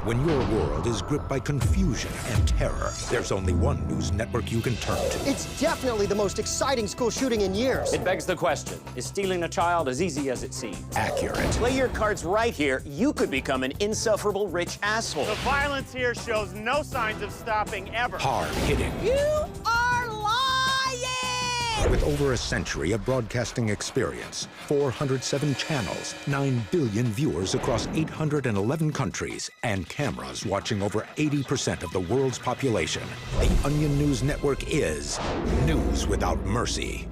When your world is gripped by confusion and terror, there's only one news network you can turn to. It's definitely the most exciting school shooting in years. It begs the question, is stealing a child as easy as it seems? Accurate. Play your cards right here. You could become an insufferable rich asshole. The violence here shows no signs of stopping ever. Hard-hitting. You are lying! With over a century of broadcasting experience, 407 channels, 9 billion viewers across 811 countries, and cameras watching over 80% of the world's population, the Onion News Network is news without mercy.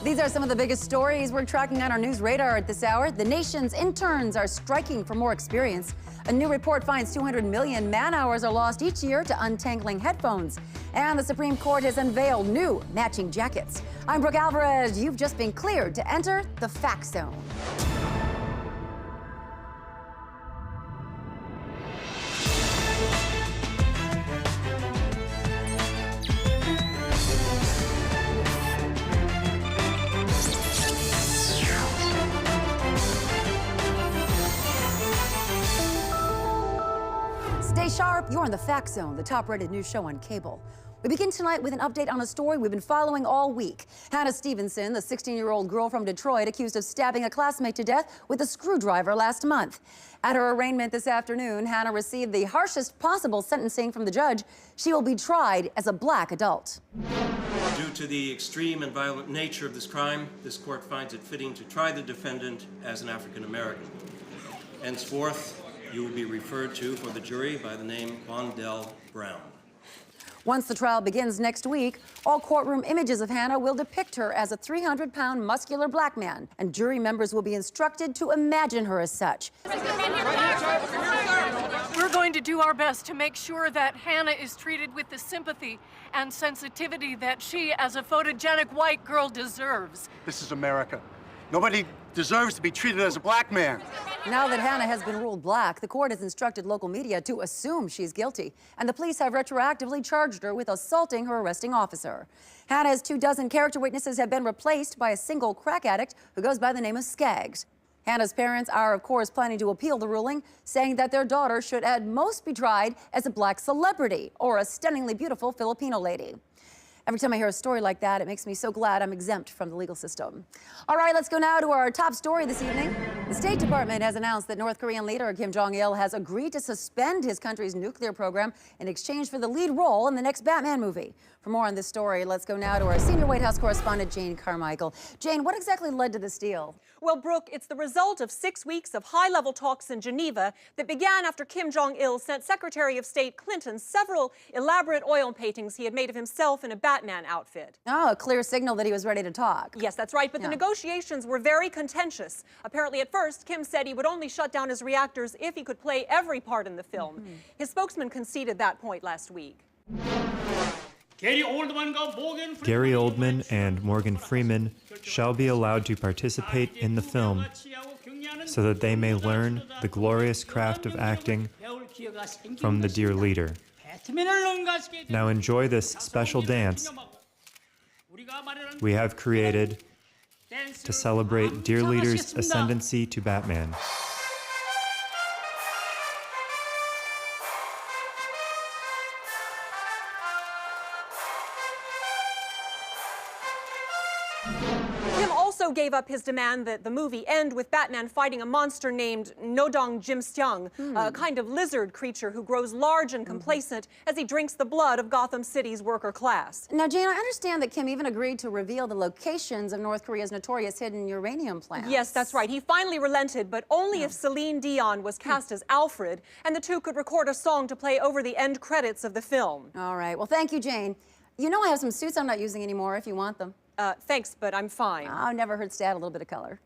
These are some of the biggest stories we're tracking on our news radar at this hour. The nation's interns are striking for more experience. A new report finds 200 million man-hours are lost each year to untangling headphones. And the Supreme Court has unveiled new matching jackets. I'm Brooke Alvarez. You've just been cleared to enter the Fact Zone. Stay sharp, you're in the Fact Zone, the top-rated news show on cable. We begin tonight with an update on a story we've been following all week. Hannah Stevenson, the 16-year-old girl from Detroit, accused of stabbing a classmate to death with a screwdriver last month. At her arraignment this afternoon, Hannah received the harshest possible sentencing from the judge. She will be tried as a black adult. Due to the extreme and violent nature of this crime, this court finds it fitting to try the defendant as an African American. Henceforth, you will be referred to for the jury by the name Quandell Brown. Once the trial begins next week, all courtroom images of Hannah will depict her as a 300-pound muscular black man, and jury members will be instructed to imagine her as such. We're going to do our best to make sure that Hannah is treated with the sympathy and sensitivity that she, as a photogenic white girl, deserves. This is America. Nobody deserves to be treated as a black man. Now that Hannah has been ruled black, the court has instructed local media to assume she's guilty, and the police have retroactively charged her with assaulting her arresting officer. Hannah's 24 character witnesses have been replaced by a single crack addict who goes by the name of Skaggs. Hannah's parents are, of course, planning to appeal the ruling, saying that their daughter should at most be tried as a black celebrity or a stunningly beautiful Filipino lady. Every time I hear a story like that, it makes me so glad I'm exempt from the legal system. All right, let's go now to our top story this evening. The State Department has announced that North Korean leader Kim Jong-il has agreed to suspend his country's nuclear program in exchange for the lead role in the next Batman movie. For more on this story, let's go now to our senior White House correspondent, Jane Carmichael. Jane, what exactly led to this deal? Well, Brooke, it's the result of 6 weeks of high-level talks in Geneva that began after Kim Jong-il sent Secretary of State Clinton several elaborate oil paintings he had made of himself in a Batman outfit. Oh, a clear signal that he was ready to talk. Yes, that's right, but the negotiations were very contentious. Apparently, at first, Kim said he would only shut down his reactors if he could play every part in the film. His spokesman conceded that point last week. Gary Oldman and Morgan Freeman shall be allowed to participate in the film so that they may learn the glorious craft of acting from the dear leader. Now enjoy this special dance we have created to celebrate dear leader's ascendancy to Batman. Kim also gave up his demand that the movie end with Batman fighting a monster named Nodong Jimseong, a kind of lizard creature who grows large and complacent as he drinks the blood of Gotham City's worker class. Now, Jane, I understand that Kim even agreed to reveal the locations of North Korea's notorious hidden uranium plants. Yes, that's right. He finally relented, but only if Celine Dion was cast as Alfred, and the two could record a song to play over the end credits of the film. All right. Well, thank you, Jane. You know I have some suits I'm not using anymore if you want them. Thanks, but I'm fine. Oh, never hurts to add a little bit of color.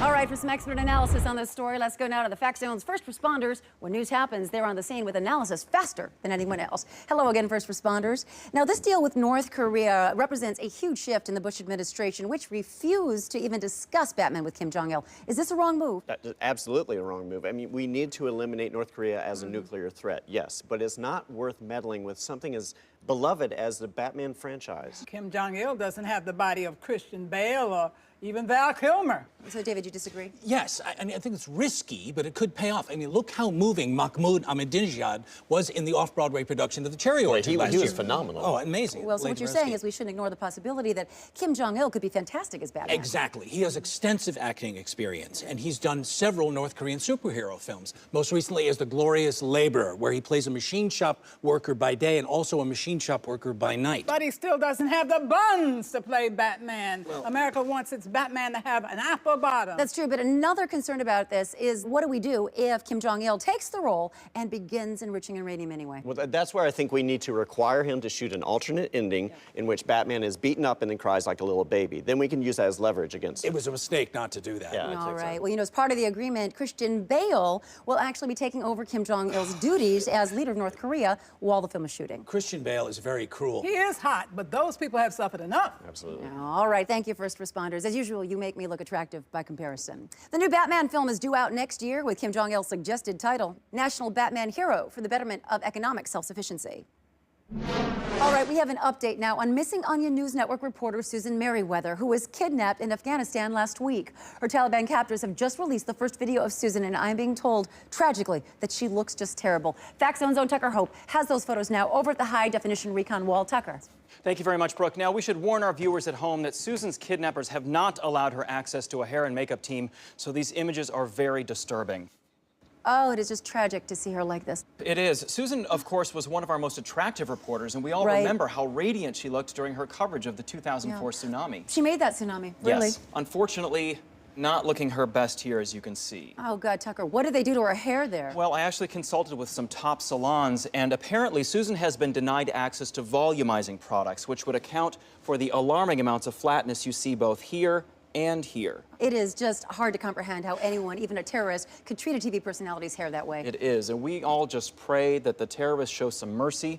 All right, for some expert analysis on this story, let's go now to the Fact Zone's first responders. When news happens, they're on the scene with analysis faster than anyone else. Hello again, first responders. Now, this deal with North Korea represents a huge shift in the Bush administration, which refused to even discuss Batman with Kim Jong-il. Is this a wrong move? Absolutely a wrong move. I mean, we need to eliminate North Korea as a nuclear threat, yes, but it's not worth meddling with something as beloved as the Batman franchise. Kim Jong-il doesn't have the body of Christian Bale or even Val Kilmer. So, David, you disagree? Yes, I mean, I think it's risky, but it could pay off. I mean, look how moving Mahmoud Ahmadinejad was in the off-Broadway production of The Cherry Orchard last year. He was phenomenal. Oh, amazing. Well, so what you're saying is we shouldn't ignore the possibility that Kim Jong-il could be fantastic as Batman. Exactly. He has extensive acting experience, and he's done several North Korean superhero films, most recently as The Glorious Laborer, where he plays a machine shop worker by day and also a machine shop worker by night. But he still doesn't have the buns to play Batman. Well, America wants its Batman to have an apple bottom. That's true, but another concern about this is what do we do if Kim Jong-il takes the role and begins enriching uranium anyway? Well, that's where I think we need to require him to shoot an alternate ending in which Batman is beaten up and then cries like a little baby. Then we can use that as leverage against him. It was a mistake not to do that. Yeah, all right. Well, you know, as part of the agreement, Christian Bale will actually be taking over Kim Jong-il's duties as leader of North Korea while the film is shooting. Christian Bale is very cruel. He is hot, but those people have suffered enough. Absolutely. All right. Thank you, first responders. As usual, you make me look attractive by comparison. The new Batman film is due out next year with Kim Jong-il's suggested title, National Batman Hero for the Betterment of Economic Self-Sufficiency. All right, we have an update now on missing Onion News Network reporter Susan Merriweather, who was kidnapped in Afghanistan last week. Her Taliban captors have just released the first video of Susan, and I'm being told, tragically, that she looks just terrible. FactZone's own Tucker Hope has those photos now over at the high-definition recon wall. Tucker. Thank you very much, Brooke. Now, we should warn our viewers at home that Susan's kidnappers have not allowed her access to a hair and makeup team, so these images are very disturbing. Oh, it is just tragic to see her like this. It is. Susan, of course, was one of our most attractive reporters, and we all remember how radiant she looked during her coverage of the 2004 tsunami. She made that tsunami, really? Yes. Unfortunately, not looking her best here, as you can see. Oh, God, Tucker, what did they do to her hair there? Well, I actually consulted with some top salons, and apparently Susan has been denied access to volumizing products, which would account for the alarming amounts of flatness you see both here and here. It is just hard to comprehend how anyone, even a terrorist, could treat a TV personality's hair that way. It is, and we all just pray that the terrorists show some mercy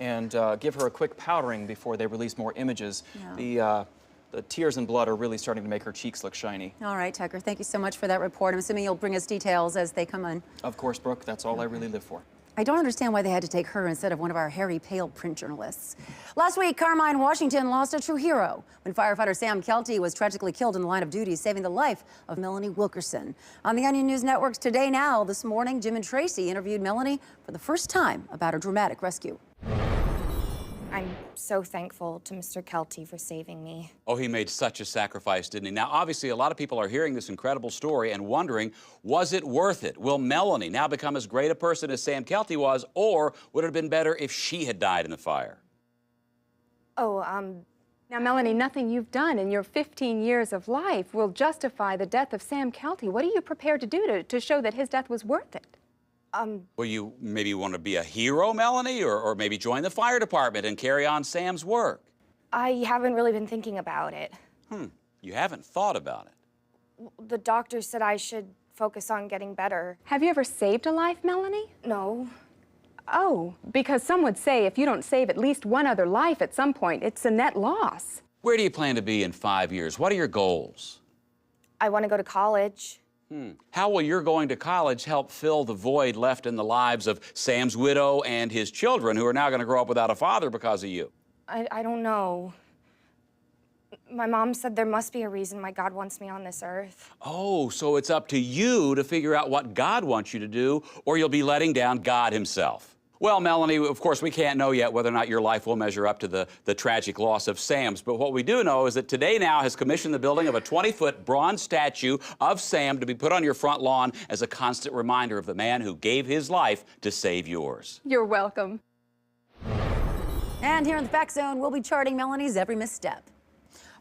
and give her a quick powdering before they release more images. Yeah. The tears and blood are really starting to make her cheeks look shiny. All right, Tucker, thank you so much for that report. I'm assuming you'll bring us details as they come in. Of course, Brooke, that's all I really live for. I don't understand why they had to take her instead of one of our hairy, pale print journalists. Last week, Carmine, Washington lost a true hero when firefighter Sam Kelty was tragically killed in the line of duty, saving the life of Melanie Wilkerson. On the Onion News Network's Today Now this morning, Jim and Tracy interviewed Melanie for the first time about her dramatic rescue. I'm so thankful to Mr. Kelty for saving me. Oh, he made such a sacrifice, didn't he? Now, obviously, a lot of people are hearing this incredible story and wondering, was it worth it? Will Melanie now become as great a person as Sam Kelty was, or would it have been better if she had died in the fire? Now, Melanie, nothing you've done in your 15 years of life will justify the death of Sam Kelty. What are you prepared to do to show that his death was worth it? Well, you maybe want to be a hero, Melanie, or maybe join the fire department and carry on Sam's work. I haven't really been thinking about it. You haven't thought about it. The doctor said I should focus on getting better. Have you ever saved a life, Melanie? No. Oh, because some would say if you don't save at least one other life at some point, it's a net loss. Where do you plan to be in 5 years? What are your goals? I want to go to college. How will your going to college help fill the void left in the lives of Sam's widow and his children, who are now going to grow up without a father because of you? I don't know. My mom said there must be a reason why God wants me on this earth. Oh, so it's up to you to figure out what God wants you to do, or you'll be letting down God himself. Well, Melanie, of course, we can't know yet whether or not your life will measure up to the tragic loss of Sam's, but what we do know is that Today Now has commissioned the building of a 20-foot bronze statue of Sam to be put on your front lawn as a constant reminder of the man who gave his life to save yours. You're welcome. And here in the Fact Zone, we'll be charting Melanie's every misstep.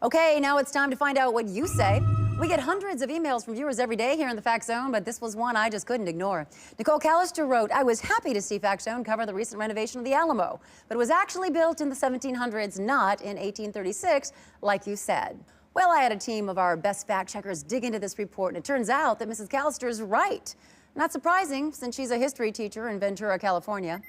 Okay, now it's time to find out what you say. We get hundreds of emails from viewers every day here in the Fact Zone, but this was one I just couldn't ignore. Nicole Callister wrote, I was happy to see Fact Zone cover the recent renovation of the Alamo, but it was actually built in the 1700s, not in 1836, like you said. Well, I had a team of our best fact-checkers dig into this report, and it turns out that Mrs. Callister is right. Not surprising, since she's a history teacher in Ventura, California.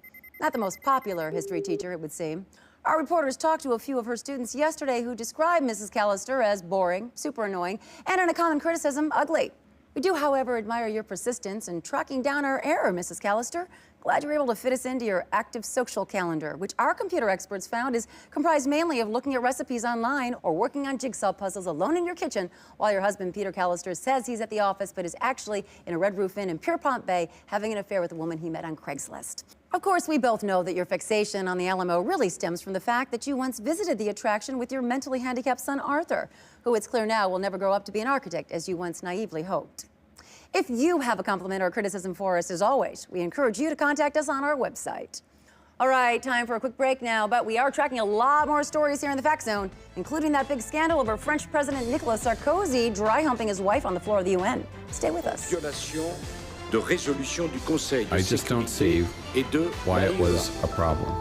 Not the most popular history teacher, it would seem. Our reporters talked to a few of her students yesterday who described Mrs. Callister as boring, super annoying, and in a common criticism, ugly. We do, however, admire your persistence in tracking down our error, Mrs. Callister. Glad you were able to fit us into your active social calendar, which our computer experts found is comprised mainly of looking at recipes online or working on jigsaw puzzles alone in your kitchen while your husband, Peter Callister, says he's at the office but is actually in a Red Roof Inn in Pierpont Bay having an affair with a woman he met on Craigslist. Of course, we both know that your fixation on the Alamo really stems from the fact that you once visited the attraction with your mentally handicapped son, Arthur, who it's clear now will never grow up to be an architect as you once naively hoped. If you have a compliment or criticism for us, as always, we encourage you to contact us on our website. All right, time for a quick break now, but we are tracking a lot more stories here in the Fact Zone, including that big scandal over French President Nicolas Sarkozy dry humping his wife on the floor of the UN. Stay with us. I just don't see why it was a problem.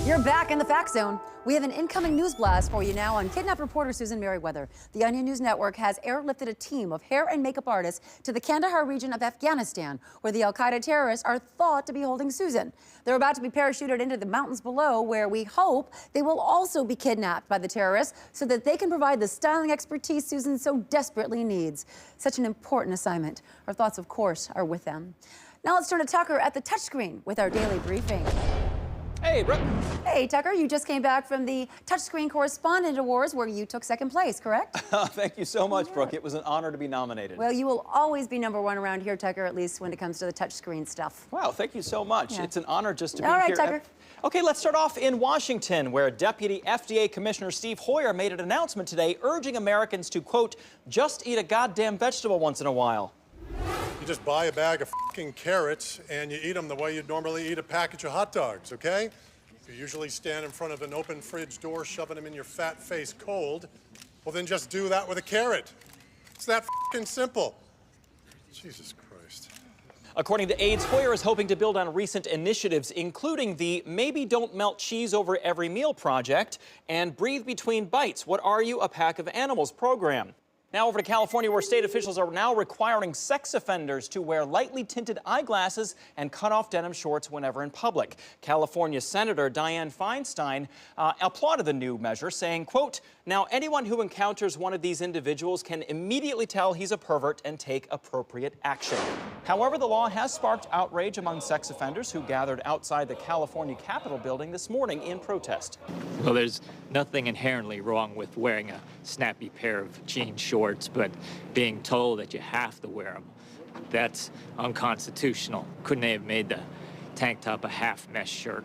You're back in the Fact Zone. We have an incoming news blast for you now on kidnapped reporter Susan Merriweather. The Onion News Network has airlifted a team of hair and makeup artists to the Kandahar region of Afghanistan, where the al-Qaeda terrorists are thought to be holding Susan. They're about to be parachuted into the mountains below, where we hope they will also be kidnapped by the terrorists so that they can provide the styling expertise Susan so desperately needs. Such an important assignment. Our thoughts, of course, are with them. Now let's turn to Tucker at the touchscreen with our daily briefing. Hey, Brooke. Hey, Tucker, you just came back from the Touchscreen Correspondent Awards where you took second place, correct? Thank you so much, Brooke. It was an honor to be nominated. Well, you will always be #1 around here, Tucker, at least when it comes to the touchscreen stuff. Wow, thank you so much. Yeah. It's an honor just to be All right, here. Tucker. Okay, let's start off in Washington, where Deputy FDA Commissioner Steve Hoyer made an announcement today urging Americans to, quote, just eat a goddamn vegetable once in a while. You just buy a bag of fucking carrots and you eat them the way you'd normally eat a package of hot dogs, okay? You usually stand in front of an open fridge door shoving them in your fat face cold. Well, then just do that with a carrot. It's that fucking simple. Jesus Christ. According to AIDS, Hoyer is hoping to build on recent initiatives, including the Maybe Don't Melt Cheese Over Every Meal project and Breathe Between Bites, What Are You, a Pack of Animals program. Now over to California, where state officials are now requiring sex offenders to wear lightly tinted eyeglasses and cut-off denim shorts whenever in public. California Senator Dianne Feinstein applauded the new measure, saying, quote, now anyone who encounters one of these individuals can immediately tell he's a pervert and take appropriate action. However, the law has sparked outrage among sex offenders who gathered outside the California Capitol building this morning in protest. Well, there's nothing inherently wrong with wearing a snappy pair of jean shorts, but being told that you have to wear them, that's unconstitutional. Couldn't they have made the tank top a half mesh shirt?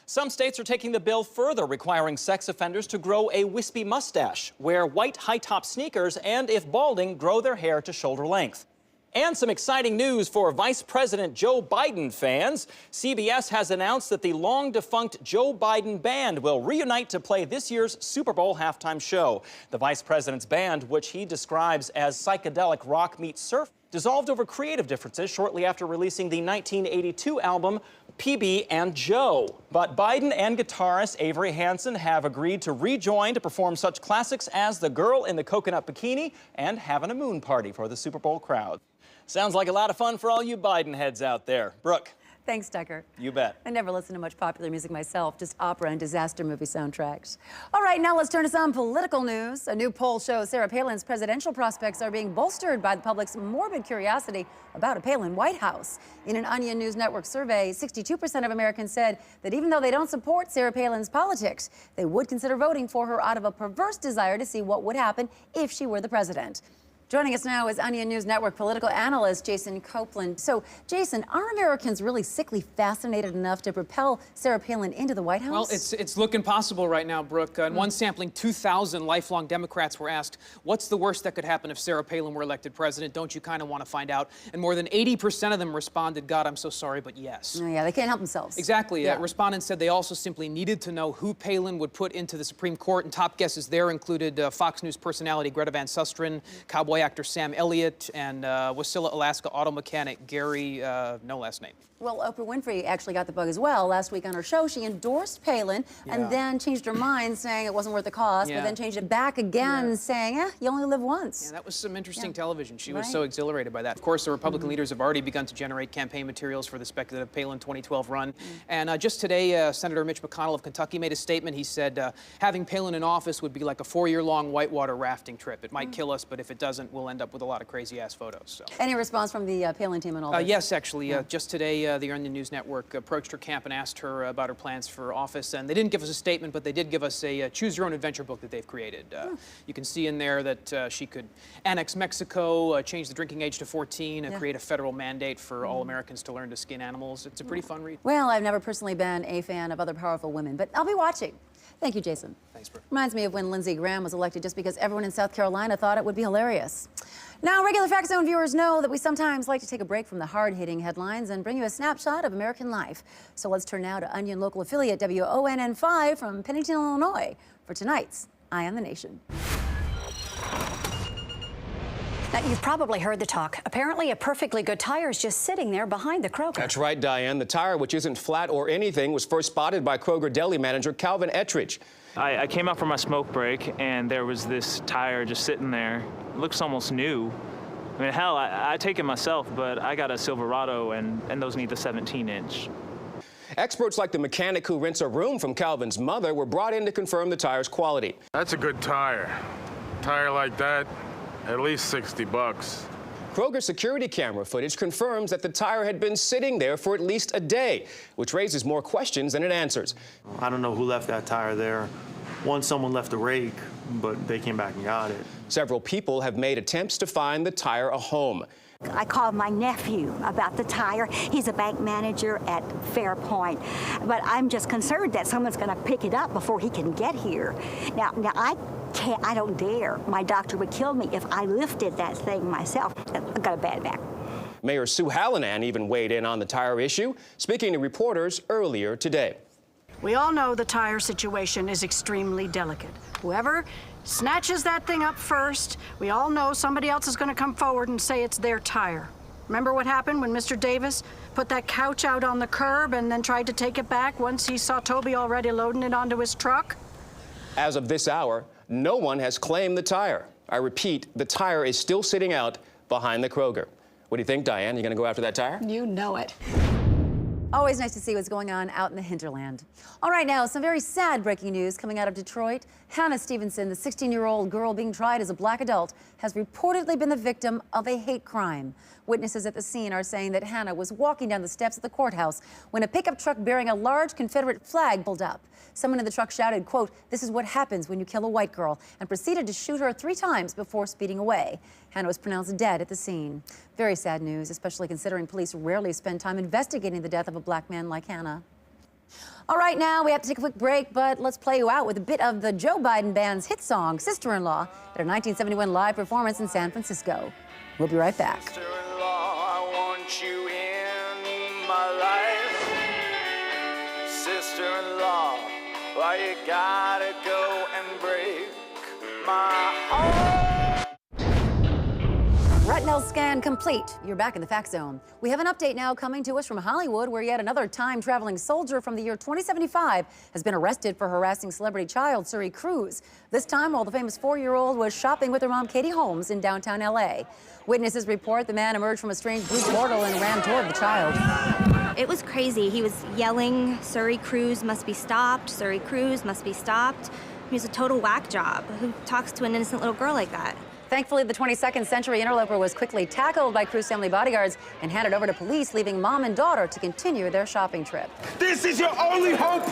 Some states are taking the bill further, requiring sex offenders to grow a wispy mustache, wear white high-top sneakers, and if balding, grow their hair to shoulder length. And some exciting news for Vice President Joe Biden fans. CBS has announced that the long-defunct Joe Biden Band will reunite to play this year's Super Bowl halftime show. The Vice President's band, which he describes as psychedelic rock meets surf, dissolved over creative differences shortly after releasing the 1982 album PB and Joe. But Biden and guitarist Avery Hansen have agreed to rejoin to perform such classics as The Girl in the Coconut Bikini and Having a Moon Party for the Super Bowl crowd. Sounds like a lot of fun for all you Biden heads out there. Brooke. Thanks, Tucker. You bet. I never listen to much popular music myself, just opera and disaster movie soundtracks. All right, now let's turn to some political news. A new poll shows Sarah Palin's presidential prospects are being bolstered by the public's morbid curiosity about a Palin White House. In an Onion News Network survey, 62% of Americans said that even though they don't support Sarah Palin's politics, they would consider voting for her out of a perverse desire to see what would happen if she were the president. Joining us now is Onion News Network political analyst Jason Copeland. So, Jason, are Americans really sickly fascinated enough to propel Sarah Palin into the White House? Well, it's looking possible right now, Brooke. In one sampling, 2,000 lifelong Democrats were asked, what's the worst that could happen if Sarah Palin were elected president? Don't you kind of want to find out? And more than 80% of them responded, God, I'm so sorry, but yes. Oh, yeah, they can't help themselves. Exactly. Yeah. Respondents said they also simply needed to know who Palin would put into the Supreme Court, and top guesses there included Fox News personality Greta Van Susteren, cowboy actor Sam Elliott, and Wasilla, Alaska auto mechanic Gary, no last name. Well, Oprah Winfrey actually got the bug as well. Last week on her show, she endorsed Palin and then changed her mind, saying it wasn't worth the cost, but then changed it back again, saying, you only live once. Yeah, that was some interesting television. She was so exhilarated by that. Of course, the Republican leaders have already begun to generate campaign materials for the speculative Palin 2012 run. And just today, Senator Mitch McConnell of Kentucky made a statement. He said, having Palin in office would be like a 4-year-long whitewater rafting trip. It might kill us, but if it doesn't, innocent will end up with a lot of crazy-ass photos. So. Any response from the Palin team and all this? Yes, actually. Just today, the Onion News Network approached her camp and asked her about her plans for office. And they didn't give us a statement, but they did give us a choose-your-own-adventure book that they've created. You can see in there that she could annex Mexico, change the drinking age to 14, create a federal mandate for all Americans to learn to skin animals. It's a pretty fun read. Well, I've never personally been a fan of other powerful women, but I'll be watching. Thank you, Jason. Thanks, Brooke. Reminds me of when Lindsey Graham was elected just because everyone in South Carolina thought it would be hilarious. Now, regular Fact Zone viewers know that we sometimes like to take a break from the hard-hitting headlines and bring you a snapshot of American life. So let's turn now to Onion local affiliate WONN5 from Pennington, Illinois for tonight's Eye on the Nation. Now, you've probably heard the talk. Apparently, a perfectly good tire is just sitting there behind the Kroger. That's right, Diane. The tire, which isn't flat or anything, was first spotted by Kroger deli manager Calvin Ettridge. I came out for my smoke break, and there was this tire just sitting there. It looks almost new. I mean, hell, I take it myself, but I got a Silverado, and those need the 17-inch. Experts like the mechanic who rents a room from Calvin's mother were brought in to confirm the tire's quality. That's a good tire. Tire like that, at least 60 bucks. Kroger security camera footage confirms that the tire had been sitting there for at least a day, which raises more questions than it answers. I don't know who left that tire there. Someone left a rake, but they came back and got it. Several people have made attempts to find the tire a home. I called my nephew about the tire. He's a bank manager at Fairpoint. But I'm just concerned that someone's going to pick it up before he can get here. Now I don't dare. My doctor would kill me if I lifted that thing myself. I've got a bad back. Mayor Sue Hallinan even weighed in on the tire issue, speaking to reporters earlier today. We all know the tire situation is extremely delicate. Whoever snatches that thing up first, we all know somebody else is going to come forward and say it's their tire. Remember what happened when Mr. Davis put that couch out on the curb and then tried to take it back once he saw Toby already loading it onto his truck? As of this hour, no one has claimed the tire. I repeat, the tire is still sitting out behind the Kroger. What do you think, Diane? You going to go after that tire? You know it. Always nice to see what's going on out in the hinterland. All right, now, some very sad breaking news coming out of Detroit. Hannah Stevenson, the 16-year-old girl being tried as a black adult, has reportedly been the victim of a hate crime. Witnesses at the scene are saying that Hannah was walking down the steps of the courthouse when a pickup truck bearing a large Confederate flag pulled up. Someone in the truck shouted, quote, "This is what happens when you kill a white girl," and proceeded to shoot her 3 times before speeding away. Hannah was pronounced dead at the scene. Very sad news, especially considering police rarely spend time investigating the death of a black man like Hannah. All right, now we have to take a quick break, but let's play you out with a bit of the Joe Biden band's hit song, Sister-in-Law, at a 1971 live performance in San Francisco. We'll be right back. Sister-in-law, I want you in my life. Sister-in-law, why you gotta go and break my heart? Retinal scan complete. You're back in the Fact Zone. We have an update now coming to us from Hollywood, where yet another time-traveling soldier from the year 2075 has been arrested for harassing celebrity child Suri Cruise. This time while the famous 4-year-old was shopping with her mom, Katie Holmes, in downtown L.A. Witnesses report the man emerged from a strange blue portal and ran toward the child. It was crazy. He was yelling, "Suri Cruise must be stopped. Suri Cruise must be stopped." He was a total whack job. Who talks to an innocent little girl like that? Thankfully, the 22nd century interloper was quickly tackled by Cruise family bodyguards and handed over to police, leaving mom and daughter to continue their shopping trip. This is your only hope.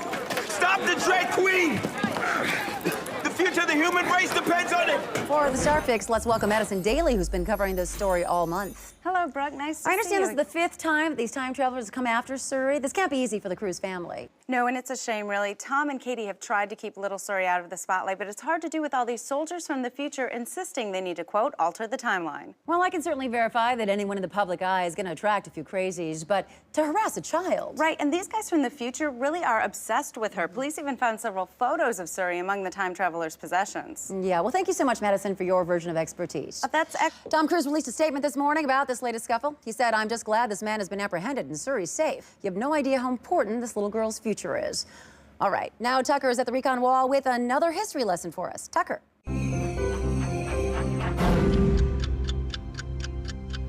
Stop the drag queen. The future of the human race depends on it. For the Star Fix, let's welcome Madison Daly, who's been covering this story all month. Hello, Brooke. Nice to see you. I understand this is the 5th time these time travelers have come after Suri. This can't be easy for the Cruise family. No, and it's a shame, really. Tom and Katie have tried to keep little Suri out of the spotlight, but it's hard to do with all these soldiers from the future insisting they need to, quote, alter the timeline. Well, I can certainly verify that anyone in the public eye is going to attract a few crazies, but to harass a child... Right, and these guys from the future really are obsessed with her. Police even found several photos of Suri among the time travelers' possessions. Yeah, well, thank you so much, Madison, for your version of expertise. Tom Cruise released a statement this morning about this latest scuffle. He said, "I'm just glad this man has been apprehended and Suri's safe. You have no idea how important this little girl's future is." All right, now Tucker is at the recon wall with another history lesson for us. Tucker.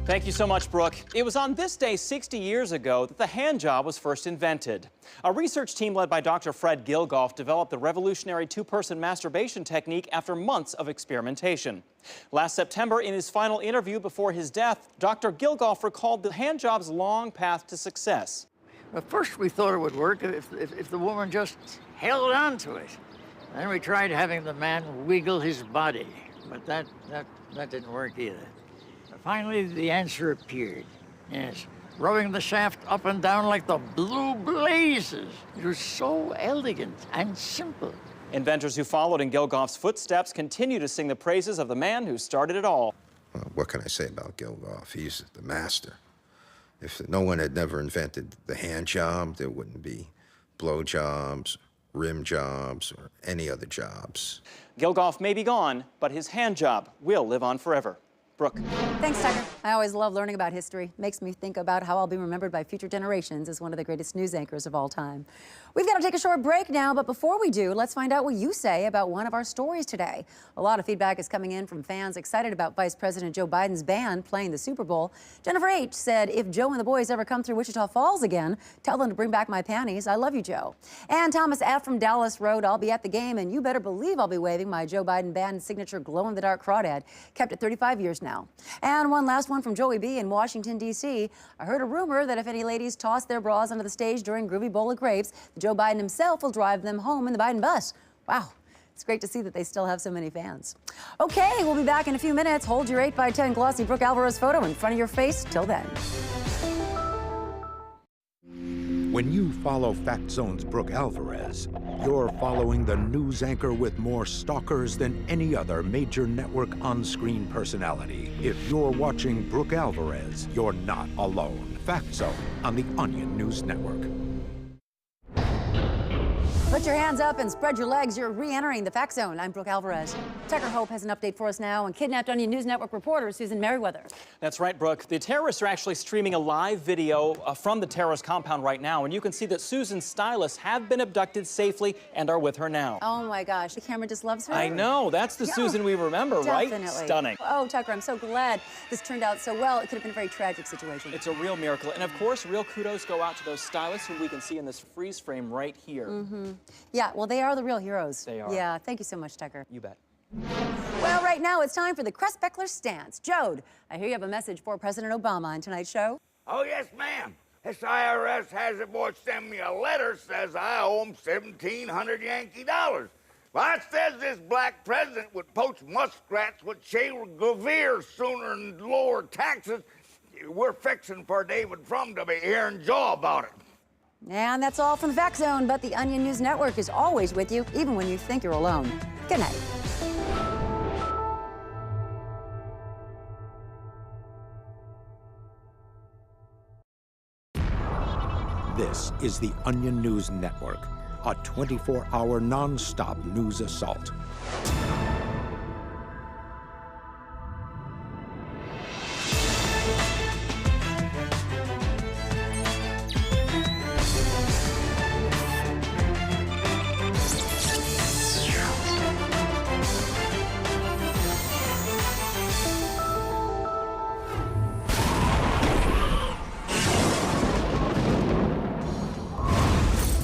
Thank you so much, Brooke. It was on this day 60 years ago that the hand job was first invented. A research team led by Dr. Fred Gilgoff developed the revolutionary two-person masturbation technique after months of experimentation. Last September, in his final interview before his death, Dr. Gilgoff recalled the hand job's long path to success. At first, we thought it would work if the woman just held on to it. Then we tried having the man wiggle his body, but that didn't work either. Finally, the answer appeared. Yes, rubbing the shaft up and down like the blue blazes. It was so elegant and simple. Inventors who followed in Gilgoff's footsteps continue to sing the praises of the man who started it all. What can I say about Gilgoff? He's the master. If no one had never invented the hand job, there wouldn't be blow jobs, rim jobs, or any other jobs. Gilgoff may be gone, but his hand job will live on forever. Brooke. Thanks, Tucker. I always love learning about history. Makes me think about how I'll be remembered by future generations as one of the greatest news anchors of all time. We've got to take a short break now, but before we do, let's find out what you say about one of our stories today. A lot of feedback is coming in from fans excited about Vice President Joe Biden's band playing the Super Bowl. Jennifer H. said, if Joe and the boys ever come through Wichita Falls again, tell them to bring back my panties. I love you, Joe. And Thomas F. from Dallas wrote, I'll be at the game, and you better believe I'll be waving my Joe Biden band signature glow-in-the-dark crawdad. Kept it 35 years now. And one last one from Joey B. in Washington, D.C. I heard a rumor that if any ladies toss their bras onto the stage during Groovy Bowl of Grapes, Joe Biden himself will drive them home in the Biden bus. Wow. It's great to see that they still have so many fans. Okay, we'll be back in a few minutes. Hold your 8x10 glossy Brooke Alvarez photo in front of your face. Till then. When you follow Fact Zone's Brooke Alvarez, you're following the news anchor with more stalkers than any other major network on-screen personality. If you're watching Brooke Alvarez, you're not alone. Fact Zone on the Onion News Network. Put your hands up and spread your legs. You're re-entering the Fact Zone. I'm Brooke Alvarez. Tucker Hope has an update for us now on kidnapped Onion News Network reporter Susan Merriweather. That's right, Brooke. The terrorists are actually streaming a live video from the terrorist compound right now, and you can see that Susan's stylists have been abducted safely and are with her now. Oh my gosh, the camera just loves her. I know, that's the Susan we remember, definitely. Right? Stunning. Oh, Tucker, I'm so glad this turned out so well. It could have been a very tragic situation. It's a real miracle. And of course, real kudos go out to those stylists who we can see in this freeze frame right here. Mm-hmm. Yeah, well, they are the real heroes. They are. Yeah, thank you so much, Tucker. You bet. Well, right now it's time for the Crest Beckler Stance. Jode, I hear you have a message for President Obama on tonight's show. Oh, yes, ma'am. This IRS has a boy send me a letter says I owe him 1,700 Yankee dollars. Well, it says this black president would poach muskrats with Che Guevara sooner than lower taxes. We're fixing for David Frum to be hearing Joe about it. And that's all from the Fact Zone, but the Onion News Network is always with you, even when you think you're alone. Good night. This is the Onion News Network, a 24-hour non-stop news assault.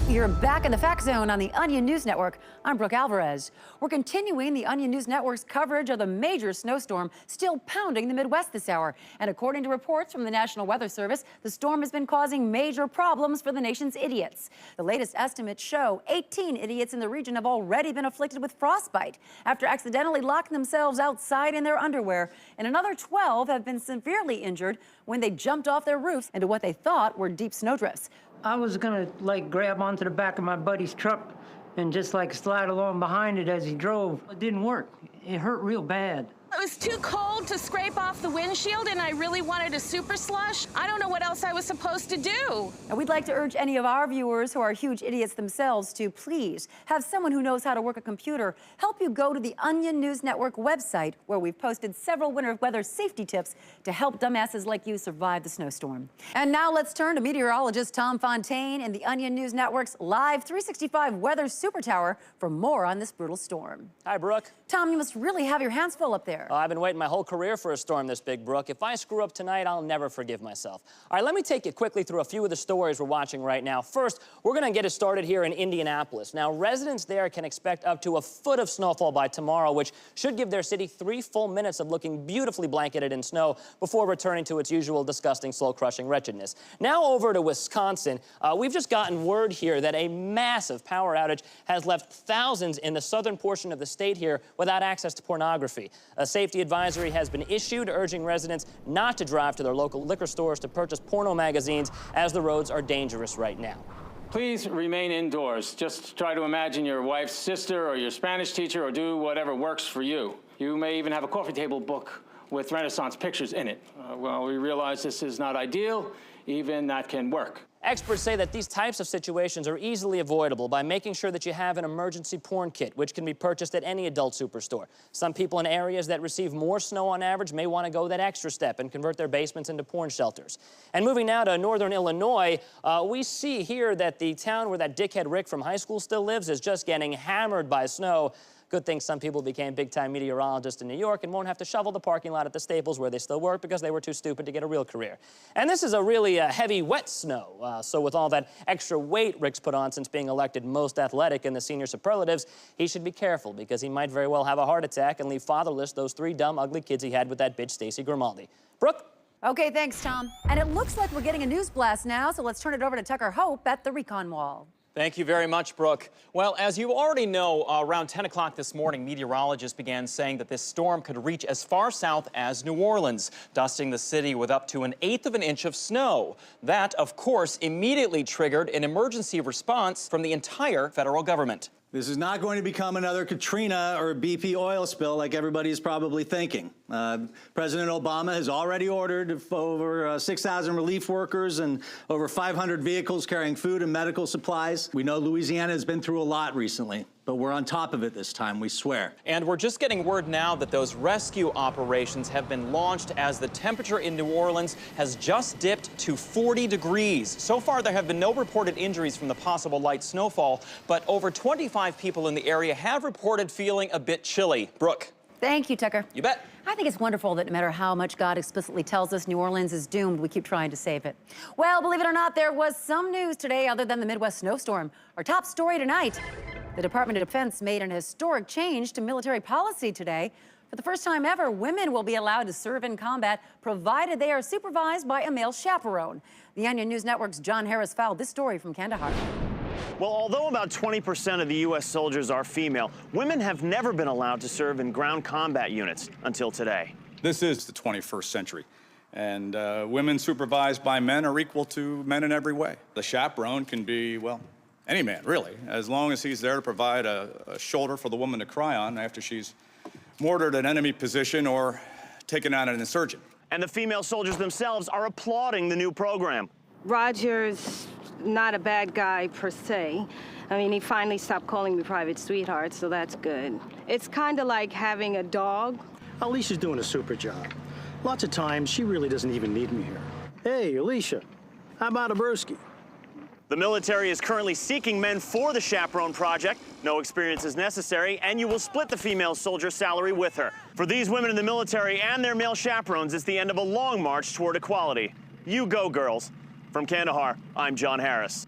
You're back in the Fact Zone on the Onion News Network. I'm Brooke Alvarez. We're continuing the Onion News Network's coverage of the major snowstorm still pounding the Midwest this hour. And according to reports from the National Weather Service, the storm has been causing major problems for the nation's idiots. The latest estimates show 18 idiots in the region have already been afflicted with frostbite after accidentally locking themselves outside in their underwear. And another 12 have been severely injured when they jumped off their roofs into what they thought were deep snowdrifts. I was gonna grab onto the back of my buddy's truck and just slide along behind it as he drove. It didn't work. It hurt real bad. It was too cold to scrape off the windshield, and I really wanted a super slush. I don't know what else I was supposed to do. And we'd like to urge any of our viewers who are huge idiots themselves to please have someone who knows how to work a computer help you go to the Onion News Network website, where we've posted several winter weather safety tips to help dumbasses like you survive the snowstorm. And now let's turn to meteorologist Tom Fontaine in the Onion News Network's live 365 weather super tower for more on this brutal storm. Hi, Brooke. Tom, you must really have your hands full up there. there. I've been waiting my whole career for a storm this big, Brooke. If I screw up tonight, I'll never forgive myself. All right, let me take you quickly through a few of the stories we're watching right now. First, we're going to get it started here in Indianapolis. Now, residents there can expect up to a foot of snowfall by tomorrow, which should give their city 3 full minutes of looking beautifully blanketed in snow before returning to its usual disgusting, slow-crushing wretchedness. Now over to Wisconsin. We've just gotten word here that a massive power outage has left thousands in the southern portion of the state here without access to pornography. A safety advisory has been issued urging residents not to drive to their local liquor stores to purchase porno magazines as the roads are dangerous right now. Please remain indoors. Just try to imagine your wife's sister or your Spanish teacher, or do whatever works for you. You may even have a coffee table book with Renaissance pictures in it. Well, we realize this is not ideal. Even that can work. Experts say that these types of situations are easily avoidable by making sure that you have an emergency porn kit, which can be purchased at any adult superstore. Some people in areas that receive more snow on average may want to go that extra step and convert their basements into porn shelters. And moving now to northern Illinois, we see here that the town where that dickhead Rick from high school still lives is just getting hammered by snow. Good thing some people became big-time meteorologists in New York and won't have to shovel the parking lot at the Staples where they still work because they were too stupid to get a real career. And this is a really heavy, wet snow. So with all that extra weight Rick's put on since being elected most athletic in the senior superlatives, he should be careful because he might very well have a heart attack and leave fatherless those 3 dumb, ugly kids he had with that bitch Stacey Grimaldi. Brooke? Okay, thanks, Tom. And it looks like we're getting a news blast now, so let's turn it over to Tucker Hope at the Recon Wall. Thank you very much, Brooke. Well, as you already know, around 10 o'clock this morning, meteorologists began saying that this storm could reach as far south as New Orleans, dusting the city with up to 1/8 of an inch of snow. That, of course, immediately triggered an emergency response from the entire federal government. This is not going to become another Katrina or BP oil spill like everybody is probably thinking. President Obama has already ordered over 6,000 relief workers and over 500 vehicles carrying food and medical supplies. We know Louisiana has been through a lot recently, but we're on top of it this time, we swear. And we're just getting word now that those rescue operations have been launched as the temperature in New Orleans has just dipped to 40 degrees. So far, there have been no reported injuries from the possible light snowfall, but over 25 people in the area have reported feeling a bit chilly. Brooke. Thank you, Tucker. You bet. I think it's wonderful that no matter how much God explicitly tells us New Orleans is doomed, we keep trying to save it. Well, believe it or not, there was some news today other than the Midwest snowstorm. Our top story tonight, the Department of Defense made an historic change to military policy today. For the first time ever, women will be allowed to serve in combat, provided they are supervised by a male chaperone. The Onion News Network's John Harris fouled this story from Kandahar. Well, although about 20% of the U.S. soldiers are female, women have never been allowed to serve in ground combat units until today. This is the 21st century, and women supervised by men are equal to men in every way. The chaperone can be, well, any man, really, as long as he's there to provide a shoulder for the woman to cry on after she's mortared an enemy position or taken out an insurgent. And the female soldiers themselves are applauding the new program. Roger's not a bad guy per se. I mean, he finally stopped calling me private sweetheart, so that's good. It's kind of like having a dog. Alicia's doing a super job. Lots of times, she really doesn't even need me here. Hey, Alicia, how about a brewski? The military is currently seeking men for the Chaperone Project. No experience is necessary, and you will split the female soldier's salary with her. For these women in the military and their male chaperones, it's the end of a long march toward equality. You go, girls. From Kandahar, I'm John Harris.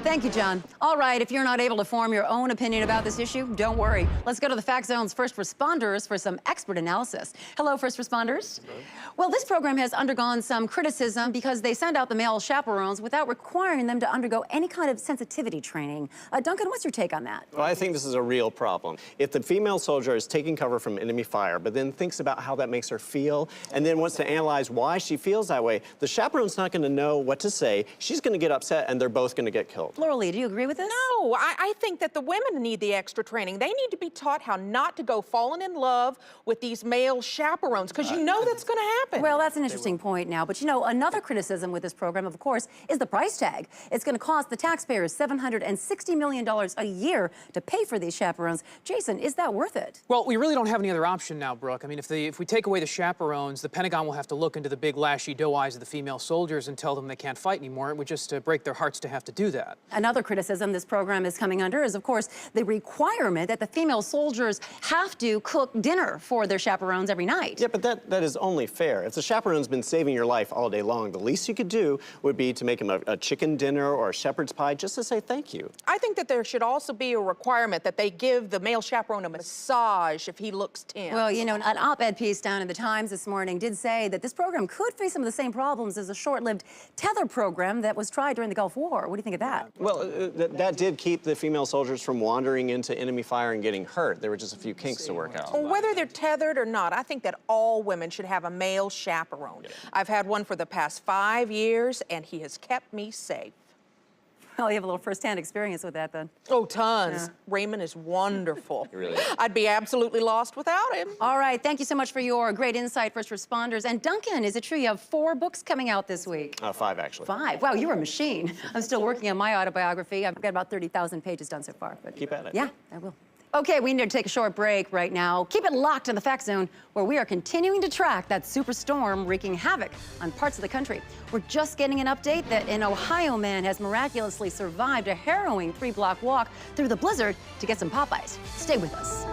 Thank you, John. All right, if you're not able to form your own opinion about this issue, don't worry. Let's go to the Fact Zone's first responders for some expert analysis. Hello, first responders. Hello. Well, this program has undergone some criticism because they send out the male chaperones without requiring them to undergo any kind of sensitivity training. Duncan, what's your take on that? Well, I think this is a real problem. If the female soldier is taking cover from enemy fire, but then thinks about how that makes her feel, and then wants to analyze why she feels that way, the chaperone's not going to know what to say. She's going to get upset, and they're both going to get killed. Laura Lee, do you agree with this? No, I think that the women need the extra training. They need to be taught how not to go falling in love with these male chaperones, because you know that's going to happen. Well, that's an interesting point now. But, you know, another criticism with this program, of course, is the price tag. It's going to cost the taxpayers $760 million a year to pay for these chaperones. Jason, is that worth it? Well, we really don't have any other option now, Brooke. I mean, if we take away the chaperones, the Pentagon will have to look into the big lashy doe eyes of the female soldiers and tell them they can't fight anymore. It would just break their hearts to have to do that. that. Another criticism this program is coming under is, of course, the requirement that the female soldiers have to cook dinner for their chaperones every night. Yeah, but that is only fair. If the chaperone's been saving your life all day long, the least you could do would be to make him a chicken dinner or a shepherd's pie just to say thank you. I think that there should also be a requirement that they give the male chaperone a massage if he looks tense. Well, you know, an op-ed piece down in the Times this morning did say that this program could face some of the same problems as a short-lived tether program that was tried during the Gulf War. What do you think of that? Well, that did keep the female soldiers from wandering into enemy fire and getting hurt. There were just a few kinks to work out. Well, whether they're tethered or not, I think that all women should have a male chaperone. I've had one for the past 5 years, and he has kept me safe. Well, you have a little first-hand experience with that, then. Oh, tons. Raymond is wonderful. Really? I'd be absolutely lost without him. All right, thank you so much for your great insight, first responders. And Duncan, is it true you have 4 books coming out this week? 5, actually. 5? Wow, you're a machine. I'm still working on my autobiography. I've got about 30,000 pages done so far. But keep at it. Yeah, I will. Okay, we need to take a short break right now. Keep it locked in the Fact Zone, where we are continuing to track that superstorm wreaking havoc on parts of the country. We're just getting an update that an Ohio man has miraculously survived a harrowing 3-block walk through the blizzard to get some Popeyes. Stay with us.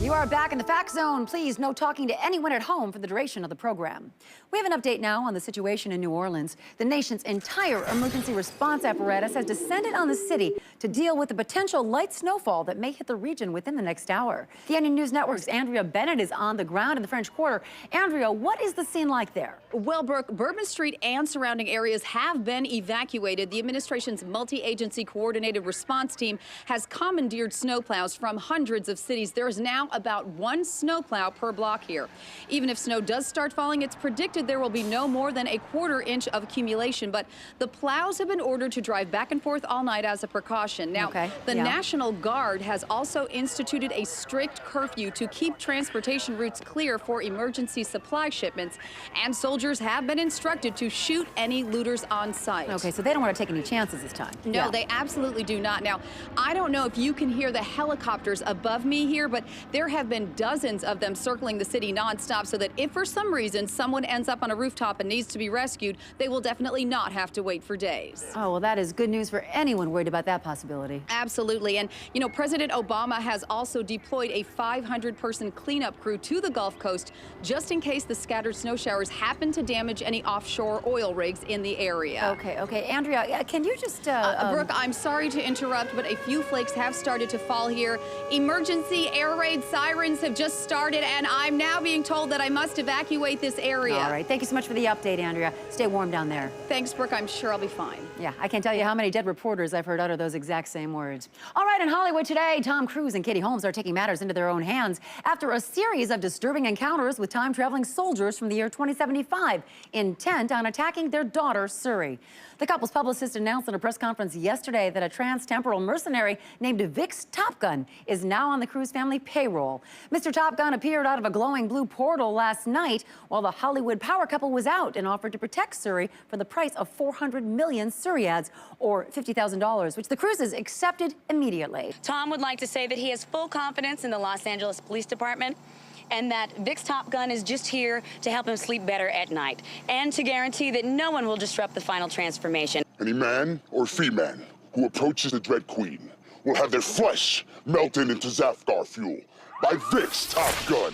You are back in the Fact Zone. Please, no talking to anyone at home for the duration of the program. We have an update now on the situation in New Orleans. The nation's entire emergency response apparatus has descended on the city to deal with the potential light snowfall that may hit the region within the next hour. The Onion News Network's Andrea Bennett is on the ground in the French Quarter. Andrea, what is the scene like there? Well, Brooke, Bourbon Street and surrounding areas have been evacuated. The administration's multi-agency coordinated response team has commandeered snowplows from hundreds of cities. There is now about 1 snowplow per block here. Even if snow does start falling, it's predicted there will be no more than a 1/4 inch of accumulation. But the plows have been ordered to drive back and forth all night as a precaution. Now, the National Guard has also instituted a strict curfew to keep transportation routes clear for emergency supply shipments. And soldiers have been instructed to shoot any looters on site. Okay, so they don't want to take any chances this time. No, they absolutely do not. Now, I don't know if you can hear the helicopters above me here, but there have been dozens of them circling the city nonstop so that if for some reason someone ends up on a rooftop and needs to be rescued, they will definitely not have to wait for days. Oh, well, that is good news for anyone worried about that possibility. Absolutely. And, you know, President Obama has also deployed a 500-person cleanup crew to the Gulf Coast just in case the scattered snow showers happen to damage any offshore oil rigs in the area. Okay. Andrea, can you just... Brooke, I'm sorry to interrupt, but a few flakes have started to fall here. Emergency air raid sirens have just started, and I'm now being told that I must evacuate this area. All right, thank you so much for the update, Andrea. Stay warm down there. Thanks, Brooke. I'm sure I'll be fine. Yeah, I can't tell you how many dead reporters I've heard utter those exact same words. All right, in Hollywood today, Tom Cruise and Katie Holmes are taking matters into their own hands after a series of disturbing encounters with time-traveling soldiers from the year 2075, intent on attacking their daughter, Suri. The couple's publicist announced in a press conference yesterday that a trans-temporal mercenary named Vix Top Gun is now on the Cruise family payroll. Mr. Top Gun appeared out of a glowing blue portal last night while the Hollywood power couple was out and offered to protect Suri for the price of 400 million Suriads, or $50,000, which the Cruises accepted immediately. Tom would like to say that he has full confidence in the Los Angeles Police Department and that Vix Top Gun is just here to help him sleep better at night and to guarantee that no one will disrupt the final transformation. Any man or female who approaches the Dread Queen will have their flesh melted into Zafgar fuel by Vix Top Gun.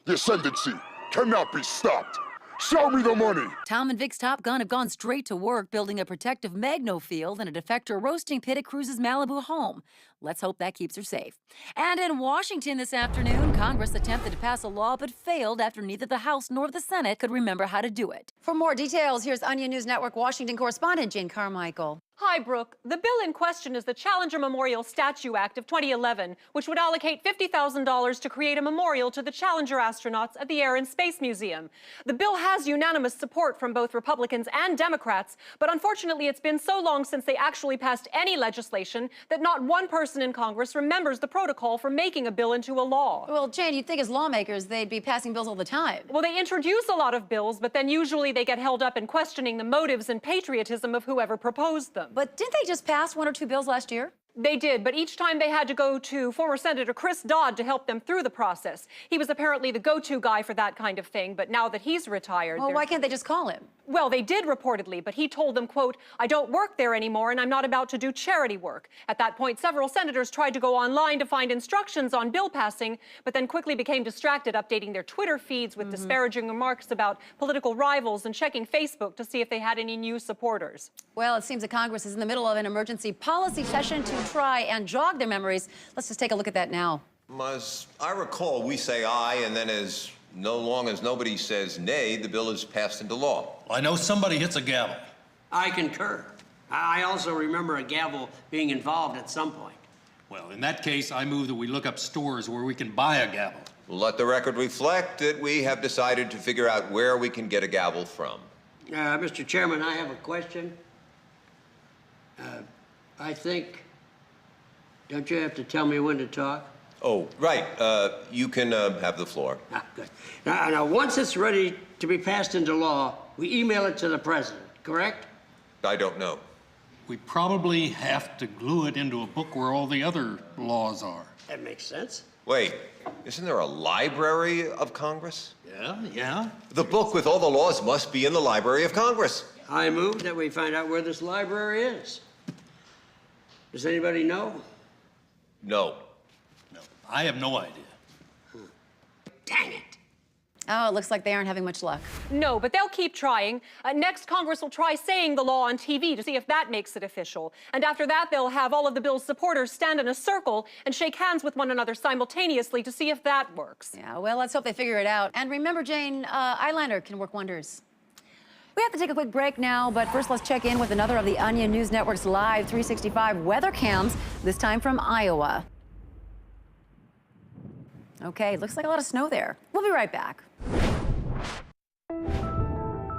The ascendancy cannot be stopped. Show me the money! Tom and Vix Top Gun have gone straight to work building a protective Magno field and a defector roasting pit at Cruise's Malibu home. Let's hope that keeps her safe. And in Washington this afternoon, Congress attempted to pass a law but failed after neither the House nor the Senate could remember how to do it. For more details, here's Onion News Network Washington correspondent Jane Carmichael. Hi, Brooke. The bill in question is the Challenger Memorial Statue Act of 2011, which would allocate $50,000 to create a memorial to the Challenger astronauts at the Air and Space Museum. The bill has unanimous support from both Republicans and Democrats, but unfortunately it's been so long since they actually passed any legislation that not one person in Congress remembers the protocol for making a bill into a law. Well, Jane, you'd think as lawmakers they'd be passing bills all the time. Well, they introduce a lot of bills, but then usually they get held up in questioning the motives and patriotism of whoever proposed them. But didn't they just pass 1 or 2 bills last year? They did, but each time they had to go to former Senator Chris Dodd to help them through the process. He was apparently the go-to guy for that kind of thing, but now that he's retired... Well, why can't they just call him? Well, they did reportedly, but he told them, quote, "I don't work there anymore and I'm not about to do charity work." At that point, several senators tried to go online to find instructions on bill passing, but then quickly became distracted updating their Twitter feeds with disparaging remarks about political rivals and checking Facebook to see if they had any new supporters. Well, it seems that Congress is in the middle of an emergency policy session to try and jog their memories. Let's just take a look at that now. As I recall, we say aye, and then as long as nobody says nay, the bill is passed into law. I know somebody hits a gavel. I concur. I also remember a gavel being involved at some point. Well, in that case, I move that we look up stores where we can buy a gavel. Let the record reflect that we have decided to figure out where we can get a gavel from. Mr. Chairman, I have a question. I think, don't you have to tell me when to talk? Oh, right. You can have the floor. Good. Now, once it's ready to be passed into law, we email it to the president, correct? I don't know. We probably have to glue it into a book where all the other laws are. That makes sense. Wait, isn't there a Library of Congress? Yeah. The book with all the laws must be in the Library of Congress. I move that we find out where this library is. Does anybody know? No. I have no idea. Dang it. Oh, it looks like they aren't having much luck. No, but they'll keep trying. Next, Congress will try saying the law on TV to see if that makes it official. And after that, they'll have all of the bill's supporters stand in a circle and shake hands with one another simultaneously to see if that works. Yeah, well, let's hope they figure it out. And remember, Jane, eyeliner can work wonders. We have to take a quick break now, but first let's check in with another of the Onion News Network's live 365 weather cams, this time from Iowa. Okay, looks like a lot of snow there. We'll be right back.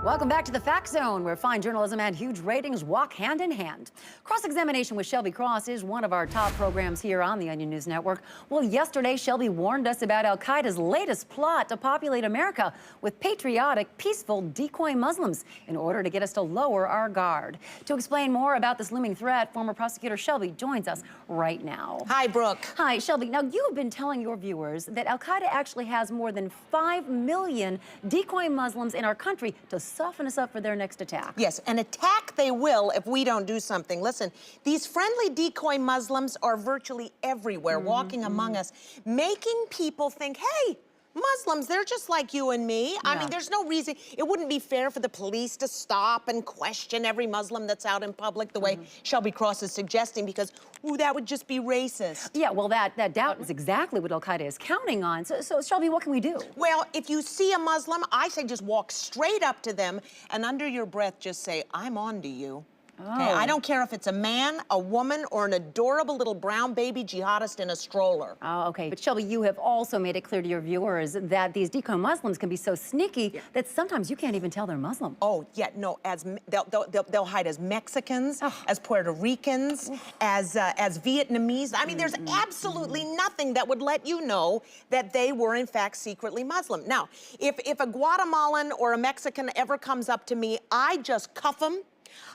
Welcome back to the Fact Zone, where fine journalism and huge ratings walk hand in hand. Cross-Examination with Shelby Cross is one of our top programs here on the Onion News Network. Well, yesterday, Shelby warned us about al-Qaeda's latest plot to populate America with patriotic, peaceful decoy Muslims in order to get us to lower our guard. To explain more about this looming threat, former prosecutor Shelby joins us right now. Hi, Brooke. Hi, Shelby. Now, you have been telling your viewers that al-Qaeda actually has more than 5 million decoy Muslims in our country to soften us up for their next attack. Yes, an attack they will if we don't do something. Listen, these friendly decoy Muslims are virtually everywhere, walking among us, making people think, hey, Muslims, they're just like you and me. I mean, there's no reason. It wouldn't be fair for the police to stop and question every Muslim that's out in public the way Shelby Cross is suggesting, because, ooh, that would just be racist. Yeah, well, that doubt is exactly what al-Qaeda is counting on. So, Shelby, what can we do? Well, if you see a Muslim, I say just walk straight up to them and under your breath just say, I'm on to you. Okay, I don't care if it's a man, a woman, or an adorable little brown baby jihadist in a stroller. Oh, okay. But Shelby, you have also made it clear to your viewers that these decoy Muslims can be so sneaky that sometimes you can't even tell they're Muslim. Oh, yeah, no, they'll hide as Mexicans, as Puerto Ricans, as Vietnamese. I mean, there's absolutely nothing that would let you know that they were, in fact, secretly Muslim. Now, if a Guatemalan or a Mexican ever comes up to me, I just cuff them,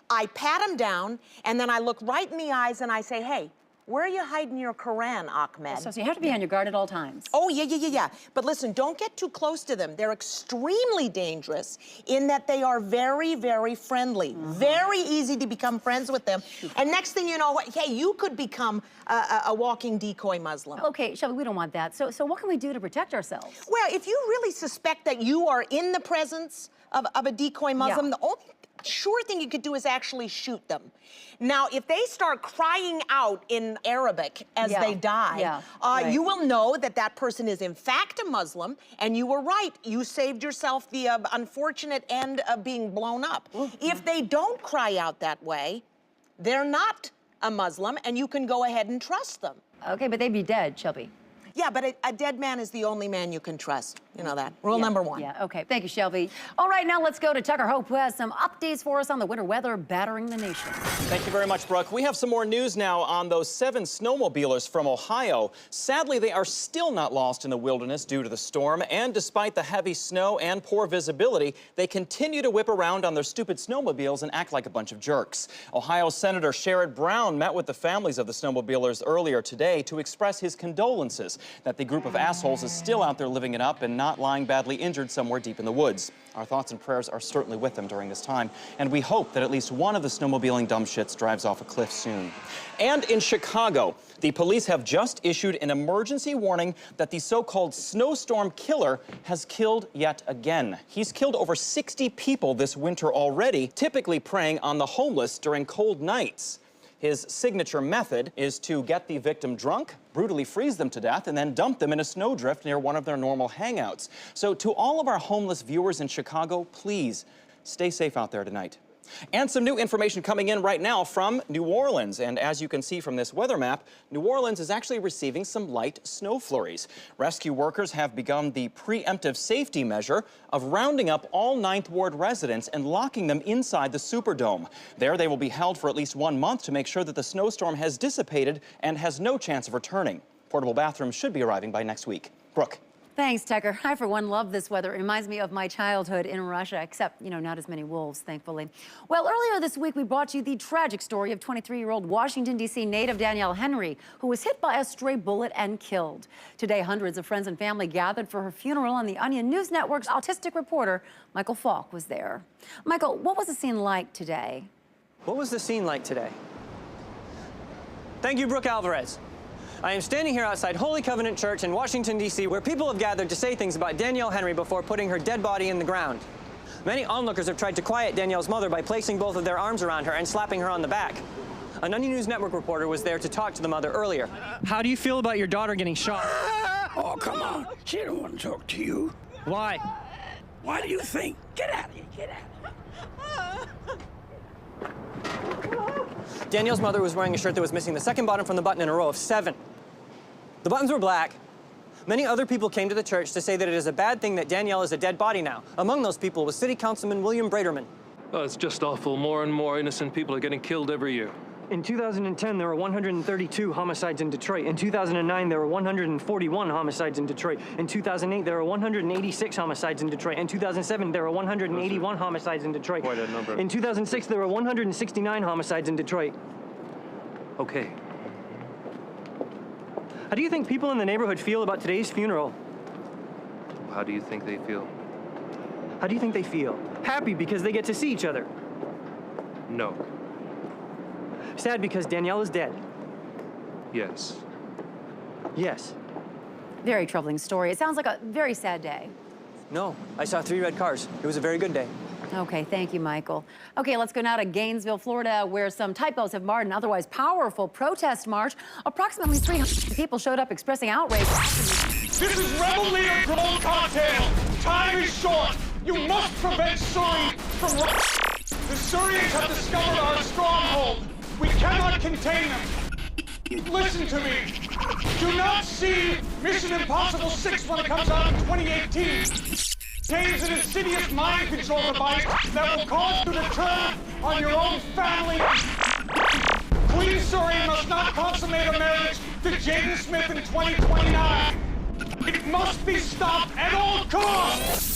I pat him down, and then I look right in the eyes and I say, hey, where are you hiding your Quran, Ahmed? So you have to be on your guard at all times. Oh, yeah. But listen, don't get too close to them. They're extremely dangerous in that they are very, very friendly. Very easy to become friends with them. And next thing you know, hey, you could become a walking decoy Muslim. Okay, Shelby, we don't want that. So what can we do to protect ourselves? Well, if you really suspect that you are in the presence of a decoy Muslim, the only sure thing you could do is actually shoot them. Now, if they start crying out in Arabic as they die, you will know that that person is in fact a Muslim, and you were right. You saved yourself the unfortunate end of being blown up. If they don't cry out that way, they're not a Muslim, and you can go ahead and trust them. Okay, but they'd be dead, Shelby. Yeah, but a dead man is the only man you can trust. You know that. Rule number one. Yeah, okay. Thank you, Shelby. All right, now let's go to Tucker Hope, who has some updates for us on the winter weather battering the nation. Thank you very much, Brooke. We have some more news now on those 7 snowmobilers from Ohio. Sadly, they are still not lost in the wilderness due to the storm, and despite the heavy snow and poor visibility, they continue to whip around on their stupid snowmobiles and act like a bunch of jerks. Ohio Senator Sherrod Brown met with the families of the snowmobilers earlier today to express his condolences that the group of assholes is still out there living it up and not lying badly injured somewhere deep in the woods. Our thoughts and prayers are certainly with them during this time, and we hope that at least one of the snowmobiling dumb shits drives off a cliff soon. And in Chicago, the police have just issued an emergency warning that the so-called snowstorm killer has killed yet again. He's killed over 60 people this winter already, typically preying on the homeless during cold nights. His signature method is to get the victim drunk, brutally freeze them to death, and then dump them in a snowdrift near one of their normal hangouts. So to all of our homeless viewers in Chicago, please stay safe out there tonight. And some new information coming in right now from New Orleans. And as you can see from this weather map, New Orleans is actually receiving some light snow flurries. Rescue workers have begun the preemptive safety measure of rounding up all Ninth Ward residents and locking them inside the Superdome. There they will be held for at least 1 month to make sure that the snowstorm has dissipated and has no chance of returning. Portable bathrooms should be arriving by next week. Brooke. Thanks, Tucker. I, for one, love this weather. It reminds me of my childhood in Russia, except, you know, not as many wolves, thankfully. Well, earlier this week, we brought you the tragic story of 23-year-old Washington, D.C. native Danielle Henry, who was hit by a stray bullet and killed. Today, hundreds of friends and family gathered for her funeral, and the Onion News Network's autistic reporter, Michael Falk, was there. Michael, what was the scene like today? What was the scene like today? Thank you, Brooke Alvarez. I am standing here outside Holy Covenant Church in Washington, D.C., where people have gathered to say things about Danielle Henry before putting her dead body in the ground. Many onlookers have tried to quiet Danielle's mother by placing both of their arms around her and slapping her on the back. An Onion News Network reporter was there to talk to the mother earlier. How do you feel about your daughter getting shot? Oh, come on. She don't want to talk to you. Why? Why do you think? Get out of here. Get out of here. Danielle's mother was wearing a shirt that was missing the second button from the button in a row of 7. The buttons were black. Many other people came to the church to say that it is a bad thing that Danielle is a dead body now. Among those people was City Councilman William Braderman. Oh, it's just awful. More and more innocent people are getting killed every year. In 2010, there were 132 homicides in Detroit. In 2009, there were 141 homicides in Detroit. In 2008, there were 186 homicides in Detroit. In 2007, there were 181 homicides in Detroit. Quite a number. In 2006, there were 169 homicides in Detroit. Okay. How do you think people in the neighborhood feel about today's funeral? How do you think they feel? How do you think they feel? Happy because they get to see each other. No. Sad because Danielle is dead. Yes. Yes. Very troubling story. It sounds like a very sad day. No, I saw 3 red cars. It was a very good day. Okay, thank you, Michael. Okay, let's go now to Gainesville, Florida, where some typos have marred an otherwise powerful protest march. Approximately 300 people showed up expressing outrage. This is Rebel Leader Gold Cocktail. Time is short. You must prevent Surrey from... The Syrians have discovered our stronghold. We cannot contain them. Listen to me. Do not see Mission Impossible 6 when it comes out in 2018. Contains an insidious mind control device that will cause you to turn on your own family. Queen Surrey must not consummate a marriage to Jaden Smith in 2029. It must be stopped at all costs.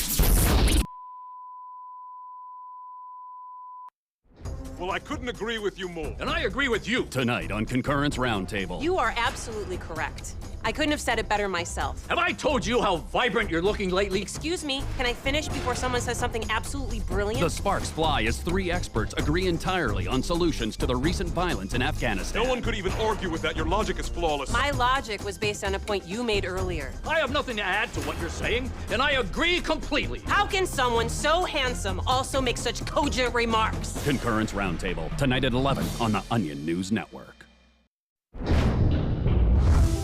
Well, I couldn't agree with you more. And I agree with you. Tonight on Concurrence Roundtable. You are absolutely correct. I couldn't have said it better myself. Have I told you how vibrant you're looking lately? Excuse me, can I finish before someone says something absolutely brilliant? The sparks fly as 3 experts agree entirely on solutions to the recent violence in Afghanistan. No one could even argue with that. Your logic is flawless. My logic was based on a point you made earlier. I have nothing to add to what you're saying, and I agree completely. How can someone so handsome also make such cogent remarks? Concurrence Roundtable, tonight at 11 on the Onion News Network.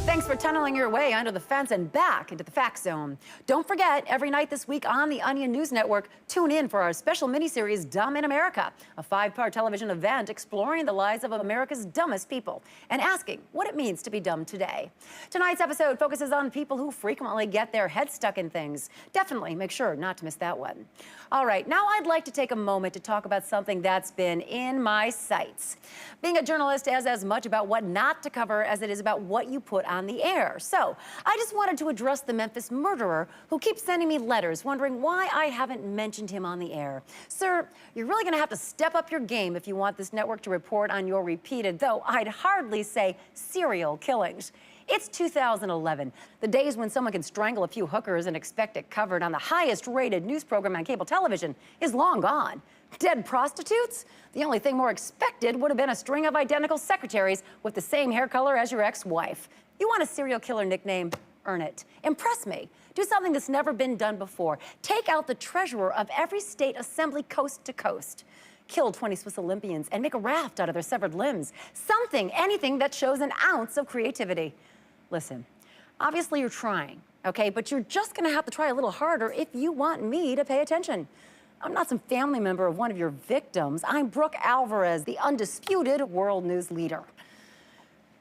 Thanks for tunneling your way under the fence and back into the Fact Zone. Don't forget, every night this week on the Onion News Network, tune in for our special miniseries, Dumb in America, a 5-part television event exploring the lives of America's dumbest people and asking what it means to be dumb today. Tonight's episode focuses on people who frequently get their heads stuck in things. Definitely make sure not to miss that one. All right, now I'd like to take a moment to talk about something that's been in my sights. Being a journalist is as much about what not to cover as it is about what you put on the air. So I just wanted to address the Memphis murderer who keeps sending me letters wondering why I haven't mentioned him on the air. Sir, you're really gonna have to step up your game if you want this network to report on your repeated, though I'd hardly say serial killings. It's 2011. The days when someone can strangle a few hookers and expect it covered on the highest-rated news program on cable television is long gone. Dead prostitutes? The only thing more expected would have been a string of identical secretaries with the same hair color as your ex-wife. You want a serial killer nickname? Earn it. Impress me. Do something that's never been done before. Take out the treasurer of every state assembly coast to coast. Kill 20 Swiss Olympians and make a raft out of their severed limbs. Something, anything that shows an ounce of creativity. Listen, obviously you're trying, okay? But you're just gonna have to try a little harder if you want me to pay attention. I'm not some family member of one of your victims. I'm Brooke Alvarez, the undisputed world news leader.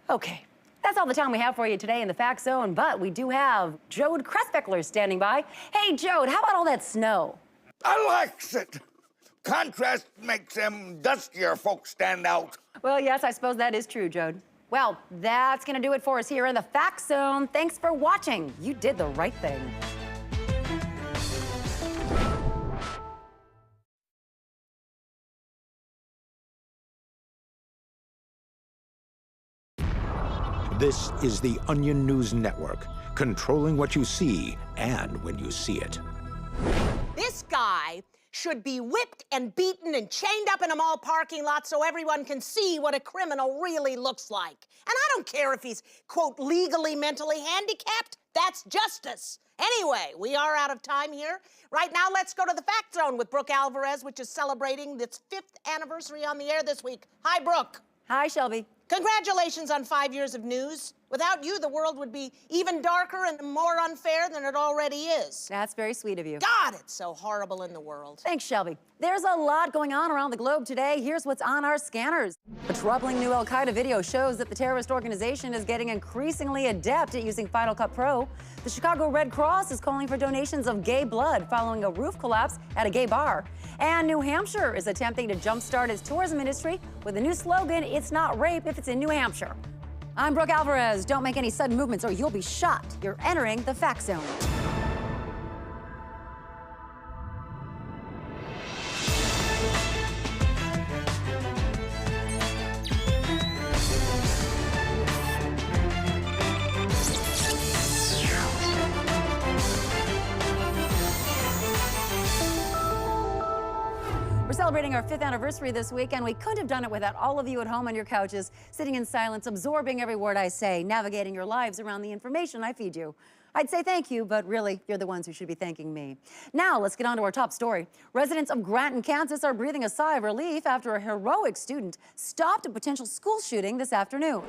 Okay, that's all the time we have for you today in the Fact Zone, but we do have Jode Kressbeckler standing by. Hey, Jode, how about all that snow? I likes it. Contrast makes them dustier folks stand out. Well, yes, I suppose that is true, Jode. Well, that's gonna do it for us here in the Fact Zone. Thanks for watching. You did the right thing. This is the Onion News Network, controlling what you see and when you see it. This guy should be whipped and beaten and chained up in a mall parking lot so everyone can see what a criminal really looks like. And I don't care if he's, quote, legally mentally handicapped. That's justice. Anyway, we are out of time here. Right now, let's go to the Fact Zone with Brooke Alvarez, which is celebrating its 5th anniversary on the air this week. Hi, Brooke. Hi, Shelby. Congratulations on 5 years of news. Without you, the world would be even darker and more unfair than it already is. That's very sweet of you. God, it's so horrible in the world. Thanks, Shelby. There's a lot going on around the globe today. Here's what's on our scanners. A troubling new Al-Qaeda video shows that the terrorist organization is getting increasingly adept at using Final Cut Pro. The Chicago Red Cross is calling for donations of gay blood following a roof collapse at a gay bar. And New Hampshire is attempting to jumpstart its tourism industry with a new slogan, "It's not rape if it's in New Hampshire." I'm Brooke Alvarez. Don't make any sudden movements or you'll be shot. You're entering the Fact Zone. We're celebrating our 5th anniversary this week, and we couldn't have done it without all of you at home on your couches, sitting in silence, absorbing every word I say, navigating your lives around the information I feed you. I'd say thank you, but really, you're the ones who should be thanking me. Now, let's get on to our top story. Residents of Granton, Kansas are breathing a sigh of relief after a heroic student stopped a potential school shooting this afternoon.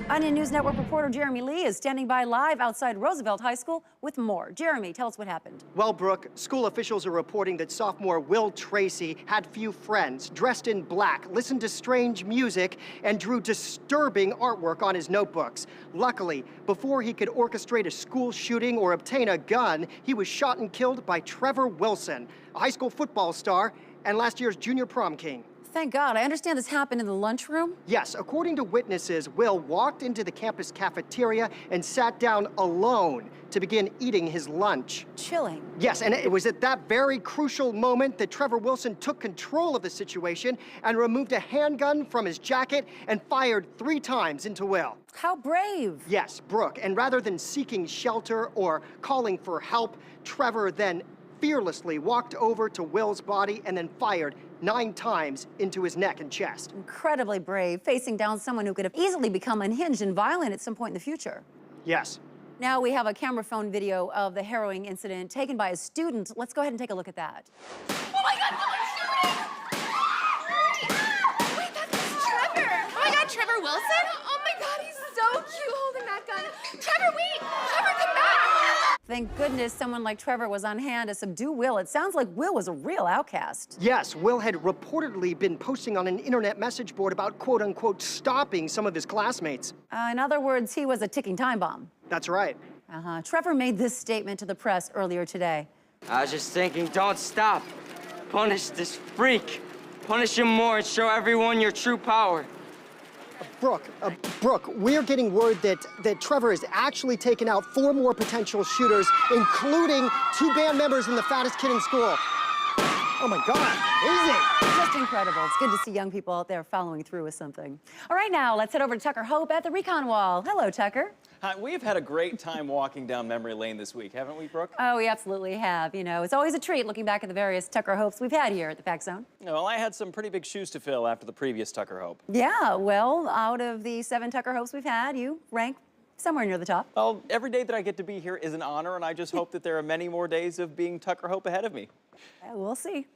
Onion News Network reporter Jeremy Lee is standing by live outside Roosevelt High School with more. Jeremy, tell us what happened. Well, Brooke, school officials are reporting that sophomore Will Tracy had few friends, dressed in black, listened to strange music, and drew disturbing artwork on his notebooks. Luckily, before he could orchestrate a school shooting or obtain a gun, he was shot and killed by Trevor Wilson, a high school football star and last year's junior prom king. Thank God. I understand this happened in the lunchroom? Yes, according to witnesses, Will walked into the campus cafeteria and sat down alone to begin eating his lunch. Chilling. Yes, and it was at that very crucial moment that Trevor Wilson took control of the situation and removed a handgun from his jacket and fired 3 times into Will. How brave. Yes, Brooke, and rather than seeking shelter or calling for help, Trevor then fearlessly walked over to Will's body and then fired 9 times into his neck and chest. Incredibly brave, facing down someone who could have easily become unhinged and violent at some point in the future. Yes. Now we have a camera phone video of the harrowing incident taken by a student. Let's go ahead and take a look at that. Oh my God, someone's shooting! Wait, that's Trevor. Oh my God, Trevor Wilson? Oh my God, he's so cute holding that gun. Trevor, wait! Trevor, come back! Thank goodness someone like Trevor was on hand to subdue Will. It sounds like Will was a real outcast. Yes, Will had reportedly been posting on an internet message board about quote-unquote stopping some of his classmates. In other words, he was a ticking time bomb. That's right. Trevor made this statement to the press earlier today. I was just thinking, don't stop. Punish this freak. Punish him more and show everyone your true power. Brooke, we're getting word that Trevor has actually taken out 4 more potential shooters, including 2 band members and the fattest kid in school. Oh my God, amazing. Just incredible. It's good to see young people out there following through with something. All right, now let's head over to Tucker Hope at the Recon Wall. Hello, Tucker. Hi, we've had a great time walking down memory lane this week, haven't we, Brooke? Oh, we absolutely have. You know, it's always a treat looking back at the various Tucker Hopes we've had here at the Fact Zone. Well, I had some pretty big shoes to fill after the previous Tucker Hope. Yeah, well, out of the 7 Tucker Hopes we've had, you rank somewhere near the top. Well, every day that I get to be here is an honor, and I just hope that there are many more days of being Tucker Hope ahead of me. We'll see.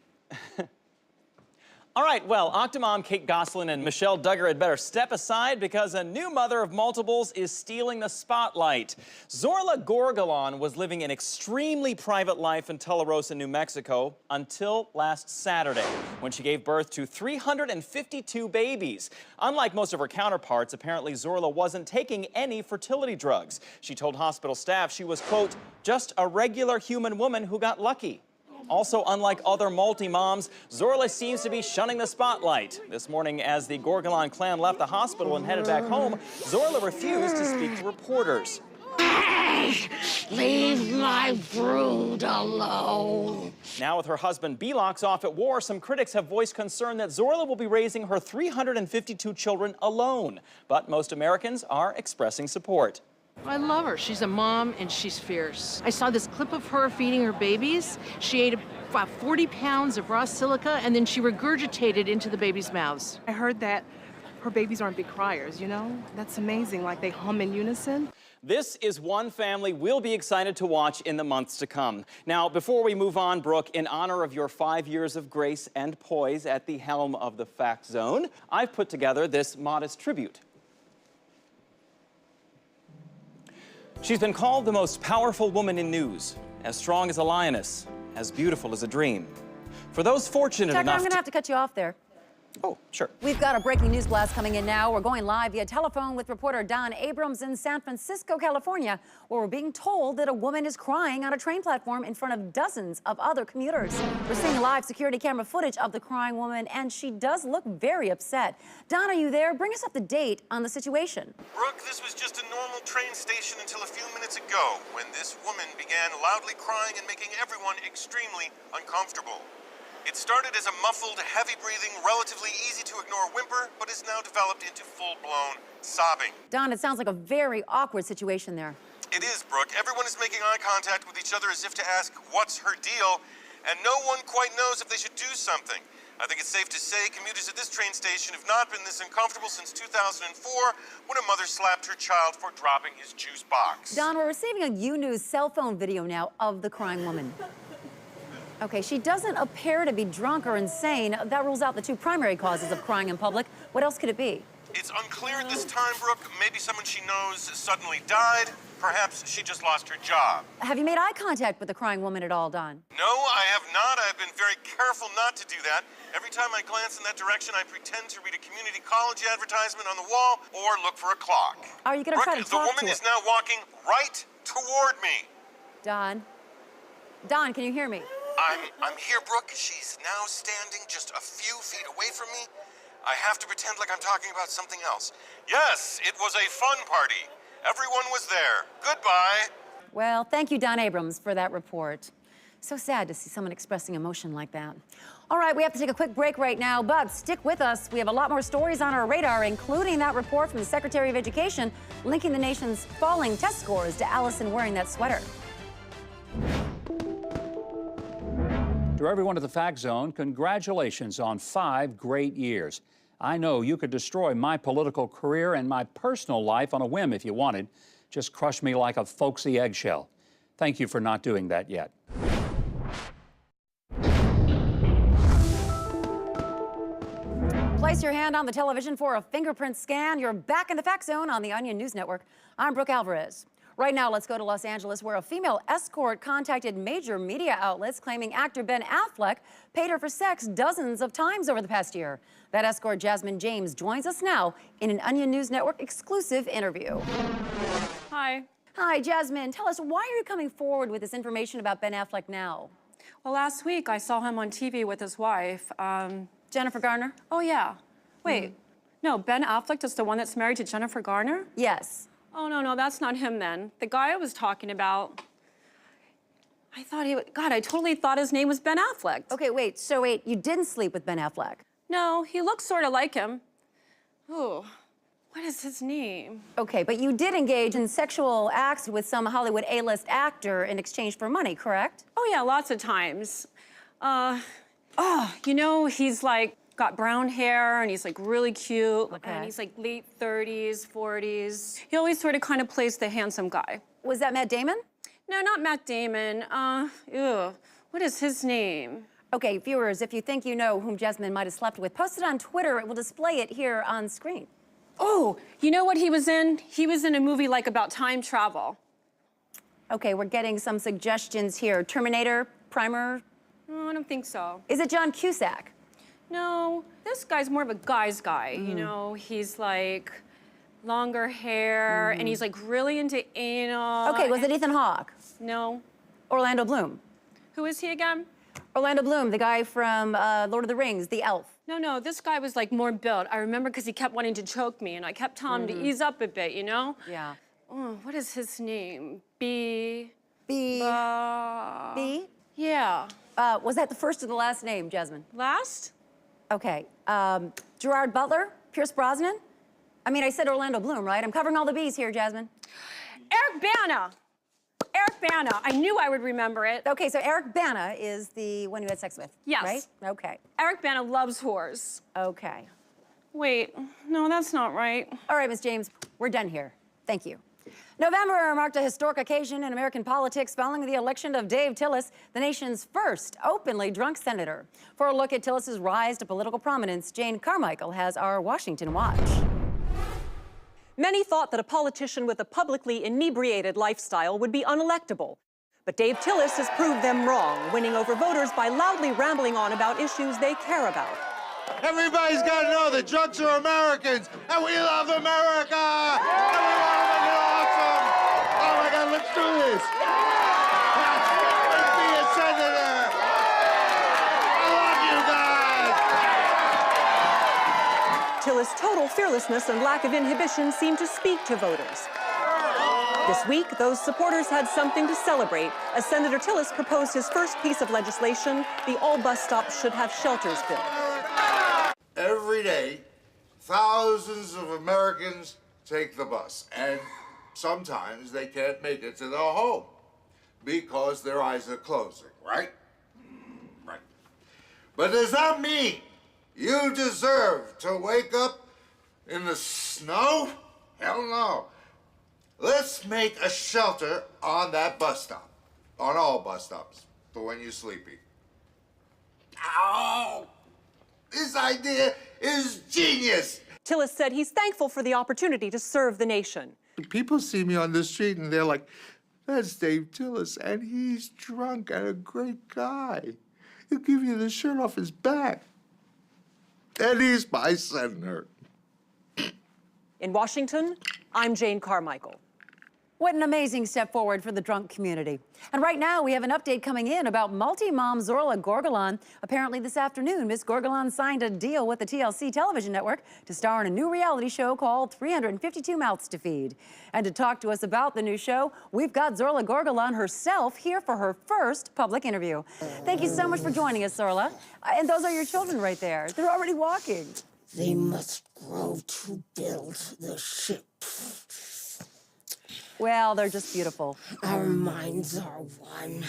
All right, well, Octomom Kate Gosselin and Michelle Duggar had better step aside because a new mother of multiples is stealing the spotlight. Zorla Gorgalon was living an extremely private life in Tularosa, New Mexico until last Saturday when she gave birth to 352 babies. Unlike most of her counterparts, apparently Zorla wasn't taking any fertility drugs. She told hospital staff she was, quote, just a regular human woman who got lucky. Also, unlike other multi-moms, Zorla seems to be shunning the spotlight. This morning, as the Gorgalon clan left the hospital and headed back home, Zorla refused to speak to reporters. Leave my brood alone. Now, with her husband Belox off at war, some critics have voiced concern that Zorla will be raising her 352 children alone. But most Americans are expressing support. I love her. She's a mom and she's fierce. I saw this clip of her feeding her babies. She ate about 40 pounds of raw silica and then she regurgitated into the babies' mouths. I heard that her babies aren't big criers, you know? That's amazing, like they hum in unison. This is one family we'll be excited to watch in the months to come. Now, before we move on, Brooke, in honor of your 5 years of grace and poise at the helm of the Fact Zone, I've put together this modest tribute. She's been called the most powerful woman in news, as strong as a lioness, as beautiful as a dream. For those fortunate Tucker, enough I'm going to have to cut you off there. Oh, sure. We've got a breaking news blast coming in now. We're going live via telephone with reporter Don Abrams in San Francisco, California, where we're being told that a woman is crying on a train platform in front of dozens of other commuters. We're seeing live security camera footage of the crying woman, and she does look very upset. Don, are you there? Bring us up to date on the situation. Brooke, this was just a normal train station until a few minutes ago when this woman began loudly crying and making everyone extremely uncomfortable. It started as a muffled, heavy-breathing, relatively easy-to-ignore whimper, but has now developed into full-blown sobbing. Don, it sounds like a very awkward situation there. It is, Brooke. Everyone is making eye contact with each other as if to ask, what's her deal? And no one quite knows if they should do something. I think it's safe to say commuters at this train station have not been this uncomfortable since 2004 when a mother slapped her child for dropping his juice box. Don, we're receiving a U-News cell phone video now of the crying woman. Okay, she doesn't appear to be drunk or insane. That rules out the 2 primary causes of crying in public. What else could it be? It's unclear at this time, Brooke. Maybe someone she knows suddenly died. Perhaps she just lost her job. Have you made eye contact with the crying woman at all, Don? No, I have not. I've been very careful not to do that. Every time I glance in that direction, I pretend to read a community college advertisement on the wall or look for a clock. Are you going to try to talk to her? The woman is now walking right toward me. Don, can you hear me? I'm here, Brooke. She's now standing just a few feet away from me. I have to pretend like I'm talking about something else. Yes, it was a fun party. Everyone was there. Goodbye. Well, thank you, Don Abrams, for that report. So sad to see someone expressing emotion like that. All right, we have to take a quick break right now, but stick with us. We have a lot more stories on our radar, including that report from the Secretary of Education linking the nation's falling test scores to Allison wearing that sweater. To everyone at the Fact Zone, congratulations on 5 great years. I know you could destroy my political career and my personal life on a whim if you wanted. Just crush me like a folksy eggshell. Thank you for not doing that yet. Place your hand on the television for a fingerprint scan. You're back in the Fact Zone on the Onion News Network. I'm Brooke Alvarez. Right now, let's go to Los Angeles, where a female escort contacted major media outlets claiming actor Ben Affleck paid her for sex dozens of times over the past year. That escort, Jasmine James, joins us now in an Onion News Network exclusive interview. Hi. Hi, Jasmine. Tell us, why are you coming forward with this information about Ben Affleck now? Well, last week I saw him on TV with his wife. Jennifer Garner? Oh, yeah. Wait, no, Ben Affleck is the one that's married to Jennifer Garner? Yes. Oh, no, that's not him then. The guy I was talking about, I totally thought his name was Ben Affleck. Okay, wait, you didn't sleep with Ben Affleck? No, he looks sort of like him. Ooh, what is his name? Okay, but you did engage in sexual acts with some Hollywood A-list actor in exchange for money, correct? Oh, yeah, lots of times. He's like got brown hair and he's like really cute. Okay. And he's like late 30s, 40s. He always sort of kind of plays the handsome guy. Was that Matt Damon? No, not Matt Damon. What is his name? Okay, viewers, if you think you know whom Jasmine might have slept with, post it on Twitter. It will display it here on screen. Oh, you know what he was in? He was in a movie like about time travel. Okay, we're getting some suggestions here. Terminator, Primer? No, I don't think so. Is it John Cusack? No, this guy's more of a guy's guy. You know, he's like longer hair and he's like really into anal. Okay, was it Ethan Hawke? No. Orlando Bloom? Who is he again? Orlando Bloom, the guy from Lord of the Rings, the elf. No, this guy was like more built. I remember because he kept wanting to choke me and I kept telling him to ease up a bit, you know? Yeah. Oh, what is his name? B? B? Yeah. Was that the first or the last name, Jasmine? Last? Okay. Gerard Butler? Pierce Brosnan? I mean, I said Orlando Bloom, right? I'm covering all the B's here, Jasmine. Eric Bana. Eric Bana. I knew I would remember it. Okay, so Eric Bana is the one you had sex with, yes. Right? Okay. Eric Bana loves whores. Okay. Wait, no, that's not right. All right, Ms. James, we're done here. Thank you. November marked a historic occasion in American politics following the election of Dave Tillis, the nation's first openly drunk senator. For a look at Tillis's rise to political prominence, Jane Carmichael has our Washington Watch. Many thought that a politician with a publicly inebriated lifestyle would be unelectable. But Dave Tillis has proved them wrong, winning over voters by loudly rambling on about issues they care about. Everybody's got to know that drunks are Americans, and we love America! And we want to make it awesome! Oh my God, let's do this! Let's be a senator! I love you guys! Tillis' total fearlessness and lack of inhibition seemed to speak to voters. This week, those supporters had something to celebrate as Senator Tillis proposed his first piece of legislation, the All Bus Stops Should Have Shelters bill. Every day, thousands of Americans take the bus, and sometimes they can't make it to their home because their eyes are closing, right? Right. But does that mean you deserve to wake up in the snow? Hell no. Let's make a shelter on that bus stop, on all bus stops, for when you're sleepy. Ow! This idea is genius! Tillis said he's thankful for the opportunity to serve the nation. People see me on the street and they're like, that's Dave Tillis, and he's drunk and a great guy. He'll give you the shirt off his back. And he's my senator. In Washington, I'm Jane Carmichael. What an amazing step forward for the drunk community. And right now, we have an update coming in about multi-mom Zorla Gorgolon. Apparently this afternoon, Miss Gorgolon signed a deal with the TLC television network to star in a new reality show called 352 Mouths to Feed. And to talk to us about the new show, we've got Zorla Gorgolon herself here for her first public interview. Thank you so much for joining us, Zorla. And those are your children right there. They're already walking. They must grow to build the ship. Well, they're just beautiful. Our minds are one.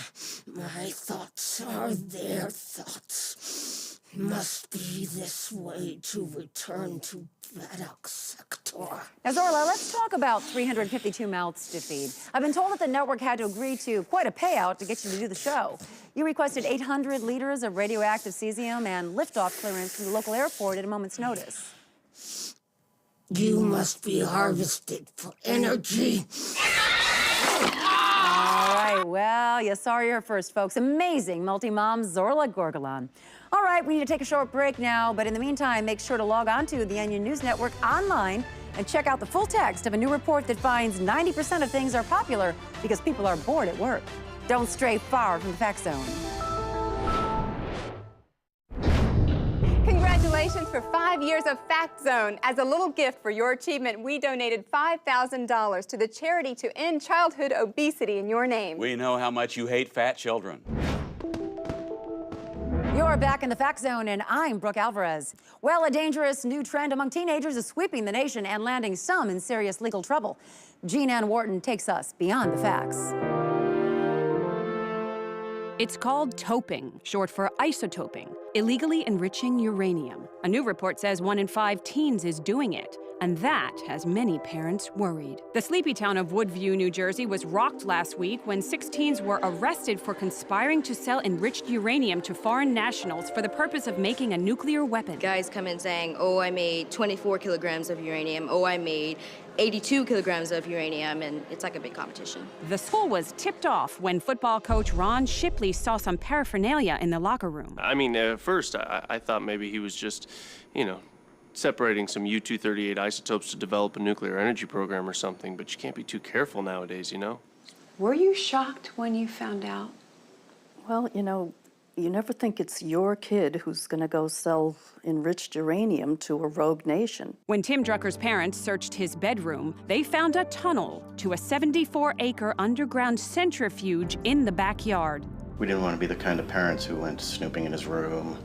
My thoughts are their thoughts. Must be this way to return to FedEx sector. Now, Zorla, let's talk about 352 mouths to feed. I've been told that the network had to agree to quite a payout to get you to do the show. You requested 800 liters of radioactive cesium and liftoff clearance from the local airport at a moment's notice. You must be harvested for energy. All right, well, you saw her first, folks. Amazing multi-mom Zorla Gorgalan. All right, we need to take a short break now, but in the meantime, make sure to log on to the Onion News Network online and check out the full text of a new report that finds 90% of things are popular because people are bored at work. Don't stray far from the Fact Zone. Congratulations for 5 years of Fact Zone. As a little gift for your achievement, we donated $5,000 to the charity to end childhood obesity in your name. We know how much you hate fat children. You're back in the Fact Zone, and I'm Brooke Alvarez. Well, a dangerous new trend among teenagers is sweeping the nation and landing some in serious legal trouble. Jean Ann Wharton takes us beyond the facts. It's called toping, short for isotoping, illegally enriching uranium. A new report says 1 in 5 teens is doing it, and that has many parents worried. The sleepy town of Woodview, New Jersey was rocked last week when 6 teens were arrested for conspiring to sell enriched uranium to foreign nationals for the purpose of making a nuclear weapon. Guys come in saying, oh, I made 24 kilograms of uranium, oh, I made 82 kilograms of uranium, and it's like a big competition. The school was tipped off when football coach Ron Shipley saw some paraphernalia in the locker room. I mean, at first, I thought maybe he was just, separating some U-238 isotopes to develop a nuclear energy program or something, but you can't be too careful nowadays, Were you shocked when you found out? Well, you never think it's your kid who's going to go sell enriched uranium to a rogue nation. When Tim Drucker's parents searched his bedroom, they found a tunnel to a 74-acre underground centrifuge in the backyard. We didn't want to be the kind of parents who went snooping in his room,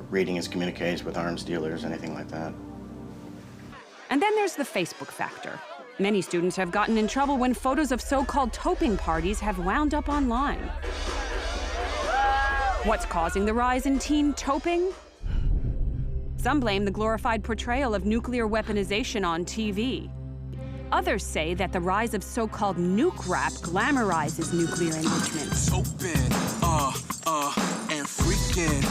reading his communiques with arms dealers, anything like that. And then there's the Facebook factor. Many students have gotten in trouble when photos of so-called toping parties have wound up online. What's causing the rise in teen toping? Some blame the glorified portrayal of nuclear weaponization on TV. Others say that the rise of so-called nuke rap glamorizes nuclear enrichment. Toping, and freaking,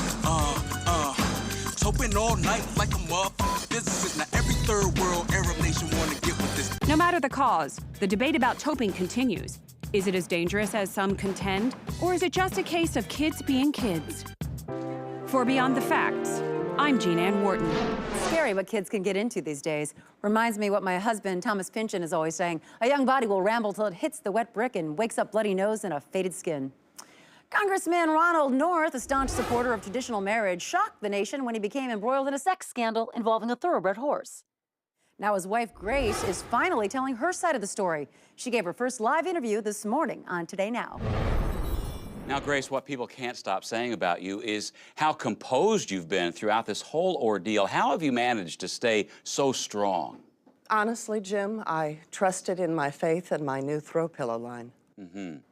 toping all night like a motherfucking physicist. Now every third world Arab nation wanna get with this. No matter the cause, the debate about toping continues. Is it as dangerous as some contend, or is it just a case of kids being kids? For Beyond the Facts, I'm Jean Ann Wharton. Scary what kids can get into these days. Reminds me what my husband, Thomas Pynchon, is always saying. A young body will ramble till it hits the wet brick and wakes up bloody nose and a faded skin. Congressman Ronald North, a staunch supporter of traditional marriage, shocked the nation when he became embroiled in a sex scandal involving a thoroughbred horse. Now his wife, Grace, is finally telling her side of the story. She gave her first live interview this morning on Today Now. Now, Grace, what people can't stop saying about you is how composed you've been throughout this whole ordeal. How have you managed to stay so strong? Honestly, Jim, I trusted in my faith and my new throw pillow line.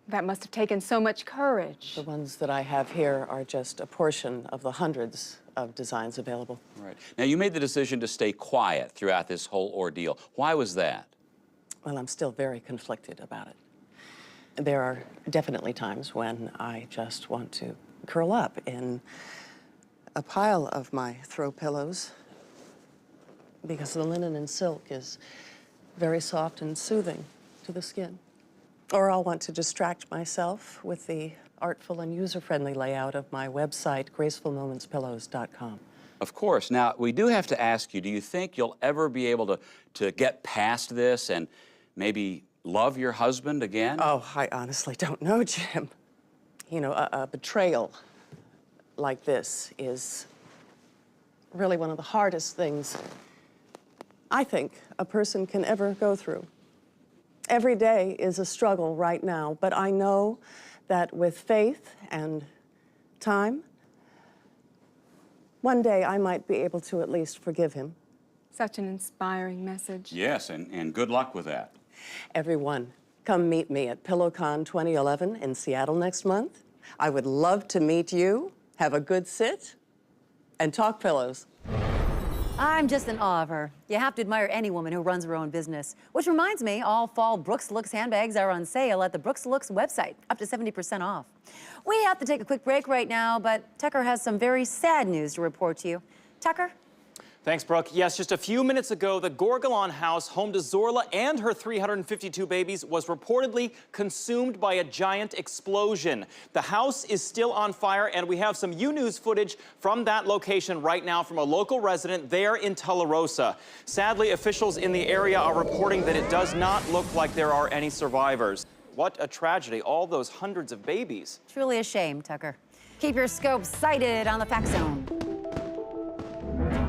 That must have taken so much courage. The ones that I have here are just a portion of the hundreds of designs available. Right. Now, you made the decision to stay quiet throughout this whole ordeal. Why was that? Well, I'm still very conflicted about it. There are definitely times when I just want to curl up in a pile of my throw pillows because the linen and silk is very soft and soothing to the skin. Or I'll want to distract myself with the artful and user-friendly layout of my website, gracefulmomentspillows.com. Of course. Now, we do have to ask you, do you think you'll ever be able to get past this and maybe love your husband again? Oh, I honestly don't know, Jim. A betrayal like this is really one of the hardest things I think a person can ever go through. Every day is a struggle right now, but I know that with faith and time, one day I might be able to at least forgive him. Such an inspiring message. Yes, and good luck with that. Everyone, come meet me at PillowCon 2011 in Seattle next month. I would love to meet you, have a good sit, and talk pillows. I'm just in awe of her. You have to admire any woman who runs her own business. Which reminds me, all fall Brooks Looks handbags are on sale at the Brooks Looks website, up to 70% off. We have to take a quick break right now, but Tucker has some very sad news to report to you. Tucker? Thanks, Brooke. Yes, just a few minutes ago, the Gorgalon house, home to Zorla and her 352 babies, was reportedly consumed by a giant explosion. The house is still on fire, and we have some U-News footage from that location right now from a local resident there in Tularosa. Sadly, officials in the area are reporting that it does not look like there are any survivors. What a tragedy, all those hundreds of babies. Truly a shame, Tucker. Keep your scope sighted on the Fact Zone.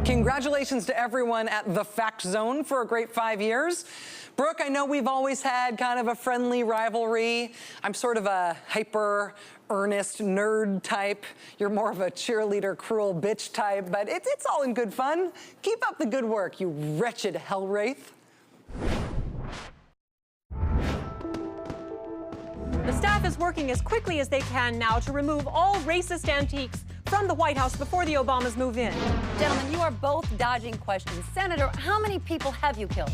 Congratulations to everyone at the Fact Zone for a great 5 years. Brooke, I know we've always had kind of a friendly rivalry. I'm sort of a hyper, earnest nerd type. You're more of a cheerleader, cruel bitch type, but it's all in good fun. Keep up the good work, you wretched hellwraith. The staff is working as quickly as they can now to remove all racist antiques from the White House before the Obamas move in. Gentlemen, you are both dodging questions. Senator, how many people have you killed?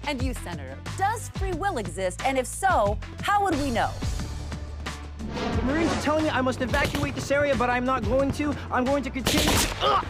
And you, Senator, does free will exist? And if so, how would we know? The Marines are telling me I must evacuate this area, but I'm not going to. I'm going to continue. Ugh!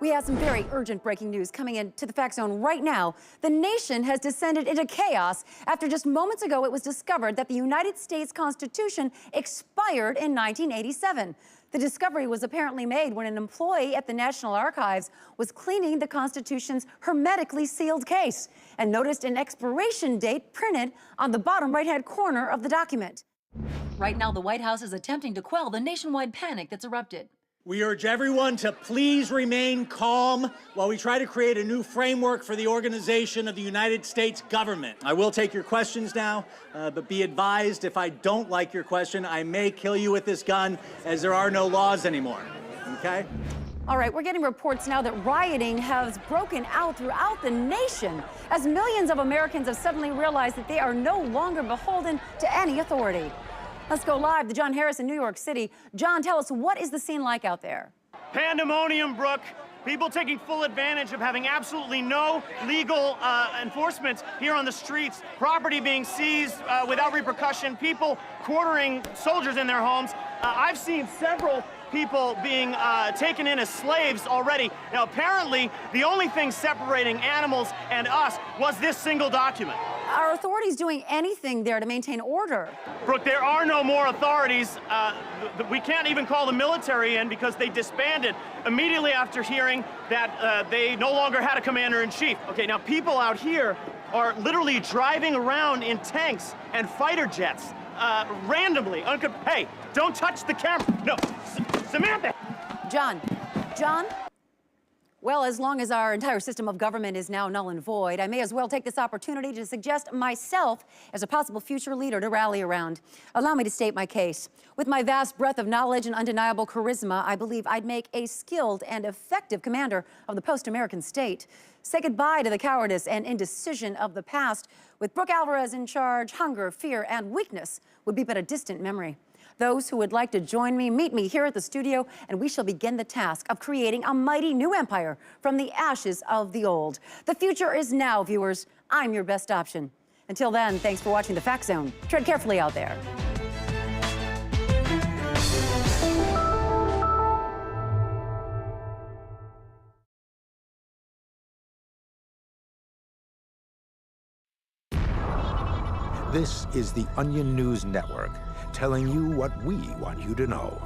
We have some very urgent breaking news coming into the Fact Zone right now. The nation has descended into chaos after just moments ago it was discovered that the United States Constitution expired in 1987. The discovery was apparently made when an employee at the National Archives was cleaning the Constitution's hermetically sealed case and noticed an expiration date printed on the bottom right-hand corner of the document. Right now, the White House is attempting to quell the nationwide panic that's erupted. We urge everyone to please remain calm while we try to create a new framework for the organization of the United States government. I will take your questions now, but be advised if I don't like your question, I may kill you with this gun, as there are no laws anymore, okay? All right, we're getting reports now that rioting has broken out throughout the nation as millions of Americans have suddenly realized that they are no longer beholden to any authority. Let's go live to John Harris in New York City. John, tell us, what is the scene like out there? Pandemonium, Brooke. People taking full advantage of having absolutely no legal enforcement here on the streets. Property being seized without repercussion. People quartering soldiers in their homes. I've seen several people being taken in as slaves already. Now, apparently, the only thing separating animals and us was this single document. Are authorities doing anything there to maintain order? Brooke, there are no more authorities. We can't even call the military in because they disbanded immediately after hearing that they no longer had a commander-in-chief. Okay, now people out here are literally driving around in tanks and fighter jets randomly. Hey, don't touch the camera. No, Samantha! John? Well, as long as our entire system of government is now null and void, I may as well take this opportunity to suggest myself as a possible future leader to rally around. Allow me to state my case. With my vast breadth of knowledge and undeniable charisma, I believe I'd make a skilled and effective commander of the post-American state. Say goodbye to the cowardice and indecision of the past. With Brooke Alvarez in charge, hunger, fear, and weakness would be but a distant memory. Those who would like to join me, meet me here at the studio, and we shall begin the task of creating a mighty new empire from the ashes of the old. The future is now, viewers. I'm your best option. Until then, thanks for watching The Fact Zone. Tread carefully out there. This is the Onion News Network, telling you what we want you to know.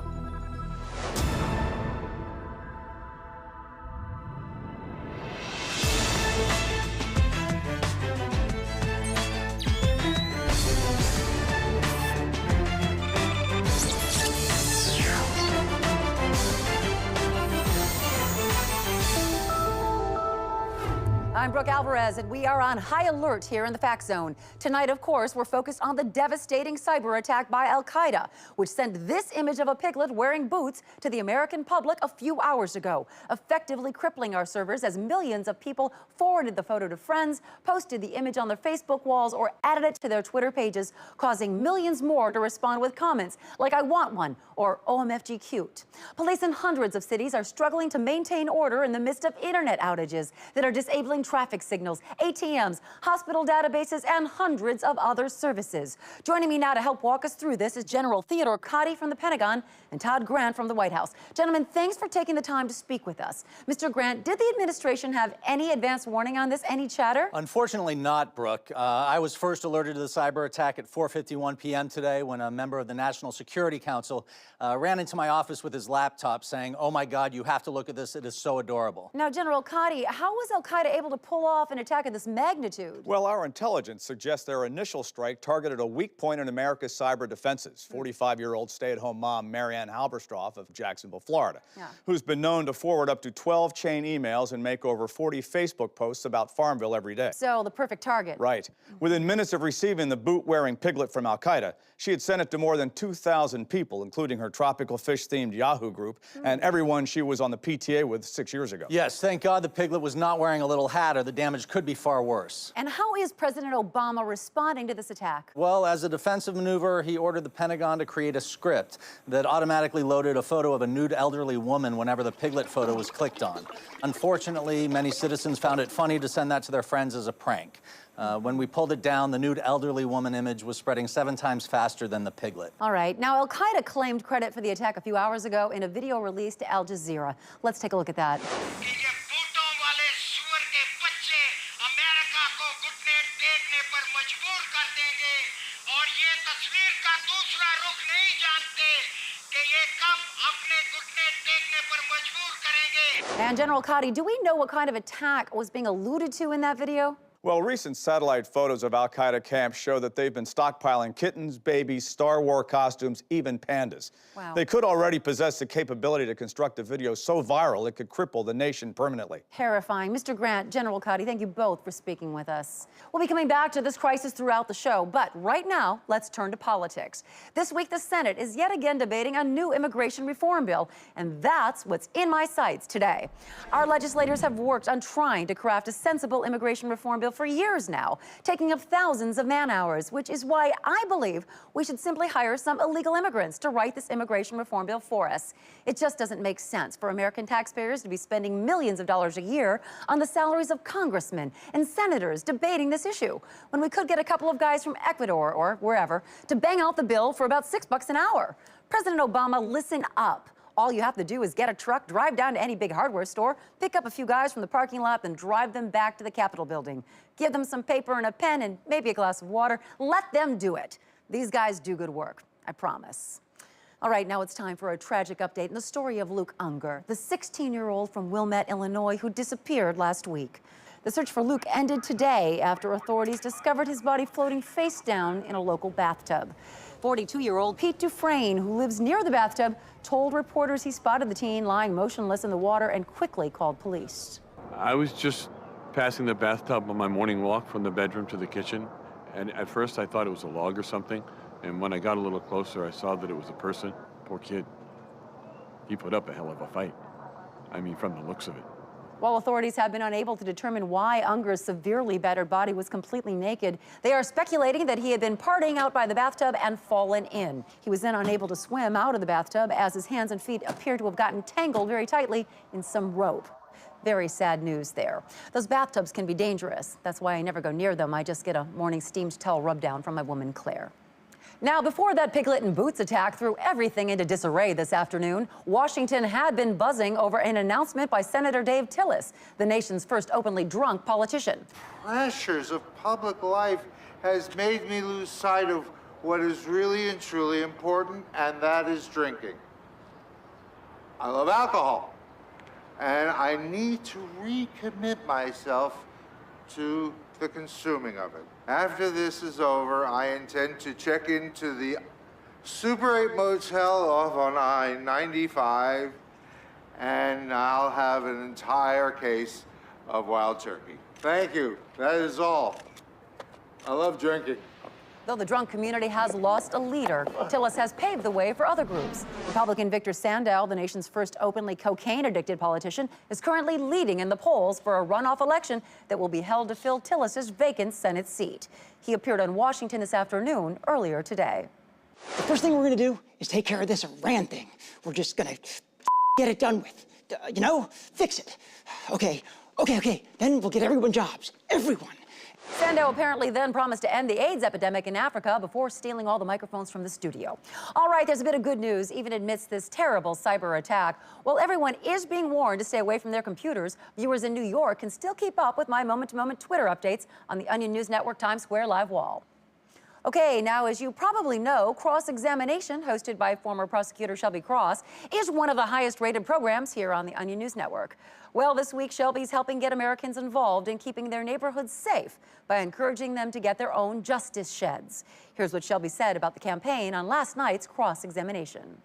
I'm Brooke Alvarez, and we are on high alert here in the Fact Zone. Tonight, of course, we're focused on the devastating cyber attack by Al-Qaeda, which sent this image of a piglet wearing boots to the American public a few hours ago, effectively crippling our servers as millions of people forwarded the photo to friends, posted the image on their Facebook walls, or added it to their Twitter pages, causing millions more to respond with comments like "I want one" or "OMFG cute." Police in hundreds of cities are struggling to maintain order in the midst of internet outages that are disabling traffic signals, ATMs, hospital databases, and hundreds of other services. Joining me now to help walk us through this is General Theodore Cotty from the Pentagon and Todd Grant from the White House. Gentlemen, thanks for taking the time to speak with us. Mr. Grant, did the administration have any advance warning on this, any chatter? Unfortunately not, Brooke. I was first alerted to the cyber attack at 4:51 p.m. today when a member of the National Security Council ran into my office with his laptop saying, "Oh my God, you have to look at this. It is so adorable." Now, General Cotty, how was Al-Qaeda able to pull off an attack of this magnitude? Well, our intelligence suggests their initial strike targeted a weak point in America's cyber defenses. 45-year-old stay-at-home mom Marianne Halberstroff of Jacksonville, Florida, who's been known to forward up to 12 chain emails and make over 40 Facebook posts about Farmville every day. So, the perfect target. Right. Within minutes of receiving the boot-wearing piglet from Al-Qaeda, she had sent it to more than 2,000 people, including her tropical fish-themed Yahoo group and everyone she was on the PTA with 6 years ago. Yes, thank God the piglet was not wearing a little hat, or the damage could be far worse. And how is President Obama responding to this attack? Well, as a defensive maneuver, he ordered the Pentagon to create a script that automatically loaded a photo of a nude elderly woman whenever the piglet photo was clicked on. Unfortunately, many citizens found it funny to send that to their friends as a prank. When we pulled it down, the nude elderly woman image was spreading 7 times faster than the piglet. All right. Now, Al-Qaeda claimed credit for the attack a few hours ago in a video released to Al Jazeera. Let's take a look at that. And General Cotty, do we know what kind of attack was being alluded to in that video? Well, recent satellite photos of Al-Qaeda camps show that they've been stockpiling kittens, babies, Star Wars costumes, even pandas. Wow. They could already possess the capability to construct a video so viral it could cripple the nation permanently. Terrifying. Mr. Grant, General Cotty, thank you both for speaking with us. We'll be coming back to this crisis throughout the show, but right now, let's turn to politics. This week, the Senate is yet again debating a new immigration reform bill, and that's what's in my sights today. Our legislators have worked on trying to craft a sensible immigration reform bill for years now, taking up thousands of man-hours, which is why I believe we should simply hire some illegal immigrants to write this immigration reform bill for us. It just doesn't make sense for American taxpayers to be spending millions of dollars a year on the salaries of congressmen and senators debating this issue, when we could get a couple of guys from Ecuador or wherever to bang out the bill for about $6 an hour. President Obama, listen up. All you have to do is get a truck, drive down to any big hardware store, pick up a few guys from the parking lot, then drive them back to the Capitol building. Give them some paper and a pen and maybe a glass of water. Let them do it. These guys do good work, I promise. All right, now it's time for a tragic update in the story of Luke Unger, the 16-year-old from Wilmette, Illinois, who disappeared last week. The search for Luke ended today after authorities discovered his body floating face down in a local bathtub. 42-year-old Pete Dufresne, who lives near the bathtub, told reporters he spotted the teen lying motionless in the water and quickly called police. I was just passing the bathtub on my morning walk from the bedroom to the kitchen, and at first I thought it was a log or something, and when I got a little closer, I saw that it was a person. Poor kid. He put up a hell of a fight. I mean, from the looks of it. While authorities have been unable to determine why Unger's severely battered body was completely naked, they are speculating that he had been partying out by the bathtub and fallen in. He was then unable to swim out of the bathtub as his hands and feet appear to have gotten tangled very tightly in some rope. Very sad news there. Those bathtubs can be dangerous. That's why I never go near them. I just get a morning steamed towel rub down from my woman, Claire. Now, before that piglet and boots attack threw everything into disarray this afternoon, Washington had been buzzing over an announcement by Senator Dave Tillis, the nation's first openly drunk politician. Pressures of public life has made me lose sight of what is really and truly important, and that is drinking. I love alcohol, and I need to recommit myself to the consuming of it. After this is over, I intend to check into the Super 8 motel off on I-95, and I'll have an entire case of wild turkey. Thank you. That is all. I love drinking. Though the drunk community has lost a leader, Tillis has paved the way for other groups. Republican Victor Sandow, the nation's first openly cocaine-addicted politician, is currently leading in the polls for a runoff election that will be held to fill Tillis's vacant Senate seat. He appeared on Washington this afternoon, earlier today. The first thing we're gonna do is take care of this Iran thing. We're just gonna get it done with. You know, fix it. Okay. Then we'll get everyone jobs. Everyone. Sandow apparently then promised to end the AIDS epidemic in Africa before stealing all the microphones from the studio. All right, there's a bit of good news, even amidst this terrible cyber attack. While everyone is being warned to stay away from their computers, viewers in New York can still keep up with my moment-to-moment Twitter updates on the Onion News Network Times Square live wall. Okay, now, as you probably know, Cross-Examination, hosted by former prosecutor Shelby Cross, is one of the highest-rated programs here on the Onion News Network. Well, this week, Shelby's helping get Americans involved in keeping their neighborhoods safe by encouraging them to get their own justice sheds. Here's what Shelby said about the campaign on last night's Cross-Examination.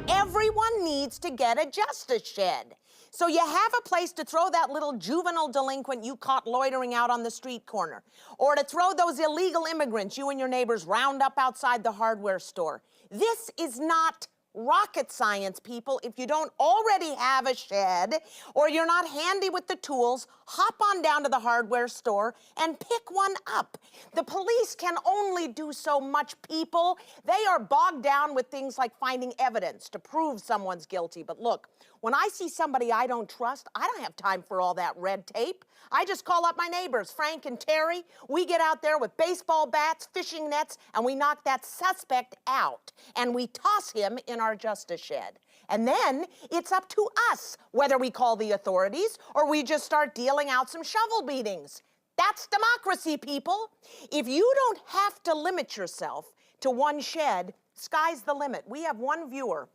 Everyone needs to get a justice shed. So you have a place to throw that little juvenile delinquent you caught loitering out on the street corner, or to throw those illegal immigrants you and your neighbors round up outside the hardware store. This is not rocket science, people. If you don't already have a shed, or you're not handy with the tools, hop on down to the hardware store and pick one up. The police can only do so much, people. They are bogged down with things like finding evidence to prove someone's guilty. But look, when I see somebody I don't trust, I don't have time for all that red tape. I just call up my neighbors, Frank and Terry. We get out there with baseball bats, fishing nets, and we knock that suspect out. And we toss him in our justice shed. And then it's up to us whether we call the authorities or we just start dealing out some shovel beatings. That's democracy, people. If you don't have to limit yourself to one shed, sky's the limit. We have one viewer.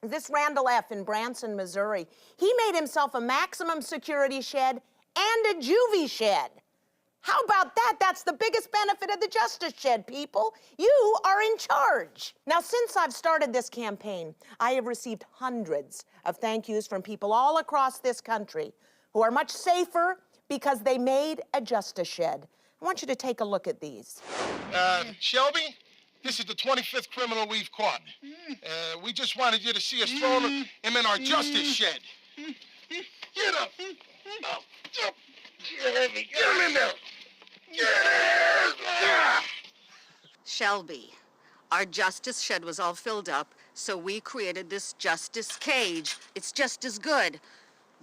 This Randall F. in Branson, Missouri. He made himself a maximum security shed and a juvie shed. How about that? That's the biggest benefit of the Justice Shed, people. You are in charge. Now, since I've started this campaign, I have received hundreds of thank yous from people all across this country who are much safer because they made a Justice Shed. I want you to take a look at these. Shelby, this is the 25th criminal we've caught. We just wanted you to see us throw him in our Justice Shed. Get up. Get him in there. Shelby, our justice shed was all filled up, so we created this justice cage. It's just as good.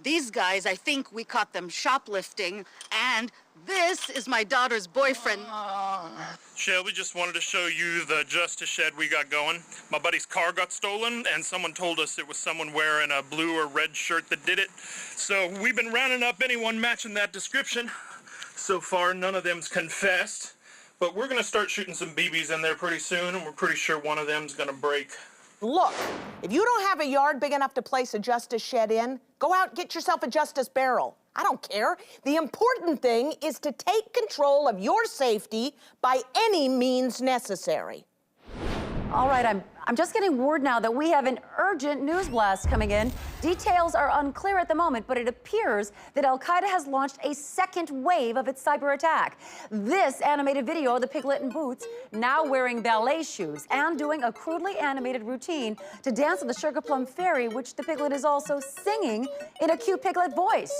These guys, I think we caught them shoplifting, and this is my daughter's boyfriend. Shelby, just wanted to show you the justice shed we got going. My buddy's car got stolen, and someone told us it was someone wearing a blue or red shirt that did it. So we've been rounding up anyone matching that description. So far, none of them's confessed, but we're gonna start shooting some BBs in there pretty soon, and we're pretty sure one of them's gonna break. Look, if you don't have a yard big enough to place a justice shed in, go out and get yourself a justice barrel. I don't care. The important thing is to take control of your safety by any means necessary. All right, I'm just getting word now that we have an urgent news blast coming in. Details are unclear at the moment, but it appears that Al-Qaeda has launched a second wave of its cyber attack. This animated video of the piglet in boots, now wearing ballet shoes and doing a crudely animated routine to dance on the Sugar Plum Fairy, which the piglet is also singing in a cute piglet voice.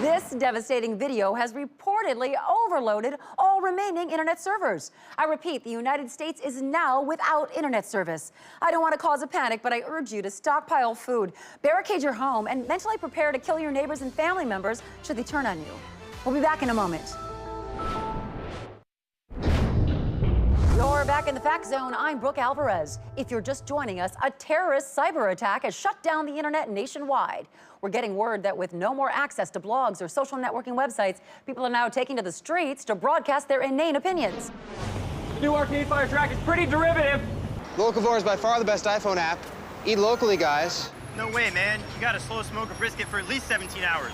This devastating video has reportedly overloaded all remaining internet servers. I repeat, the United States is now without internet service. I don't want to cause a panic, but I urge you to stockpile food, barricade your home, and mentally prepare to kill your neighbors and family members should they turn on you. We'll be back in a moment. You're back in the Fact Zone. I'm Brooke Alvarez. If you're just joining us, a terrorist cyber attack has shut down the internet nationwide. We're getting word that with no more access to blogs or social networking websites, people are now taking to the streets to broadcast their inane opinions. The new Arcade Fire track is pretty derivative. Locavore is by far the best iPhone app. Eat locally, guys. No way, man. You gotta slow smoke a brisket for at least 17 hours.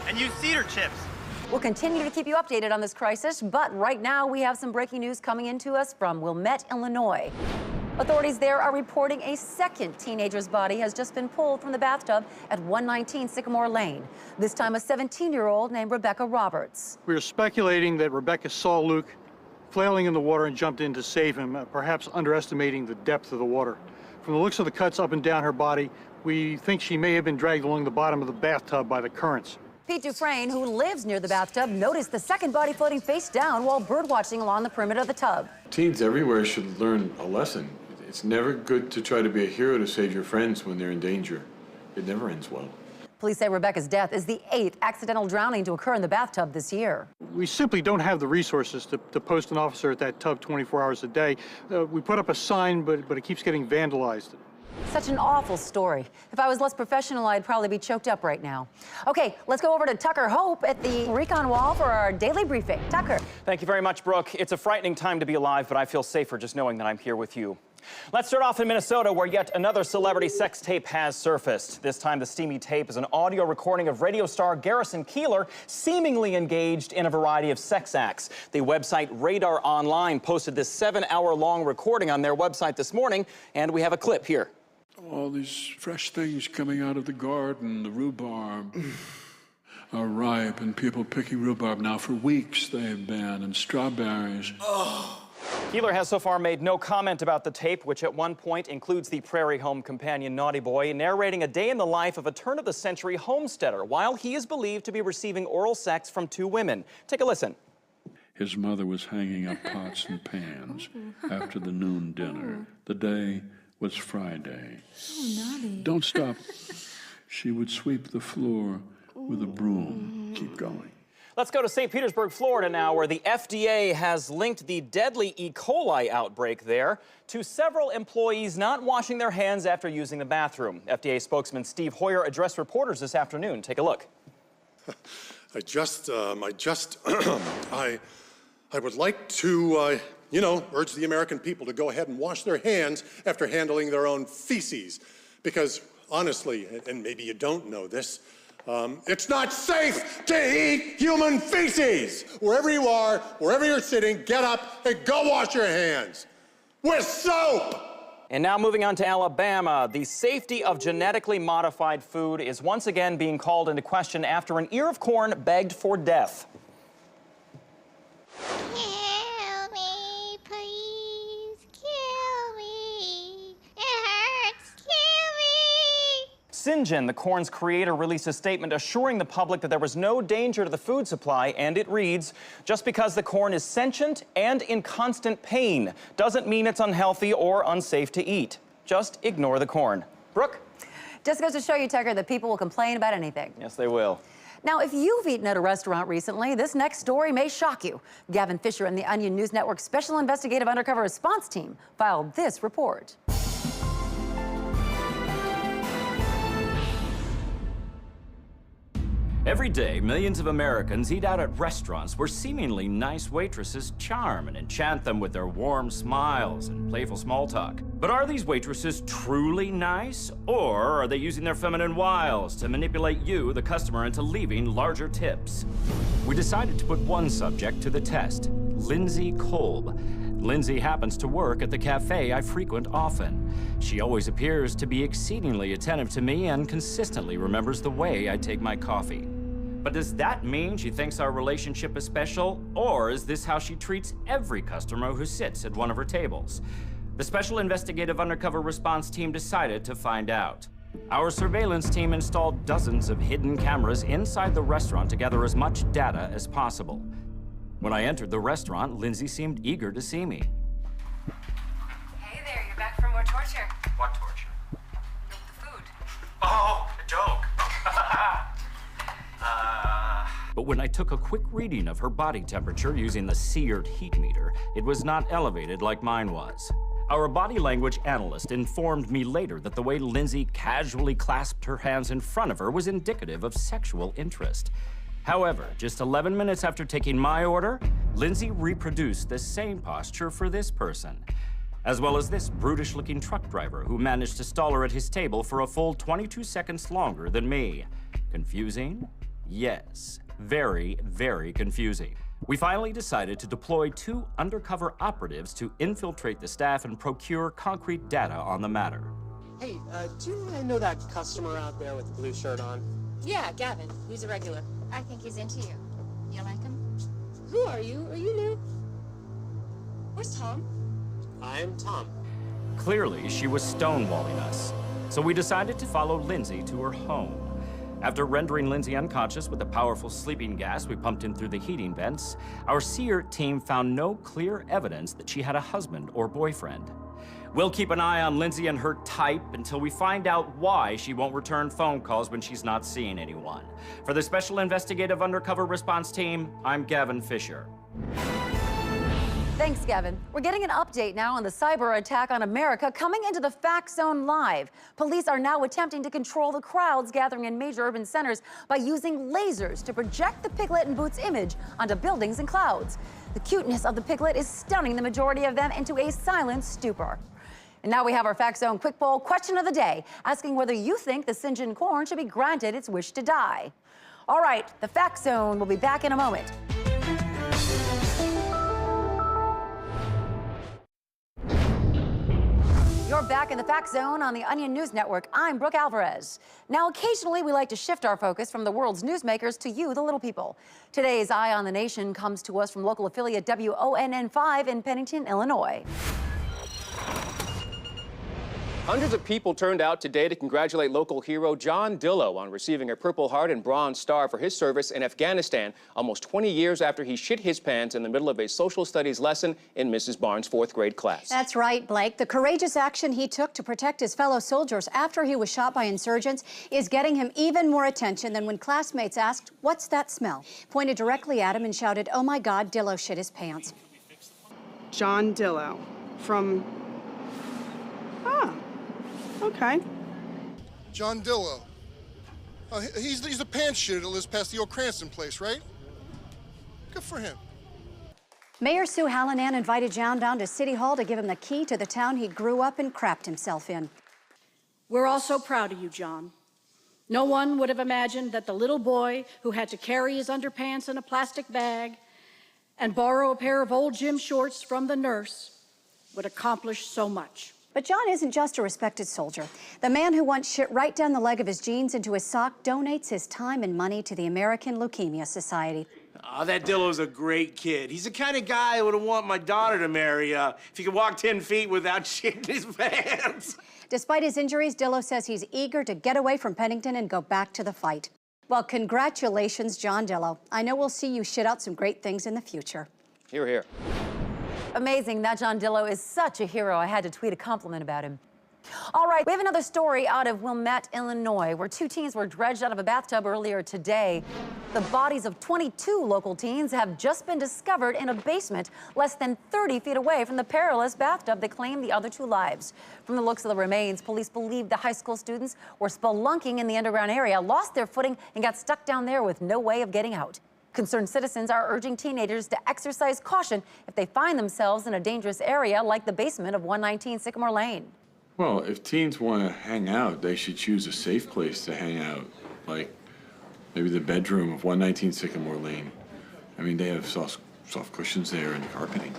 And use cedar chips. We'll continue to keep you updated on this crisis, but right now we have some breaking news coming into us from Wilmette, Illinois. Authorities there are reporting a second teenager's body has just been pulled from the bathtub at 119 Sycamore Lane. This time a 17-year-old named Rebecca Roberts. We are speculating that Rebecca saw Luke flailing in the water and jumped in to save him, perhaps underestimating the depth of the water. From the looks of the cuts up and down her body, we think she may have been dragged along the bottom of the bathtub by the currents. Pete Dufresne, who lives near the bathtub, noticed the second body floating face down while birdwatching along the perimeter of the tub. Teens everywhere should learn a lesson. It's never good to try to be a hero to save your friends when they're in danger. It never ends well. Police say Rebecca's death is the 8th accidental drowning to occur in the bathtub this year. We simply don't have the resources to post an officer at that tub 24 hours a day. We put up a sign, but it keeps getting vandalized. Such an awful story. If I was less professional, I'd probably be choked up right now. Okay, let's go over to Tucker Hope at the Recon Wall for our daily briefing. Tucker. Thank you very much, Brooke. It's a frightening time to be alive, but I feel safer just knowing that I'm here with you. Let's start off in Minnesota, where yet another celebrity sex tape has surfaced. This time, the steamy tape is an audio recording of radio star Garrison Keillor seemingly engaged in a variety of sex acts. The website Radar Online posted this 7-hour-long recording on their website this morning, and we have a clip here. All these fresh things coming out of the garden, the rhubarb are ripe, and people picking rhubarb now for weeks they've been, and strawberries. Keillor has so far made no comment about the tape, which at one point includes the Prairie Home companion Naughty Boy narrating a day in the life of a turn-of-the-century homesteader while he is believed to be receiving oral sex from 2 women. Take a listen. His mother was hanging up pots and pans after the noon dinner. The day was Friday. Don't stop. She would sweep the floor with a broom. Keep going. Let's go to St. Petersburg, Florida now, where the FDA has linked the deadly E. coli outbreak there to several employees not washing their hands after using the bathroom. FDA spokesman Steve Hoyer addressed reporters this afternoon. Take a look. I would like to, urge the American people to go ahead and wash their hands after handling their own feces. Because honestly, and maybe you don't know this, it's not safe to eat human feces. Wherever you are, wherever you're sitting, get up and go wash your hands with soap. And now moving on to Alabama, the safety of genetically modified food is once again being called into question after an ear of corn begged for death. Kill me, please. Kill me. It hurts. Kill me. St. John, the corn's creator, released a statement assuring the public that there was no danger to the food supply, and it reads, just because the corn is sentient and in constant pain doesn't mean it's unhealthy or unsafe to eat. Just ignore the corn. Brooke? Just goes to show you, Tucker, that people will complain about anything. Yes, they will. Now, if you've eaten at a restaurant recently, this next story may shock you. Gavin Fisher and the Onion News Network Special Investigative Undercover Response Team filed this report. Every day, millions of Americans eat out at restaurants where seemingly nice waitresses charm and enchant them with their warm smiles and playful small talk. But are these waitresses truly nice, or are they using their feminine wiles to manipulate you, the customer, into leaving larger tips? We decided to put one subject to the test, Lindsay Kolb. Lindsay happens to work at the cafe I frequent often. She always appears to be exceedingly attentive to me and consistently remembers the way I take my coffee. But does that mean she thinks our relationship is special, or is this how she treats every customer who sits at one of her tables? The Special Investigative Undercover Response Team decided to find out. Our surveillance team installed dozens of hidden cameras inside the restaurant to gather as much data as possible. When I entered the restaurant, Lindsay seemed eager to see me. Hey there, you're back for more torture. What torture? The food. Oh, a joke. But when I took a quick reading of her body temperature using the Seared heat meter, it was not elevated like mine was. Our body language analyst informed me later that the way Lindsay casually clasped her hands in front of her was indicative of sexual interest. However, just 11 minutes after taking my order, Lindsay reproduced the same posture for this person, as well as this brutish-looking truck driver who managed to stall her at his table for a full 22 seconds longer than me. Confusing? Yes. Very, very confusing. We finally decided to deploy 2 undercover operatives to infiltrate the staff and procure concrete data on the matter. Hey, do you know that customer out there with the blue shirt on? Yeah, Gavin. He's a regular. I think he's into you. You like him? Who are you? Are you new? Where's Tom? I'm Tom. Clearly, she was stonewalling us, so we decided to follow Lindsay to her home. After rendering Lindsay unconscious with the powerful sleeping gas we pumped in through the heating vents, our SEER team found no clear evidence that she had a husband or boyfriend. We'll keep an eye on Lindsay and her type until we find out why she won't return phone calls when she's not seeing anyone. For the Special Investigative Undercover Response Team, I'm Gavin Fisher. Thanks, Gavin. We're getting an update now on the cyber attack on America coming into the Fact Zone Live. Police are now attempting to control the crowds gathering in major urban centers by using lasers to project the Piglet and Boots image onto buildings and clouds. The cuteness of the Piglet is stunning the majority of them into a silent stupor. And now we have our Fact Zone quick poll question of the day, asking whether you think the St. corn should be granted its wish to die. All right, the Fact Zone will be back in a moment. You're back in the Fact Zone on the Onion News Network. I'm Brooke Alvarez. Now, occasionally we like to shift our focus from the world's newsmakers to you, the little people. Today's Eye on the Nation comes to us from local affiliate WONN5 in Pennington, Illinois. Hundreds of people turned out today to congratulate local hero John Dillo on receiving a Purple Heart and Bronze Star for his service in Afghanistan almost 20 years after he shit his pants in the middle of a social studies lesson in Mrs. Barnes' 4th grade class. That's right, Blake. The courageous action he took to protect his fellow soldiers after he was shot by insurgents is getting him even more attention than when classmates asked, "What's that smell?" Pointed directly at him and shouted, "Oh my God, Dillo shit his pants." John Dillo from... Okay. John Dillo. He's the pants shitter that lives past the old Cranston place, right? Good for him. Mayor Sue Hallinan invited John down to City Hall to give him the key to the town he grew up and crapped himself in. We're all so proud of you, John. No one would have imagined that the little boy who had to carry his underpants in a plastic bag and borrow a pair of old gym shorts from the nurse would accomplish so much. But John isn't just a respected soldier. The man who once shit right down the leg of his jeans into his sock donates his time and money to the American Leukemia Society. Oh, that Dillo's a great kid. He's the kind of guy I would want my daughter to marry if he could walk 10 feet without shitting his pants. Despite his injuries, Dillo says he's eager to get away from Pennington and go back to the fight. Well, congratulations, John Dillo. I know we'll see you shit out some great things in the future. Hear, hear. Amazing. That John Dillo is such a hero. I had to tweet a compliment about him. All right, we have another story out of Wilmette, Illinois, where 2 teens were dredged out of a bathtub earlier today. The bodies of 22 local teens have just been discovered in a basement less than 30 feet away from the perilous bathtub that claimed the other 2 lives. From the looks of the remains, police believe the high school students were spelunking in the underground area, lost their footing, and got stuck down there with no way of getting out. Concerned citizens are urging teenagers to exercise caution if they find themselves in a dangerous area like the basement of 119 Sycamore Lane. Well, if teens want to hang out, they should choose a safe place to hang out, like maybe the bedroom of 119 Sycamore Lane. I mean, they have soft cushions there and carpeting.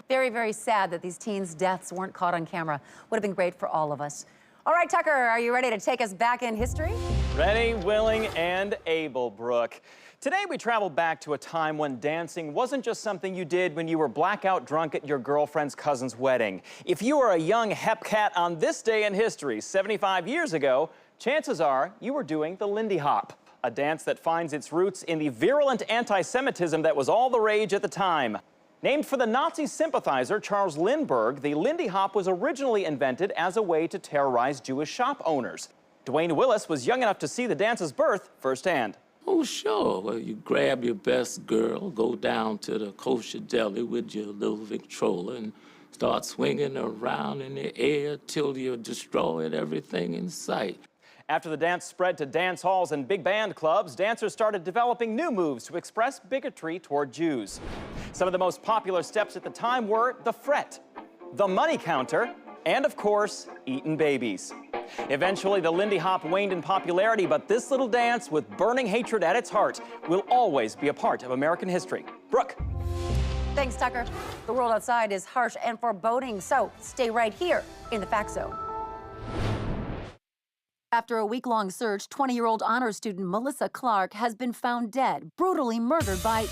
Very, very sad that these teens' deaths weren't caught on camera. Would have been great for all of us. All right, Tucker, are you ready to take us back in history? Ready, willing, and able, Brooke. Today we travel back to a time when dancing wasn't just something you did when you were blackout drunk at your girlfriend's cousin's wedding. If you were a young hep cat on this day in history, 75 years ago, chances are you were doing the Lindy Hop, a dance that finds its roots in the virulent anti-Semitism that was all the rage at the time. Named for the Nazi sympathizer Charles Lindbergh, the Lindy Hop was originally invented as a way to terrorize Jewish shop owners. Dwayne Willis was young enough to see the dance's birth firsthand. Oh, sure. Well, you grab your best girl, go down to the kosher deli with your little Victrola and start swinging around in the air till you're destroying everything in sight. After the dance spread to dance halls and big band clubs, dancers started developing new moves to express bigotry toward Jews. Some of the most popular steps at the time were the fret, the money counter, and of course, eating babies. Eventually, the Lindy Hop waned in popularity, but this little dance with burning hatred at its heart will always be a part of American history. Brooke. Thanks, Tucker. The world outside is harsh and foreboding, so stay right here in the Fact Zone. After a week-long search, 20-year-old honors student Melissa Clark has been found dead, brutally murdered by...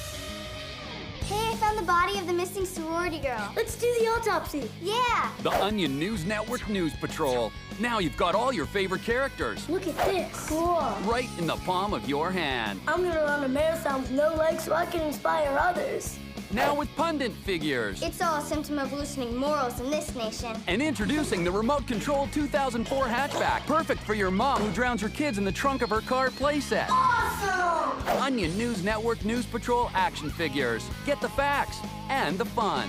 Hey, I found the body of the missing sorority girl. Let's do the autopsy. Yeah. The Onion News Network News Patrol. Now you've got all your favorite characters. Look at this. Cool. Right in the palm of your hand. I'm gonna run a marathon with no legs so I can inspire others. Now with pundit figures. It's all a symptom of loosening morals in this nation. And introducing the remote-controlled 2004 hatchback. Perfect for your mom who drowns her kids in the trunk of her car playset. Awesome! Onion News Network News Patrol action figures. Get the facts and the fun.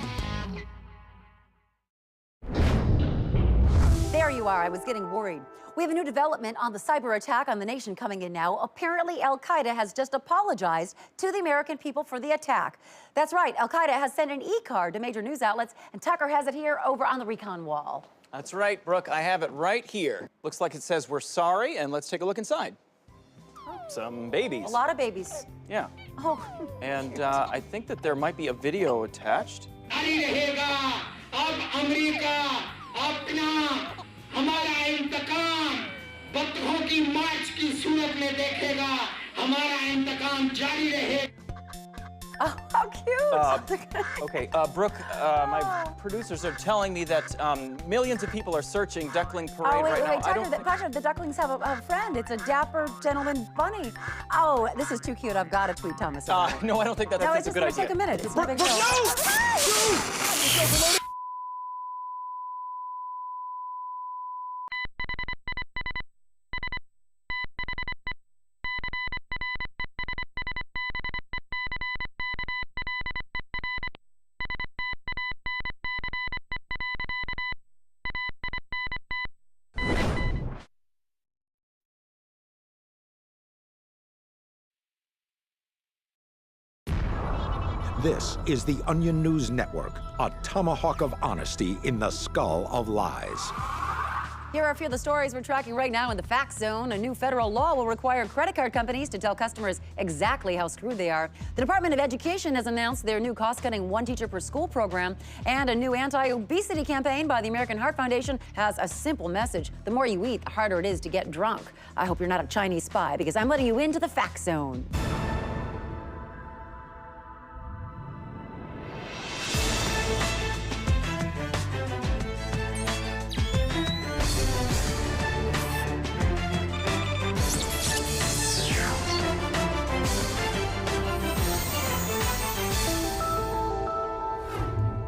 There you are. I was getting worried. We have a new development on the cyber attack on the nation coming in now. Apparently, Al-Qaeda has just apologized to the American people for the attack. That's right. Al-Qaeda has sent an e-card to major news outlets, and Tucker has it here over on the recon wall. That's right, Brooke. I have it right here. Looks like it says we're sorry, and let's take a look inside. Some babies. A lot of babies. Yeah. Oh. And I think that there might be a video attached. हमारा इंतकाम बदखों की मार्च की सूरत में देखेगा हमारा इंतकाम जारी रहे Oh, how cute! Okay, Brooke, my producers are telling me that millions of people are searching Duckling Parade right now. Tucker, the ducklings have a friend. It's a dapper gentleman bunny. Oh, this is too cute. I've got to tweet Thomas. No, I don't think that's a good idea. No, it's just going to take a minute. It's no big deal. This is the Onion News Network, a tomahawk of honesty in the skull of lies. Here are a few of the stories we're tracking right now in the Fact Zone. A new federal law will require credit card companies to tell customers exactly how screwed they are. The Department of Education has announced their new cost-cutting one teacher per school program, and a new anti-obesity campaign by the American Heart Foundation has a simple message. The more you eat, the harder it is to get drunk. I hope you're not a Chinese spy, because I'm letting you into the Fact Zone.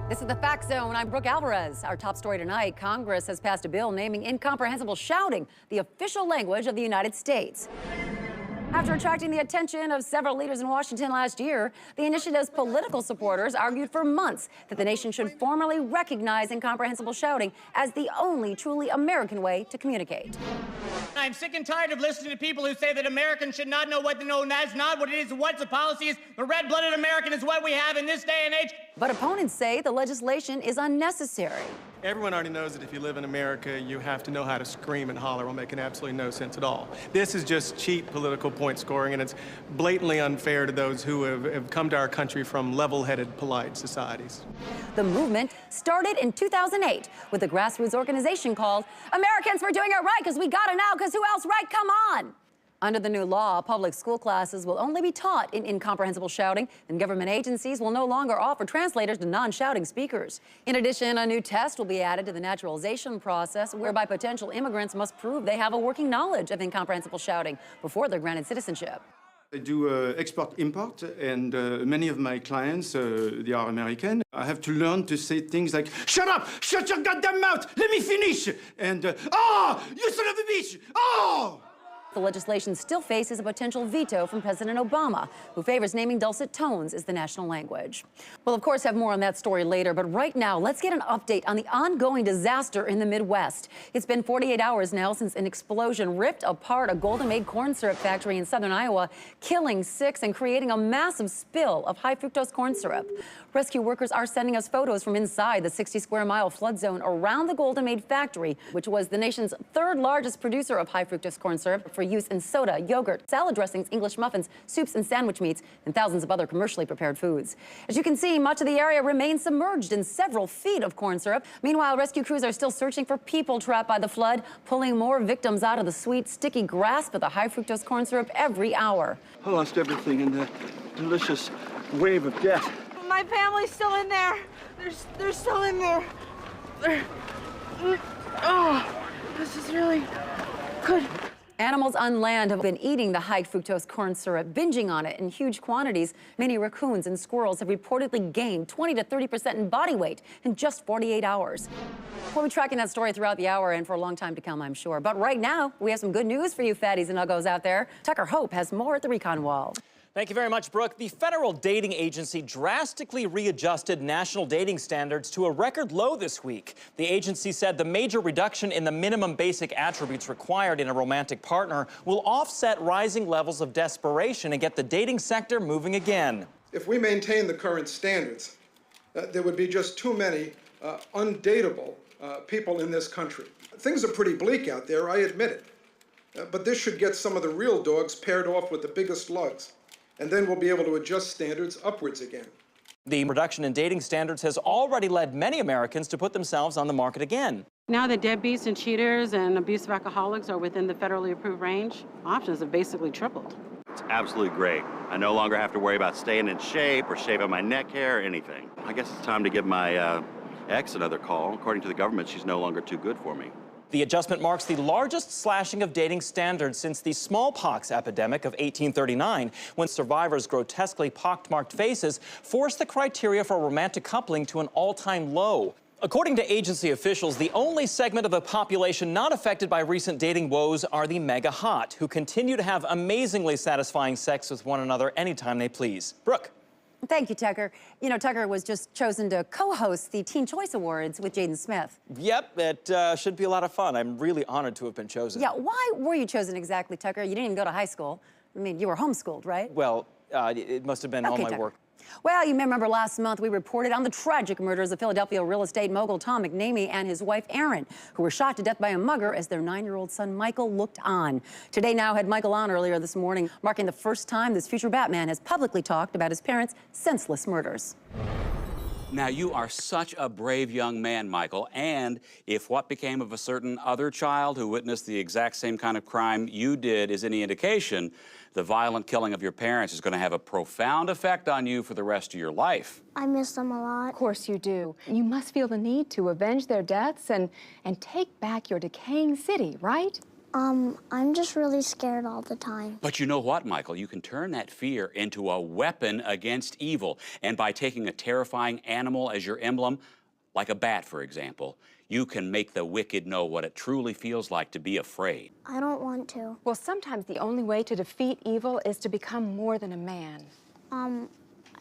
This is the Fact Zone. I'm Brooke Alvarez. Our top story tonight, Congress has passed a bill naming incomprehensible shouting the official language of the United States. After attracting the attention of several leaders in Washington last year, the initiative's political supporters argued for months that the nation should formally recognize incomprehensible shouting as the only truly American way to communicate. I'm sick and tired of listening to people who say that Americans should not know what to know. That's not what it is. What the policy is. The red-blooded American is what we have in this day and age. But opponents say the legislation is unnecessary. Everyone already knows that if you live in America, you have to know how to scream and holler while making absolutely no sense at all. This is just cheap political point scoring, and it's blatantly unfair to those who have come to our country from level-headed, polite societies. The movement started in 2008 with a grassroots organization called Americans, We're Doing It Right Because We Gotta Know Because Who Else Right? Come On! Under the new law, public school classes will only be taught in incomprehensible shouting, and government agencies will no longer offer translators to non-shouting speakers. In addition, a new test will be added to the naturalization process, whereby potential immigrants must prove they have a working knowledge of incomprehensible shouting before they're granted citizenship. I do export-import, and many of my clients, they are American. I have to learn to say things like, "Shut up! Shut your goddamn mouth! Let me finish!" And, "Oh, you son of a bitch! Oh!" The legislation still faces a potential veto from President Obama, who favors naming dulcet tones as the national language. We'll, of course, have more on that story later, but right now, let's get an update on the ongoing disaster in the Midwest. It's been 48 hours now since an explosion ripped apart a Golden Maid corn syrup factory in southern Iowa, killing 6 and creating a massive spill of high fructose corn syrup. Rescue workers are sending us photos from inside the 60-square-mile flood zone around the Golden Maid factory, which was the nation's 3rd largest producer of high fructose corn syrup for for use in soda, yogurt, salad dressings, English muffins, soups and sandwich meats, and thousands of other commercially prepared foods. As you can see, much of the area remains submerged in several feet of corn syrup. Meanwhile, rescue crews are still searching for people trapped by the flood, pulling more victims out of the sweet, sticky grasp of the high fructose corn syrup every hour. I lost everything in the delicious wave of death. My family's still in there. They're still in there. Oh, this is really good. Animals on land have been eating the high fructose corn syrup, binging on it in huge quantities. Many raccoons and squirrels have reportedly gained 20 to 30% in body weight in just 48 hours. We'll be tracking that story throughout the hour and for a long time to come, I'm sure. But right now, we have some good news for you fatties and uggos out there. Tucker Hope has more at the Recon Wall. Thank you very much, Brooke. The Federal Dating Agency drastically readjusted national dating standards to a record low this week. The agency said the major reduction in the minimum basic attributes required in a romantic partner will offset rising levels of desperation and get the dating sector moving again. If we maintain the current standards, there would be just too many undateable people in this country. Things are pretty bleak out there, I admit it. But this should get some of the real dogs paired off with the biggest lugs. And then we'll be able to adjust standards upwards again. The reduction in dating standards has already led many Americans to put themselves on the market again. Now that deadbeats and cheaters and abusive alcoholics are within the federally approved range, options have basically tripled. It's absolutely great. I no longer have to worry about staying in shape or shaving my neck hair or anything. I guess it's time to give my ex another call. According to the government, she's no longer too good for me. The adjustment marks the largest slashing of dating standards since the smallpox epidemic of 1839, when survivors' grotesquely pockmarked faces forced the criteria for romantic coupling to an all-time low. According to agency officials, the only segment of the population not affected by recent dating woes are the mega hot, who continue to have amazingly satisfying sex with one another anytime they please. Brooke. Thank you, Tucker. You know, Tucker was just chosen to co-host the Teen Choice Awards with Jaden Smith. Yep, it should be a lot of fun. I'm really honored to have been chosen. Yeah, why were you chosen exactly, Tucker? You didn't even go to high school. I mean, you were homeschooled, right? Well, it must have been all my Tucker. work. Well, you may remember last month we reported on the tragic murders of Philadelphia real estate mogul Tom McNamee and his wife Erin, who were shot to death by a mugger as their 9-year-old son Michael looked on. Today Now had Michael on earlier this morning, marking the first time this future Batman has publicly talked about his parents' senseless murders. Now, you are such a brave young man, Michael, and if what became of a certain other child who witnessed the exact same kind of crime you did is any indication, the violent killing of your parents is going to have a profound effect on you for the rest of your life. I miss them a lot. Of course you do. You must feel the need to avenge their deaths and take back your decaying city, right? I'm just really scared all the time. But you know what, Michael? You can turn that fear into a weapon against evil. And by taking a terrifying animal as your emblem, like a bat, for example, you can make the wicked know what it truly feels like to be afraid. I don't want to. Well, sometimes the only way to defeat evil is to become more than a man.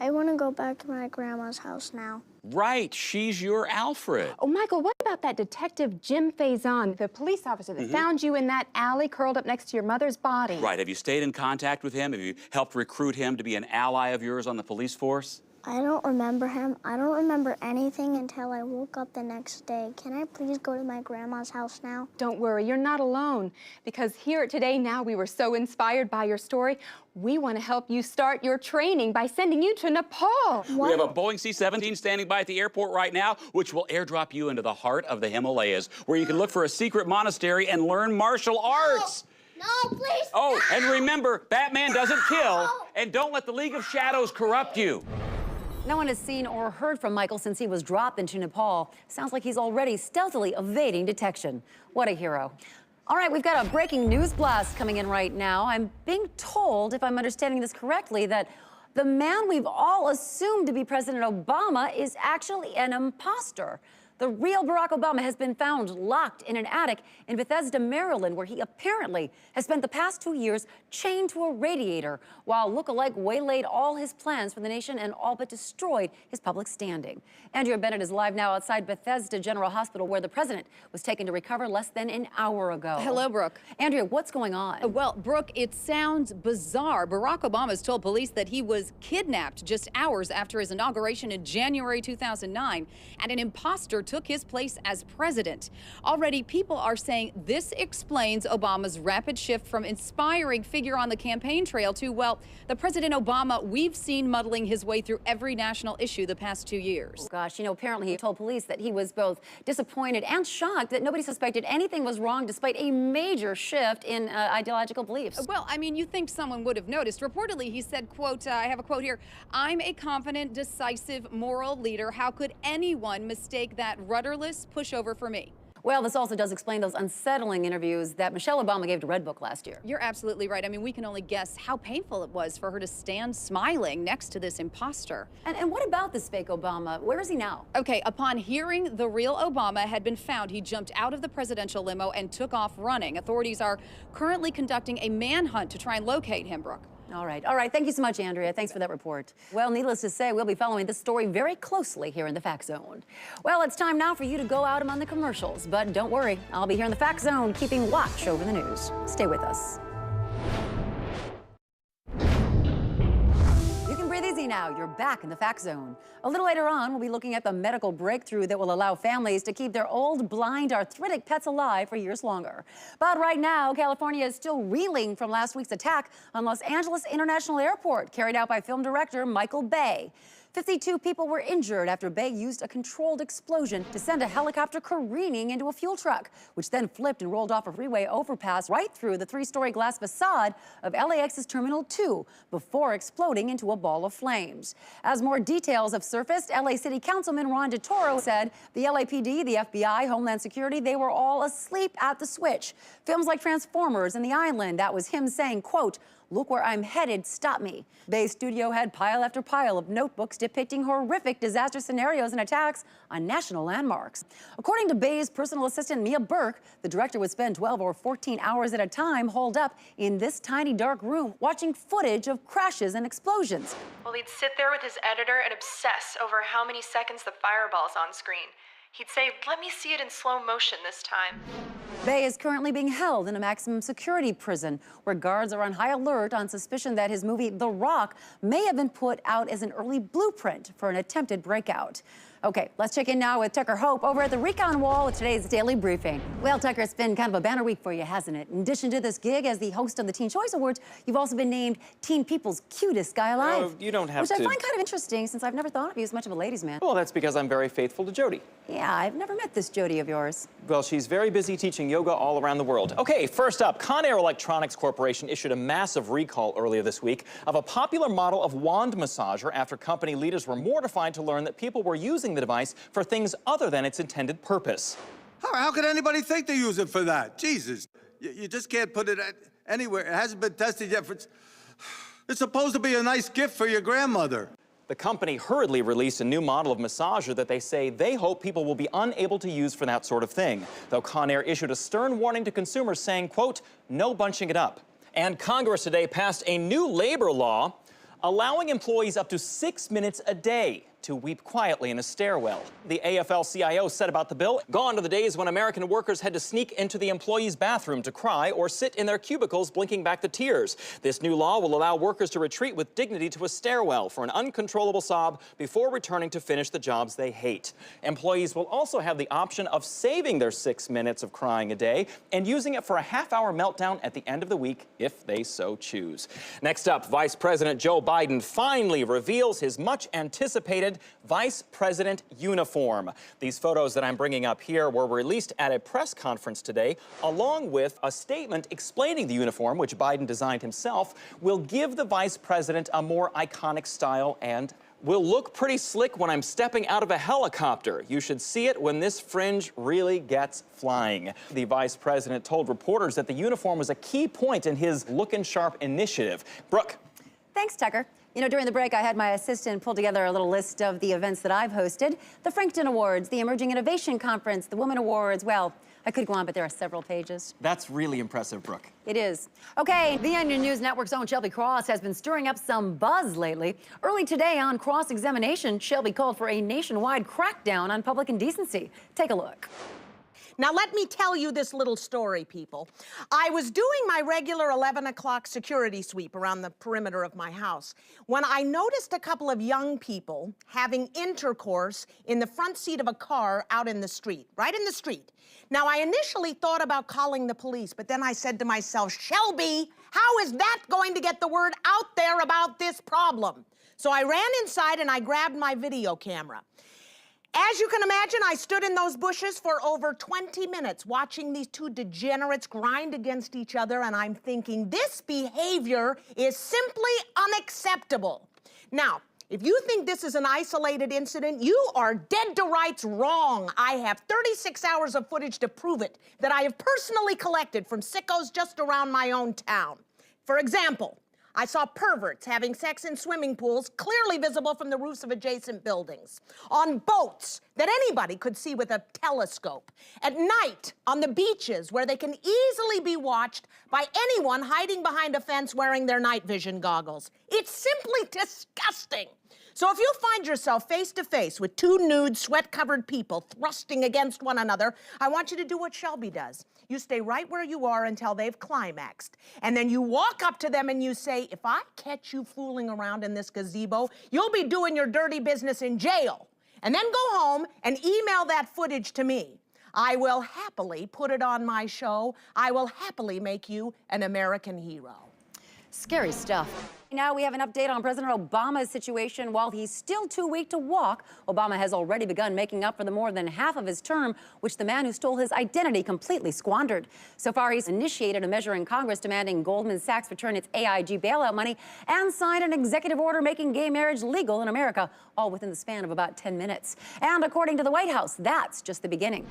I want to go back to my grandma's house now. Right, she's your Alfred. Oh, Michael, what about that detective Jim Faison, the police officer that found you in that alley curled up next to your mother's body? Right, have you stayed in contact with him? Have you helped recruit him to be an ally of yours on the police force? I don't remember him. I don't remember anything until I woke up the next day. Can I please go to my grandma's house now? Don't worry, you're not alone. Because here at Today Now, we were so inspired by your story, we want to help you start your training by sending you to Nepal. We have a Boeing C-17 standing by at the airport right now, which will airdrop you into the heart of the Himalayas, where you can look for a secret monastery and learn martial arts. No, please. Oh, and remember, Batman doesn't kill, and don't let the League of Shadows corrupt you. No one has seen or heard from Michael since he was dropped into Nepal. Sounds like he's already stealthily evading detection. What a hero. All right, we've got a breaking news blast coming in right now. I'm being told, if I'm understanding this correctly, that the man we've all assumed to be President Obama is actually an imposter. The real Barack Obama has been found locked in an attic in Bethesda, Maryland, where he apparently has spent the past 2 years chained to a radiator while look-alike waylaid all his plans for the nation and all but destroyed his public standing. Andrea Bennett is live now outside Bethesda General Hospital, where the president was taken to recover less than an hour ago. Hello, Brooke. Andrea, what's going on? Well, Brooke, it sounds bizarre. Barack Obama has told police that he was kidnapped just hours after his inauguration in January 2009, and an imposter took his place as president. Already, people are saying this explains Obama's rapid shift from inspiring figure on the campaign trail to, well, the President Obama we've seen muddling his way through every national issue the past 2 years. Oh, gosh, you know, apparently he told police that he was both disappointed and shocked that nobody suspected anything was wrong despite a major shift in ideological beliefs. Well, I mean, you think someone would have noticed. Reportedly, he said, quote, I have a quote here, "I'm a confident, decisive, moral leader. How could anyone mistake that rudderless pushover for me?" Well, this also does explain those unsettling interviews that Michelle Obama gave to Redbook last year. You're absolutely right. I mean, we can only guess how painful it was for her to stand smiling next to this imposter. And what about this fake Obama? Where is he now? Okay, upon hearing the real Obama had been found, he jumped out of the presidential limo and took off running. Authorities are currently conducting a manhunt to try and locate him, Brooke. All right. Thank you so much, Andrea. Thanks for that report. Well, needless to say, we'll be following this story very closely here in the Fact Zone. Well, it's time now for you to go out among the commercials, but don't worry, I'll be here in the Fact Zone keeping watch over the news. Stay with us. You can breathe easy now. You're back in the Fact Zone. A little later on, we'll be looking at the medical breakthrough that will allow families to keep their old, blind, arthritic pets alive for years longer. But right now, California is still reeling from last week's attack on Los Angeles International Airport, carried out by film director Michael Bay. 52 people were injured after Bay used a controlled explosion to send a helicopter careening into a fuel truck, which then flipped and rolled off a freeway overpass right through the 3-story glass facade of LAX's Terminal 2 before exploding into a ball of flames. As more details have surfaced, LA City Councilman Ron DeToro said the LAPD, the FBI, Homeland Security, they were all asleep at the switch. Films like Transformers and The Island, that was him saying, quote, "Look where I'm headed, stop me." Bay's studio had pile after pile of notebooks depicting horrific disaster scenarios and attacks on national landmarks. According to Bay's personal assistant, Mia Burke, the director would spend 12 or 14 hours at a time holed up in this tiny dark room watching footage of crashes and explosions. Well, he'd sit there with his editor and obsess over how many seconds the fireball's on screen. He'd say, "Let me see it in slow motion this time." Bay is currently being held in a maximum security prison where guards are on high alert on suspicion that his movie The Rock may have been put out as an early blueprint for an attempted breakout. Okay, let's check in now with Tucker Hope over at the Recon Wall with today's Daily Briefing. Well, Tucker, it's been kind of a banner week for you, hasn't it? In addition to this gig as the host of the Teen Choice Awards, you've also been named Teen People's Cutest Guy Alive. Oh, you don't have to. Which I find kind of interesting since I've never thought of you as much of a ladies' man. Well, that's because I'm very faithful to Jody. Yeah, I've never met this Jody of yours. Well, she's very busy teaching yoga all around the world. Okay, first up, Conair Electronics Corporation issued a massive recall earlier this week of a popular model of wand massager after company leaders were mortified to learn that people were using the device for things other than its intended purpose. How could anybody think they use it for that? Jesus, you just can't put it anywhere. It hasn't been tested yet. It's supposed to be a nice gift for your grandmother. The company hurriedly released a new model of massager that they say they hope people will be unable to use for that sort of thing. Though Conair issued a stern warning to consumers saying, quote, "No bunching it up." And Congress today passed a new labor law allowing employees up to 6 minutes a day to weep quietly in a stairwell. The AFL-CIO said about the bill, "Gone are the days when American workers had to sneak into the employee's bathroom to cry or sit in their cubicles blinking back the tears. This new law will allow workers to retreat with dignity to a stairwell for an uncontrollable sob before returning to finish the jobs they hate. Employees will also have the option of saving their 6 minutes of crying a day and using it for a half-hour meltdown at the end of the week if they so choose." Next up, Vice President Joe Biden finally reveals his much-anticipated Vice President uniform. These photos that I'm bringing up here were released at a press conference today, along with a statement explaining the uniform, which Biden designed himself, will give the Vice President a more iconic style and will look pretty slick when I'm stepping out of a helicopter. You should see it when this fringe really gets flying. The Vice President told reporters that the uniform was a key point in his Lookin' Sharp initiative. Brooke. Thanks, Tucker. You know, during the break, I had my assistant pull together a little list of the events that I've hosted. The Frankton Awards, the Emerging Innovation Conference, the Women Awards. Well, I could go on, but there are several pages. That's really impressive, Brooke. It is. Okay, the Onion News Network's own Shelby Cross has been stirring up some buzz lately. Early today on Cross-Examination, Shelby called for a nationwide crackdown on public indecency. Take a look. Now, let me tell you this little story, people. I was doing my regular 11 o'clock security sweep around the perimeter of my house when I noticed a couple of young people having intercourse in the front seat of a car out in the street, right in the street. Now, I initially thought about calling the police, but then I said to myself, Shelby, how is that going to get the word out there about this problem? So I ran inside and I grabbed my video camera. As you can imagine, I stood in those bushes for over 20 minutes watching these two degenerates grind against each other, and I'm thinking, this behavior is simply unacceptable. Now, if you think this is an isolated incident, you are dead to rights wrong. I have 36 hours of footage to prove it that I have personally collected from sickos just around my own town. For example, I saw perverts having sex in swimming pools clearly visible from the roofs of adjacent buildings, on boats that anybody could see with a telescope, at night on the beaches where they can easily be watched by anyone hiding behind a fence wearing their night vision goggles. It's simply disgusting. So if you find yourself face to face with two nude, sweat-covered people thrusting against one another, I want you to do what Shelby does. You stay right where you are until they've climaxed. And then you walk up to them and you say, if I catch you fooling around in this gazebo, you'll be doing your dirty business in jail. And then go home and email that footage to me. I will happily put it on my show. I will happily make you an American hero. Scary stuff. Now we have an update on President Obama's situation. While he's still too weak to walk, Obama has already begun making up for the more than half of his term, which the man who stole his identity completely squandered. So far, he's initiated a measure in Congress demanding Goldman Sachs return its AIG bailout money and signed an executive order making gay marriage legal in America, all within the span of about 10 minutes. And according to the White House, that's just the beginning.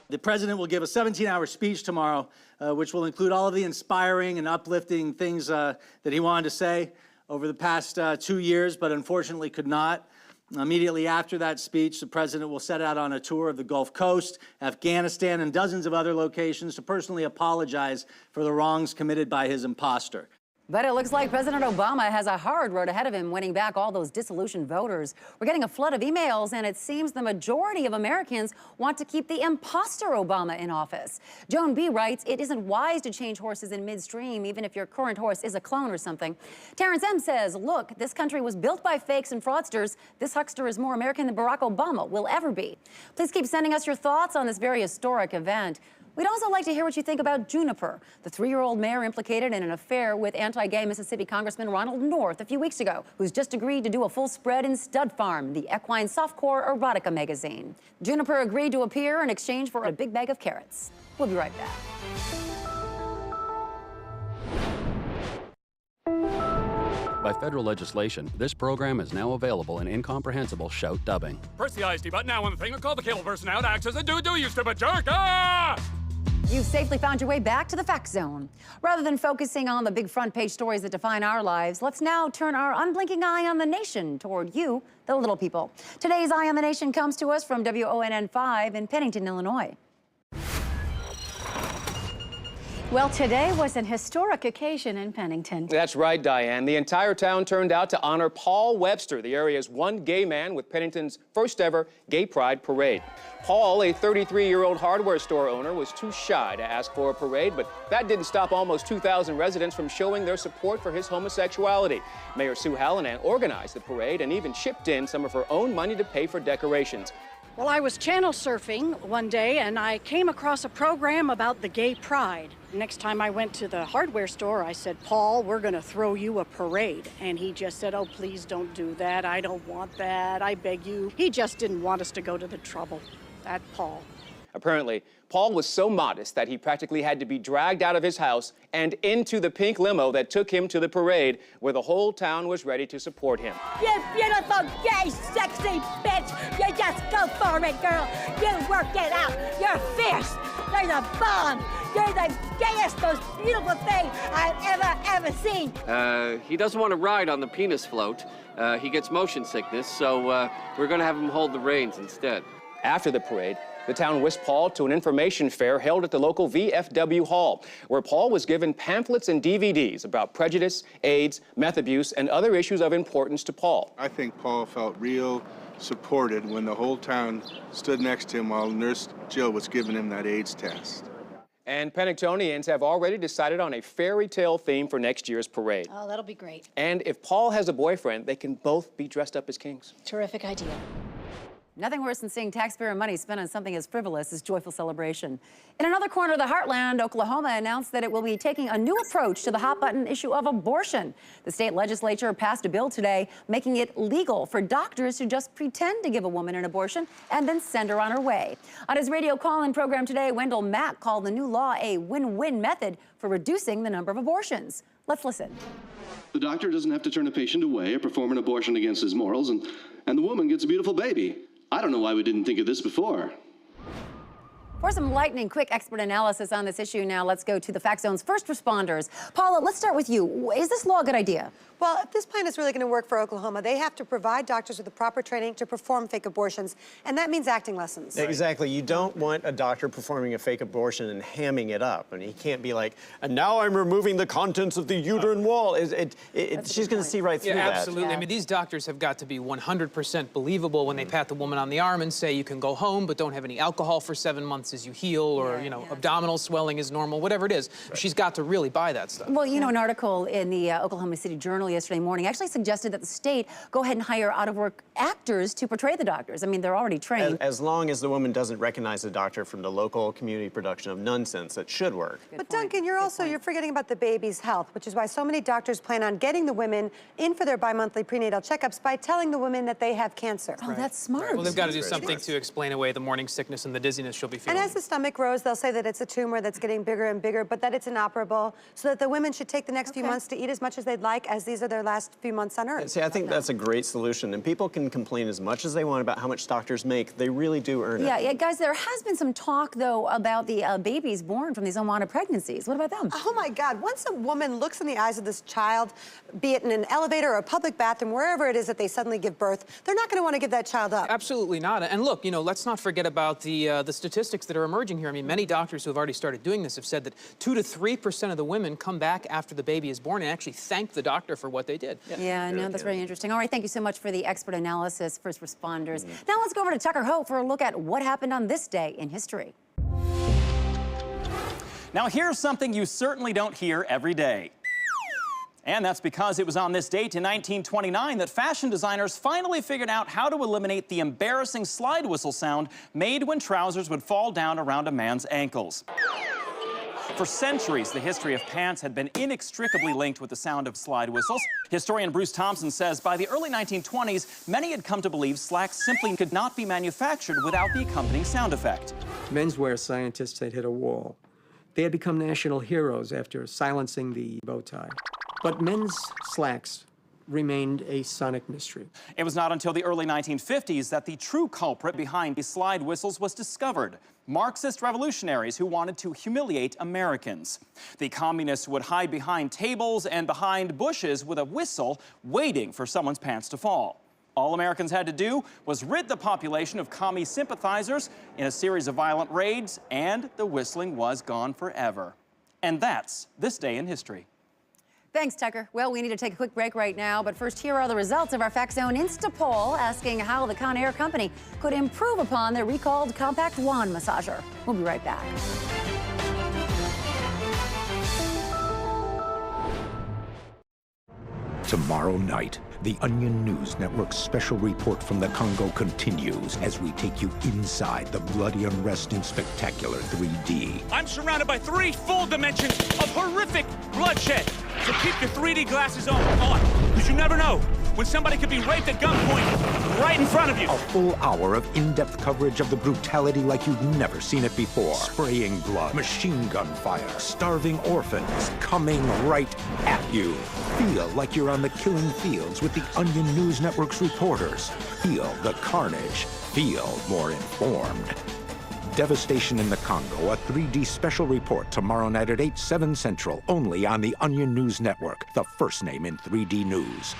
The president will give a 17-hour speech tomorrow, which will include all of the inspiring and uplifting things that he wanted to say over the past 2 years, but unfortunately could not. Immediately after that speech, the president will set out on a tour of the Gulf Coast, Afghanistan, and dozens of other locations to personally apologize for the wrongs committed by his imposter. But it looks like President Obama has a hard road ahead of him winning back all those disillusioned voters. We're getting a flood of emails, and it seems the majority of Americans want to keep the imposter Obama in office. Joan B. writes, it isn't wise to change horses in midstream, even if your current horse is a clone or something. Terrence M. says, look, this country was built by fakes and fraudsters. This huckster is more American than Barack Obama will ever be. Please keep sending us your thoughts on this very historic event. We'd also like to hear what you think about Juniper, the 3-year-old mayor implicated in an affair with anti-gay Mississippi Congressman Ronald North a few weeks ago, who's just agreed to do a full spread in Stud Farm, the equine softcore erotica magazine. Juniper agreed to appear in exchange for a big bag of carrots. We'll be right back. By federal legislation, this program is now available in incomprehensible shout dubbing. Press the ISD button now on the thing and call the cable person out to access the do, you stupid jerk! Ah! You've safely found your way back to the Fact Zone. Rather than focusing on the big front page stories that define our lives, let's now turn our unblinking eye on the nation toward you, the little people. Today's Eye on the Nation comes to us from WONN5 in Pennington, Illinois. Well, today was an historic occasion in Pennington. That's right, Diane. The entire town turned out to honor Paul Webster, the area's one gay man with Pennington's first ever Gay Pride Parade. Paul, a 33-year-old hardware store owner, was too shy to ask for a parade, but that didn't stop almost 2,000 residents from showing their support for his homosexuality. Mayor Sue Hallinan organized the parade and even chipped in some of her own money to pay for decorations. Well, I was channel surfing one day and I came across a program about the Gay Pride. Next time I went to the hardware store, I said, Paul, we're going to throw you a parade. And he just said, oh, please don't do that. I don't want that. I beg you. He just didn't want us to go to the trouble. That Paul. Apparently, Paul was so modest that he practically had to be dragged out of his house and into the pink limo that took him to the parade, where the whole town was ready to support him. You beautiful, gay, sexy bitch! You just go for it, girl! You work it out! You're fierce! You're the bomb! You're the gayest, most beautiful thing I've ever seen! He doesn't want to ride on the penis float. He gets motion sickness, so we're going to have him hold the reins instead. After the parade, The town whisked Paul to an information fair held at the local VFW Hall, where Paul was given pamphlets and DVDs about prejudice, AIDS, meth abuse, and other issues of importance to Paul. I think Paul felt real supported when the whole town stood next to him while Nurse Jill was giving him that AIDS test. And Pennictonians have already decided on a fairy tale theme for next year's parade. Oh, that'll be great. And if Paul has a boyfriend, they can both be dressed up as kings. Terrific idea. Nothing worse than seeing taxpayer money spent on something as frivolous as joyful celebration. In another corner of the heartland, Oklahoma announced that it will be taking a new approach to the hot-button issue of abortion. The state legislature passed a bill today making it legal for doctors to just pretend to give a woman an abortion and then send her on her way. On his radio call-in program today, Wendell Mack called the new law a win-win method for reducing the number of abortions. Let's listen. The doctor doesn't have to turn a patient away or perform an abortion against his morals, and the woman gets a beautiful baby. I don't know why we didn't think of this before. For some lightning quick expert analysis on this issue now, let's go to the Fact Zone's first responders. Paula, let's start with you. Is this law a good idea? Well, if this plan is really going to work for Oklahoma, they have to provide doctors with the proper training to perform fake abortions, and that means acting lessons. Exactly. You don't want a doctor performing a fake abortion and hamming it up. I mean, he can't be like, and now I'm removing the contents of the uterine wall. She's going to see right through that. Absolutely. Yeah. I mean, these doctors have got to be 100% believable when they pat the woman on the arm and say you can go home, but don't have any alcohol for 7 months as you heal, or, abdominal swelling is normal, whatever it is. Right. She's got to really buy that stuff. Well, an article in the Oklahoma City Journal yesterday morning actually suggested that the state go ahead and hire out-of-work actors to portray the doctors. I mean, they're already trained. As long as the woman doesn't recognize the doctor from the local community production of Nonsense, it should work. But Duncan, you're forgetting about the baby's health, which is why so many doctors plan on getting the women in for their bi-monthly prenatal checkups by telling the women that they have cancer. Oh, that's smart. Right. Well, they've got to do something to explain away the morning sickness and the dizziness she'll be feeling. And as the stomach grows, they'll say that it's a tumor that's getting bigger and bigger, but that it's inoperable, so that the women should take the next few months to eat as much as they'd like, as these are their last few months on Earth. See, I think that's a great solution, and people can complain as much as they want about how much doctors make. They really do earn it. Yeah, guys, there has been some talk, though, about the babies born from these unwanted pregnancies. What about them? Oh, my God. Once a woman looks in the eyes of this child, be it in an elevator or a public bathroom, wherever it is that they suddenly give birth, they're not going to want to give that child up. Absolutely not. And look, let's not forget about the statistics that are emerging here. I mean, many doctors who have already started doing this have said that 2 to 3% of the women come back after the baby is born and actually thank the doctor for what they did. Yeah, no, that's very interesting. All right, thank you so much for the expert analysis, first responders. Now let's go over to Tucker Hope for a look at what happened on this day in history. Now here's something you certainly don't hear every day. And that's because it was on this date in 1929 that fashion designers finally figured out how to eliminate the embarrassing slide whistle sound made when trousers would fall down around a man's ankles. For centuries, the history of pants had been inextricably linked with the sound of slide whistles. Historian Bruce Thompson says by the early 1920s, many had come to believe slacks simply could not be manufactured without the accompanying sound effect. Menswear scientists had hit a wall. They had become national heroes after silencing the bow tie. But men's slacks remained a sonic mystery. It was not until the early 1950s that the true culprit behind these slide whistles was discovered. Marxist revolutionaries who wanted to humiliate Americans. The communists would hide behind tables and behind bushes with a whistle, waiting for someone's pants to fall. All Americans had to do was rid the population of commie sympathizers in a series of violent raids, and the whistling was gone forever. And that's this day in history. Thanks, Tucker. Well, we need to take a quick break right now, but first, here are the results of our Fact Zone Insta poll asking how the Conair Company could improve upon their recalled compact wand massager. We'll be right back. Tomorrow night, the Onion News Network's special report from the Congo continues as we take you inside the bloody unrest in spectacular 3D. I'm surrounded by 3 full dimensions of horrific bloodshed. So keep your 3D glasses on, because you never know when somebody could be raped at gunpoint right in front of you. A full hour of in-depth coverage of the brutality like you've never seen it before. Spraying blood, machine gun fire, starving orphans coming right at you. Feel like you're on the killing fields with the Onion News Network's reporters. Feel the carnage. Feel more informed. Devastation in the Congo, a 3D special report tomorrow night at 8, 7 Central, only on the Onion News Network, the first name in 3D news.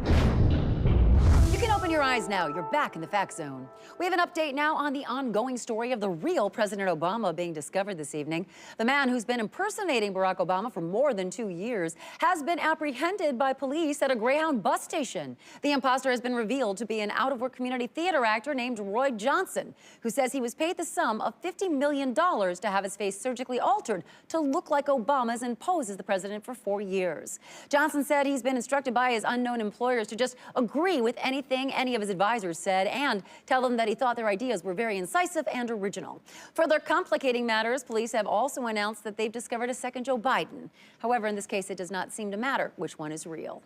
You can open your Rise now. You're back in the Fact Zone. We have an update now on the ongoing story of the real President Obama being discovered this evening. The man who's been impersonating Barack Obama for more than 2 years has been apprehended by police at a Greyhound bus station. The imposter has been revealed to be an out-of-work community theater actor named Roy Johnson, who says he was paid the sum of $50 million to have his face surgically altered to look like Obama's and pose as the president for 4 years. Johnson said he's been instructed by his unknown employers to just agree with anything any of his advisors said and tell them that he thought their ideas were very incisive and original. Further complicating matters, police have also announced that they've discovered a second Joe Biden. However, in this case, it does not seem to matter which one is real.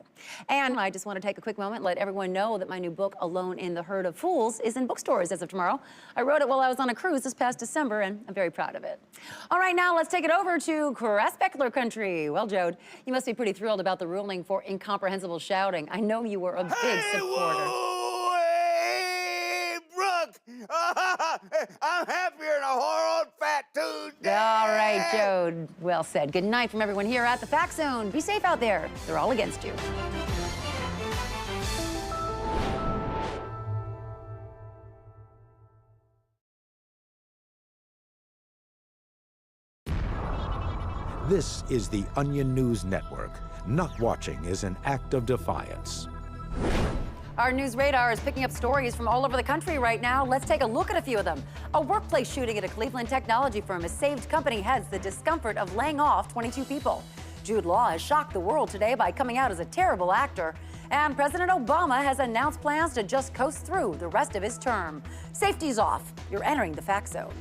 And I just want to take a quick moment and let everyone know that my new book, Alone in the Herd of Fools, is in bookstores as of tomorrow. I wrote it while I was on a cruise this past December, and I'm very proud of it. All right, now let's take it over to Cressbeckler country. Well, Jode, you must be pretty thrilled about the ruling for incomprehensible shouting. I know you were a big supporter. Hey, Brooke! I'm happier than a whore on fat Tuesday! All right, Jode. Well said. Good night from everyone here at the Fact Zone. Be safe out there. They're all against you. This is the Onion News Network. Not watching is an act of defiance. Our news radar is picking up stories from all over the country right now. Let's take a look at a few of them. A workplace shooting at a Cleveland technology firm has saved company heads the discomfort of laying off 22 people. Jude Law has shocked the world today by coming out as a terrible actor. And President Obama has announced plans to just coast through the rest of his term. Safety's off. You're entering the Fact Zone.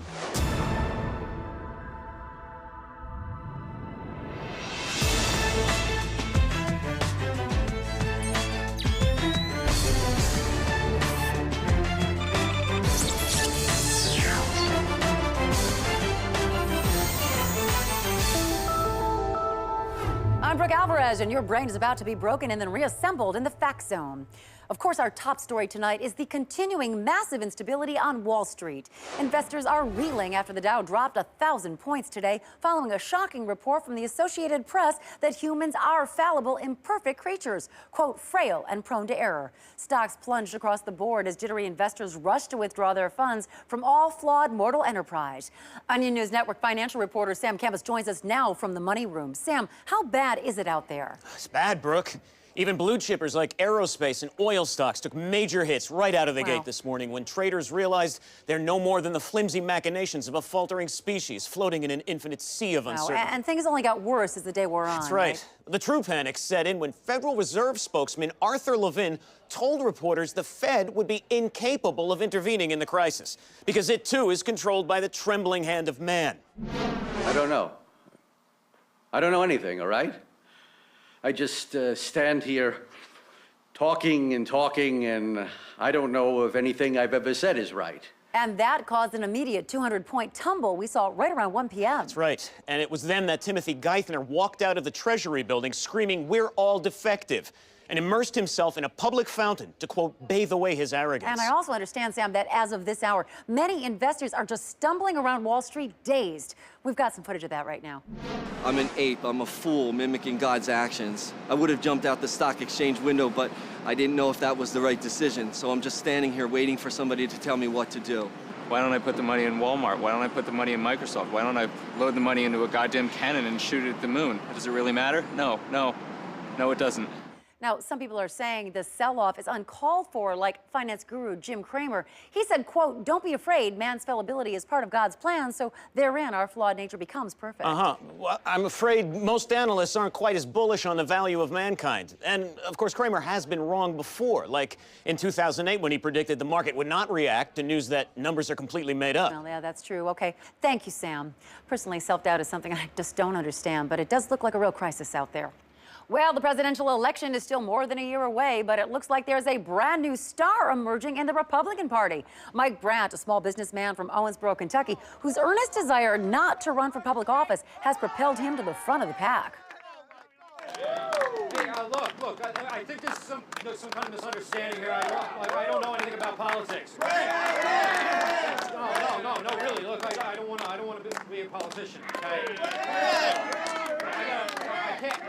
I'm Brooke Alvarez, and your brain is about to be broken and then reassembled in the Fact Zone. Of course, our top story tonight is the continuing massive instability on Wall Street. Investors are reeling after the Dow dropped 1,000 points today, following a shocking report from the Associated Press that humans are fallible, imperfect creatures, quote, frail and prone to error. Stocks plunged across the board as jittery investors rushed to withdraw their funds from all flawed mortal enterprise. Onion News Network financial reporter Sam Campus joins us now from the Money Room. Sam, how bad is it out there? It's bad, Brooke. Even blue chippers like aerospace and oil stocks took major hits right out of the gate this morning when traders realized they're no more than the flimsy machinations of a faltering species floating in an infinite sea of uncertainty. And things only got worse as the day wore on. That's right. The true panic set in when Federal Reserve spokesman Arthur Levin told reporters the Fed would be incapable of intervening in the crisis because it, too, is controlled by the trembling hand of man. I don't know. I don't know anything, all right? I just stand here talking and talking, and I don't know if anything I've ever said is right. And that caused an immediate 200-point tumble we saw right around 1 p.m. That's right. And it was then that Timothy Geithner walked out of the Treasury building screaming, "We're all defective," and immersed himself in a public fountain to, quote, bathe away his arrogance. And I also understand, Sam, that as of this hour, many investors are just stumbling around Wall Street dazed. We've got some footage of that right now. I'm an ape. I'm a fool mimicking God's actions. I would have jumped out the stock exchange window, but I didn't know if that was the right decision. So I'm just standing here waiting for somebody to tell me what to do. Why don't I put the money in Walmart? Why don't I put the money in Microsoft? Why don't I load the money into a goddamn cannon and shoot it at the moon? Does it really matter? No, it doesn't. Now, some people are saying the sell-off is uncalled for, like finance guru Jim Cramer. He said, quote, "Don't be afraid. Man's fallibility is part of God's plan, so therein our flawed nature becomes perfect." Well, I'm afraid most analysts aren't quite as bullish on the value of mankind. And, of course, Cramer has been wrong before, like in 2008 when he predicted the market would not react to news that numbers are completely made up. Well, yeah, that's true. Okay, thank you, Sam. Personally, self-doubt is something I just don't understand, but it does look like a real crisis out there. Well, the presidential election is still more than a year away, but it looks like there's a brand new star emerging in the Republican Party. Mike Brandt, a small businessman from Owensboro, Kentucky, whose earnest desire not to run for public office has propelled him to the front of the pack. Hey, look, I think there's some kind of misunderstanding here. I don't know anything about politics. No, really, look, I don't want to be a politician, okay? I can't.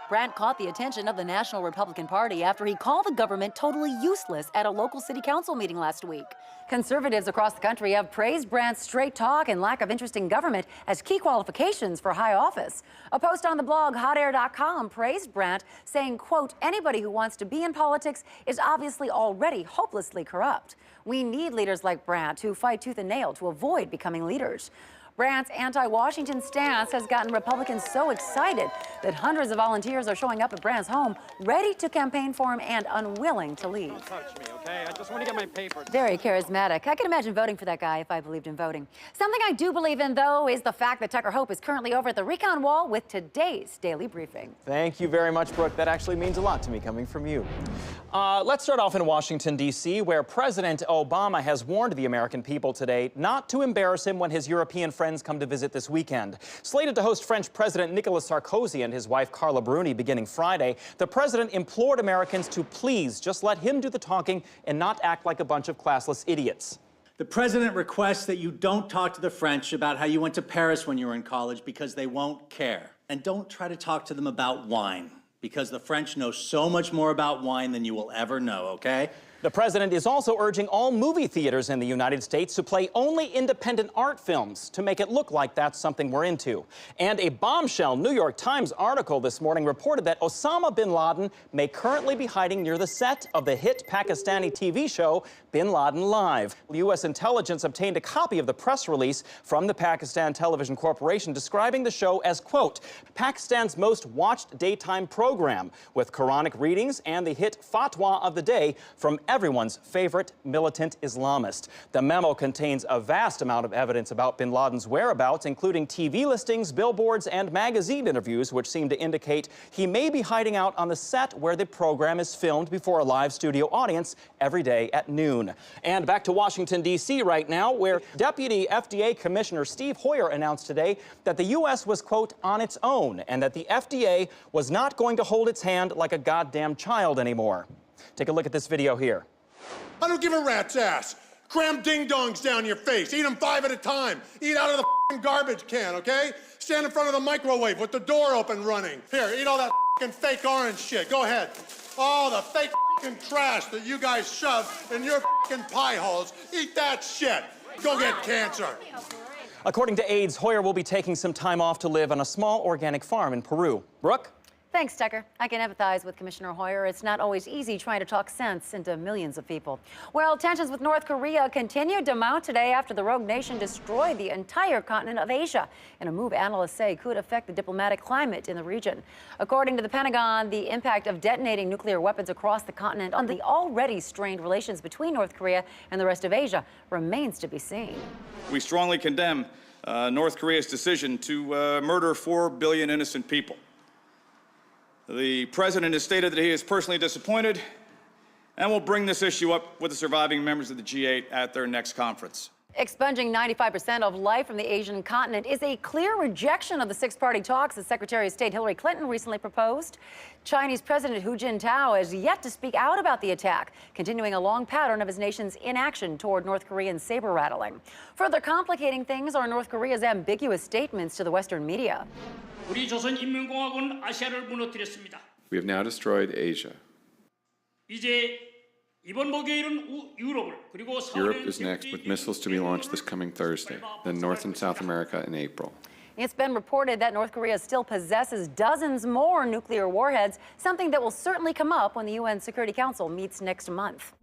Brandt caught the attention of the National Republican Party after he called the government totally useless at a local city council meeting last week. Conservatives across the country have praised Brandt's straight talk and lack of interest in government as key qualifications for high office. A post on the blog hotair.com praised Brandt, saying, quote, anybody who wants to be in politics is obviously already hopelessly corrupt. We need leaders like Brandt who fight tooth and nail to avoid becoming leaders. Brandt's anti-Washington stance has gotten Republicans so excited that hundreds of volunteers are showing up at Brandt's home, ready to campaign for him and unwilling to leave. Don't touch me, okay? I just want to get my papers. Very charismatic. I can imagine voting for that guy if I believed in voting. Something I do believe in, though, is the fact that Tucker Hope is currently over at the Recon Wall with today's Daily Briefing. Thank you very much, Brooke. That actually means a lot to me coming from you. Let's start off in Washington, D.C., where President Obama has warned the American people today not to embarrass him when his European friends come to visit this weekend. Slated to host French President Nicolas Sarkozy and his wife Carla Bruni beginning Friday, the president implored Americans to please just let him do the talking and not act like a bunch of classless idiots. The president requests that you don't talk to the French about how you went to Paris when you were in college because they won't care. And don't try to talk to them about wine, because the French know so much more about wine than you will ever know, okay? The president is also urging all movie theaters in the United States to play only independent art films to make it look like that's something we're into. And a bombshell New York Times article this morning reported that Osama bin Laden may currently be hiding near the set of the hit Pakistani TV show Bin Laden Live. U.S. intelligence obtained a copy of the press release from the Pakistan Television Corporation describing the show as, quote, Pakistan's most watched daytime program with Quranic readings and the hit fatwa of the day from everyone's favorite militant Islamist. The memo contains a vast amount of evidence about bin Laden's whereabouts, including TV listings, billboards, and magazine interviews, which seem to indicate he may be hiding out on the set where the program is filmed before a live studio audience every day at noon. And back to Washington, D.C. right now, where Deputy FDA Commissioner Steve Hoyer announced today that the U.S. was, quote, on its own, and that the FDA was not going to hold its hand like a goddamn child anymore. Take a look at this video here. I don't give a rat's ass. Cram ding-dongs down your face. Eat them 5 at a time. Eat out of the garbage can, okay? Stand in front of the microwave with the door open running. Here, eat all that fake orange shit. Go ahead. All the fake trash that you guys shove in your pie holes. Eat that shit. Go get cancer. According to aides, Hoyer will be taking some time off to live on a small organic farm in Peru. Brooke? Thanks, Tucker. I can empathize with Commissioner Hoyer. It's not always easy trying to talk sense into millions of people. Well, tensions with North Korea continued to mount today after the rogue nation destroyed the entire continent of Asia in a move analysts say could affect the diplomatic climate in the region. According to the Pentagon, the impact of detonating nuclear weapons across the continent on the already strained relations between North Korea and the rest of Asia remains to be seen. We strongly condemn North Korea's decision to murder 4 billion innocent people. The president has stated that he is personally disappointed and will bring this issue up with the surviving members of the G8 at their next conference. Expunging 95% of life from the Asian continent is a clear rejection of the six-party talks that Secretary of State Hillary Clinton recently proposed. Chinese President Hu Jintao has yet to speak out about the attack, continuing a long pattern of his nation's inaction toward North Korean saber-rattling. Further complicating things are North Korea's ambiguous statements to the Western media. 우리 조선인민공화국은 아시아를 무너뜨렸습니다. We have now destroyed Asia. 이제 이번 목요일은 유럽을 그리고 Europe is next, with missiles to be launched this coming Thursday, then North and South America in April. It's been reported that North Korea still possesses dozens more nuclear warheads, something that will certainly come up when the UN Security Council meets next month.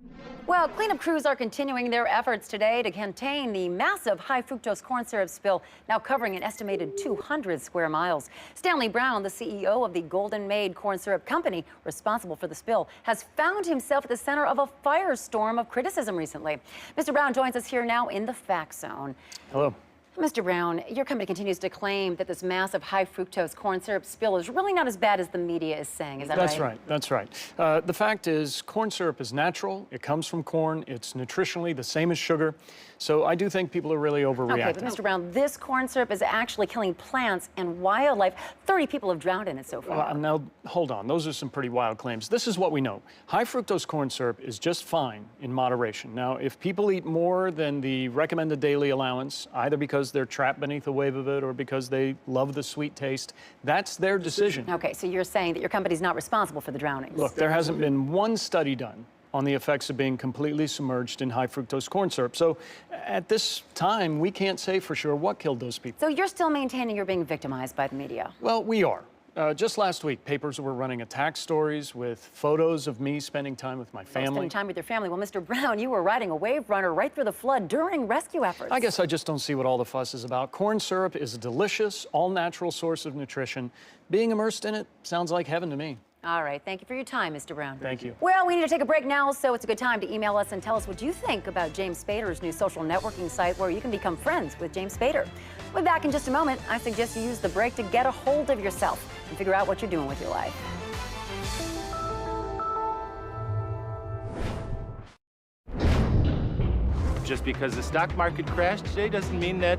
Well, cleanup crews are continuing their efforts today to contain the massive high-fructose corn syrup spill, now covering an estimated 200 square miles. Stanley Brown, the CEO of the Golden Maid Corn Syrup Company, responsible for the spill, has found himself at the center of a firestorm of criticism recently. Mr. Brown joins us here now in the Fact Zone. Hello. Mr. Brown, your company continues to claim that this massive high-fructose corn syrup spill is really not as bad as the media is saying. Is that right? That's right. The fact is, corn syrup is natural. It comes from corn. It's nutritionally the same as sugar. So I do think people are really overreacting. Okay, but Mr. Brown, this corn syrup is actually killing plants and wildlife. 30 people have drowned in it so far. Now, hold on. Those are some pretty wild claims. This is what we know. High-fructose corn syrup is just fine in moderation. Now, if people eat more than the recommended daily allowance, either because because they're trapped beneath the wave of it or because they love the sweet taste. That's their decision. Okay, so you're saying that your company's not responsible for the drownings? Look, there hasn't been one study done on the effects of being completely submerged in high fructose corn syrup. So at this time, we can't say for sure what killed those people. So you're still maintaining you're being victimized by the media? Well, we are. Just last week, papers were running attack stories with photos of me spending time with my family. Spending time with your family. Well, Mr. Brown, you were riding a wave runner right through the flood during rescue efforts. I guess I just don't see what all the fuss is about. Corn syrup is a delicious, all-natural source of nutrition. Being immersed in it sounds like heaven to me. All right, thank you for your time, Mr. Brown. Thank you. Well, we need to take a break now, so it's a good time to email us and tell us what you think about James Spader's new social networking site where you can become friends with James Spader. We'll be back in just a moment. I suggest you use the break to get a hold of yourself and figure out what you're doing with your life. Just because the stock market crashed today doesn't mean that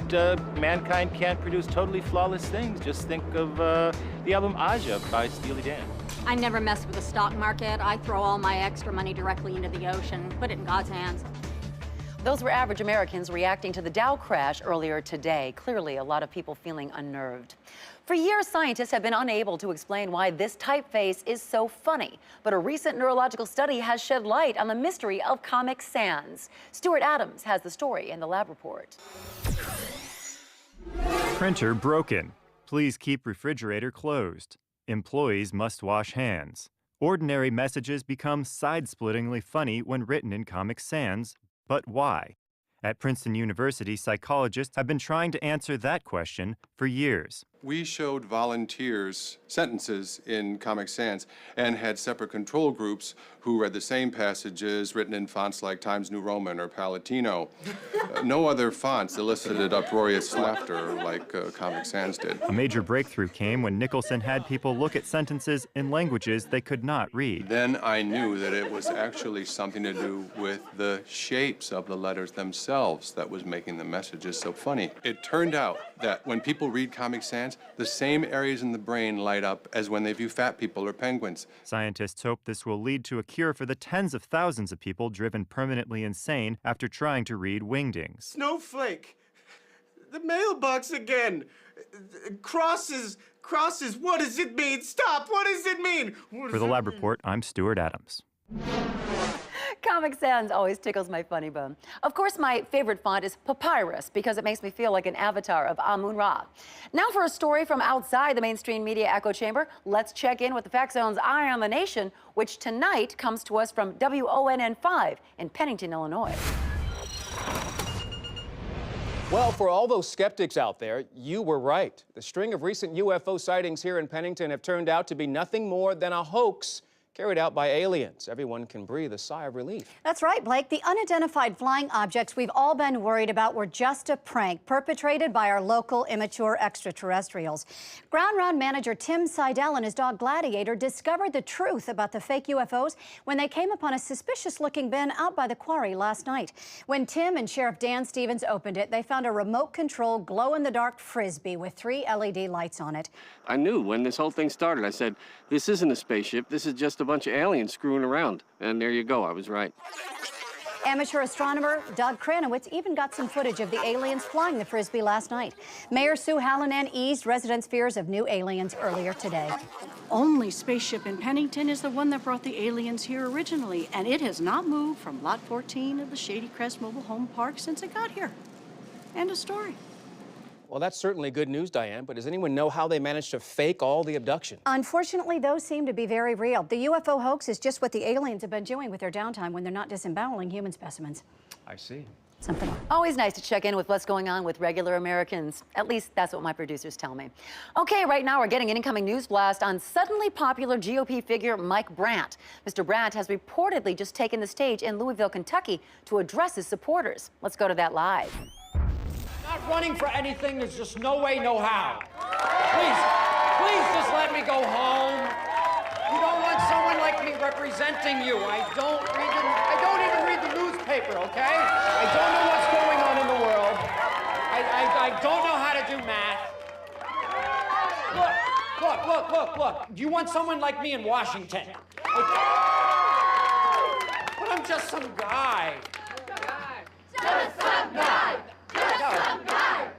mankind can't produce totally flawless things. Just think of the album Aja by Steely Dan. I never mess with the stock market. I throw all my extra money directly into the ocean, put it in God's hands. Those were average Americans reacting to the Dow crash earlier today. Clearly, a lot of people feeling unnerved. For years, scientists have been unable to explain why this typeface is so funny. But a recent neurological study has shed light on the mystery of Comic Sans. Stuart Adams has the story in the lab report. Printer broken. Please keep refrigerator closed. Employees must wash hands. Ordinary messages become side-splittingly funny when written in Comic Sans. But why? At Princeton University, psychologists have been trying to answer that question for years. We showed volunteers sentences in Comic Sans and had separate control groups who read the same passages written in fonts like Times New Roman or Palatino. No other fonts elicited uproarious laughter like Comic Sans did. A major breakthrough came when Nicholson had people look at sentences in languages they could not read. Then I knew that it was actually something to do with the shapes of the letters themselves that was making the messages so funny. It turned out that when people read Comic Sans, the same areas in the brain light up as when they view fat people or penguins. Scientists hope this will lead to a cure for the tens of thousands of people driven permanently insane after trying to read Wingdings. Snowflake! The mailbox again! Crosses! What does it mean? Stop! What does it mean? For the Lab Report, I'm Stuart Adams. Comic Sans always tickles my funny bone. Of course, my favorite font is Papyrus because it makes me feel like an avatar of Amun-Ra. Now for a story from outside the mainstream media echo chamber, let's check in with the Fact Zone's Eye on the Nation, which tonight comes to us from WONN5 in Pennington, Illinois. Well, for all those skeptics out there, you were right. The string of recent UFO sightings here in Pennington have turned out to be nothing more than a hoax carried out by aliens. Everyone can breathe a sigh of relief. That's right, Blake. The unidentified flying objects we've all been worried about were just a prank perpetrated by our local immature extraterrestrials. Ground Round manager Tim Seidel and his dog Gladiator discovered the truth about the fake UFOs when they came upon a suspicious-looking bin out by the quarry last night. When Tim and Sheriff Dan Stevens opened it, they found a remote-controlled glow-in-the-dark Frisbee with 3 LED lights on it. I knew when this whole thing started. I said, this isn't a spaceship. This is just a bunch of aliens screwing around. And there you go. I was right. Amateur astronomer Doug Kranowitz even got some footage of the aliens flying the Frisbee last night. Mayor Sue Hallinan eased residents' fears of new aliens earlier today. Only spaceship in Pennington is the one that brought the aliens here originally, and it has not moved from Lot 14 of the Shady Crest Mobile Home Park since it got here. End of story. Well, that's certainly good news, Diane, but does anyone know how they managed to fake all the abduction? Unfortunately, those seem to be very real. The UFO hoax is just what the aliens have been doing with their downtime when they're not disemboweling human specimens. I see. Something. Always nice to check in with what's going on with regular Americans. At least that's what my producers tell me. Okay, right now we're getting an incoming news blast on suddenly popular GOP figure Mike Brandt. Mr. Brandt has reportedly just taken the stage in Louisville, Kentucky to address his supporters. Let's go to that live. Not running for anything, there's just no way, no how. Please just let me go home. You don't want someone like me representing you. I don't even read the newspaper, okay? I don't know what's going on in the world. I don't know how to do math. Look. Do you want someone like me in Washington? Okay. But I'm just some guy. Just some guy. Just some guy.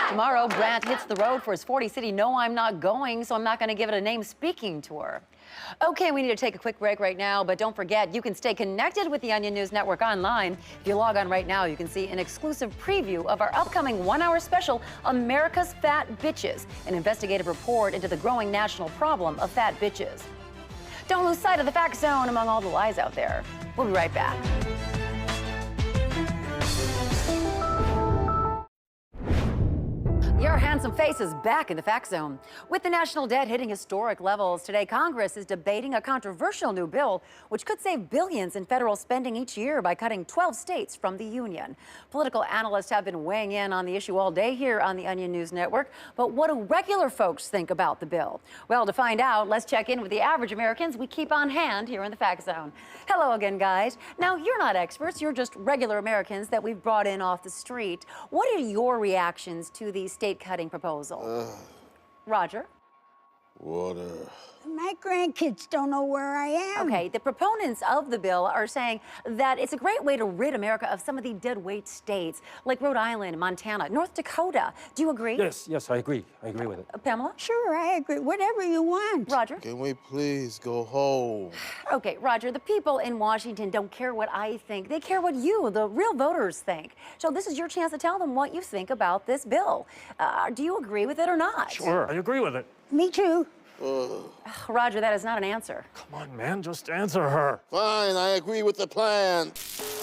Tomorrow, Brandt hits the road for his 40-city No I'm Not Going, so I'm not going to give it a name speaking tour. Okay, we need to take a quick break right now, but don't forget, you can stay connected with the Onion News Network online. If you log on right now, you can see an exclusive preview of our upcoming one-hour special, America's Fat Bitches, an investigative report into the growing national problem of fat bitches. Don't lose sight of the fact zone among all the lies out there. We'll be right back. Your handsome face is back in the fact zone. With the national debt hitting historic levels today, Congress is debating a controversial new bill which could save billions in federal spending each year by cutting 12 states from the union. Political analysts have been weighing in on the issue all day here on the Onion News Network. But what do regular folks think about the bill? Well, to find out, let's check in with the average Americans we keep on hand here in the fact zone. Hello again, guys. Now, you're not experts. You're just regular Americans that we've brought in off the street. What are your reactions to the state-cutting proposal? Roger? Water. My grandkids don't know where I am. Okay, the proponents of the bill are saying that it's a great way to rid America of some of the dead weight states, like Rhode Island, Montana, North Dakota. Do you agree? Yes, I agree. I agree with it. Pamela? Sure, I agree. Whatever you want. Roger? Can we please go home? Okay, Roger, the people in Washington don't care what I think. They care what you, the real voters, think. So this is your chance to tell them what you think about this bill. Do you agree with it or not? Sure, I agree with it. Me too. Roger, that is not an answer. Come on, man, just answer her. Fine, I agree with the plan.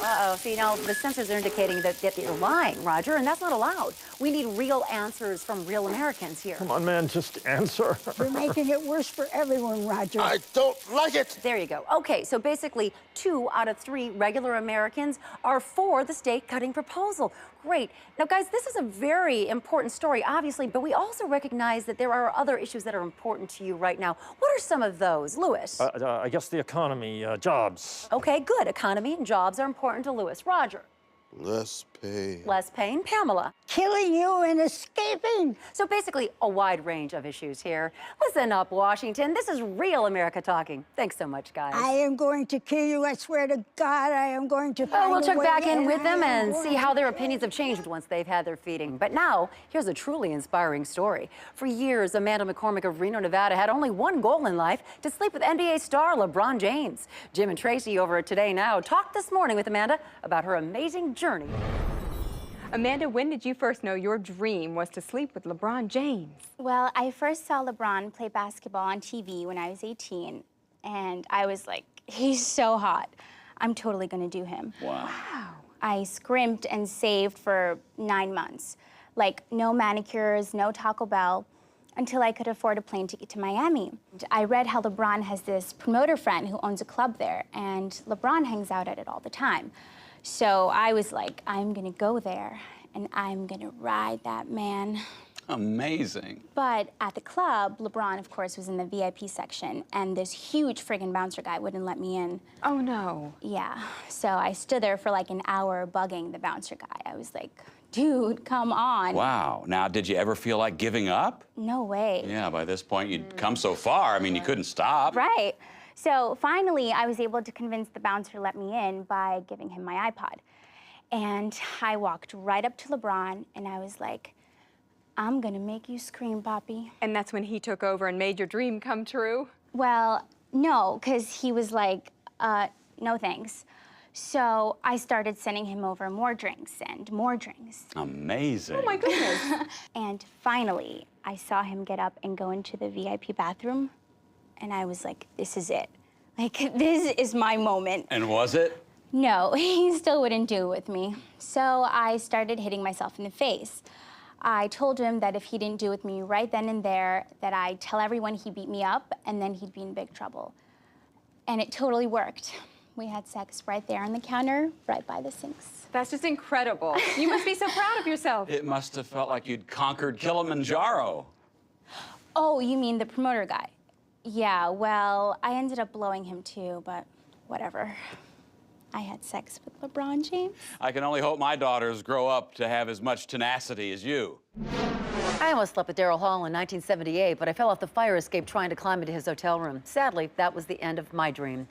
Uh-oh, see, now the sensors are indicating that you're lying, Roger, and that's not allowed. We need real answers from real Americans here. Come on, man, just answer. You're making it worse for everyone, Roger. I don't like it. There you go. Okay, so basically 2 out of 3 regular Americans are for the state-cutting proposal. Great. Now, guys, this is a very important story, obviously, but we also recognize that there are other issues that are important to you right now. What are some of those, Lewis? I guess the economy, jobs. Okay, good. Economy and jobs are important to Lewis. Roger? Less pay. Less pain. Pamela? Killing you and escaping. So basically, a wide range of issues here. Listen up, Washington. This is real America talking. Thanks so much, guys. I am going to kill you. I swear to God, I am going to find we'll a check way back in and with them I and am see how their opinions have changed once they've had their feeding. But now, here's a truly inspiring story. For years, Amanda McCormick of Reno, Nevada had only one goal in life: to sleep with NBA star LeBron James. Jim and Tracy over at Today Now talked this morning with Amanda about her amazing journey. Amanda, when did you first know your dream was to sleep with LeBron James? Well, I first saw LeBron play basketball on TV when I was 18, and I was like, he's so hot. I'm totally gonna do him. Wow. I scrimped and saved for 9 months. Like, no manicures, no Taco Bell, until I could afford a plane ticket to Miami. I read how LeBron has this promoter friend who owns a club there, and LeBron hangs out at it all the time. So I was like, I'm gonna go there and I'm gonna ride that man. Amazing. But at the club, LeBron, of course, was in the VIP section, and this huge friggin' bouncer guy wouldn't let me in. Oh, no. Yeah, so I stood there for like an hour bugging the bouncer guy. I was like, dude, come on. Wow. Now, did you ever feel like giving up? No way. Yeah, by this point, you'd come so far. I mean, you couldn't stop. Right. So finally, I was able to convince the bouncer to let me in by giving him my iPod. And I walked right up to LeBron, and I was like, I'm gonna make you scream, Poppy. And that's when he took over and made your dream come true? Well, no, because he was like, no thanks. So I started sending him over more drinks and more drinks. Amazing. Oh, my goodness. And finally, I saw him get up and go into the VIP bathroom. And I was like, this is it. Like, this is my moment. And was it? No, he still wouldn't do it with me. So I started hitting myself in the face. I told him that if he didn't do it with me right then and there, that I'd tell everyone he beat me up, and then he'd be in big trouble. And it totally worked. We had sex right there on the counter, right by the sinks. That's just incredible. You must be so proud of yourself. It must have felt like you'd conquered Kilimanjaro. Oh, you mean the promoter guy? Yeah, well, I ended up blowing him too, but whatever. I had sex with LeBron James. I can only hope my daughters grow up to have as much tenacity as you. I almost slept with Daryl Hall in 1978, but I fell off the fire escape trying to climb into his hotel room. Sadly, that was the end of my dream.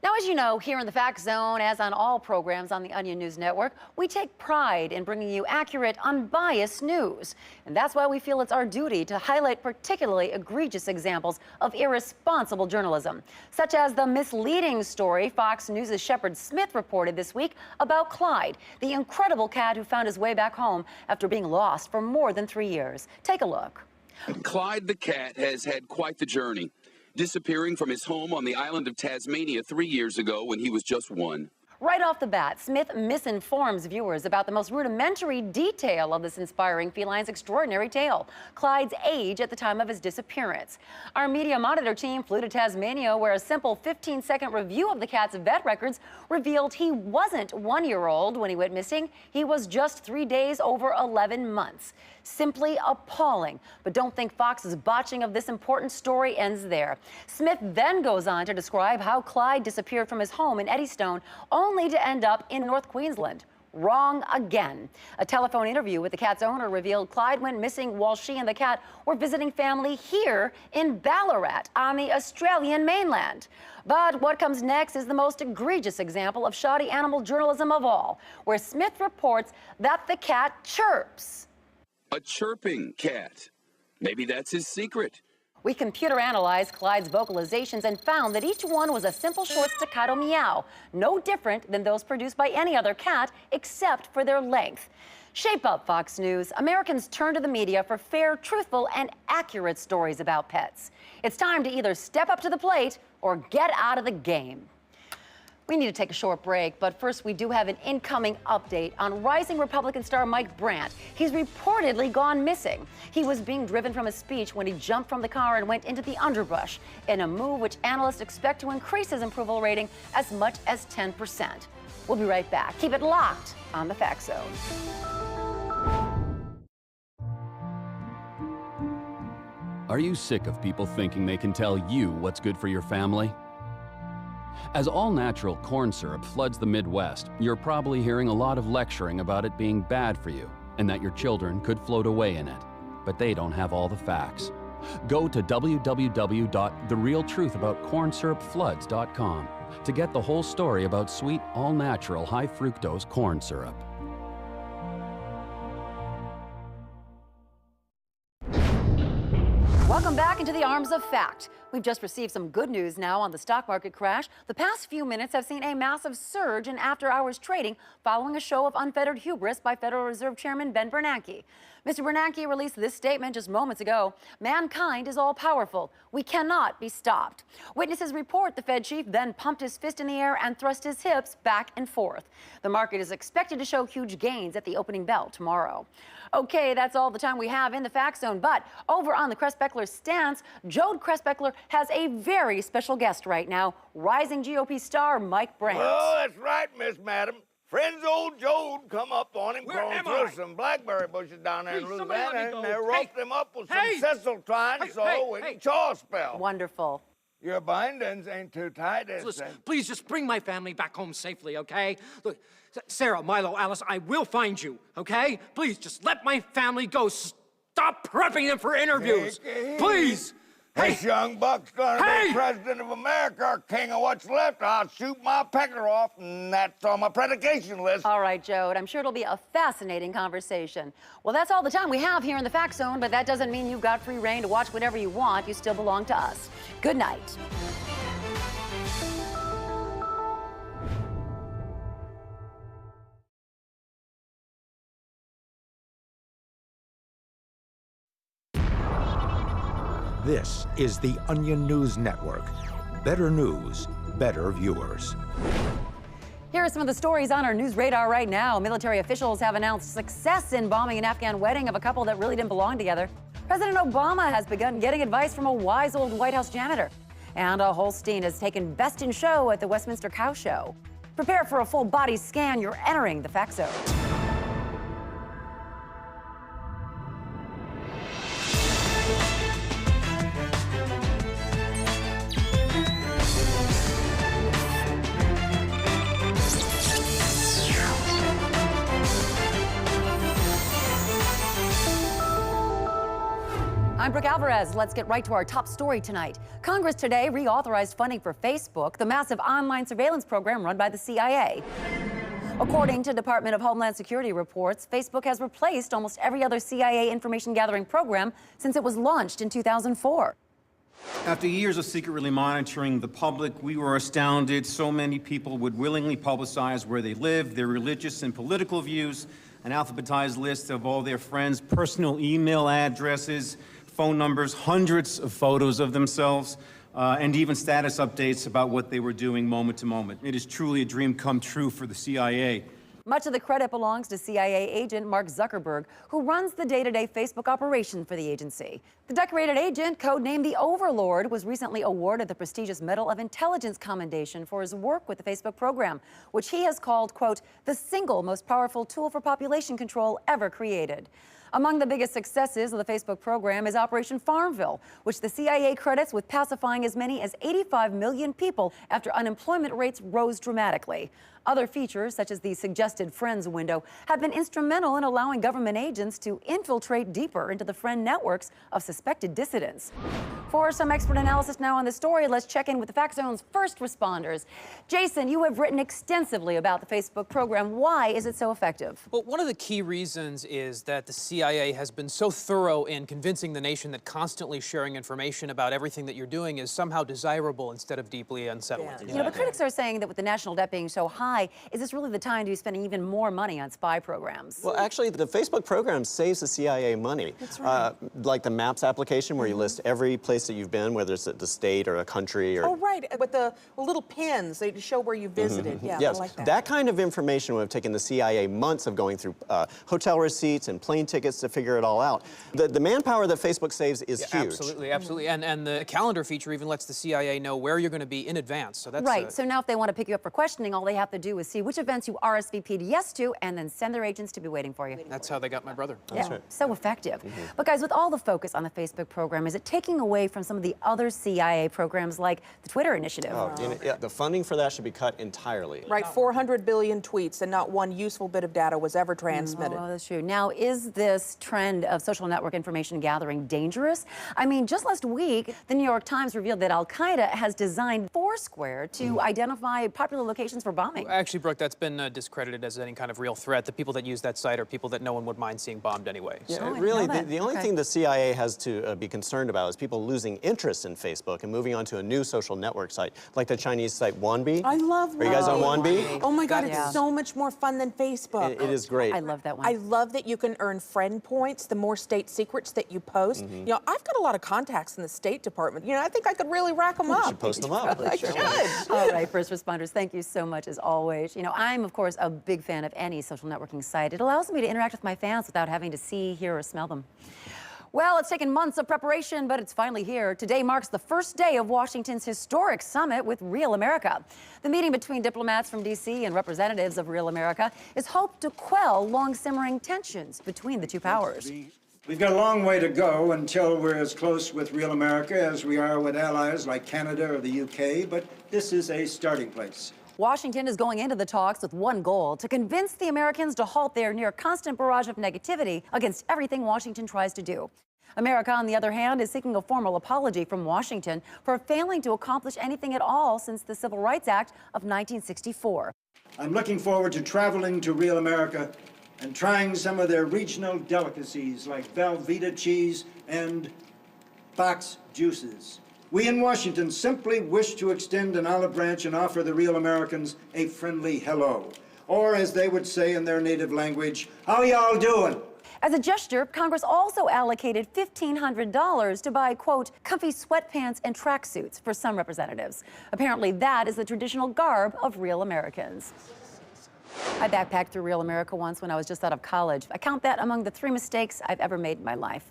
Now, as you know, here in the Fact Zone, as on all programs on the Onion News Network, we take pride in bringing you accurate, unbiased news. And that's why we feel it's our duty to highlight particularly egregious examples of irresponsible journalism, such as the misleading story Fox News' Shepard Smith reported this week about Clyde, the incredible cat who found his way back home after being lost for more than 3 years. Take a look. Clyde the cat has had quite the journey, disappearing from his home on the island of Tasmania 3 years ago when he was just 1. Right off the bat, Smith misinforms viewers about the most rudimentary detail of this inspiring feline's extraordinary tale, Clyde's age at the time of his disappearance. Our Media Monitor team flew to Tasmania, where a simple 15-second review of the cat's vet records revealed he wasn't 1-year-old when he went missing. He was just 3 days over 11 months. Simply appalling. But don't think Fox's botching of this important story ends there. Smith then goes on to describe how Clyde disappeared from his home in Eddystone, only to end up in North Queensland. Wrong again. A telephone interview with the cat's owner revealed Clyde went missing while she and the cat were visiting family here in Ballarat on the Australian mainland. But what comes next is the most egregious example of shoddy animal journalism of all, where Smith reports that the cat chirps. A chirping cat. Maybe that's his secret. We computer analyzed Clyde's vocalizations and found that each one was a simple short staccato meow, no different than those produced by any other cat except for their length. Shape up, Fox News. Americans turn to the media for fair, truthful, and accurate stories about pets. It's time to either step up to the plate or get out of the game. We need to take a short break, but first we do have an incoming update on rising Republican star Mike Brandt. He's reportedly gone missing. He was being driven from his speech when he jumped from the car and went into the underbrush, in a move which analysts expect to increase his approval rating as much as 10%. We'll be right back. Keep it locked on the Fact Zone. Are you sick of people thinking they can tell you what's good for your family? As all-natural corn syrup floods the Midwest, you're probably hearing a lot of lecturing about it being bad for you and that your children could float away in it. But they don't have all the facts. Go to www.therealtruthaboutcornsyrupfloods.com to get the whole story about sweet, all-natural, high-fructose corn syrup. Welcome back into the arms of fact. We've just received some good news now on the stock market crash. The past few minutes have seen a massive surge in after-hours trading following a show of unfettered hubris by Federal Reserve Chairman Ben Bernanke. Mr. Bernanke released this statement just moments ago. Mankind is all-powerful. We cannot be stopped. Witnesses report the Fed chief then pumped his fist in the air and thrust his hips back and forth. The market is expected to show huge gains at the opening bell tomorrow. Okay, that's all the time we have in the Fact Zone, but over on the Kress-Beckler stance, Jode Kress-Beckler has a very special guest right now, rising GOP star Mike Brandt. Well, that's right, Miss Madam. Friends old Jode come up on him, crawling through some blackberry bushes down there in Louisiana, and they roast him up with some sisal twine we can chaw spell. Wonderful. Your bindings ain't too tight, is Listen, they? please just bring my family back home safely, okay? Look, Sarah, Milo, Alice, I will find you, okay? Please, just let my family go. Stop prepping them for interviews. Please. This young buck's gonna be president of America, or king of what's left. I'll shoot my pecker off, and that's on my predication list. All right, Jode, I'm sure it'll be a fascinating conversation. Well, that's all the time we have here in the Fact Zone, but that doesn't mean you've got free reign to watch whatever you want. You still belong to us. Good night. This is the Onion News Network. Better news, better viewers. Here are some of the stories on our news radar right now. Military officials have announced success in bombing an Afghan wedding of a couple that really didn't belong together. President Obama has begun getting advice from a wise old White House janitor. And a Holstein has taken Best in Show at the Westminster Cow Show. Prepare for a full body scan. You're entering the Fact Zone. I'm Brooke Alvarez. Let's get right to our top story tonight. Congress today reauthorized funding for Facebook, the massive online surveillance program run by the CIA. According to Department of Homeland Security reports, Facebook has replaced almost every other CIA information gathering program since it was launched in 2004. After years of secretly monitoring the public, we were astounded so many people would willingly publicize where they live, their religious and political views, an alphabetized list of all their friends' personal email addresses, phone numbers, hundreds of photos of themselves, and even status updates about what they were doing moment to moment. It is truly a dream come true for the CIA. Much of the credit belongs to CIA agent Mark Zuckerberg, who runs the day-to-day Facebook operation for the agency. The decorated agent, codenamed the Overlord, was recently awarded the prestigious Medal of Intelligence Commendation for his work with the Facebook program, which he has called, quote, the single most powerful tool for population control ever created. Among the biggest successes of the Facebook program is Operation Farmville, which the CIA credits with pacifying as many as 85 million people after unemployment rates rose dramatically. Other features, such as the suggested Friends window, have been instrumental in allowing government agents to infiltrate deeper into the friend networks of suspected dissidents. For some expert analysis now on the story, let's check in with the Fact Zone's first responders. Jason, you have written extensively about the Facebook program. Why is it so effective? Well, one of the key reasons is that the CIA has been so thorough in convincing the nation that constantly sharing information about everything that you're doing is somehow desirable instead of deeply unsettling. You know, but critics are saying that with the national debt being so high, is this really the time to be spending even more money on spy programs? Well, actually, the Facebook program saves the CIA money. That's right. Like the Maps application, where you list every place that you've been, whether it's the state or a country. Or... Oh, right, with the little pins, they show where you visited. Yeah, yes, I like that. That kind of information would have taken the CIA months of going through hotel receipts and plane tickets to figure it all out. The manpower that Facebook saves is huge. Absolutely, absolutely. And the calendar feature even lets the CIA know where you're going to be in advance. So that's right. So now if they want to pick you up for questioning, all they have to do is see which events you RSVP'd yes to and then send their agents to be waiting for you. That's how they got my brother. That's right. So effective. But guys, with all the focus on the Facebook program, is it taking away from some of the other CIA programs like the Twitter initiative? Oh, yeah, the funding for that should be cut entirely. Right, 400 billion tweets and not one useful bit of data was ever transmitted. Oh, that's true. Now, is this trend of social network information gathering dangerous? I mean, just last week, the New York Times revealed that Al-Qaeda has designed Foursquare to identify popular locations for bombing. Actually, Brooke, that's been discredited as any kind of real threat. The people that use that site are people that no one would mind seeing bombed anyway. Yeah, So. really, the only thing the CIA has to be concerned about is people losing interest in Facebook and moving on to a new social network site, like the Chinese site Wanbi. I love Wanbi. Are you guys on Wanbi? Oh my God, it's so much more fun than Facebook. It is great. I love that one. I love that you can earn friend points the more state secrets that you post. You know, I've got a lot of contacts in the State Department. You know, I think I could really rack them up. You should post them up. I should. All right, first responders, thank you so much as always. You know, I'm, of course, a big fan of any social networking site. It allows me to interact with my fans without having to see, hear, or smell them. Well, it's taken months of preparation, but it's finally here. Today marks the first day of Washington's historic summit with Real America. The meeting between diplomats from D.C. and representatives of Real America is hoped to quell long-simmering tensions between the two powers. We've got a long way to go until we're as close with Real America as we are with allies like Canada or the UK, but this is a starting place. Washington is going into the talks with one goal: to convince the Americans to halt their near constant barrage of negativity against everything Washington tries to do. America, on the other hand, is seeking a formal apology from Washington for failing to accomplish anything at all since the Civil Rights Act of 1964. I'm looking forward to traveling to Real America and trying some of their regional delicacies like Velveeta cheese and box juices. We in Washington simply wish to extend an olive branch and offer the Real Americans a friendly hello. Or, as they would say in their native language, how y'all doing? As a gesture, Congress also allocated $1,500 to buy, quote, comfy sweatpants and tracksuits for some representatives. Apparently, that is the traditional garb of Real Americans. I backpacked through Real America once when I was just out of college. I count that among the 3 mistakes I've ever made in my life.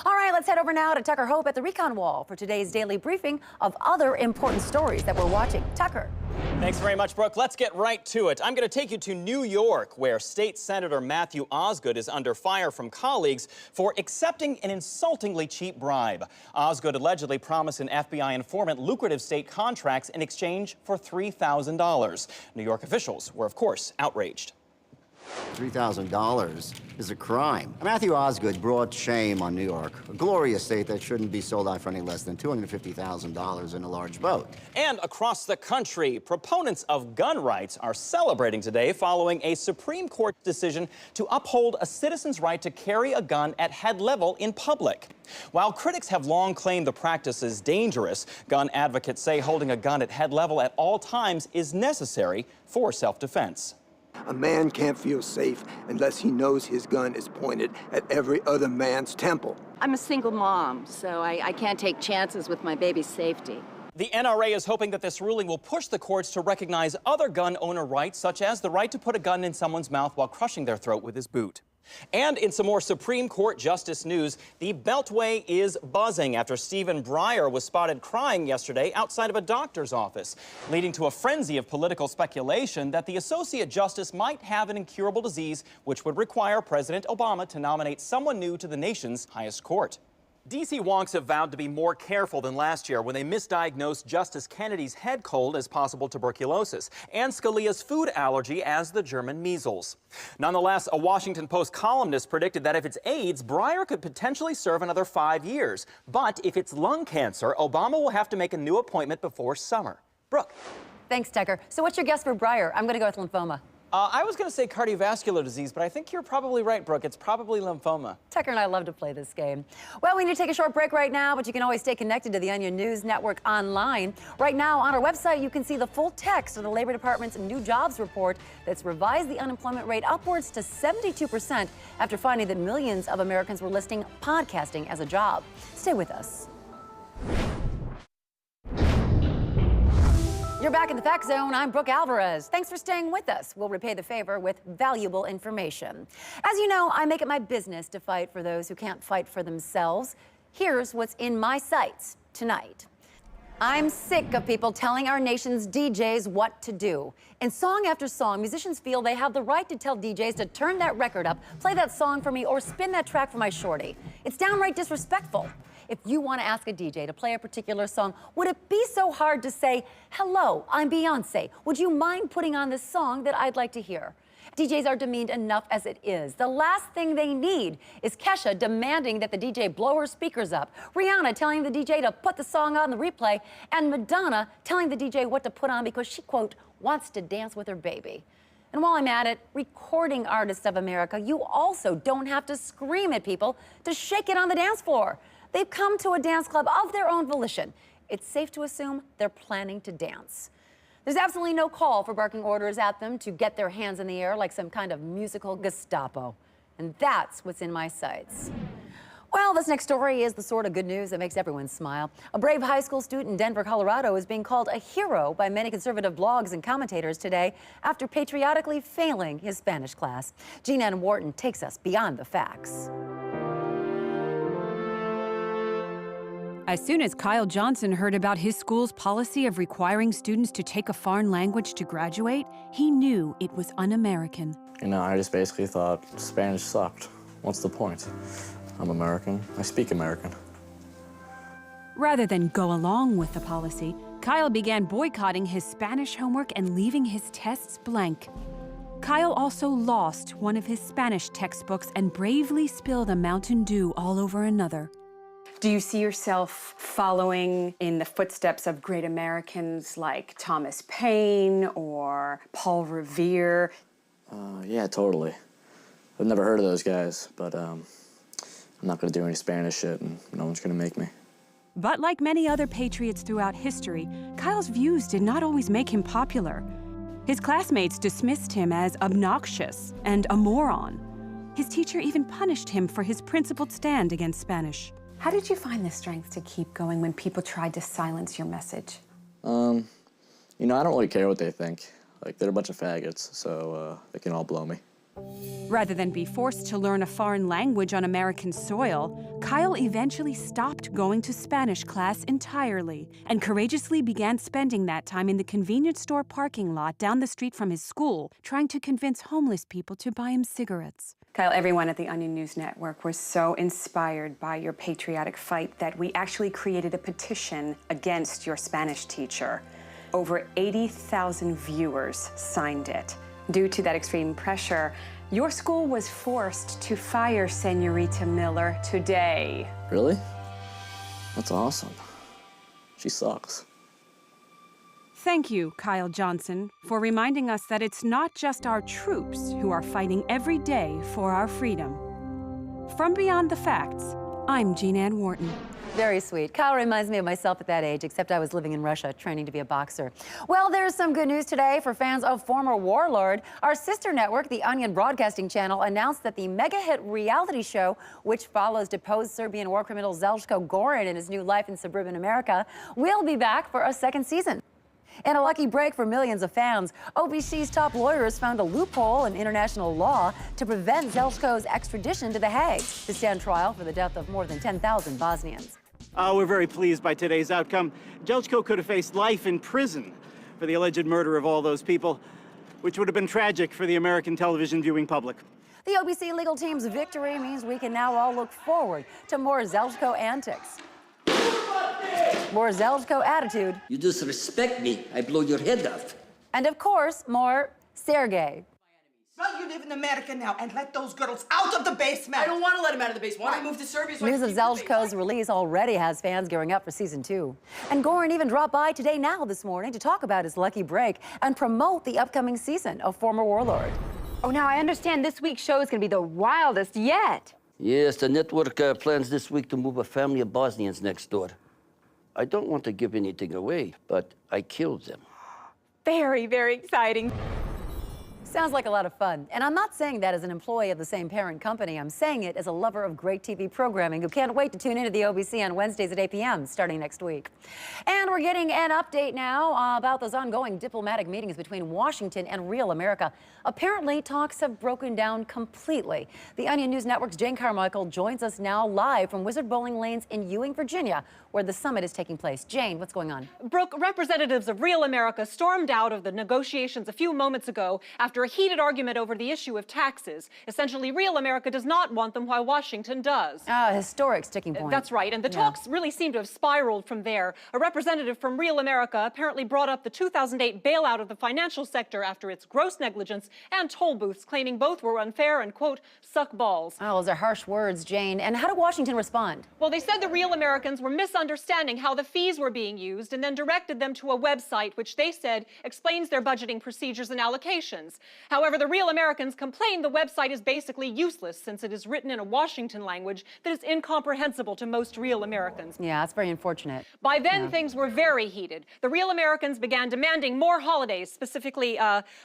All right, let's head over now to Tucker Hope at the Recon Wall for today's daily briefing of other important stories that we're watching. Tucker. Thanks very much, Brooke. Let's get right to it. I'm going to take you to New York, where State Senator Matthew Osgood is under fire from colleagues for accepting an insultingly cheap bribe. Osgood allegedly promised an FBI informant lucrative state contracts in exchange for $3,000. New York officials were, of course, outraged. $3,000 is a crime. Matthew Osgood brought shame on New York, a glorious state that shouldn't be sold out for any less than $250,000 in a large boat. And across the country, proponents of gun rights are celebrating today following a Supreme Court decision to uphold a citizen's right to carry a gun at head level in public. While critics have long claimed the practice is dangerous, gun advocates say holding a gun at head level at all times is necessary for self-defense. A man can't feel safe unless he knows his gun is pointed at every other man's temple. I'm a single mom, so I can't take chances with my baby's safety. The NRA is hoping that this ruling will push the courts to recognize other gun owner rights, such as the right to put a gun in someone's mouth while crushing their throat with his boot. And in some more Supreme Court justice news, the Beltway is buzzing after Stephen Breyer was spotted crying yesterday outside of a doctor's office, leading to a frenzy of political speculation that the Associate Justice might have an incurable disease which would require President Obama to nominate someone new to the nation's highest court. D.C. wonks have vowed to be more careful than last year when they misdiagnosed Justice Kennedy's head cold as possible tuberculosis and Scalia's food allergy as the German measles. Nonetheless, a Washington Post columnist predicted that if it's AIDS, Breyer could potentially serve another 5 years. But if it's lung cancer, Obama will have to make a new appointment before summer. Brooke. Thanks, Tucker. So what's your guess for Breyer? I'm going to go with lymphoma. I was going to say cardiovascular disease, but I think you're probably right, Brooke. It's probably lymphoma. Tucker and I love to play this game. Well, we need to take a short break right now, but you can always stay connected to the Onion News Network online. Right now, on our website, you can see the full text of the Labor Department's new jobs report that's revised the unemployment rate upwards to 72% after finding that millions of Americans were listing podcasting as a job. Stay with us. You're back in the Fact Zone. I'm Brooke Alvarez. Thanks for staying with us. We'll repay the favor with valuable information. As you know, I make it my business to fight for those who can't fight for themselves. Here's what's in my sights tonight. I'm sick of people telling our nation's DJs what to do. In song after song, musicians feel they have the right to tell DJs to turn that record up, play that song for me, or spin that track for my shorty. It's downright disrespectful. If you want to ask a DJ to play a particular song, would it be so hard to say, hello, I'm Beyonce. Would you mind putting on this song that I'd like to hear? DJs are demeaned enough as it is. The last thing they need is Kesha demanding that the DJ blow her speakers up, Rihanna telling the DJ to put the song on the replay, and Madonna telling the DJ what to put on because she, quote, wants to dance with her baby. And while I'm at it, recording artists of America, you also don't have to scream at people to shake it on the dance floor. They've come to a dance club of their own volition. It's safe to assume they're planning to dance. There's absolutely no call for barking orders at them to get their hands in the air like some kind of musical Gestapo. And that's what's in my sights. Well, this next story is the sort of good news that makes everyone smile. A brave high school student in Denver, Colorado is being called a hero by many conservative blogs and commentators today after patriotically failing his Spanish class. Jean Ann Wharton takes us beyond the facts. As soon as Kyle Johnson heard about his school's policy of requiring students to take a foreign language to graduate, he knew it was un-American. You know, I just basically thought Spanish sucked. What's the point? I'm American. I speak American. Rather than go along with the policy, Kyle began boycotting his Spanish homework and leaving his tests blank. Kyle also lost one of his Spanish textbooks and bravely spilled a Mountain Dew all over another. Do you see yourself following in the footsteps of great Americans like Thomas Paine or Paul Revere? Yeah, totally. I've never heard of those guys, but I'm not going to do any Spanish shit, and no one's going to make me. But like many other patriots throughout history, Kyle's views did not always make him popular. His classmates dismissed him as obnoxious and a moron. His teacher even punished him for his principled stand against Spanish. How did you find the strength to keep going when people tried to silence your message? You know, I don't really care what they think. Like, they're a bunch of faggots, so they can all blow me. Rather than be forced to learn a foreign language on American soil, Kyle eventually stopped going to Spanish class entirely and courageously began spending that time in the convenience store parking lot down the street from his school, trying to convince homeless people to buy him cigarettes. Kyle, everyone at the Onion News Network was so inspired by your patriotic fight that we actually created a petition against your Spanish teacher. Over 80,000 viewers signed it. Due to that extreme pressure, your school was forced to fire Senorita Miller today. Really? That's awesome. She sucks. Thank you, Kyle Johnson, for reminding us that it's not just our troops who are fighting every day for our freedom. From Beyond the Facts, I'm Jean Ann Wharton. Very sweet. Kyle reminds me of myself at that age, except I was living in Russia, training to be a boxer. Well, there's some good news today for fans of former warlord. Our sister network, the Onion Broadcasting Channel, announced that the mega-hit reality show, which follows deposed Serbian war criminal Zeljko Goran in his new life in suburban America, will be back for a second season. In a lucky break for millions of fans, OBC's top lawyers found a loophole in international law to prevent Zeljko's extradition to The Hague to stand trial for the death of more than 10,000 Bosnians. We're very pleased by today's outcome. Zeljko could have faced life in prison for the alleged murder of all those people, which would have been tragic for the American television viewing public. The OBC legal team's victory means we can now all look forward to more Zeljko antics. More Zeljko attitude. You disrespect me, I blow your head off. And of course, more Sergey. Well, you live in America now, and let those girls out of the basement. I don't want to let them out of the basement. Why don't I move to Serbia? So News of Zeljko's release already has fans gearing up for season 2. And Goran even dropped by Today Now this morning to talk about his lucky break and promote the upcoming season of Former Warlord. Oh, now I understand this week's show is going to be the wildest yet. Yes, the network plans this week to move a family of Bosnians next door. I don't want to give anything away, but I killed them. Very, very exciting. Sounds like a lot of fun. And I'm not saying that as an employee of the same parent company. I'm saying it as a lover of great TV programming who can't wait to tune into the OBC on Wednesdays at 8 p.m. starting next week. And we're getting an update now about those ongoing diplomatic meetings between Washington and Real America. Apparently, talks have broken down completely. The Onion News Network's Jane Carmichael joins us now live from Wizard Bowling Lanes in Ewing, Virginia, where the summit is taking place. Jane, what's going on? Brooke, representatives of Real America stormed out of the negotiations a few moments ago after a heated argument over the issue of taxes. Essentially, Real America does not want them while Washington does. Historic sticking point. That's right, and the talks really seem to have spiraled from there. A representative from Real America apparently brought up the 2008 bailout of the financial sector after its gross negligence and toll booths, claiming both were unfair and, quote, suck balls. Oh, those are harsh words, Jane. And how did Washington respond? Well, they said the Real Americans were misunderstanding how the fees were being used and then directed them to a website which they said explains their budgeting procedures and allocations. However, the Real Americans complained the website is basically useless since it is written in a Washington language that is incomprehensible to most Real Americans. Yeah, that's very unfortunate. By then, things were very heated. The Real Americans began demanding more holidays, specifically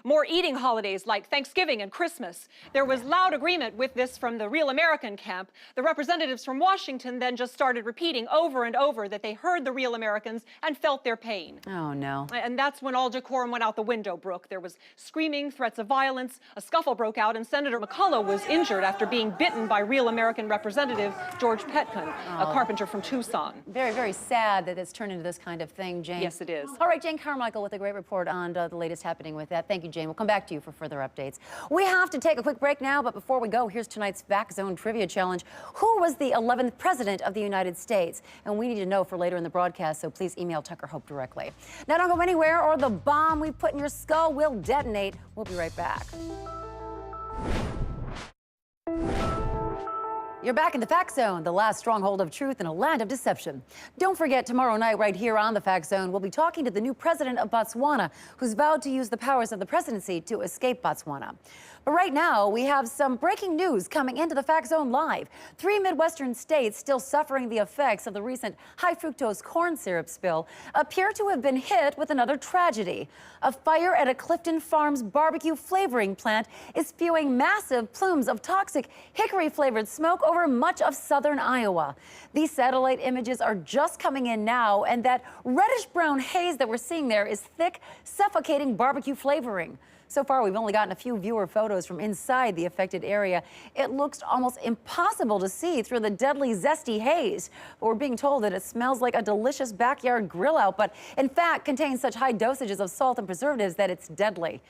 more eating holidays like Thanksgiving and Christmas. There was loud agreement with this from the Real American camp. The representatives from Washington then just started repeating over and over that they heard the Real Americans and felt their pain. Oh, no. And that's when all decorum went out the window, Brooke. There was screaming, threats of violence, a scuffle broke out, and Senator McCullough was injured after being bitten by Real American Representative George Petkin, a carpenter from Tucson. Very, very sad that it's turned into this kind of thing, Jane. Yes, it is. All right, Jane Carmichael with a great report on the latest happening with that. Thank you, Jane. We'll come back to you for further updates. We have to take a quick break now, but before we go, here's tonight's Fact Zone Trivia Challenge. Who was the 11th President of the United States? And we need to know for later in the broadcast, so please email Tucker Hope directly. Now, don't go anywhere, or the bomb we put in your skull will detonate. We'll be right back. You're back in the Fact Zone, the last stronghold of truth in a land of deception. Don't forget, tomorrow night, right here on the Fact Zone, we'll be talking to the new president of Botswana, who's vowed to use the powers of the presidency to escape Botswana. But right now, we have some breaking news coming into the Fact Zone live. 3 Midwestern states still suffering the effects of the recent high-fructose corn syrup spill appear to have been hit with another tragedy. A fire at a Clifton Farms barbecue flavoring plant is spewing massive plumes of toxic hickory-flavored smoke over much of southern Iowa. These satellite images are just coming in now, and that reddish-brown haze that we're seeing there is thick, suffocating barbecue flavoring. So far, we've only gotten a few viewer photos from inside the affected area. It looks almost impossible to see through the deadly, zesty haze. But we're being told that it smells like a delicious backyard grill out, but in fact contains such high dosages of salt and preservatives that it's deadly.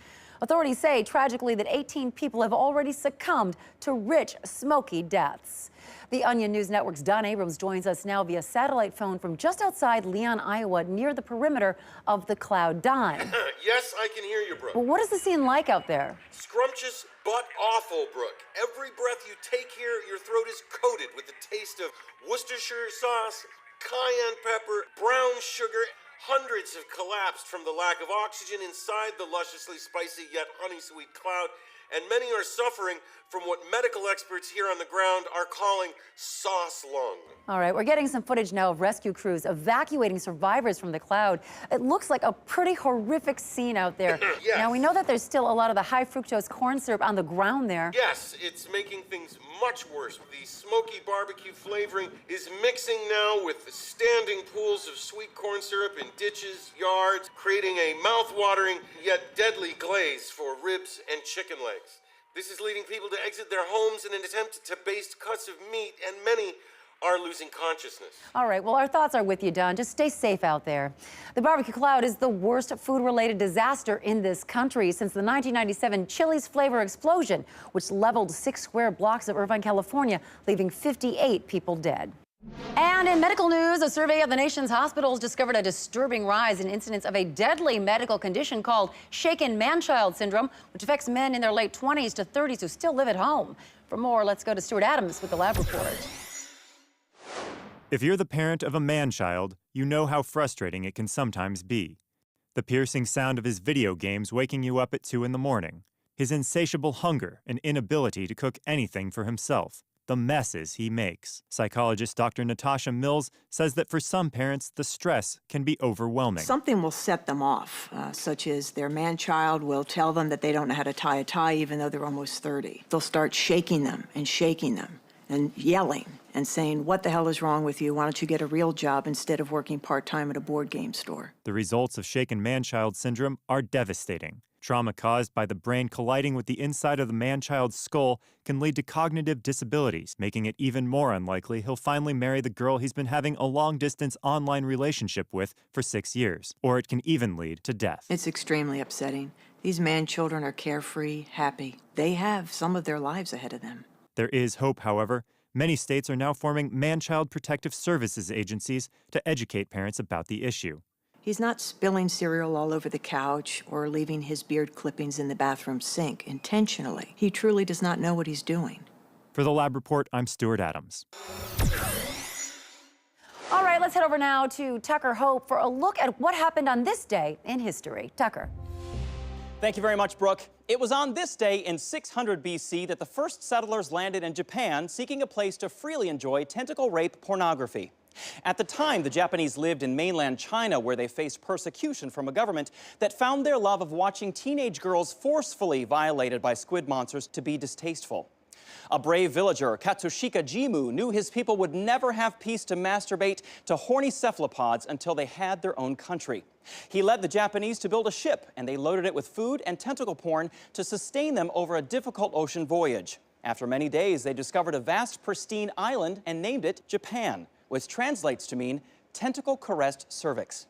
Authorities say, tragically, that 18 people have already succumbed to rich, smoky deaths. The Onion News Network's Don Abrams joins us now via satellite phone from just outside Leon, Iowa, near the perimeter of the cloud. Don. Yes, I can hear you, Brooke. Well, what is the scene like out there? Scrumptious but awful, Brooke. Every breath you take here, your throat is coated with the taste of Worcestershire sauce, cayenne pepper, brown sugar. Hundreds have collapsed from the lack of oxygen inside the lusciously spicy yet honey-sweet cloud, and many are suffering from what medical experts here on the ground are calling sauce lung. All right, we're getting some footage now of rescue crews evacuating survivors from the cloud. It looks like a pretty horrific scene out there. Yes. Now, we know that there's still a lot of the high fructose corn syrup on the ground there. Yes, it's making things much worse. The smoky barbecue flavoring is mixing now with the standing pools of sweet corn syrup in ditches, yards, creating a mouth-watering yet deadly glaze for ribs and chicken legs. This is leading people to exit their homes in an attempt to baste cuts of meat, and many are losing consciousness. All right, well, our thoughts are with you, Don. Just stay safe out there. The barbecue cloud is the worst food-related disaster in this country since the 1997 Chili's flavor explosion, which leveled 6 square blocks of Irvine, California, leaving 58 people dead. And in medical news, a survey of the nation's hospitals discovered a disturbing rise in incidents of a deadly medical condition called shaken man-child syndrome, which affects men in their late 20s to 30s who still live at home. For more, let's go to Stuart Adams with the lab report. If you're the parent of a man-child, you know how frustrating it can sometimes be. The piercing sound of his video games waking you up at 2 in the morning, his insatiable hunger and inability to cook anything for himself, the messes he makes. Psychologist Dr. Natasha Mills says that for some parents, the stress can be overwhelming. Something will set them off, such as their man-child will tell them that they don't know how to tie a tie even though they're almost 30. They'll start shaking them and yelling and saying, "What the hell is wrong with you? Why don't you get a real job instead of working part-time at a board game store?" The results of shaken man-child syndrome are devastating. Trauma caused by the brain colliding with the inside of the man-child's skull can lead to cognitive disabilities, making it even more unlikely he'll finally marry the girl he's been having a long-distance online relationship with for 6 years. Or it can even lead to death. It's extremely upsetting. These man-children are carefree, happy. They have some of their lives ahead of them. There is hope, however. Many states are now forming man-child protective services agencies to educate parents about the issue. He's not spilling cereal all over the couch or leaving his beard clippings in the bathroom sink intentionally. He truly does not know what he's doing. For the Lab Report, I'm Stuart Adams. All right, let's head over now to Tucker Hope for a look at what happened on this day in history. Tucker. Thank you very much, Brooke. It was on this day in 600 BC that the first settlers landed in Japan seeking a place to freely enjoy tentacle rape pornography. At the time, the Japanese lived in mainland China, where they faced persecution from a government that found their love of watching teenage girls forcefully violated by squid monsters to be distasteful. A brave villager, Katsushika Jimmu, knew his people would never have peace to masturbate to horny cephalopods until they had their own country. He led the Japanese to build a ship, and they loaded it with food and tentacle porn to sustain them over a difficult ocean voyage. After many days, they discovered a vast, pristine island and named it Japan, which translates to mean tentacle-caressed cervix.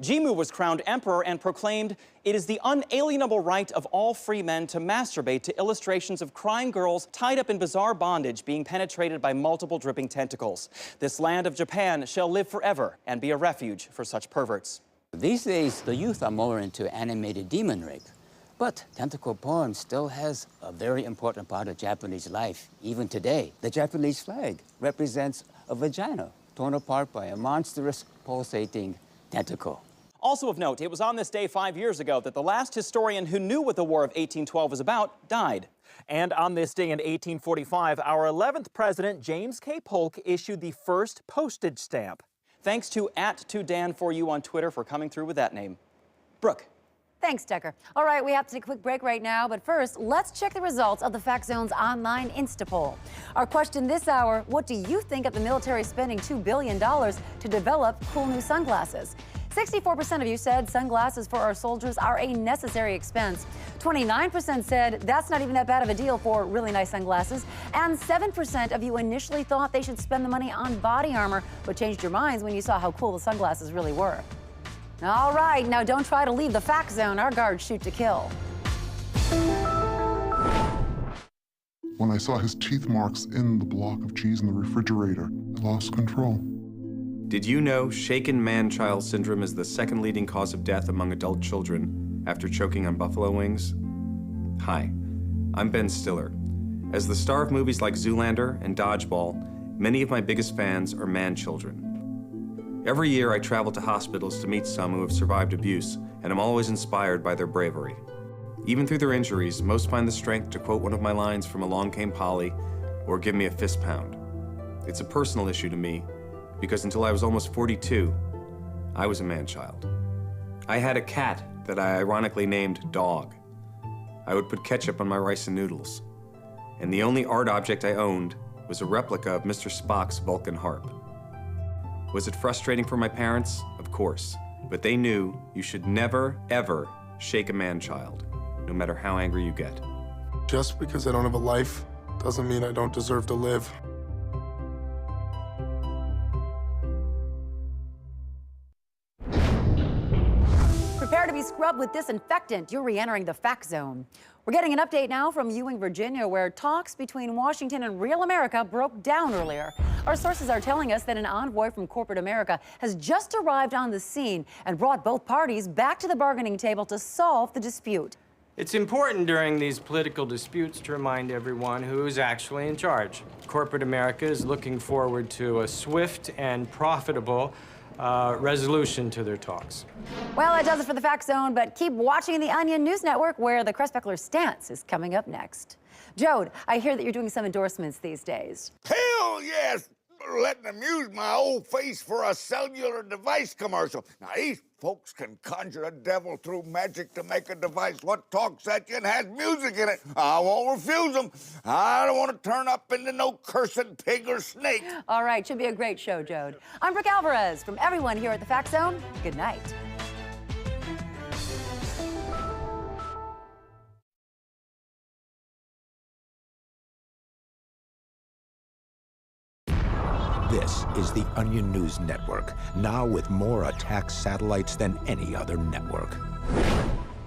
Jimmu was crowned emperor and proclaimed, "It is the unalienable right of all free men to masturbate to illustrations of crying girls tied up in bizarre bondage being penetrated by multiple dripping tentacles. This land of Japan shall live forever and be a refuge for such perverts." These days, the youth are more into animated demon rape. But tentacle porn still has a very important part of Japanese life, even today. The Japanese flag represents a vagina torn apart by a monstrous, pulsating tentacle. Also of note, it was on this day 5 years ago that the last historian who knew what the War of 1812 was about died. And on this day in 1845, our 11th president, James K. Polk, issued the first postage stamp. Thanks to @2Dan4U on Twitter for coming through with that name. Brooke. Thanks, Tucker. All right, we have to take a quick break right now, but first, let's check the results of the Fact Zone's online Instapoll. Our question this hour, what do you think of the military spending $2 billion to develop cool new sunglasses? 64% of you said sunglasses for our soldiers are a necessary expense. 29% said that's not even that bad of a deal for really nice sunglasses. And 7% of you initially thought they should spend the money on body armor, but changed your minds when you saw how cool the sunglasses really were. All right, now don't try to leave the Fact Zone. Our guards shoot to kill. When I saw his teeth marks in the block of cheese in the refrigerator, I lost control. Did you know shaken man-child syndrome is the second leading cause of death among adult children after choking on buffalo wings? Hi, I'm Ben Stiller. As the star of movies like Zoolander and Dodgeball, many of my biggest fans are man-children. Every year I travel to hospitals to meet some who have survived abuse, and I'm always inspired by their bravery. Even through their injuries, most find the strength to quote one of my lines from Along Came Polly or give me a fist pound. It's a personal issue to me, because until I was almost 42, I was a man-child. I had a cat that I ironically named Dog. I would put ketchup on my rice and noodles. And the only art object I owned was a replica of Mr. Spock's Vulcan harp. Was it frustrating for my parents? Of course. But they knew you should never, ever shake a man-child, no matter how angry you get. Just because I don't have a life doesn't mean I don't deserve to live. Prepare to be scrubbed with disinfectant. You're re-entering the fact zone. We're getting an update now from Ewing, Virginia, where talks between Washington and Real America broke down earlier. Our sources are telling us that an envoy from corporate America has just arrived on the scene and brought both parties back to the bargaining table to solve the dispute. It's important during these political disputes to remind everyone who is actually in charge. Corporate America is looking forward to a swift and profitable resolution to their talks. Well, that does it for the Fact Zone, but keep watching the Onion News Network, where the Kressbeckler Stance is coming up next. Jode, I hear that you're doing some endorsements these days. Hell yes! Letting them use my old face for a cellular device commercial. Now, these folks can conjure a devil through magic to make a device what talks at you and has music in it. I won't refuse them. I don't want to turn up into no cursed pig or snake. All right, should be a great show, Jode. I'm Brooke Alvarez. From everyone here at the Fact Zone, good night. This is the Onion News Network, now with more attack satellites than any other network.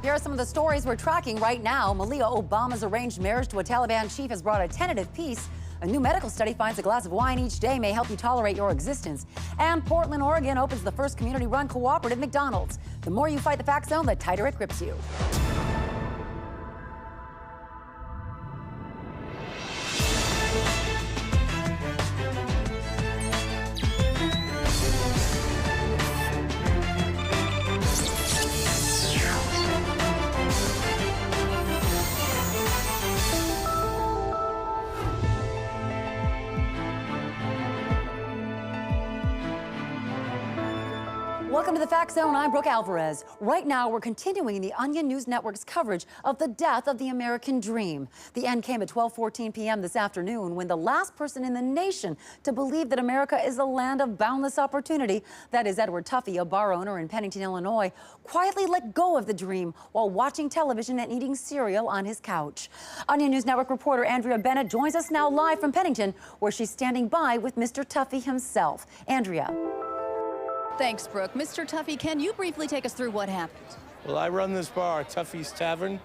Here are some of the stories we're tracking right now. Malia Obama's arranged marriage to a Taliban chief has brought a tentative peace. A new medical study finds a glass of wine each day may help you tolerate your existence. And Portland, Oregon opens the first community-run cooperative McDonald's. The more you fight the Fact Zone, the tighter it grips you. Welcome to the Fact Zone. I'm Brooke Alvarez. Right now, we're continuing the Onion News Network's coverage of the death of the American dream. The end came at 12:14 p.m. this afternoon when the last person in the nation to believe that America is a land of boundless opportunity, that is Edward Tuffy, a bar owner in Pennington, Illinois, quietly let go of the dream while watching television and eating cereal on his couch. Onion News Network reporter Andrea Bennett joins us now live from Pennington, where she's standing by with Mr. Tuffy himself. Andrea. Thanks, Brooke. Mr. Tuffy, can you briefly take us through what happened? Well, I run this bar, Tuffy's Tavern.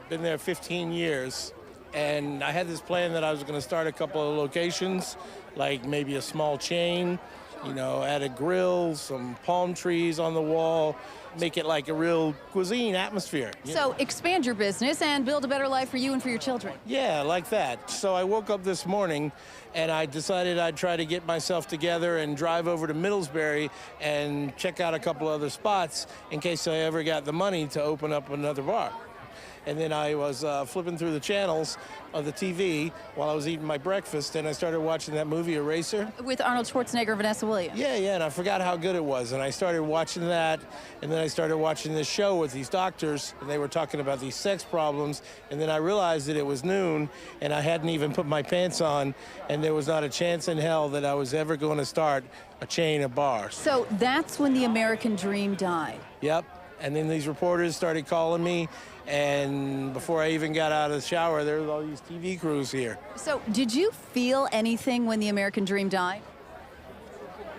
Been there 15 years. And I had this plan that I was going to start a couple of locations, like maybe a small chain, you know, add a grill, some palm trees on the wall, make it like a real cuisine atmosphere. So expand your business and build a better life for you and for your children. Yeah, like that. So I woke up this morning and I decided I'd try to get myself together and drive over to Middlesbury and check out a couple other spots in case I ever got the money to open up another bar. And then I was flipping through the channels of the TV while I was eating my breakfast, and I started watching that movie Eraser. With Arnold Schwarzenegger, Vanessa Williams. Yeah, and I forgot how good it was. And I started watching that, and then I started watching this show with these doctors, and they were talking about these sex problems. And then I realized that it was noon, and I hadn't even put my pants on, and there was not a chance in hell that I was ever going to start a chain of bars. So that's when the American dream died. Yep. And then these reporters started calling me, and before I even got out of the shower, there was all these TV crews here. So did you feel anything when the American dream died?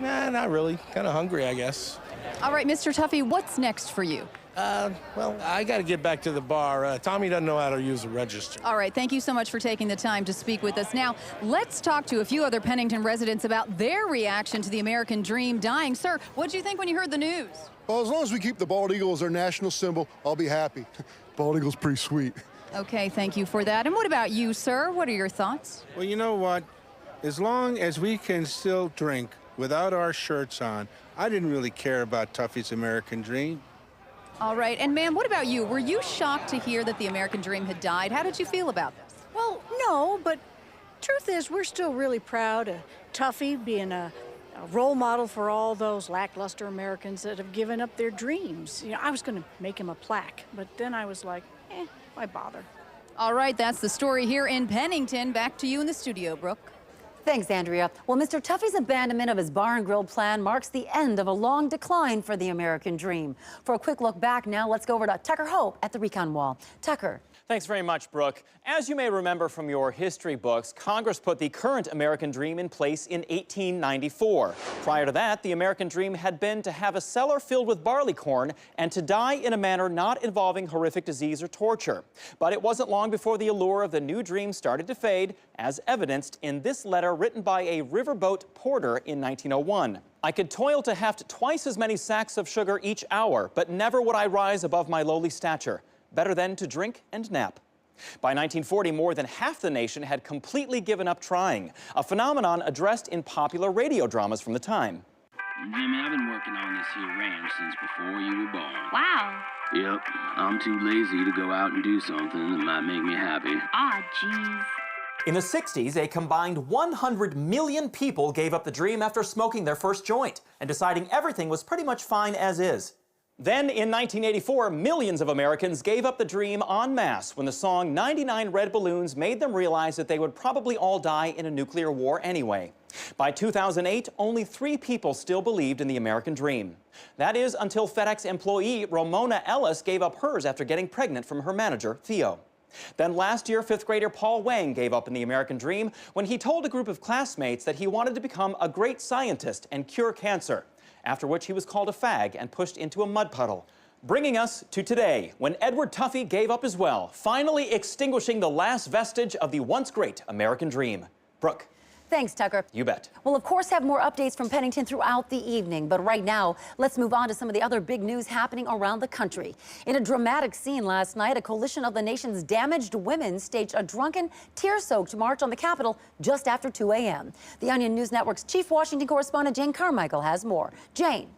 Nah, not really. Kind of hungry, I guess. All right, Mr. Tuffy, what's next for you? Well, I got to get back to the bar. Tommy doesn't know how to use the register. All right, thank you so much for taking the time to speak with us. Now, let's talk to a few other Pennington residents about their reaction to the American dream dying. Sir, what did you think when you heard the news? Well, as long as we keep the bald eagle as our national symbol, I'll be happy. Bald eagle's pretty sweet. Okay, thank you for that. And what about you, sir? What are your thoughts? Well, you know what? As long as we can still drink without our shirts on, I didn't really care about Tuffy's American dream. All right, and ma'am, what about you? Were you shocked to hear that the American dream had died? How did you feel about this? Well, no, but truth is we're still really proud of Tuffy being a role model for all those lackluster Americans that have given up their dreams. You know, I was going to make him a plaque, but then I was like, why bother? All right, that's the story here in Pennington. Back to you in the studio, Brooke. Thanks, Andrea. Well, Mr. Tuffy's abandonment of his bar and grill plan marks the end of a long decline for the American dream. For a quick look back now, let's go over to Tucker Hope at the Recon Wall. Tucker. Thanks very much, Brooke. As you may remember from your history books, Congress put the current American dream in place in 1894. Prior to that, the American dream had been to have a cellar filled with barley corn and to die in a manner not involving horrific disease or torture. But it wasn't long before the allure of the new dream started to fade, as evidenced in this letter written by a riverboat porter in 1901. I could toil to heft twice as many sacks of sugar each hour, but never would I rise above my lowly stature. Better then to drink and nap. By 1940, more than half the nation had completely given up trying, a phenomenon addressed in popular radio dramas from the time. Jimmy, I've been working on this here ranch since before you were born. Wow. Yep, I'm too lazy to go out and do something that might make me happy. Ah, jeez. In the 60s, a combined 100 million people gave up the dream after smoking their first joint and deciding everything was pretty much fine as is. Then, in 1984, millions of Americans gave up the dream en masse when the song 99 Red Balloons made them realize that they would probably all die in a nuclear war anyway. By 2008, only 3 people still believed in the American dream. That is until FedEx employee Ramona Ellis gave up hers after getting pregnant from her manager, Theo. Then last year, 5th grader Paul Wang gave up in the American dream when he told a group of classmates that he wanted to become a great scientist and cure cancer, after which he was called a fag and pushed into a mud puddle. Bringing us to today, when Edward Tuffy gave up as well, finally extinguishing the last vestige of the once great American dream. Brooke. Thanks, Tucker. You bet. We'll, of course, have more updates from Pennington throughout the evening, but right now, let's move on to some of the other big news happening around the country. In a dramatic scene last night, a coalition of the nation's damaged women staged a drunken, tear-soaked march on the Capitol just after 2 a.m. The Onion News Network's chief Washington correspondent Jane Carmichael has more. Jane.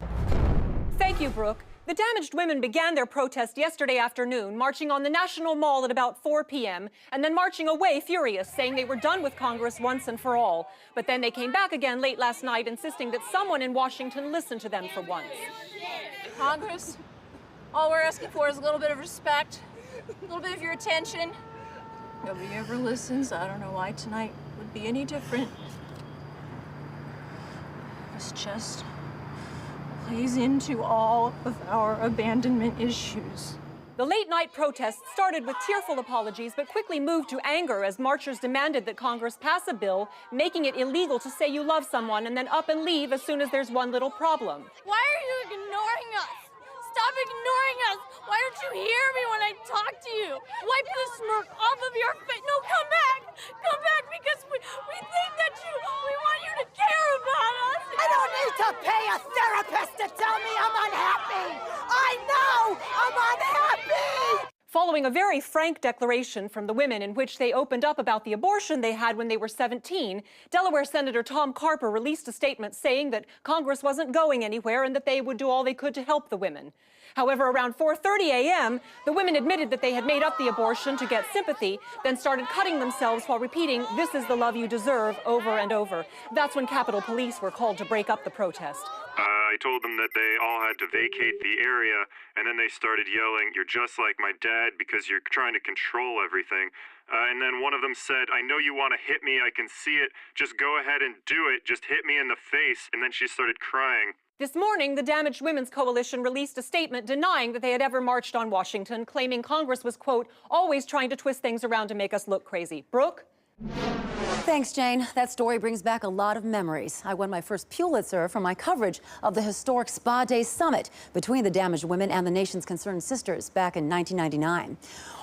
Thank you, Brooke. The damaged women began their protest yesterday afternoon, marching on the National Mall at about 4 p.m., and then marching away furious, saying they were done with Congress once and for all. But then they came back again late last night, insisting that someone in Washington listen to them for once. Congress, all we're asking for is a little bit of respect, a little bit of your attention. Nobody ever listens. I don't know why tonight would be any different. It's just plays into all of our abandonment issues. The late-night protests started with tearful apologies, but quickly moved to anger as marchers demanded that Congress pass a bill making it illegal to say you love someone and then up and leave as soon as there's one little problem. Why are you ignoring us? Stop ignoring us! Why don't you hear me when I talk to you? Wipe the smirk off of your face. No, come back! Come back, because we think that we want you to care about us. I don't need to pay a therapist to tell me I'm unhappy. I know I'm unhappy. Following a very frank declaration from the women in which they opened up about the abortion they had when they were 17, Delaware Senator Tom Carper released a statement saying that Congress wasn't going anywhere and that they would do all they could to help the women. However, around 4:30 a.m., the women admitted that they had made up the abortion to get sympathy, then started cutting themselves while repeating, "This is the love you deserve," over and over. That's when Capitol Police were called to break up the protest. I told them that they all had to vacate the area, and then they started yelling, "You're just like my dad because you're trying to control everything." And then one of them said, "I know you want to hit me, I can see it. Just go ahead and do it. Just hit me in the face." And then she started crying. This morning, the Damaged Women's Coalition released a statement denying that they had ever marched on Washington, claiming Congress was, quote, always trying to twist things around to make us look crazy. Brooke? Thanks, Jane. That story brings back a lot of memories. I won my first Pulitzer for my coverage of the historic Spa Day Summit between the damaged women and the nation's concerned sisters back in 1999.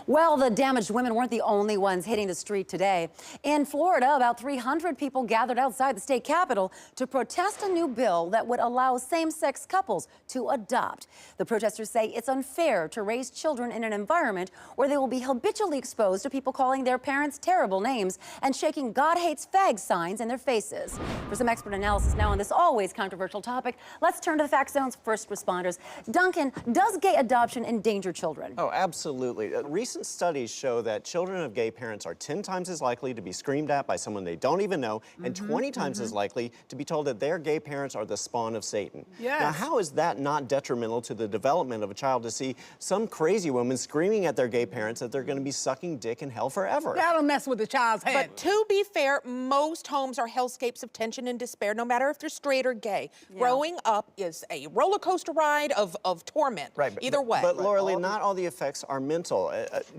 Well, the damaged women weren't the only ones hitting the street today. In Florida, about 300 people gathered outside the state capitol to protest a new bill that would allow same-sex couples to adopt. The protesters say it's unfair to raise children in an environment where they will be habitually exposed to people calling their parents terrible names and shaking God hates fag signs in their faces. For some expert analysis now on this always controversial topic, let's turn to the Fact Zone's first responders. Duncan, does gay adoption endanger children? Oh, absolutely. Recent studies show that children of gay parents are 10 times as likely to be screamed at by someone they don't even know and 20 times as likely to be told that their gay parents are the spawn of Satan. Yes. Now, how is that not detrimental to the development of a child to see some crazy woman screaming at their gay parents that they're going to be sucking dick in hell forever? That'll mess with the child's head. But to be fair, most homes are hellscapes of tension and despair, no matter if they're straight or gay. Yeah. Growing up is a roller coaster ride of torment, either way. But Laura Lee, not all the effects are mental.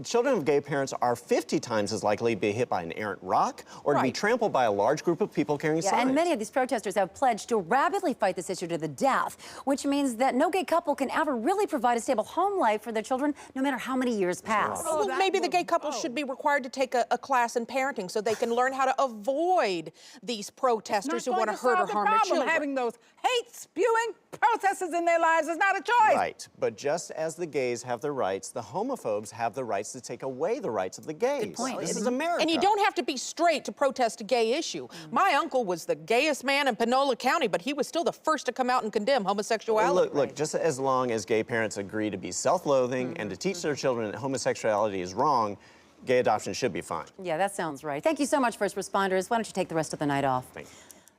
Children of gay parents are 50 times as likely to be hit by an errant rock or to be trampled by a large group of people carrying signs. And many of these protesters have pledged to rapidly fight this issue to the death, which means that no gay couple can ever really provide a stable home life for their children, no matter how many years pass. Well, maybe the gay couple should be required to take a class in parenting so they can learn how to avoid these protesters who want to hurt or harm their children. Having those hate-spewing protesters in their lives is not a choice. Right, but just as the gays have their rights, the homophobes have the rights to take away the rights of the gays. Good point. This is America. And you don't have to be straight to protest a gay issue. My uncle was the gayest man in Panola County, but he was still the first to come out and condemn homosexuality. Look, just as long as gay parents agree to be self-loathing and to teach their children that homosexuality is wrong, gay adoption should be fine. Yeah, that sounds right. Thank you so much, first responders. Why don't you take the rest of the night off? Thanks.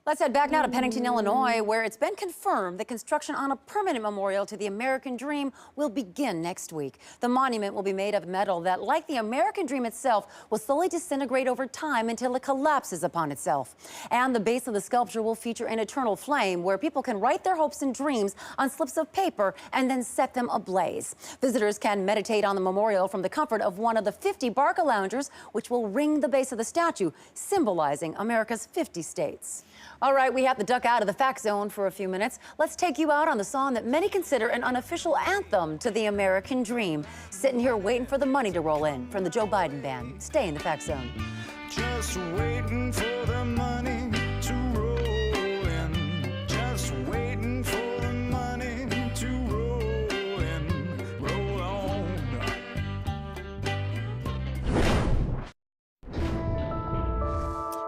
Let's head back now to Pennington, Illinois, where it's been confirmed that construction on a permanent memorial to the American Dream will begin next week. The monument will be made of metal that, like the American Dream itself, will slowly disintegrate over time until it collapses upon itself. And the base of the sculpture will feature an eternal flame where people can write their hopes and dreams on slips of paper and then set them ablaze. Visitors can meditate on the memorial from the comfort of one of the 50 Barca loungers, which will ring the base of the statue, symbolizing America's 50 states. All right, we have to duck out of the Fact Zone for a few minutes. Let's take you out on the song that many consider an unofficial anthem to the American Dream. Sitting here waiting for the money to roll in from the Joe Biden Band. Stay in the Fact Zone. Just waiting for the money to roll in. Just waiting for the money to roll in. Roll on.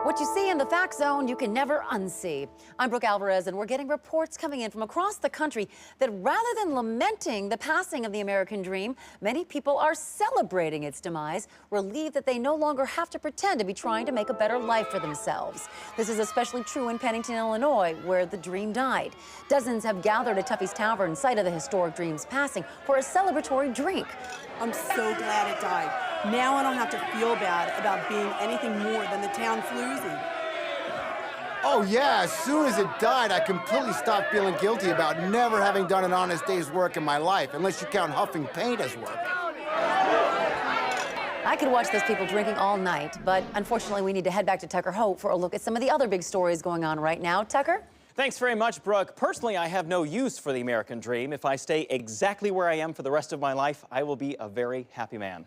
What you see in the Fact Zone, you can never unsee. I'm Brooke Alvarez, and we're getting reports coming in from across the country that rather than lamenting the passing of the American Dream, many people are celebrating its demise, relieved that they no longer have to pretend to be trying to make a better life for themselves. This is especially true in Pennington, Illinois, where the dream died. Dozens have gathered at Tuffy's Tavern, site of the historic Dream's passing, for a celebratory drink. I'm so glad it died. Now I don't have to feel bad about being anything more than the town floozy. Oh yeah, as soon as it died, I completely stopped feeling guilty about never having done an honest day's work in my life, unless you count huffing paint as work. I could watch those people drinking all night, but unfortunately we need to head back to Tucker Hope for a look at some of the other big stories going on right now. Tucker? Thanks very much, Brooke. Personally, I have no use for the American Dream. If I stay exactly where I am for the rest of my life, I will be a very happy man.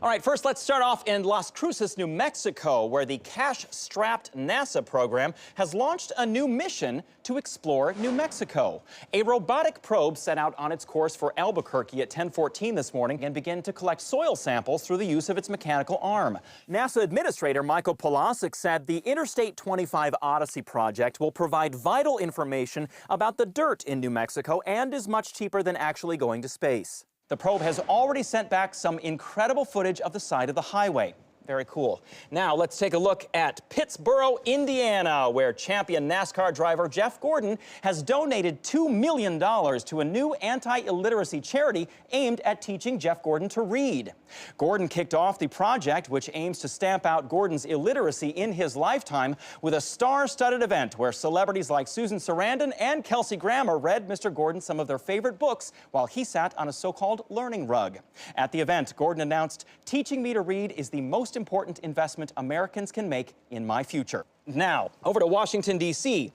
All right, first let's start off in Las Cruces, New Mexico, where the cash-strapped NASA program has launched a new mission to explore New Mexico. A robotic probe set out on its course for Albuquerque at 10:14 this morning and began to collect soil samples through the use of its mechanical arm. NASA Administrator Michael Polasek said the Interstate 25 Odyssey project will provide vital information about the dirt in New Mexico and is much cheaper than actually going to space. The probe has already sent back some incredible footage of the side of the highway. Very cool. Now let's take a look at Pittsboro, Indiana, where champion NASCAR driver Jeff Gordon has donated $2 million to a new anti-illiteracy charity aimed at teaching Jeff Gordon to read. Gordon kicked off the project, which aims to stamp out Gordon's illiteracy in his lifetime, with a star-studded event where celebrities like Susan Sarandon and Kelsey Grammer read Mr. Gordon some of their favorite books while he sat on a so-called learning rug. At the event, Gordon announced, "Teaching me to read is the most important investment Americans can make in my future. Now, over to Washington, D.C.,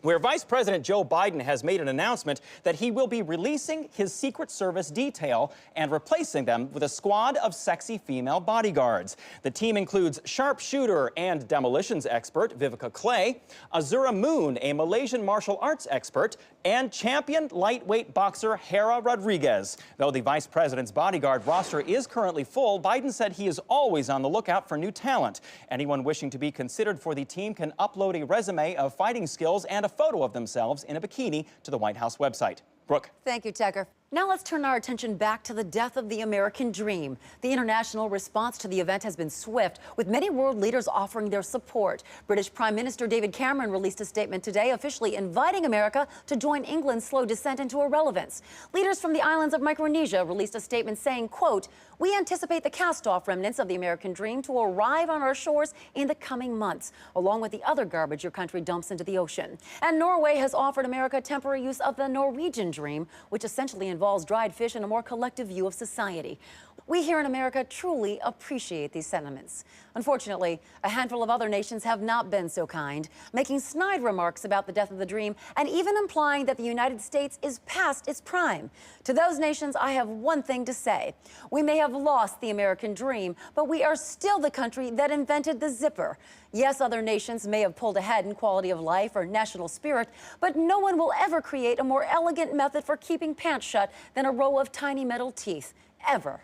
where Vice President Joe Biden has made an announcement that he will be releasing his Secret Service detail and replacing them with a squad of sexy female bodyguards. The team includes sharpshooter and demolitions expert Vivica Clay, Azura Moon, a Malaysian martial arts expert, and champion lightweight boxer Hera Rodriguez. Though the vice president's bodyguard roster is currently full, Biden said he is always on the lookout for new talent. Anyone wishing to be considered for the team can upload a resume of fighting skills and a photo of themselves in a bikini to the White House website. Brooke. Thank you, Tucker. Now let's turn our attention back to the death of the American dream. The international response to the event has been swift, with many world leaders offering their support. British Prime Minister David Cameron released a statement today officially inviting America to join England's slow descent into irrelevance. Leaders from the islands of Micronesia released a statement saying, quote, "We anticipate the cast-off remnants of the American dream to arrive on our shores in the coming months, along with the other garbage your country dumps into the ocean." And Norway has offered America temporary use of the Norwegian dream, which essentially involves dried fish and a more collective view of society. We here in America truly appreciate these sentiments. Unfortunately, a handful of other nations have not been so kind, making snide remarks about the death of the dream and even implying that the United States is past its prime. To those nations, I have one thing to say. We may have lost the American dream, but we are still the country that invented the zipper. Yes, other nations may have pulled ahead in quality of life or national spirit, but no one will ever create a more elegant method for keeping pants shut than a row of tiny metal teeth, ever.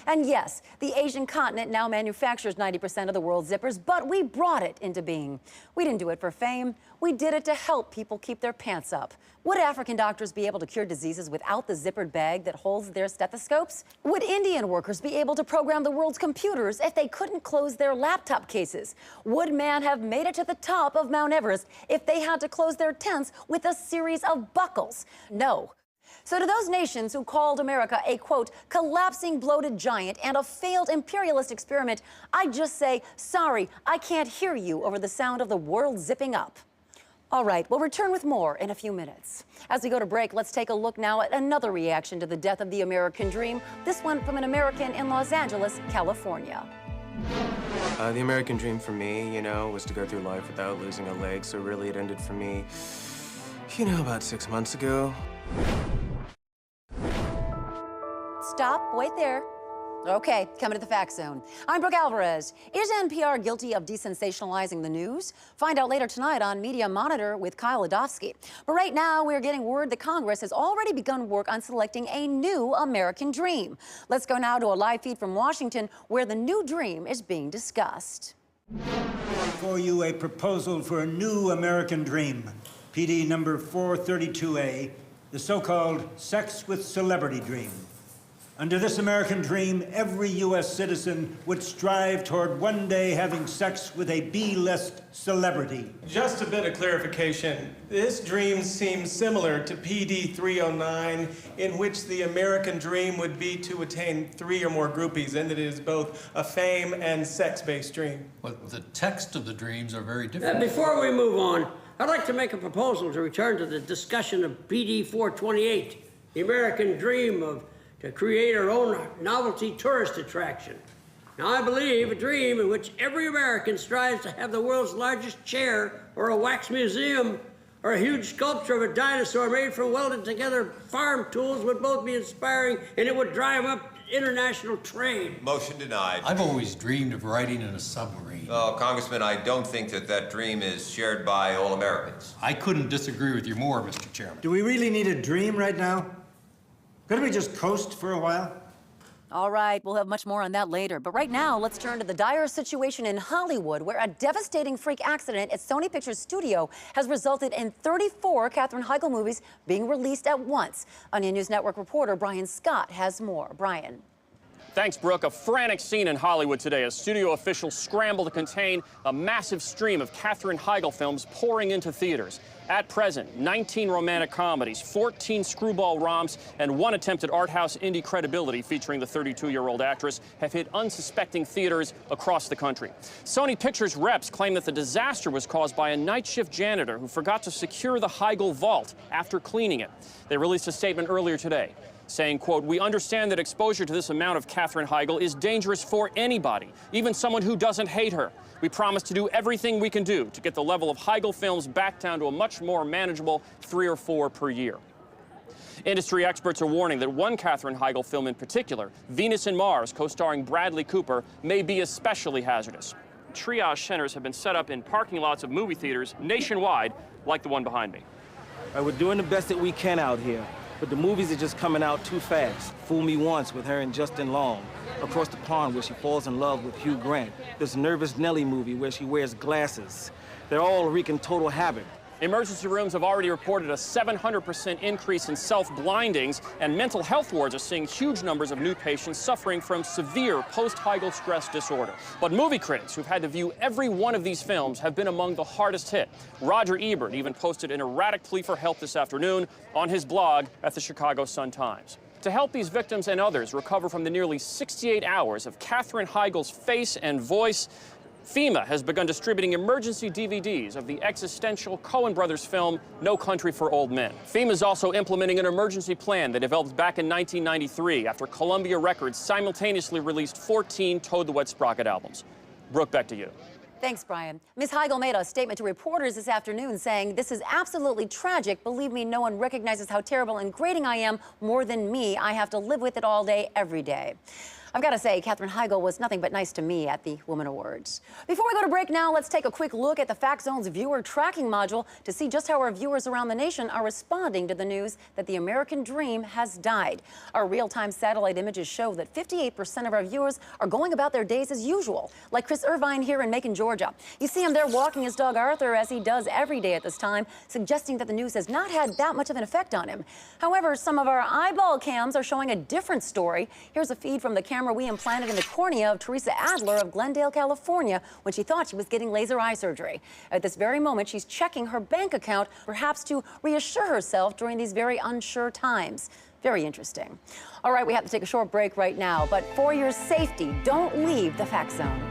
And yes, the Asian continent now manufactures 90% of the world's zippers, but we brought it into being. We didn't do it for fame. We did it to help people keep their pants up. Would African doctors be able to cure diseases without the zippered bag that holds their stethoscopes? Would Indian workers be able to program the world's computers if they couldn't close their laptop cases? Would man have made it to the top of Mount Everest if they had to close their tents with a series of buckles? No. So to those nations who called America a, quote, collapsing bloated giant and a failed imperialist experiment, I just say, sorry, I can't hear you over the sound of the world zipping up. All right, we'll return with more in a few minutes. As we go to break, let's take a look now at another reaction to the death of the American dream, this one from an American in Los Angeles, California. The American dream for me, you know, was to go through life without losing a leg, so really it ended for me, you know, about 6 months ago. Stop, wait there. Okay, coming to the Fact Zone. I'm Brooke Alvarez. Is NPR guilty of desensationalizing the news? Find out later tonight on Media Monitor with Kyle Ladofsky. But right now, we're getting word that Congress has already begun work on selecting a new American dream. Let's go now to a live feed from Washington where the new dream is being discussed. For you, a proposal for a new American dream, PD number 432A, the so-called sex with celebrity dream. Under this American dream, every U.S. citizen would strive toward one day having sex with a B-list celebrity. Just a bit of clarification. This dream seems similar to PD 309, in which the American dream would be to attain 3 or more groupies, and that it is both a fame and sex-based dream. Well, the text of the dreams are very different. Before we move on, I'd like to make a proposal to return to the discussion of PD 428, the American dream to create our own novelty tourist attraction. Now, I believe a dream in which every American strives to have the world's largest chair or a wax museum or a huge sculpture of a dinosaur made from welded together farm tools would both be inspiring, and it would drive up international trade. Motion denied. I've always dreamed of riding in a submarine. Oh, Congressman, I don't think that dream is shared by all Americans. I couldn't disagree with you more, Mr. Chairman. Do we really need a dream right now? Couldn't we just coast for a while? All right, we'll have much more on that later. But right now, let's turn to the dire situation in Hollywood, where a devastating freak accident at Sony Pictures Studio has resulted in 34 Katherine Heigl movies being released at once. Onion News Network reporter Brian Scott has more. Brian. Thanks, Brooke. A frantic scene in Hollywood today as studio officials scramble to contain a massive stream of Katherine Heigl films pouring into theaters. At present, 19 romantic comedies, 14 screwball roms, and 1 attempt at art house indie credibility featuring the 32-year-old actress have hit unsuspecting theaters across the country. Sony Pictures reps claim that the disaster was caused by a night shift janitor who forgot to secure the Heigl vault after cleaning it. They released a statement earlier today. saying, quote, "We understand that exposure to this amount of Katherine Heigl is dangerous for anybody, even someone who doesn't hate her. We promise to do everything we can do to get the level of Heigl films back down to a much more manageable 3 or 4 per year." Industry experts are warning that one Katherine Heigl film in particular, Venus and Mars, co-starring Bradley Cooper, may be especially hazardous. Triage centers have been set up in parking lots of movie theaters nationwide, like the one behind me. We're doing the best that we can out here, but the movies are just coming out too fast. Fool Me Once with her and Justin Long. Across the Pond, where she falls in love with Hugh Grant. This Nervous Nelly movie where she wears glasses. They're all wreaking total havoc. Emergency rooms have already reported a 700% increase in self-blindings, and mental health wards are seeing huge numbers of new patients suffering from severe post-Heigl stress disorder. But movie critics who've had to view every one of these films have been among the hardest hit. Roger Ebert even posted an erratic plea for help this afternoon on his blog at the Chicago Sun-Times. To help these victims and others recover from the nearly 68 hours of Katherine Heigl's face and voice, FEMA has begun distributing emergency DVDs of the existential Coen Brothers film, No Country for Old Men. FEMA is also implementing an emergency plan they developed back in 1993 after Columbia Records simultaneously released 14 Toad the Wet Sprocket albums. Brooke, back to you. Thanks, Brian. Ms. Heigl made a statement to reporters this afternoon saying, "This is absolutely tragic. Believe me, no one recognizes how terrible and grating I am more than me. I have to live with it all day, every day." I've got to say, Katherine Heigl was nothing but nice to me at the Women Awards. Before we go to break now, let's take a quick look at the FactZone's viewer tracking module to see just how our viewers around the nation are responding to the news that the American dream has died. Our real-time satellite images show that 58% of our viewers are going about their days as usual, like Chris Irvine here in Macon, Georgia. You see him there walking his dog Arthur, as he does every day at this time, suggesting that the news has not had that much of an effect on him. However, some of our eyeball cams are showing a different story. Here's a feed from the camera we implanted in the cornea of Teresa Adler of Glendale, California, when she thought she was getting laser eye surgery. At this very moment, she's checking her bank account, perhaps to reassure herself during these very unsure times. Very interesting. All right, we have to take a short break right now, but for your safety, don't leave the Fact Zone.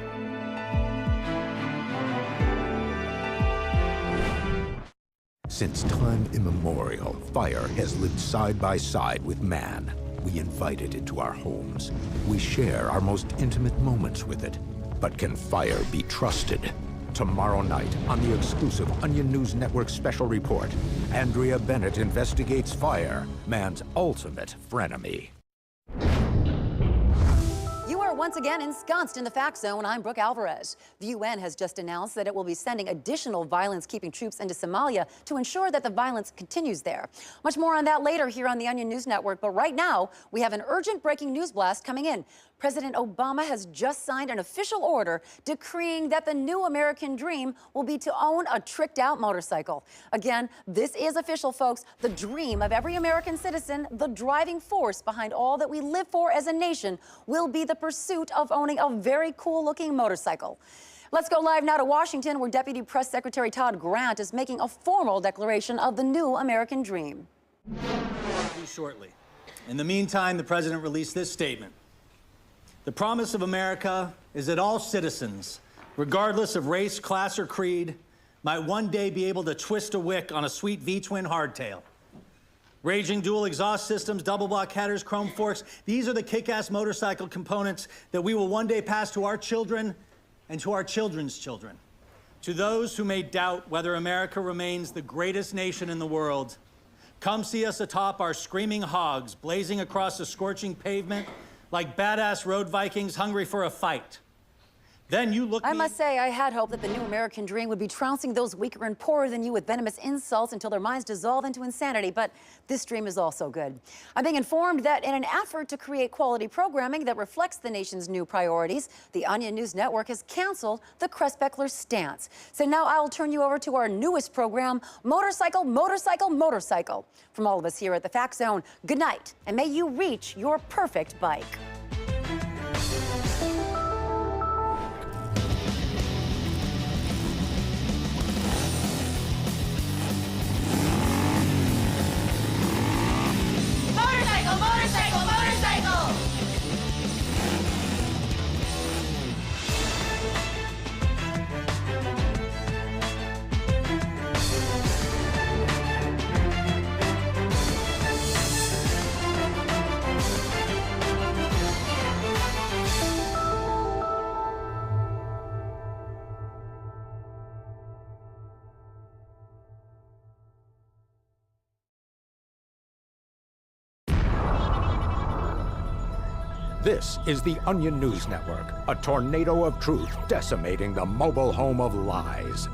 Since time immemorial, fire has lived side by side with man. We invite it into our homes. We share our most intimate moments with it. But can fire be trusted? Tomorrow night on the exclusive Onion News Network special report, Andrea Bennett investigates fire, man's ultimate frenemy. You are once again ensconced in the Fact Zone. I'm Brooke Alvarez. The UN has just announced that it will be sending additional violence-keeping troops into Somalia to ensure that the violence continues there. Much more on that later here on the Onion News Network, but right now, we have an urgent breaking news blast coming in. President Obama has just signed an official order decreeing that the new American dream will be to own a tricked-out motorcycle. Again, this is official, folks. The dream of every American citizen, the driving force behind all that we live for as a nation, will be the pursuit of owning a very cool-looking motorcycle. Let's go live now to Washington, where Deputy Press Secretary Todd Grant is making a formal declaration of the new American dream. Shortly. In the meantime, the president released this statement. The promise of America is that all citizens, regardless of race, class, or creed, might one day be able to twist a wick on a sweet V-twin hardtail. Raging dual exhaust systems, double block headers, chrome forks, these are the kick-ass motorcycle components that we will one day pass to our children and to our children's children. To those who may doubt whether America remains the greatest nation in the world, come see us atop our screaming hogs, blazing across the scorching pavement like badass road Vikings hungry for a fight. Then you look. I must say, I had hoped that the new American dream would be trouncing those weaker and poorer than you with venomous insults until their minds dissolve into insanity, but this dream is also good. I'm being informed that in an effort to create quality programming that reflects the nation's new priorities, the Onion News Network has canceled the Kressbeckler stance. So now I'll turn you over to our newest program, Motorcycle, Motorcycle, Motorcycle. From all of us here at the Fact Zone, good night, and may you reach your perfect bike. Motorcycle, motorcycle! This is the Onion News Network, a tornado of truth decimating the mobile home of lies.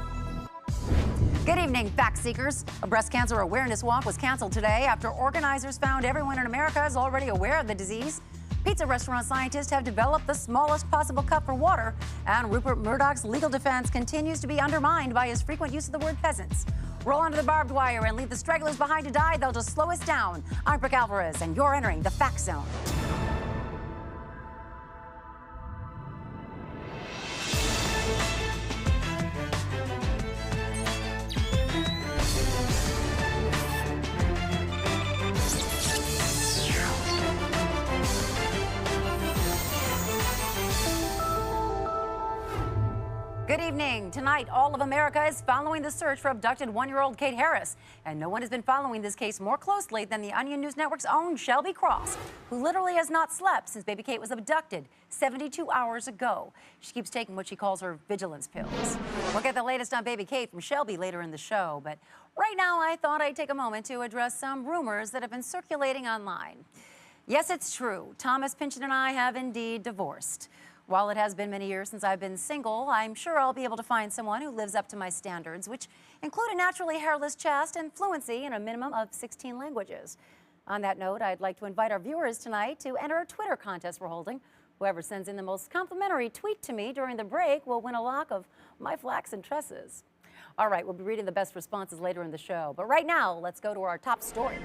Good evening, fact seekers. A breast cancer awareness walk was canceled today after organizers found everyone in America is already aware of the disease. Pizza restaurant scientists have developed the smallest possible cup for water, and Rupert Murdoch's legal defense continues to be undermined by his frequent use of the word peasants. Roll onto the barbed wire and leave the stragglers behind to die. They'll just slow us down. I'm Brooke Alvarez, and you're entering the Fact Zone. Good evening. Tonight, all of America is following the search for abducted one-year-old Kate Harris. And no one has been following this case more closely than the Onion News Network's own Shelby Cross, who literally has not slept since baby Kate was abducted 72 hours ago. She keeps taking what she calls her vigilance pills. We'll get the latest on baby Kate from Shelby later in the show. But right now, I thought I'd take a moment to address some rumors that have been circulating online. Yes, it's true. Thomas Pynchon and I have indeed divorced. While it has been many years since I've been single, I'm sure I'll be able to find someone who lives up to my standards, which include a naturally hairless chest and fluency in a minimum of 16 languages. On that note, I'd like to invite our viewers tonight to enter a Twitter contest we're holding. Whoever sends in the most complimentary tweet to me during the break will win a lock of my flaxen tresses. All right, we'll be reading the best responses later in the show. But right now, let's go to our top story.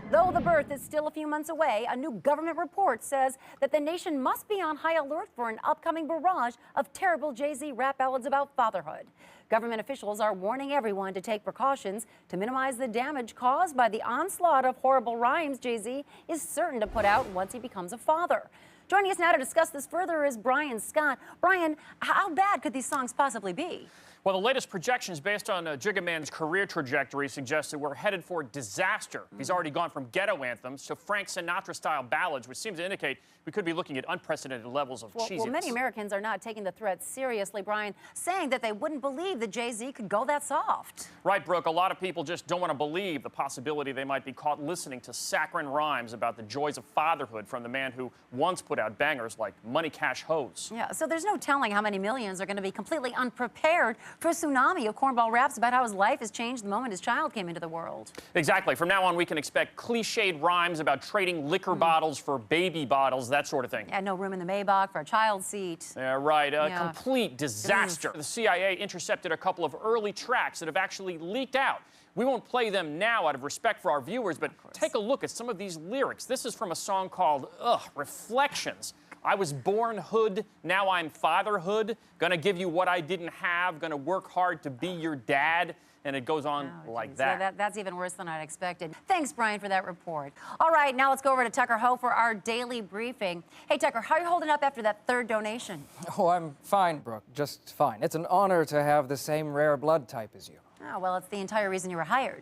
Though the birth is still a few months away, a new government report says that the nation must be on high alert for an upcoming barrage of terrible Jay-Z rap ballads about fatherhood. Government officials are warning everyone to take precautions to minimize the damage caused by the onslaught of horrible rhymes Jay-Z is certain to put out once he becomes a father. Joining us now to discuss this further is Brian Scott. Brian, how bad could these songs possibly be? Well, the latest projections based on Jigga Man's career trajectory suggest that we're headed for disaster. He's already gone from ghetto anthems to Frank Sinatra-style ballads, which seems to indicate we could be looking at unprecedented levels of cheesiness. Well, many Americans are not taking the threat seriously, Brian, saying that they wouldn't believe that Jay-Z could go that soft. Right, Brooke. A lot of people just don't want to believe the possibility they might be caught listening to saccharine rhymes about the joys of fatherhood from the man who once put out bangers like Money Cash Hoes. Yeah, so there's no telling how many millions are going to be completely unprepared for a tsunami of cornball raps about how his life has changed the moment his child came into the world. Exactly. From now on, we can expect cliched rhymes about trading liquor bottles for baby bottles, that sort of thing. Yeah, no room in the Maybach for a child's seat. Yeah, right. A complete disaster. The CIA intercepted a couple of early tracks that have actually leaked out. We won't play them now out of respect for our viewers, but take a look at some of these lyrics. This is from a song called, Reflections. I was born hood, now I'm fatherhood. Gonna give you what I didn't have, gonna work hard to be your dad. And it goes on like that. Yeah, that's even worse than I'd expected. Thanks, Brian, for that report. All right, now let's go over to Tucker Ho for our daily briefing. Hey, Tucker, how are you holding up after that third donation? Oh, I'm fine, Brooke, just fine. It's an honor to have the same rare blood type as you. Oh, well, it's the entire reason you were hired.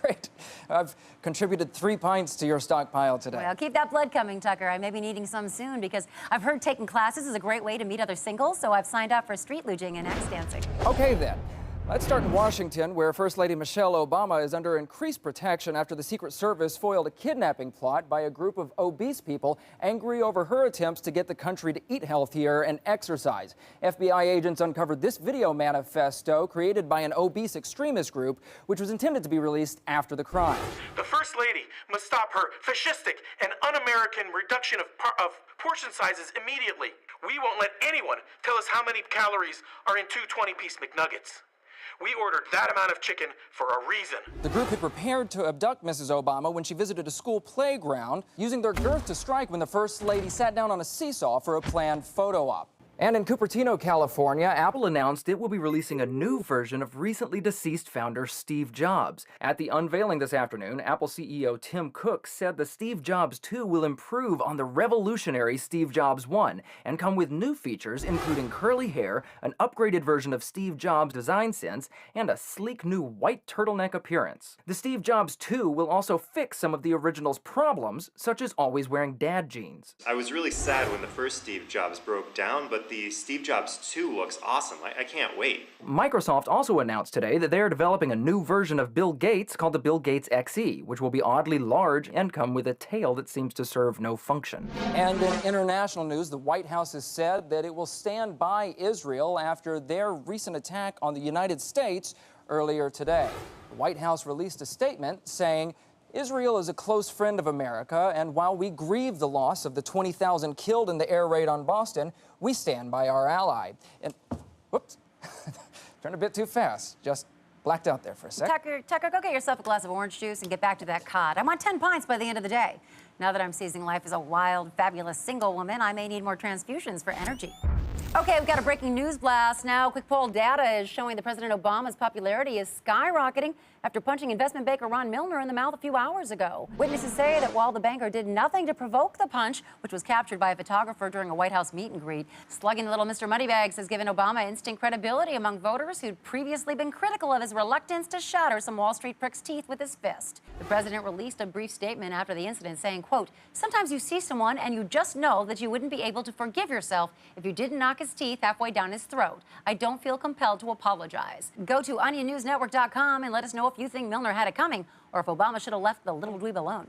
Great. I've contributed 3 pints to your stockpile today. Well, keep that blood coming, Tucker. I may be needing some soon because I've heard taking classes is a great way to meet other singles, so I've signed up for street luging and X dancing. Okay, then. Let's start in Washington, where First Lady Michelle Obama is under increased protection after the Secret Service foiled a kidnapping plot by a group of obese people angry over her attempts to get the country to eat healthier and exercise. FBI agents uncovered this video manifesto created by an obese extremist group, which was intended to be released after the crime. The First Lady must stop her fascistic and un-American reduction of portion sizes immediately. We won't let anyone tell us how many calories are in 2 20-piece McNuggets. We ordered that amount of chicken for a reason. The group had prepared to abduct Mrs. Obama when she visited a school playground, using their girth to strike when the First Lady sat down on a seesaw for a planned photo op. And in Cupertino, California, Apple announced it will be releasing a new version of recently deceased founder Steve Jobs. At the unveiling this afternoon, Apple CEO Tim Cook said the Steve Jobs 2 will improve on the revolutionary Steve Jobs 1 and come with new features including curly hair, an upgraded version of Steve Jobs' design sense, and a sleek new white turtleneck appearance. The Steve Jobs 2 will also fix some of the original's problems, such as always wearing dad jeans. I was really sad when the first Steve Jobs broke down, but but the Steve Jobs 2 looks awesome. I can't wait. Microsoft also announced today that they are developing a new version of Bill Gates called the Bill Gates XE, which will be oddly large and come with a tail that seems to serve no function. And in international news, the White House has said that it will stand by Israel after their recent attack on the United States earlier today. The White House released a statement saying, Israel is a close friend of America, and while we grieve the loss of the 20,000 killed in the air raid on Boston, we stand by our ally. And, whoops, turned a bit too fast. Just blacked out there for a sec. Tucker, go get yourself a glass of orange juice and get back to that cod. I want 10 pints by the end of the day. Now that I'm seizing life as a wild, fabulous single woman, I may need more transfusions for energy. Okay, we've got a breaking news blast now. Quick poll data is showing that President Obama's popularity is skyrocketing after punching investment banker Ron Milner in the mouth a few hours ago. Witnesses say that while the banker did nothing to provoke the punch, which was captured by a photographer during a White House meet and greet, slugging the little Mr. Moneybags has given Obama instant credibility among voters who'd previously been critical of his reluctance to shatter some Wall Street prick's teeth with his fist. The president released a brief statement after the incident saying, quote, sometimes you see someone and you just know that you wouldn't be able to forgive yourself if you didn't knock his teeth halfway down his throat. I don't feel compelled to apologize. Go to OnionNewsNetwork.com and let us know if you think Milner had it coming or if Obama should have left the little dweeb alone.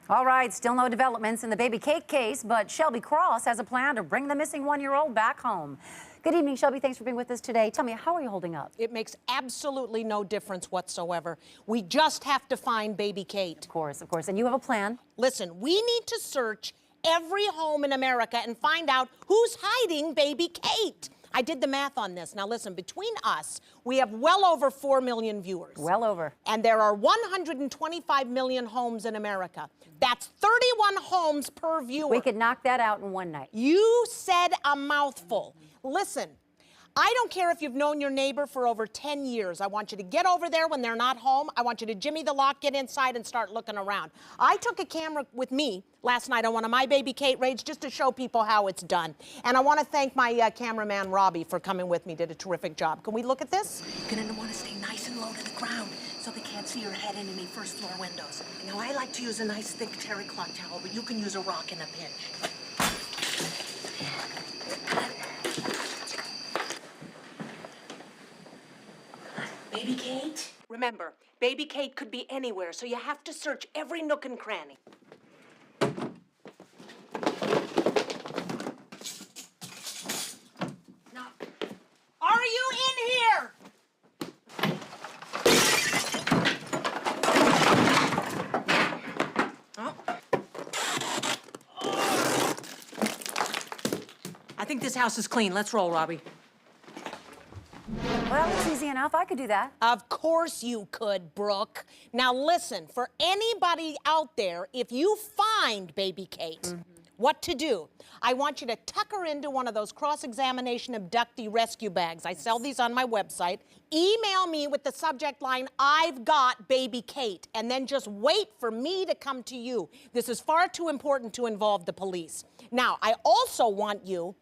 All right, still no developments in the baby Kate case, but Shelby Cross has a plan to bring the missing one-year-old back home. Good evening, Shelby. Thanks for being with us today. Tell me, how are you holding up? It makes absolutely no difference whatsoever. We just have to find baby Kate. Of course. And you have a plan? Listen, we need to search every home in America and find out who's hiding baby Kate. I did the math on this. Now listen, between us, we have well over 4 million viewers. Well over. And there are 125 million homes in America. That's 31 homes per viewer. We could knock that out in one night. You said a mouthful. Listen, I don't care if you've known your neighbor for over 10 years. I want you to get over there when they're not home. I want you to jimmy the lock, get inside, and start looking around. I took a camera with me last night on one of my baby Kate raids just to show people how it's done. And I want to thank my cameraman, Robbie, for coming with me. Did a terrific job. Can we look at this? You're going to want to stay nice and low to the ground so they can't see your head in any first floor windows. Now, I like to use a nice thick terry cloth towel, but you can use a rock in a pinch. Baby Kate? Remember, baby Kate could be anywhere, so you have to search every nook and cranny. Now, are you in here? Oh. I think this house is clean. Let's roll, Robbie. Well, it's easy enough. I could do that. Of course you could, Brooke. Now listen, for anybody out there, if you find baby Kate, what to do? I want you to tuck her into one of those cross-examination abductee rescue bags. I sell these on my website. Email me with the subject line, I've got baby Kate, and then just wait for me to come to you. This is far too important to involve the police. Now, I also want you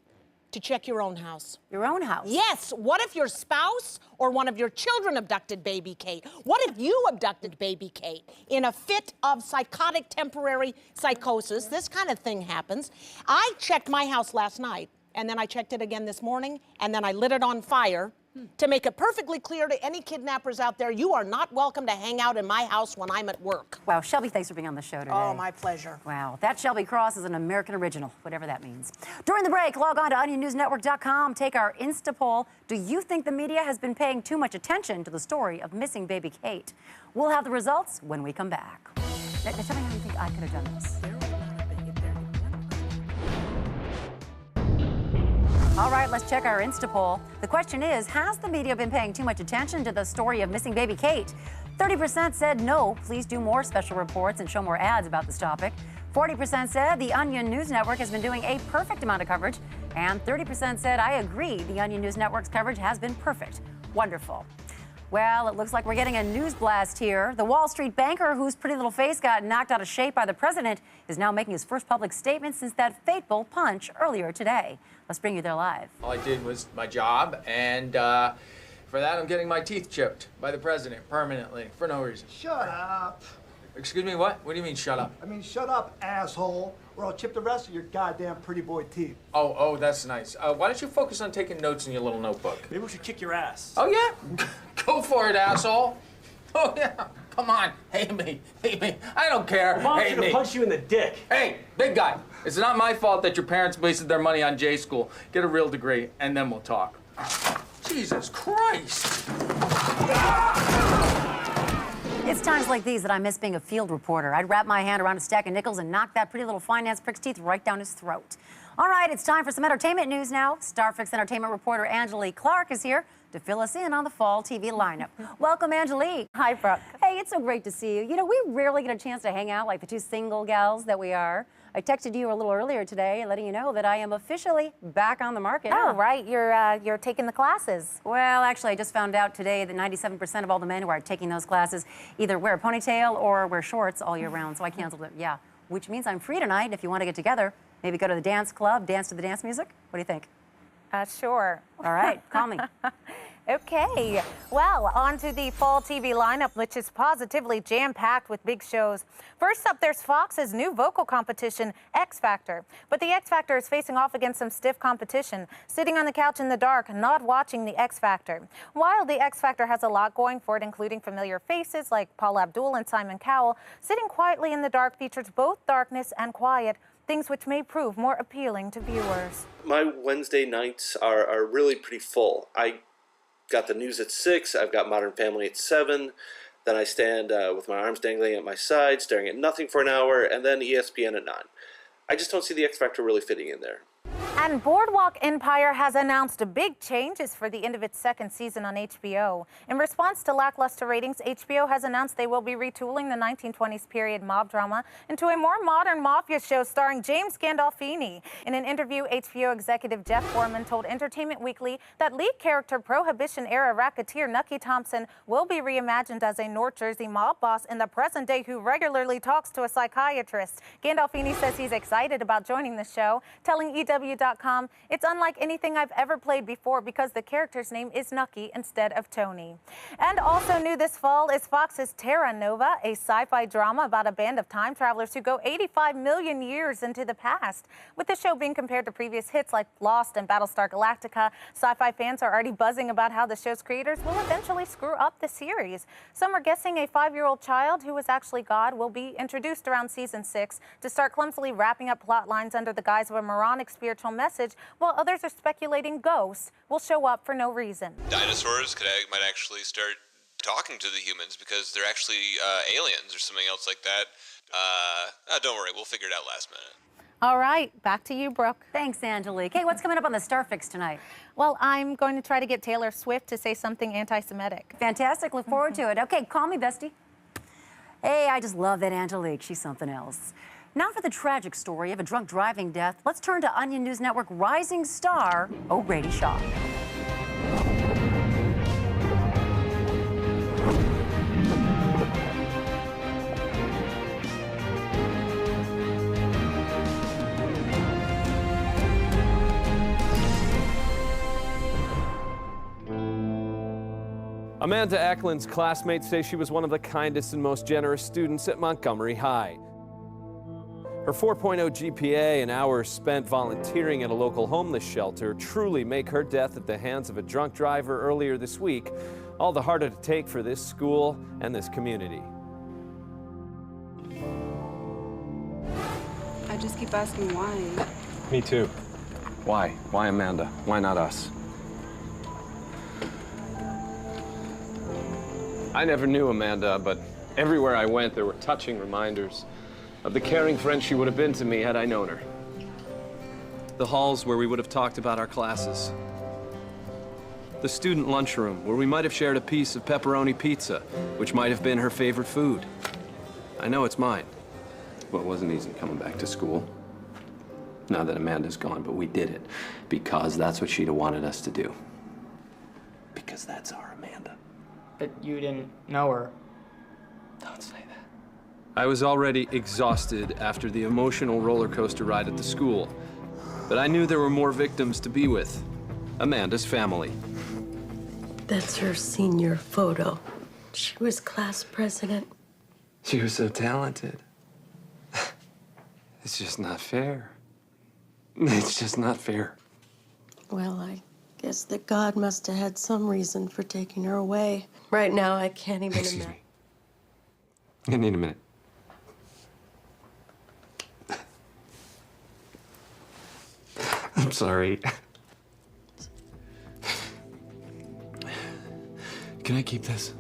to check your own house. Your own house? Yes. What if your spouse or one of your children abducted baby Kate? What if you abducted baby Kate in a fit of psychotic temporary psychosis? This kind of thing happens. I checked my house last night, and then I checked it again this morning, and then I lit it on fire to make it perfectly clear to any kidnappers out there, you are not welcome to hang out in my house when I'm at work. Wow, Shelby, thanks for being on the show today. Oh, my pleasure. Wow, that Shelby Cross is an American original, whatever that means. During the break, log on to OnionNewsNetwork.com, take our Insta poll. Do you think the media has been paying too much attention to the story of missing baby Kate? We'll have the results when we come back. Now, tell me how you think I could have done this. All right, let's check our Insta poll. The question is, has the media been paying too much attention to the story of missing baby Kate? 30% said no, please do more special reports and show more ads about this topic. 40% said the Onion News Network has been doing a perfect amount of coverage. And 30% said, I agree, the Onion News Network's coverage has been perfect. Wonderful. Well, it looks like we're getting a news blast here. The Wall Street banker whose pretty little face got knocked out of shape by the president is now making his first public statement since that fateful punch earlier today. Let's bring you there live. All I did was my job, and for that, I'm getting my teeth chipped by the president permanently for no reason. Shut up. Excuse me, what? What do you mean, shut up? I mean, shut up, asshole, or I'll chip the rest of your goddamn pretty boy teeth. Oh, that's nice. Why don't you focus on taking notes in your little notebook? Maybe we should kick your ass. Oh, yeah? Go for it, asshole. Oh, yeah. Come on. Hate me. I don't care. Mom Hate should me. have punched you in the dick. Hey, big guy. It's not my fault that your parents wasted their money on J school. Get a real degree, and then we'll talk. Jesus Christ. It's times like these that I miss being a field reporter. I'd wrap my hand around a stack of nickels and knock that pretty little finance prick's teeth right down his throat. All right, it's time for some entertainment news now. Starfix entertainment reporter Angelique Clark is here to fill us in on the fall TV lineup. Welcome, Angelique. Hi, Brooke. Hey, it's so great to see you. You know, we rarely get a chance to hang out like the two single gals that we are. I texted you a little earlier today letting you know that I am officially back on the market. Oh, right. You're taking the classes. Well, actually, I just found out today that 97% of all the men who are taking those classes either wear a ponytail or wear shorts all year round, so I canceled it. Yeah, which means I'm free tonight if you want to get together. Maybe go to the dance club, dance to the dance music. What do you think? Sure. All right, call me. Okay, well, on to the fall TV lineup, which is positively jam-packed with big shows. First up, there's Fox's new vocal competition, X Factor. But the X Factor is facing off against some stiff competition, sitting on the couch in the dark, not watching the X Factor. While the X Factor has a lot going for it, including familiar faces like Paula Abdul and Simon Cowell, sitting quietly in the dark features both darkness and quiet, things which may prove more appealing to viewers. My Wednesday nights are really pretty full. I got the news at 6, I've got Modern Family at 7, then I stand with my arms dangling at my side, staring at nothing for an hour, and then ESPN at 9. I just don't see the X Factor really fitting in there. And Boardwalk Empire has announced big changes for the end of its second season on HBO. In response to lackluster ratings, HBO has announced they will be retooling the 1920s period mob drama into a more modern mafia show starring James Gandolfini. In an interview, HBO executive Jeff Foreman told Entertainment Weekly that lead character Prohibition-era racketeer Nucky Thompson will be reimagined as a North Jersey mob boss in the present day who regularly talks to a psychiatrist. Gandolfini says he's excited about joining the show, telling EW.com, "It's unlike anything I've ever played before because the character's name is Nucky instead of Tony." And also new this fall is Fox's Terra Nova, a sci-fi drama about a band of time travelers who go 85 million years into the past. With the show being compared to previous hits like Lost and Battlestar Galactica, sci-fi fans are already buzzing about how the show's creators will eventually screw up the series. Some are guessing a 5-year-old child who was actually God will be introduced around season 6 to start clumsily wrapping up plot lines under the guise of a moronic spiritual message, while others are speculating ghosts will show up for no reason. Dinosaurs might actually start talking to the humans because they're actually aliens or something else like that. Don't worry, we'll figure it out last minute. All right, back to you, Brooke. Thanks, Angelique. Hey, what's coming up on the Starfix tonight? Well, I'm going to try to get Taylor Swift to say something anti-Semitic. Fantastic. Look forward to it. Okay, call me, bestie. Hey, I just love that Angelique. She's something else. Now for the tragic story of a drunk driving death, let's turn to Onion News Network rising star, O'Grady Shaw. Amanda Eklund's classmates say she was one of the kindest and most generous students at Montgomery High. Her 4.0 GPA and hours spent volunteering at a local homeless shelter truly make her death at the hands of a drunk driver earlier this week all the harder to take for this school and this community. I just keep asking why. Me too. Why? Why Amanda? Why not us? I never knew Amanda, but everywhere I went, there were touching reminders of the caring friend she would have been to me had I known her. The halls where we would have talked about our classes. The student lunchroom where we might have shared a piece of pepperoni pizza, which might have been her favorite food. I know it's mine. Well, it wasn't easy coming back to school. Now that Amanda's gone, but we did it because that's what she'd have wanted us to do. Because that's our Amanda. But you didn't know her. Don't say that. I was already exhausted after the emotional roller coaster ride at the school, but I knew there were more victims to be with. Amanda's family. That's her senior photo. She was class president. She was so talented. It's just not fair. It's just not fair. Well, I guess that God must have had some reason for taking her away. Right now, I can't even Excuse imagine. me. I need a minute. I'm sorry. Can I keep this?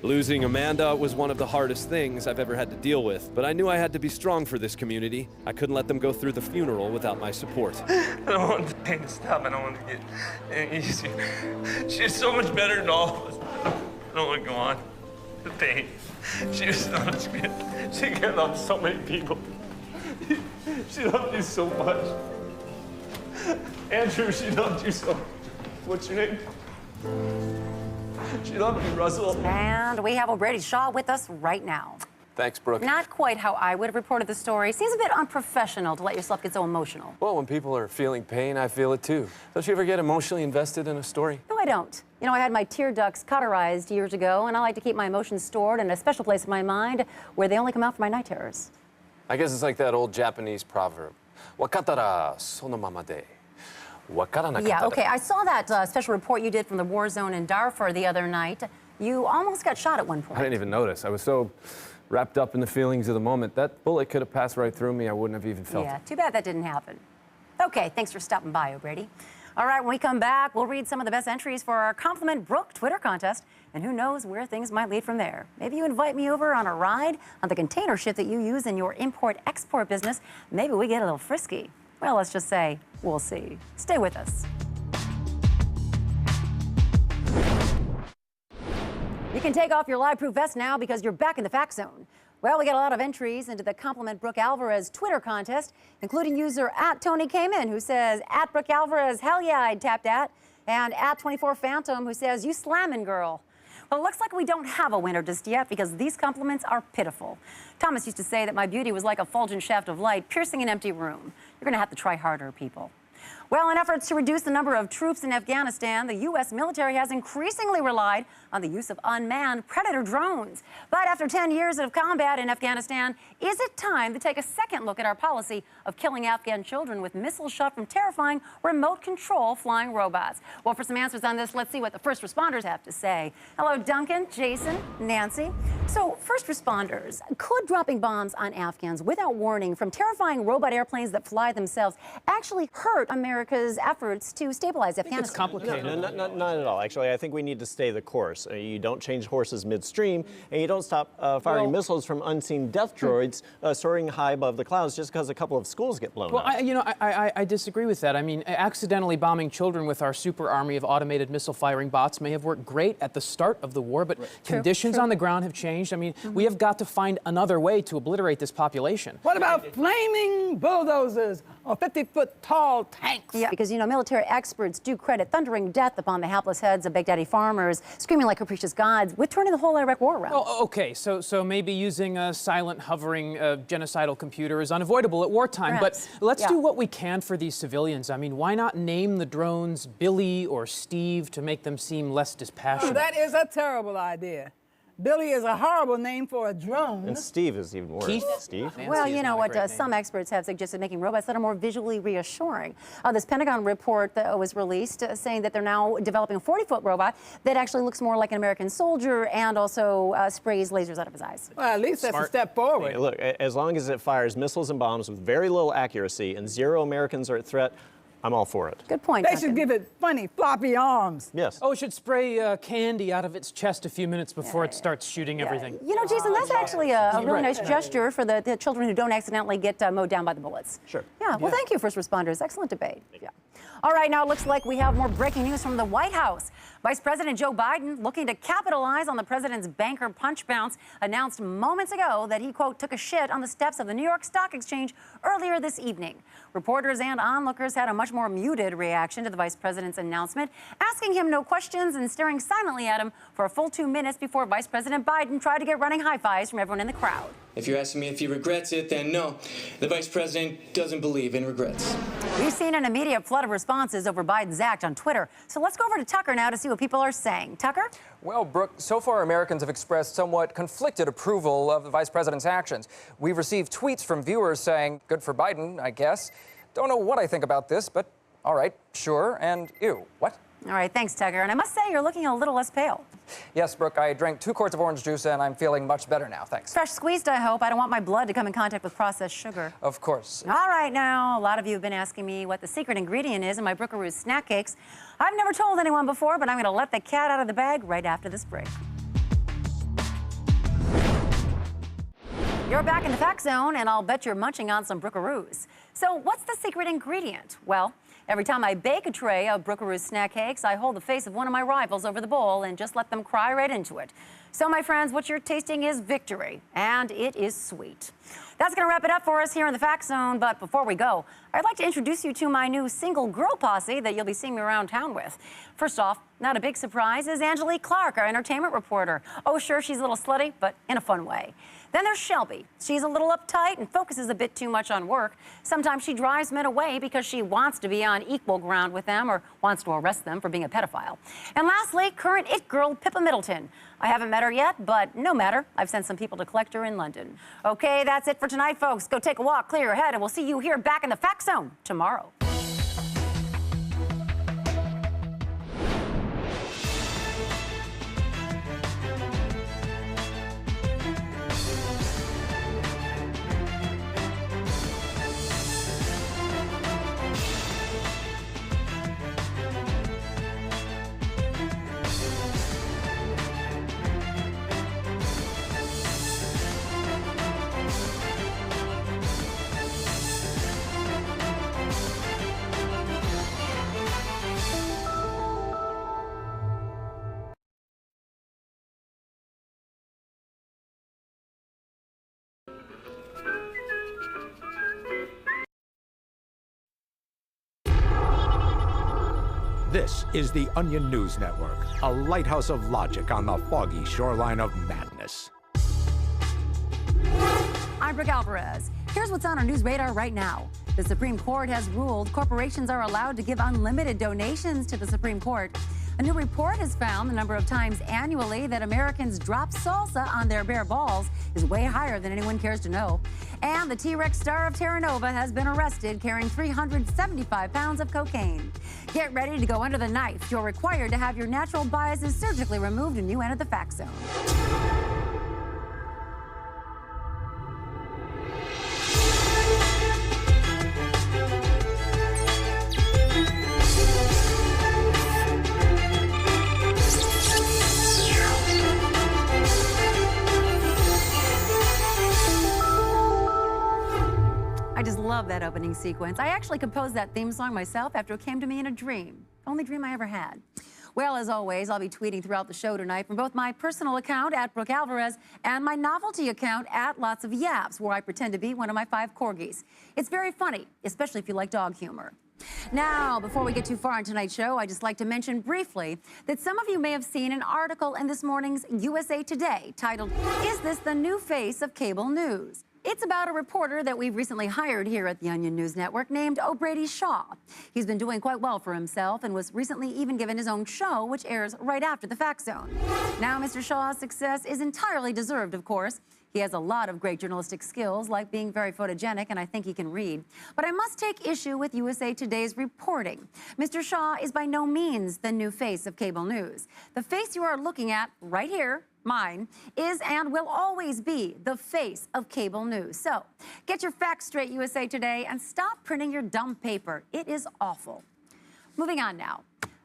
Losing Amanda was one of the hardest things I've ever had to deal with, but I knew I had to be strong for this community. I couldn't let them go through the funeral without my support. I don't want the pain to stop. I don't want to get any easier. She's so much better than all of us. I don't want to go on. The pain. She was so much good. She cared about so many people. She loved you so much. Andrew, she loved you so much. What's your name? She loved you, Russell. And we have O'Brady Shaw with us right now. Thanks, Brooke. Not quite how I would have reported the story. Seems a bit unprofessional to let yourself get so emotional. Well, when people are feeling pain, I feel it too. Don't you ever get emotionally invested in a story? No, I don't. You know, I had my tear ducts cauterized years ago, and I like to keep my emotions stored in a special place in my mind where they only come out for my night terrors. I guess it's like that old Japanese proverb. Wakatara sonomama de. Yeah, okay. I saw that special report you did from the war zone in Darfur the other night. You almost got shot at one point. I didn't even notice. I was so wrapped up in the feelings of the moment. That bullet could have passed right through me. I wouldn't have even felt Yeah, it. too bad that didn't happen. Okay, thanks for stopping by, O'Brady. All right, when we come back, we'll read some of the best entries for our Compliment Brooke Twitter contest, and who knows where things might lead from there. Maybe you invite me over on a ride on the container ship that you use in your import-export business. Maybe we get a little frisky. Well, let's just say we'll see. Stay with us. You can take off your live-proof vest now because you're back in the fact zone. Well, we got a lot of entries into the Compliment Brooke Alvarez Twitter contest, including user @TonyCamein, who says, @Brooke Alvarez, hell yeah, I'd tap that, and @24Phantom, who says, you slammin' girl. Well, it looks like we don't have a winner just yet because these compliments are pitiful. Thomas used to say that my beauty was like a fulgent shaft of light piercing an empty room. You're going to have to try harder, people. Well, in efforts to reduce the number of troops in Afghanistan, the U.S. military has increasingly relied on the use of unmanned Predator drones. But after 10 years of combat in Afghanistan, is it time to take a second look at our policy of killing Afghan children with missiles shot from terrifying remote control flying robots? Well, for some answers on this, let's see what the first responders have to say. Hello, Duncan, Jason, Nancy. So, first responders, could dropping bombs on Afghans without warning from terrifying robot airplanes that fly themselves actually hurt America's efforts to stabilize Afghanistan? It's complicated. No, not at all. Actually, I think we need to stay the course. You don't change horses midstream, and you don't stop firing missiles from unseen death droids soaring high above the clouds just because a couple of schools get blown up. I disagree with that. I mean, accidentally bombing children with our super army of automated missile-firing bots may have worked great at the start of the war, but conditions on the ground have changed. I mean, we have got to find another way to obliterate this population. What about flaming bulldozers or 50-foot-tall tanks? Yeah, because, you know, military experts do credit thundering death upon the hapless heads of Baghdadi farmers screaming like capricious gods with turning the whole Iraq war around. Oh, okay, so maybe using a silent, hovering, genocidal computer is unavoidable at wartime, Perhaps. but let's do what we can for these civilians. I mean, why not name the drones Billy or Steve to make them seem less dispassionate? That is a terrible idea. Billy is a horrible name for a drone. And Steve is even worse. Keith? Steve? Well, you know what? Some experts have suggested making robots that are more visually reassuring. This Pentagon report that was released saying that they're now developing a 40-foot robot that actually looks more like an American soldier and also sprays lasers out of his eyes. Well, at least that's a step forward. Hey, look, as long as it fires missiles and bombs with very little accuracy and 0 Americans are at threat, I'm all for it. Good point. They should give it funny, floppy arms. Yes. Oh, it should spray candy out of its chest a few minutes before it starts shooting everything. You know, Jason, that's actually a really nice gesture for the children who don't accidentally get mowed down by the bullets. Sure. Yeah, well, thank you, first responders. Excellent debate. Yeah. All right, now it looks like we have more breaking news from the White House. Vice President Joe Biden, looking to capitalize on the president's banker punch bounce, announced moments ago that he, quote, took a shit on the steps of the New York Stock Exchange earlier this evening. Reporters and onlookers had a much more muted reaction to the vice president's announcement, asking him no questions and staring silently at him for a full 2 minutes before Vice President Biden tried to get running high fives from everyone in the crowd. If you're asking me if he regrets it, then no. The vice president doesn't believe in regrets. We've seen an immediate flood of responses over Biden's act on Twitter. So let's go over to Tucker now to see what people are saying. Tucker? Well, Brooke, so far Americans have expressed somewhat conflicted approval of the vice president's actions. We've received tweets from viewers saying, good for Biden, I guess. Don't know what I think about this, but all right, sure, and ew. What? All right, thanks, Tucker. And I must say, you're looking a little less pale. Yes, Brooke, I drank 2 quarts of orange juice and I'm feeling much better now, thanks. Fresh squeezed, I hope. I don't want my blood to come in contact with processed sugar. Of course. All right, now, a lot of you have been asking me what the secret ingredient is in my Brookaroos snack cakes. I've never told anyone before, but I'm going to let the cat out of the bag right after this break. You're back in the Fact Zone, and I'll bet you're munching on some Brookaroos. So what's the secret ingredient? Well, every time I bake a tray of Brookaroos snack cakes, I hold the face of one of my rivals over the bowl and just let them cry right into it. So, my friends, what you're tasting is victory, and it is sweet. That's going to wrap it up for us here in the Fact Zone, but before we go, I'd like to introduce you to my new single girl posse that you'll be seeing me around town with. First off, not a big surprise, is Angelique Clark, our entertainment reporter. Oh, sure, she's a little slutty, but in a fun way. Then there's Shelby. She's a little uptight and focuses a bit too much on work. Sometimes she drives men away because she wants to be on equal ground with them or wants to arrest them for being a pedophile. And lastly, current it girl Pippa Middleton. I haven't met her yet, but no matter. I've sent some people to collect her in London. Okay, that's it for tonight, folks. Go take a walk, clear your head, and we'll see you here back in the Fact Zone tomorrow. This is the Onion News Network, a lighthouse of logic on the foggy shoreline of madness. I'm Brooke Alvarez. Here's what's on our news radar right now. The Supreme Court has ruled corporations are allowed to give unlimited donations to the Supreme Court. A new report has found the number of times annually that Americans drop salsa on their bare balls is way higher than anyone cares to know. And the T-Rex star of Terra Nova has been arrested carrying 375 pounds of cocaine. Get ready to go under the knife. You're required to have your natural biases surgically removed when you enter the Fact Zone. I just love that opening sequence. I actually composed that theme song myself after it came to me in a dream. Only dream I ever had. Well, as always, I'll be tweeting throughout the show tonight from both my personal account at Brooke Alvarez and my novelty account at Lots of Yaps, where I pretend to be one of my 5 corgis. It's very funny, especially if you like dog humor. Now, before we get too far on tonight's show, I'd just like to mention briefly that some of you may have seen an article in this morning's USA Today titled, "Is This the New Face of Cable News?" It's about a reporter that we've recently hired here at the Onion News Network named O'Brady Shaw. He's been doing quite well for himself and was recently even given his own show, which airs right after the Fact Zone. Now, Mr. Shaw's success is entirely deserved, of course. He has a lot of great journalistic skills, like being very photogenic, and I think he can read. But I must take issue with USA Today's reporting. Mr. Shaw is by no means the new face of cable news. The face you are looking at right here, mine, is and will always be the face of cable news. So get your facts straight, USA Today, and stop printing your dumb paper. It is awful. Moving on now.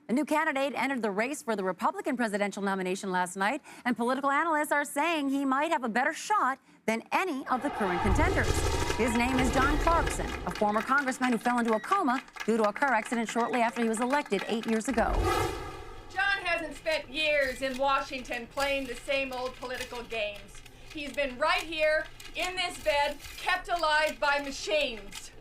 A new candidate entered the race for the Republican presidential nomination last night, and political analysts are saying he might have a better shot than any of the current contenders. His name is John Clarkson, a former congressman who fell into a coma due to a car accident shortly after he was elected 8 years ago. John hasn't spent years in Washington playing the same old political games. He's been right here, in this bed, kept alive by machines.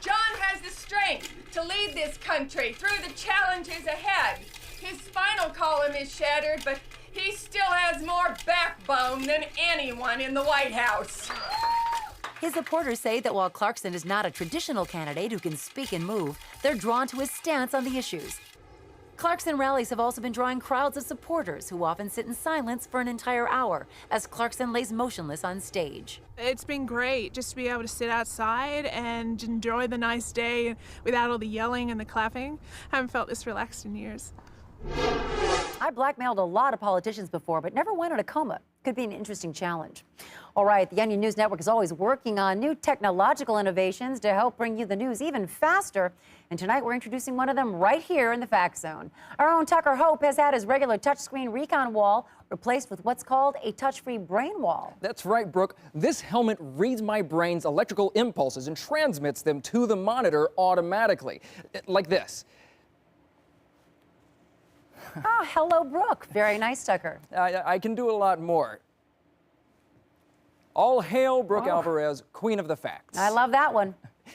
John has the strength to lead this country through the challenges ahead. His spinal column is shattered, but he still has more backbone than anyone in the White House. His supporters say that while Clarkson is not a traditional candidate who can speak and move, they're drawn to his stance on the issues. Clarkson rallies have also been drawing crowds of supporters who often sit in silence for an entire hour as Clarkson lays motionless on stage. It's been great just to be able to sit outside and enjoy the nice day without all the yelling and the clapping. I haven't felt this relaxed in years. I blackmailed a lot of politicians before, but never went in a coma. Could be an interesting challenge. All right, the Onion News Network is always working on new technological innovations to help bring you the news even faster. And tonight we're introducing one of them right here in the Fact Zone. Our own Tucker Hope has had his regular touchscreen recon wall replaced with what's called a touch-free brain wall. That's right, Brooke. This helmet reads my brain's electrical impulses and transmits them to the monitor automatically, like this. Oh, hello, Brooke. Very nice, Tucker. I can do a lot more. All hail Brooke Alvarez, Queen of the Facts. I love that one.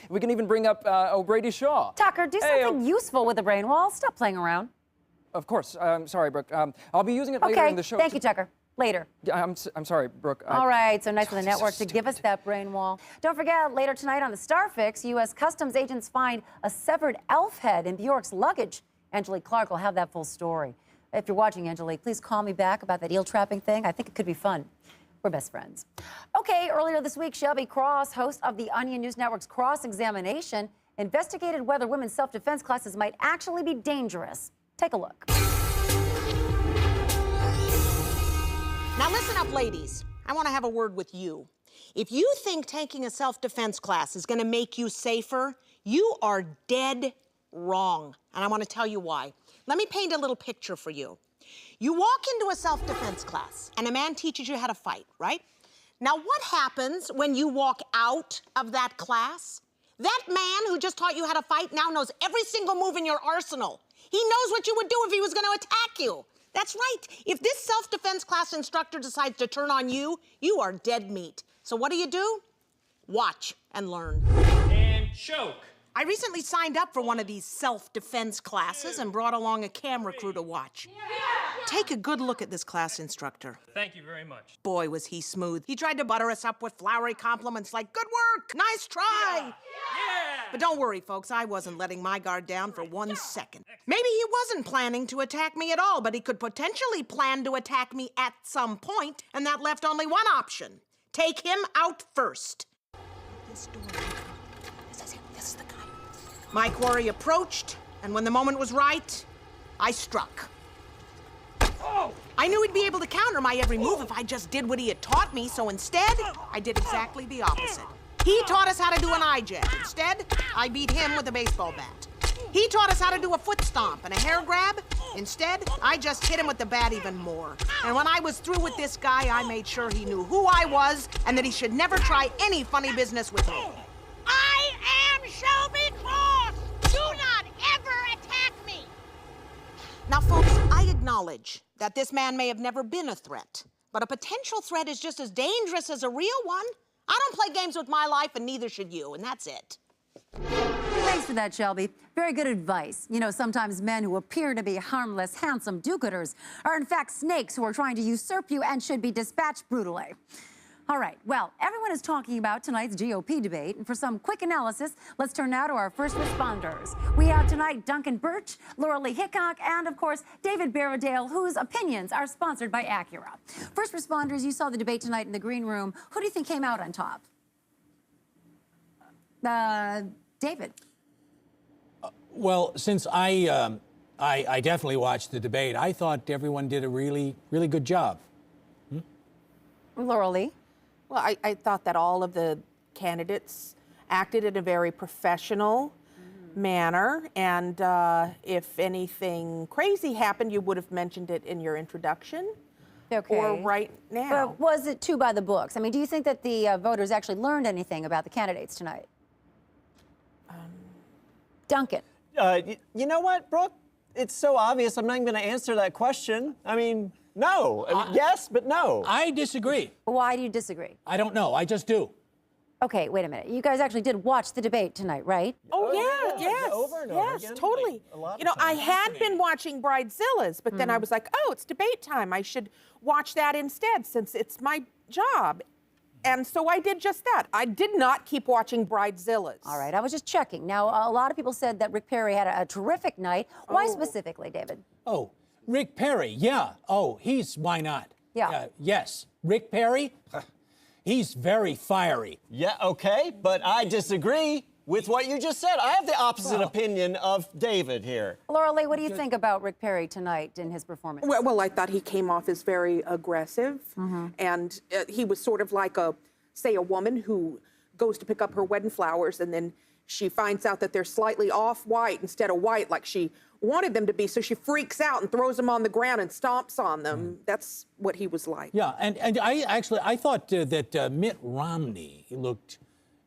We can even bring up O'Brady Shaw. Tucker, do something useful with the brain wall. Stop playing around. Of course. Sorry, Brooke. I'll be using it later in the show. Thank you, Tucker. Later. I'm sorry, Brooke. All right, so nice of the network to give us that brain wall. Don't forget, later tonight on the Starfix, U.S. Customs agents find a severed elf head in Bjork's luggage. Angelique Clark will have that full story. If you're watching, Angelique, please call me back about that eel trapping thing. I think it could be fun. We're best friends. Okay, earlier this week, Shelby Cross, host of the Onion News Network's Cross Examination, investigated whether women's self-defense classes might actually be dangerous. Take a look. Now listen up, ladies. I want to have a word with you. If you think taking a self-defense class is going to make you safer, you are dead wrong. And I want to tell you why. Let me paint a little picture for you. You walk into a self-defense class, and a man teaches you how to fight, right? Now, what happens when you walk out of that class? That man who just taught you how to fight now knows every single move in your arsenal. He knows what you would do if he was going to attack you. That's right. If this self-defense class instructor decides to turn on you, you are dead meat. So what do? Watch and learn. And choke. I recently signed up for one of these self-defense classes and brought along a camera crew to watch. Take a good look at this class instructor. Thank you very much. Boy, was he smooth. He tried to butter us up with flowery compliments like, good work, nice try. Yeah. But don't worry, folks, I wasn't letting my guard down for 1 second. Maybe he wasn't planning to attack me at all, but he could potentially plan to attack me at some point, and that left only one option. Take him out first. This door. This is him. This is the guy. My quarry approached, and when the moment was right, I struck. Oh! I knew he'd be able to counter my every move if I just did what he had taught me, so instead, I did exactly the opposite. He taught us how to do an eye jab. Instead, I beat him with a baseball bat. He taught us how to do a foot stomp and a hair grab. Instead, I just hit him with the bat even more. And when I was through with this guy, I made sure he knew who I was and that he should never try any funny business with me. I am Shelby Cross! Do not ever attack me! Now, folks, I acknowledge that this man may have never been a threat, but a potential threat is just as dangerous as a real one. I don't play games with my life, and neither should you, and that's it. Thanks for that, Shelby. Very good advice. You know, sometimes men who appear to be harmless, handsome do-gooders are in fact snakes who are trying to usurp you and should be dispatched brutally. All right, well, everyone is talking about tonight's GOP debate, and for some quick analysis, let's turn now to our first responders. We have tonight Duncan Birch, Laura Lee Hickok, and of course, David Barradale, whose opinions are sponsored by Acura. First responders, you saw the debate tonight in the green room. Who do you think came out on top? David. Well, since I definitely watched the debate, I thought everyone did a really good job. Laura Lee. Well, I thought that all of the candidates acted in a very professional manner, and if anything crazy happened, you would have mentioned it in your introduction. Okay. Or right now. But was it too by the books? I mean, do you think that the voters actually learned anything about the candidates tonight? Duncan. You know what, Brooke? It's so obvious. I'm not even going to answer that question. I mean, no. I mean, yes, but no. I disagree. Why do you disagree? I don't know. I just do. Okay, wait a minute. You guys actually did watch the debate tonight, right? Oh, yeah, yes. Over and over yes, again, totally. like, a lot of You know, I times. had been watching Bridezillas, but then I was like, oh, it's debate time. I should watch that instead since it's my job. And so I did just that. I did not keep watching Bridezillas. All right, I was just checking. Now, a lot of people said that Rick Perry had a terrific night. Why specifically, David? Oh, Rick Perry, yeah. Oh, why not? Yeah. Yes, Rick Perry, he's very fiery. Yeah, okay, but I disagree with what you just said. I have the opposite opinion of David here. Laura Lee, what do you think about Rick Perry tonight in his performance? Well, I thought he came off as very aggressive, and he was sort of like say a woman who goes to pick up her wedding flowers and then she finds out that they're slightly off-white instead of white like she wanted them to be, so she freaks out and throws them on the ground and stomps on them. That's what he was like. Yeah, and I thought that Mitt Romney looked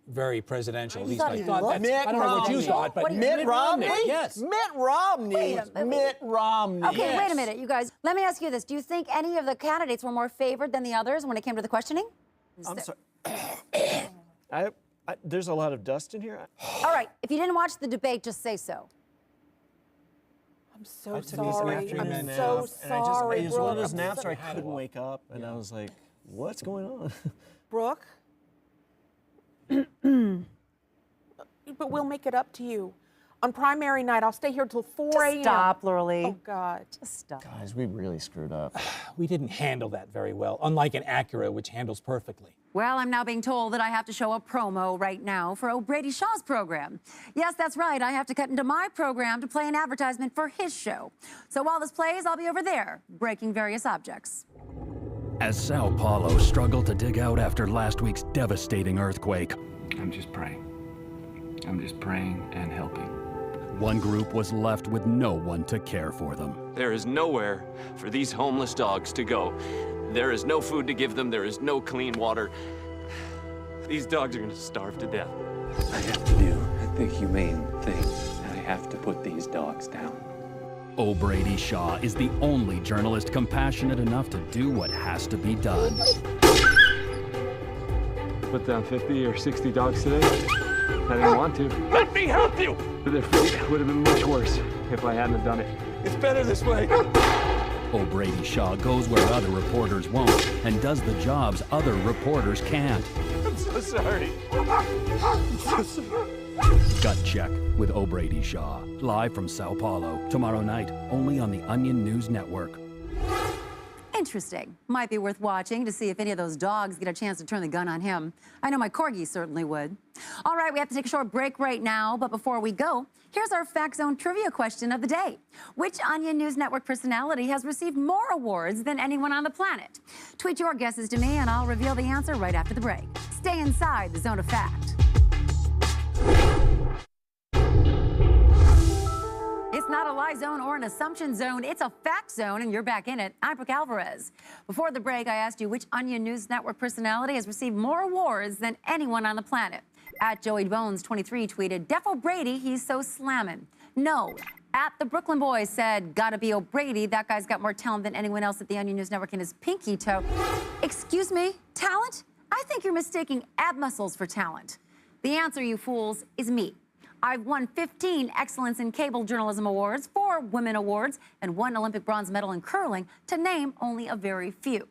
very presidential. At least I thought that's, I don't know what you thought, but Mitt Romney? Yes. Mitt Romney. Mitt Romney. Okay, wait a minute, you guys. Let me ask you this. Do you think any of the candidates were more favored than the others when it came to the questioning? I'm sorry. There's a lot of dust in here. All right, if you didn't watch the debate, just say so. I'm so sorry. I'm so sorry, It was one of those Brooke. naps where I couldn't wake up, and I was like, what's going on? Brooke? But we'll make it up to you. On primary night, I'll stay here till 4 a.m. Stop, Laura Lee. Oh, God. Just stop. Guys, we really screwed up. We didn't handle that very well, unlike an Acura, which handles perfectly. Well, I'm now being told that I have to show a promo right now for O'Brady Shaw's program. Yes, that's right. I have to cut into my program to play an advertisement for his show. So while this plays, I'll be over there, breaking various objects. As Sao Paulo struggled to dig out after last week's devastating earthquake, I'm just praying. I'm just praying and helping. one group was left with no one to care for them. There is nowhere for these homeless dogs to go. There is no food to give them. There is no clean water. These dogs are going to starve to death. I have to do the humane thing. I have to put these dogs down. O'Brady Shaw is the only journalist compassionate enough to do what has to be done. Put down 50 or 60 dogs today. I didn't want to. Let me help you! But their fate would have been much worse if I hadn't done it. It's better this way. O'Brady Shaw goes where other reporters won't and does the jobs other reporters can't. I'm so sorry. I'm so sorry. Gut Check with O'Brady Shaw. Live from Sao Paulo. Tomorrow night, only on the Onion News Network. Interesting. Might be worth watching to see if any of those dogs get a chance to turn the gun on him. I know my corgi certainly would. All right, we have to take a short break right now, but before we go, here's our Fact Zone trivia question of the day. Which Onion News Network personality has received more awards than anyone on the planet? Tweet your guesses to me and I'll reveal the answer right after the break. Stay inside the Zone of Fact. It's not a lie zone or an assumption zone. It's a fact zone, and you're back in it. I'm Brooke Alvarez. Before the break, I asked you which Onion News Network personality has received more awards than anyone on the planet. At Joey Bones 23 tweeted, Def O'Brady, he's so slammin'. No. At the Brooklyn Boys said, gotta be O'Brady. That guy's got more talent than anyone else at the Onion News Network in his pinky toe. Excuse me, talent? I think you're mistaking ab muscles for talent. The answer, you fools, is me. I've won 15 Excellence in Cable Journalism Awards, 4 Women Awards, and 1 Olympic bronze medal in curling, to name only a very few.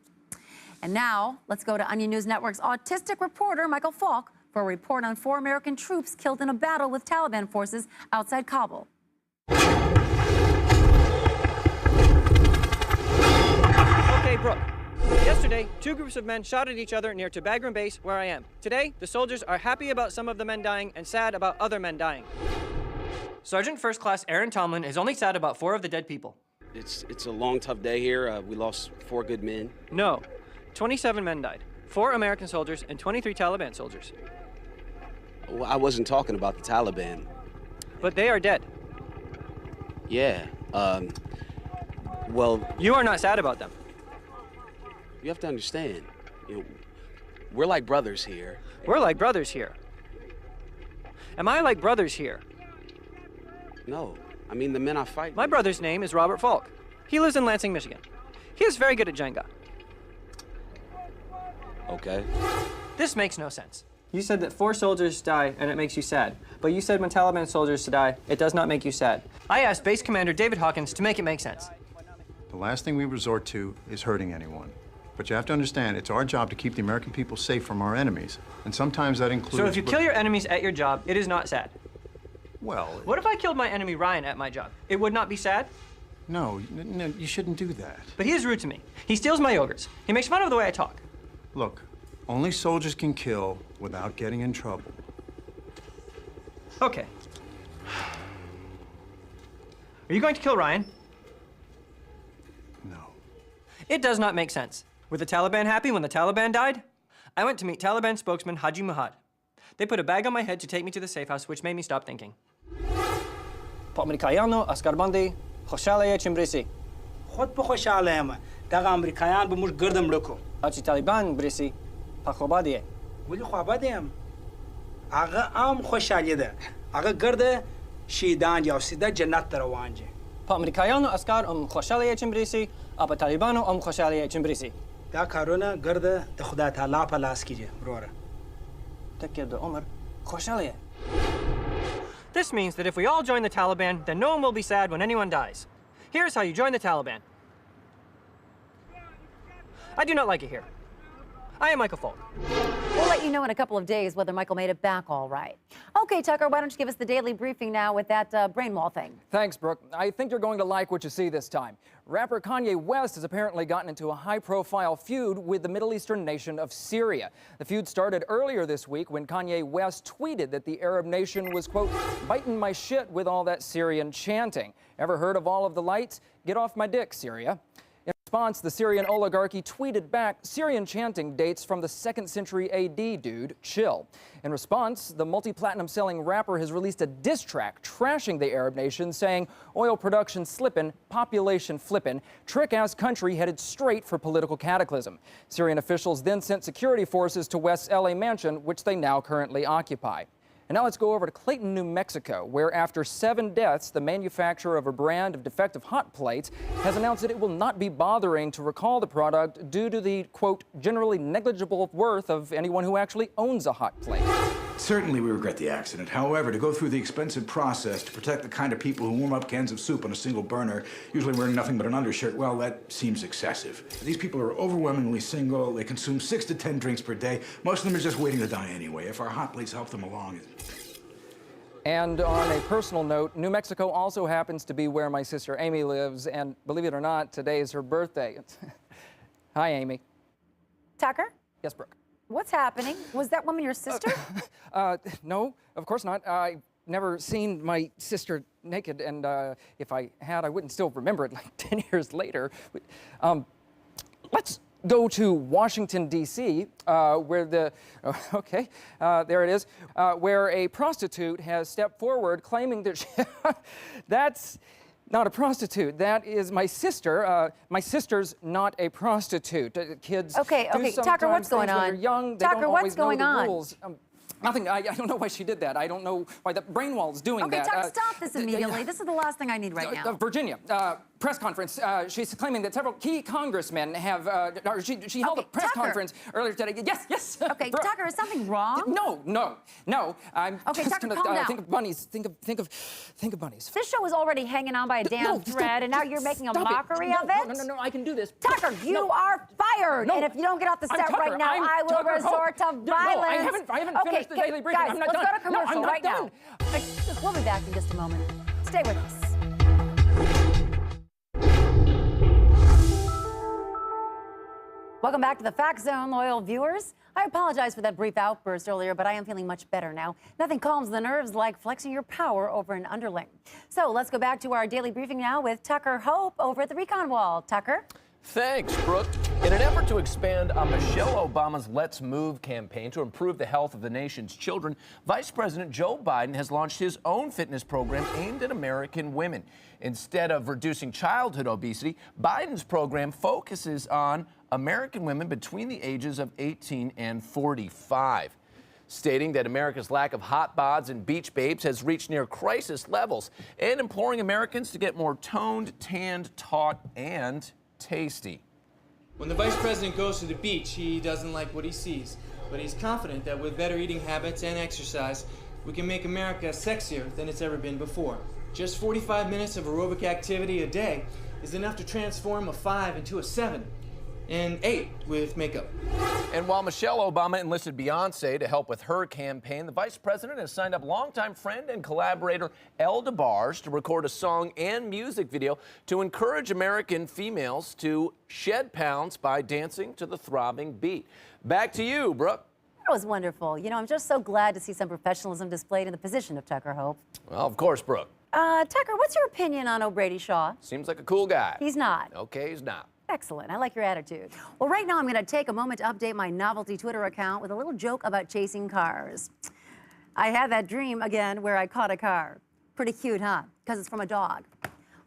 And now, let's go to Onion News Network's autistic reporter, Michael Falk, for a report on 4 American troops killed in a battle with Taliban forces outside Kabul. Okay, Brooke. Yesterday, 2 groups of men shot at each other near to Bagram Base, where I am. Today, the soldiers are happy about some of the men dying and sad about other men dying. Sergeant First Class Aaron Tomlin is only sad about 4 of the dead people. It's a long, tough day here. We lost 4 good men. No, 27 men died. 4 American soldiers and 23 Taliban soldiers. Well, I wasn't talking about the Taliban. But they are dead. Yeah, well... You are not sad about them. You have to understand, we're like brothers here. We're like brothers here. Am I like brothers here? No, I mean the men I fight. My brother's name is Robert Falk. He lives in Lansing, Michigan. He is very good at Jenga. Okay. This makes no sense. You said that 4 soldiers die and it makes you sad. But you said when Taliban soldiers die, it does not make you sad. I asked Base Commander David Hawkins to make it make sense. The last thing we resort to is hurting anyone. But you have to understand, it's our job to keep the American people safe from our enemies. And sometimes that includes... So if you kill your enemies at your job, it is not sad? Well... What if I killed my enemy Ryan at my job? It would not be sad? No, you shouldn't do that. But he is rude to me. He steals my yogurts. He makes fun of the way I talk. Look, only soldiers can kill without getting in trouble. Okay. Are you going to kill Ryan? No. It does not make sense. Were the Taliban happy when the Taliban died? I went to meet Taliban spokesman Haji Muhammad. They put a bag on my head to take me to the safe house, which made me stop thinking. آمریکایان و اسکربندی خوشحاله چمبریسی. خود به خوشحاله اما. داغ آمریکایان به مش گردم لکو. آچی طالبان بریسی. پخوابادیه. ولی خوابادیم. آقا خوشحالیه ده. آقا گرده شیدان یا سیده جنت روانجه. آمریکایان و اسکر خوشحاله چمبریسی. آب طالبان و خوشحاله چمبریسی. دا کارونه گرده ده خدا تعالی پلاس کیجه برورا. تکرد عمر خوشحالیه. This means that if we all join the Taliban, then no one will be sad when anyone dies. Here's how you join the Taliban. I do not like it here. I am Michael Folk. We'll let you know in a couple of days whether Michael made it back all right. Okay, Tucker, why don't you give us the daily briefing now with that brain wall thing? Thanks, Brooke. I think you're going to like what you see this time. Rapper Kanye West has apparently gotten into a high-profile feud with the Middle Eastern nation of Syria. The feud started earlier this week when Kanye West tweeted that the Arab nation was, quote, biting my shit with all that Syrian chanting. Ever heard of all of the lights? Get off my dick, Syria. In response, the Syrian oligarchy tweeted back, Syrian chanting dates from the 2nd century AD, dude, chill. In response, the multi-platinum selling rapper has released a diss track trashing the Arab nation, saying oil production slippin', population flippin', trick-ass country headed straight for political cataclysm. Syrian officials then sent security forces to West's LA mansion, which they now currently occupy. And now let's go over to Clayton, New Mexico, where after 7 deaths, the manufacturer of a brand of defective hot plates has announced that it will not be bothering to recall the product due to the, quote, generally negligible worth of anyone who actually owns a hot plate. Certainly we regret the accident. However, to go through the expensive process to protect the kind of people who warm up cans of soup on a single burner, usually wearing nothing but an undershirt, well, that seems excessive. These people are overwhelmingly single. They consume 6 to 10 drinks per day. Most of them are just waiting to die anyway. If our hot plates help them along... And on a personal note, New Mexico also happens to be where my sister Amy lives, and believe it or not, today is her birthday. Hi, Amy. Tucker? Yes, Brooke. What's happening? Was that woman your sister? No, of course not. I've never seen my sister naked, and if I had, I wouldn't still remember it like 10 years later. Let's go to Washington, D.C., where the, there it is, where a prostitute has stepped forward claiming that that's not a prostitute. That is my sister. My sister's not a prostitute. Kids. Okay, Tucker, what's going on? When they're young, they Tucker, don't what's always know going the on? rules. Nothing. I don't know why she did that. I don't know why the brain wall is doing that. Okay, Tucker, stop this immediately. This is the last thing I need right now. Virginia, press conference. She's claiming that several key congressmen have. She held a press conference earlier today. Yes. Okay, Tucker, is something wrong? No. I'm okay, just Tucker, gonna calm down. think of bunnies. Think of bunnies. This show is already hanging on by a damn thread, and now you're making a mockery of it? No, I can do this. Tucker, you are fired! No, and if you don't get off the set right now, I will resort to violence. No, I haven't finished the daily briefing. Guys, I'm not let's done. go to commercial I'm not right done. now. We'll be back in just a moment. Stay with us. Welcome back to the Fact Zone, loyal viewers. I apologize for that brief outburst earlier, but I am feeling much better now. Nothing calms the nerves like flexing your power over an underling. So let's go back to our daily briefing now with Tucker Hope over at the Recon Wall. Tucker? Thanks, Brooke. In an effort to expand on Michelle Obama's Let's Move campaign to improve the health of the nation's children, Vice President Joe Biden has launched his own fitness program aimed at American women. Instead of reducing childhood obesity, Biden's program focuses on American women between the ages of 18 and 45. Stating that America's lack of hot bods and beach babes has reached near crisis levels, and imploring Americans to get more toned, tanned, taut, and tasty. When the vice president goes to the beach, he doesn't like what he sees, but he's confident that with better eating habits and exercise, we can make America sexier than it's ever been before. Just 45 minutes of aerobic activity a day is enough to transform a 5 into a 7. and 8 with makeup. And while Michelle Obama enlisted Beyonce to help with her campaign, the vice president has signed up longtime friend and collaborator Elle DeBarge to record a song and music video to encourage American females to shed pounds by dancing to the throbbing beat. Back to you, Brooke. That was wonderful. You know, I'm just so glad to see some professionalism displayed in the position of Tucker Hope. Well, of course, Brooke. Tucker, what's your opinion on O'Brady Shaw? Seems like a cool guy. He's not. Okay, he's not. Excellent. I like your attitude. Well, right now I'm going to take a moment to update my novelty Twitter account with a little joke about chasing cars. I had that dream again where I caught a car. Pretty cute, huh? Because it's from a dog.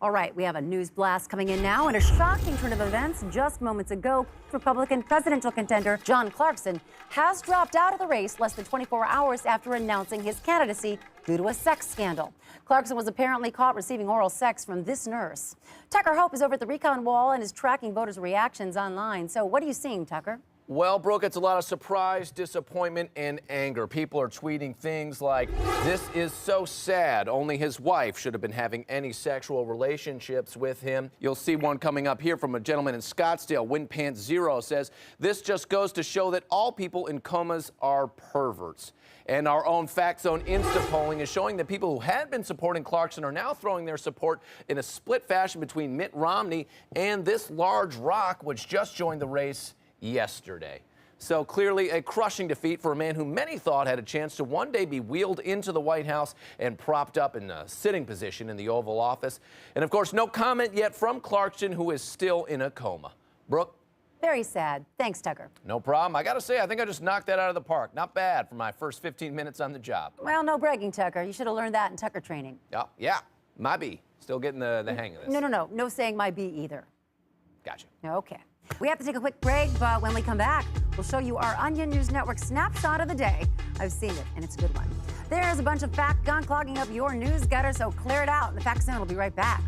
All right, we have a news blast coming in now, and a shocking turn of events just moments ago. Republican presidential contender John Clarkson has dropped out of the race less than 24 hours after announcing his candidacy due to a sex scandal. Clarkson was apparently caught receiving oral sex from this nurse. Tucker Hope is over at the recon wall and is tracking voters' reactions online. So what are you seeing, Tucker? Well, Brooke, it's a lot of surprise, disappointment, and anger. People are tweeting things like, "This is so sad. Only his wife should have been having any sexual relationships with him." You'll see one coming up here from a gentleman in Scottsdale. Windpants Zero says, "This just goes to show that all people in comas are perverts." And our own Fact Zone Insta polling is showing that people who had been supporting Clarkson are now throwing their support in a split fashion between Mitt Romney and this large rock, which just joined the race yesterday. So clearly a crushing defeat for a man who many thought had a chance to one day be wheeled into the White House and propped up in a sitting position in the Oval Office. And of course, no comment yet from Clarkson, who is still in a coma. Brooke? Very sad. Thanks, Tucker. No problem. I got to say, I think I just knocked that out of the park. Not bad for my first 15 minutes on the job. Well, no bragging, Tucker. You should have learned that in Tucker training. Yeah, my B. Still getting the hang of this. No. No saying my B either. Gotcha. Okay. We have to take a quick break, but when we come back, we'll show you our Onion News Network snapshot of the day. I've seen it, and it's a good one. There's a bunch of fact gunk clogging up your news gutter, so clear it out. The Fact Zone will be right back.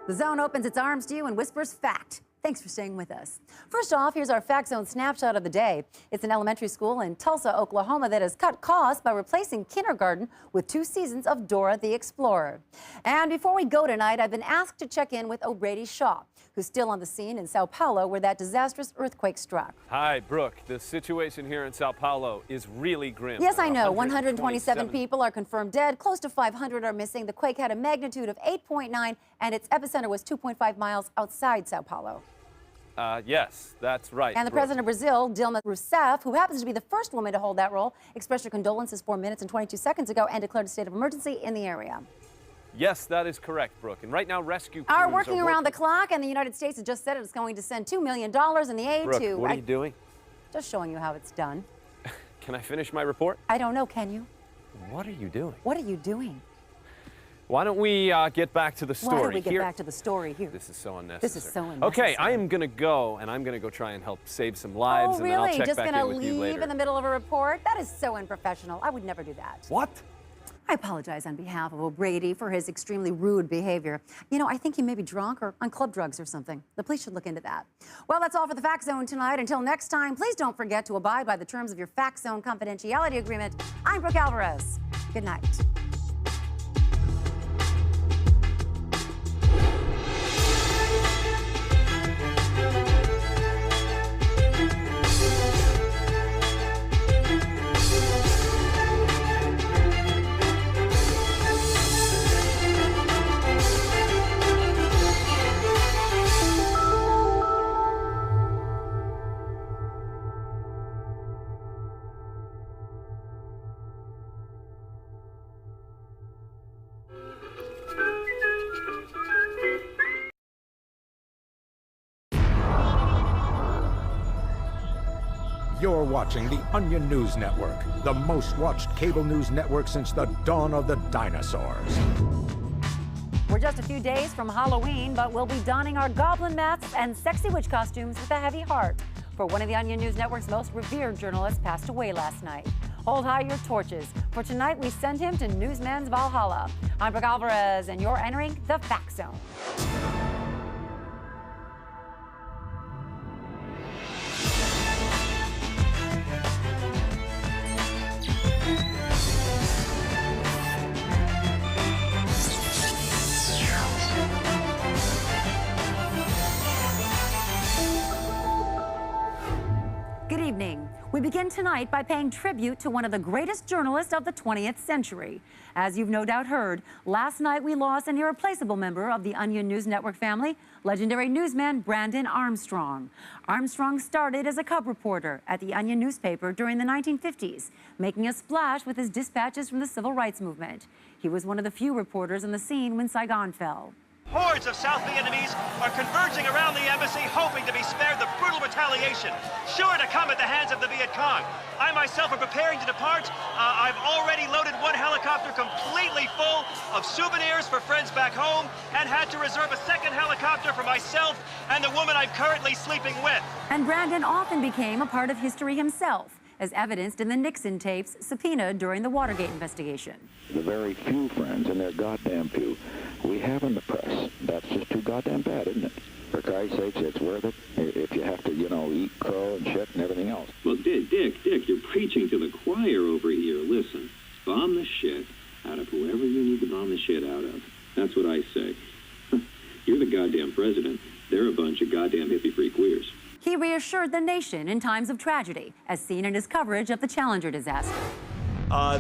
The Zone opens its arms to you and whispers fact. Thanks for staying with us. First off, here's our Fact Zone snapshot of the day. It's an elementary school in Tulsa, Oklahoma that has cut costs by replacing kindergarten with 2 seasons of Dora the Explorer. And before we go tonight, I've been asked to check in with O'Brady Shaw, who's still on the scene in Sao Paulo where that disastrous earthquake struck. Hi, Brooke. The situation here in Sao Paulo is really grim. Yes, I know. 127 people are confirmed dead. Close to 500 are missing. The quake had a magnitude of 8.9, and its epicenter was 2.5 miles outside Sao Paulo. Yes, that's right. And the president of Brazil, Dilma Rousseff, who happens to be the first woman to hold that role, expressed her condolences 4 minutes and 22 seconds ago and declared a state of emergency in the area. Yes, that is correct, Brooke. And right now, rescue crews are working around the clock, and the United States has just said it's going to send $2 million in the aid Brooke, to... what are you doing? Just showing you how it's done. Can I finish my report? I don't know, can you? What are you doing? What are you doing? Why don't we get back to the story? Why don't we get back to the story here? This is so unnecessary. This is so unnecessary. Okay, I am going to go, and I'm going to go try and help save some lives, Oh, and then I'll really? check Just back gonna in with you leave later. in the middle of a report? That is so unprofessional. I would never do that. What? I apologize on behalf of O'Brady for his extremely rude behavior. You know, I think he may be drunk or on club drugs or something. The police should look into that. Well, that's all for the Fact Zone tonight. Until next time, please don't forget to abide by the terms of your Fact Zone confidentiality agreement. I'm Brooke Alvarez. Good night. You're watching the Onion News Network, the most watched cable news network since the dawn of the dinosaurs. We're just a few days from Halloween, but we'll be donning our goblin masks and sexy witch costumes with a heavy heart. For one of the Onion News Network's most revered journalists passed away last night. Hold high your torches. For tonight, we send him to Newsman's Valhalla. I'm Brooke Alvarez, and you're entering the Fact Zone. Good evening. We begin tonight by paying tribute to one of the greatest journalists of the 20th century. As you've no doubt heard, last night we lost an irreplaceable member of the Onion News Network family, legendary newsman Brandon Armstrong. Armstrong started as a cub reporter at the Onion newspaper during the 1950s, making a splash with his dispatches from the civil rights movement. He was one of the few reporters on the scene when Saigon fell. Hordes of South Vietnamese are converging around the embassy, hoping to be spared the brutal retaliation, sure to come at the hands of the Viet Cong. I myself am preparing to depart. I've already loaded one helicopter completely full of souvenirs for friends back home, and had to reserve a second helicopter for myself and the woman I'm currently sleeping with. And Brandon often became a part of history himself, as evidenced in the Nixon tapes subpoenaed during the Watergate investigation. The very few friends, and they're goddamn few, we have in the press. That's just too goddamn bad, isn't it? For Christ's sakes, it's worth it if you have to, you know, eat crow and shit and everything else. Well, Dick, you're preaching to the choir over here. Listen, bomb the shit out of whoever you need to bomb the shit out of. That's what I say. You're the goddamn president. They're a bunch of goddamn hippie-free queers. He reassured the nation in times of tragedy, as seen in his coverage of the Challenger disaster.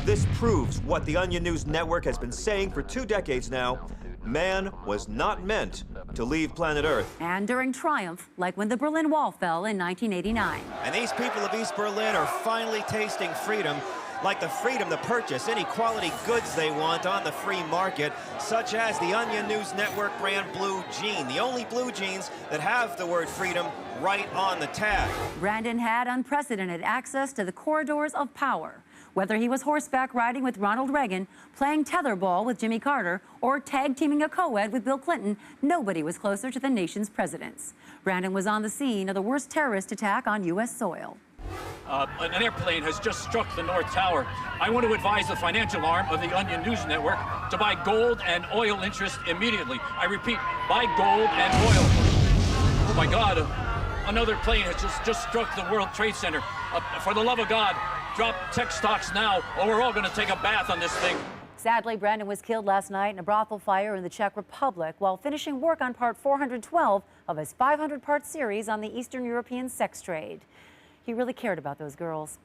This proves what the Onion News Network has been saying for 2 decades now. Man was not meant to leave planet Earth. And during triumph, like when the Berlin Wall fell in 1989. And these people of East Berlin are finally tasting freedom, like the freedom to purchase any quality goods they want on the free market, such as the Onion News Network brand blue jean, the only blue jeans that have the word freedom right on the tag. Brandon had unprecedented access to the corridors of power. Whether he was horseback riding with Ronald Reagan, playing tetherball with Jimmy Carter, or tag-teaming a co-ed with Bill Clinton, nobody was closer to the nation's presidents. Brandon was on the scene of the worst terrorist attack on U.S. soil. An airplane has just struck the North Tower. I want to advise the financial arm of the Onion News Network to buy gold and oil interest immediately. I repeat, buy gold and oil. Oh my God, another plane has just struck the World Trade Center. For the love of God, drop tech stocks now, or we're all going to take a bath on this thing. Sadly, Brandon was killed last night in a brothel fire in the Czech Republic while finishing work on part 412 of his 500-part series on the Eastern European sex trade. He really cared about those girls.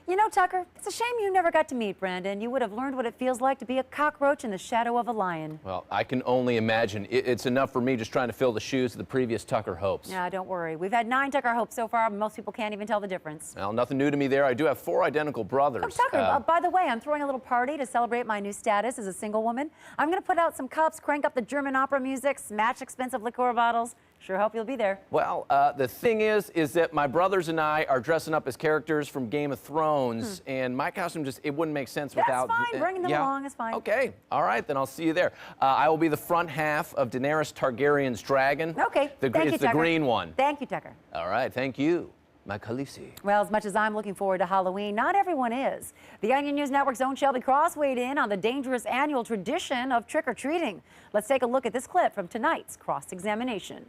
You know, Tucker, it's a shame you never got to meet Brandon. You would have learned what it feels like to be a cockroach in the shadow of a lion. Well, I can only imagine. It's enough for me just trying to fill the shoes of the previous Tucker Hopes. Yeah, don't worry. We've had 9 Tucker Hopes so far. Most people can't even tell the difference. Well, nothing new to me there. I do have 4 identical brothers. Oh, Tucker, by the way, I'm throwing a little party to celebrate my new status as a single woman. I'm going to put out some cups, crank up the German opera music, smash expensive liqueur bottles. Sure hope you'll be there. Well, the thing is that my brothers and I are dressing up as characters from Game of Thrones, and my costume it wouldn't make sense without... That's fine. Bringing them along is fine. Okay. All right, then I'll see you there. I will be the front half of Daenerys Targaryen's dragon. Okay. Thank you, It's the Tucker. green one. Thank you, Tucker. All right. Thank you, my Khaleesi. Well, as much as I'm looking forward to Halloween, not everyone is. The Onion News Network's own Shelby Cross weighed in on the dangerous annual tradition of trick-or-treating. Let's take a look at this clip from tonight's cross-examination.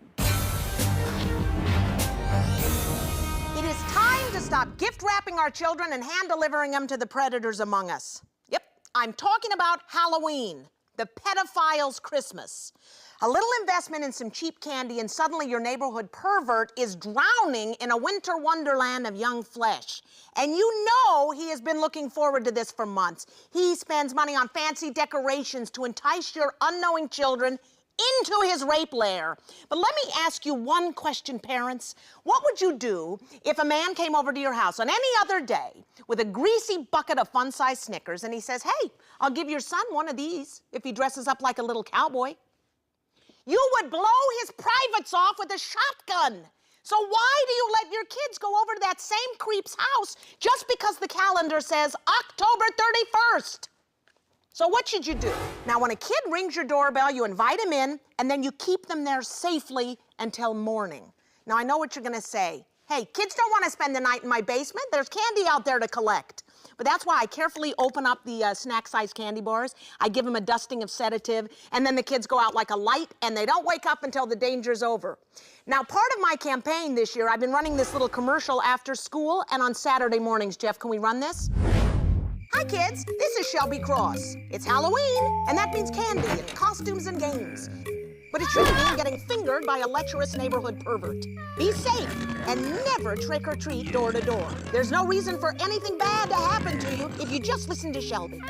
It is time to stop gift wrapping our children and hand delivering them to the predators among us. Yep, I'm talking about Halloween, the pedophile's Christmas. A little investment in some cheap candy and suddenly your neighborhood pervert is drowning in a winter wonderland of young flesh. And you know he has been looking forward to this for months. He spends money on fancy decorations to entice your unknowing children into his rape lair. But let me ask you one question, parents. What would you do if a man came over to your house on any other day with a greasy bucket of fun-sized Snickers and he says, hey, I'll give your son one of these if he dresses up like a little cowboy? You would blow his privates off with a shotgun. So why do you let your kids go over to that same creep's house just because the calendar says October 31st? So what should you do? Now, when a kid rings your doorbell, you invite him in, and then you keep them there safely until morning. Now, I know what you're gonna say. Hey, kids don't wanna spend the night in my basement. There's candy out there to collect. But that's why I carefully open up the snack-sized candy bars. I give them a dusting of sedative, and then the kids go out like a light, and they don't wake up until the danger's over. Now, part of my campaign this year, I've been running this little commercial after school and on Saturday mornings. Jeff, can we run this? Hi, kids. This is Shelby Cross. It's Halloween, and that means candy and costumes and games. but it shouldn't mean getting fingered by a lecherous neighborhood pervert. Be safe and never trick or treat door to door. There's no reason for anything bad to happen to you if you just listen to Shelby.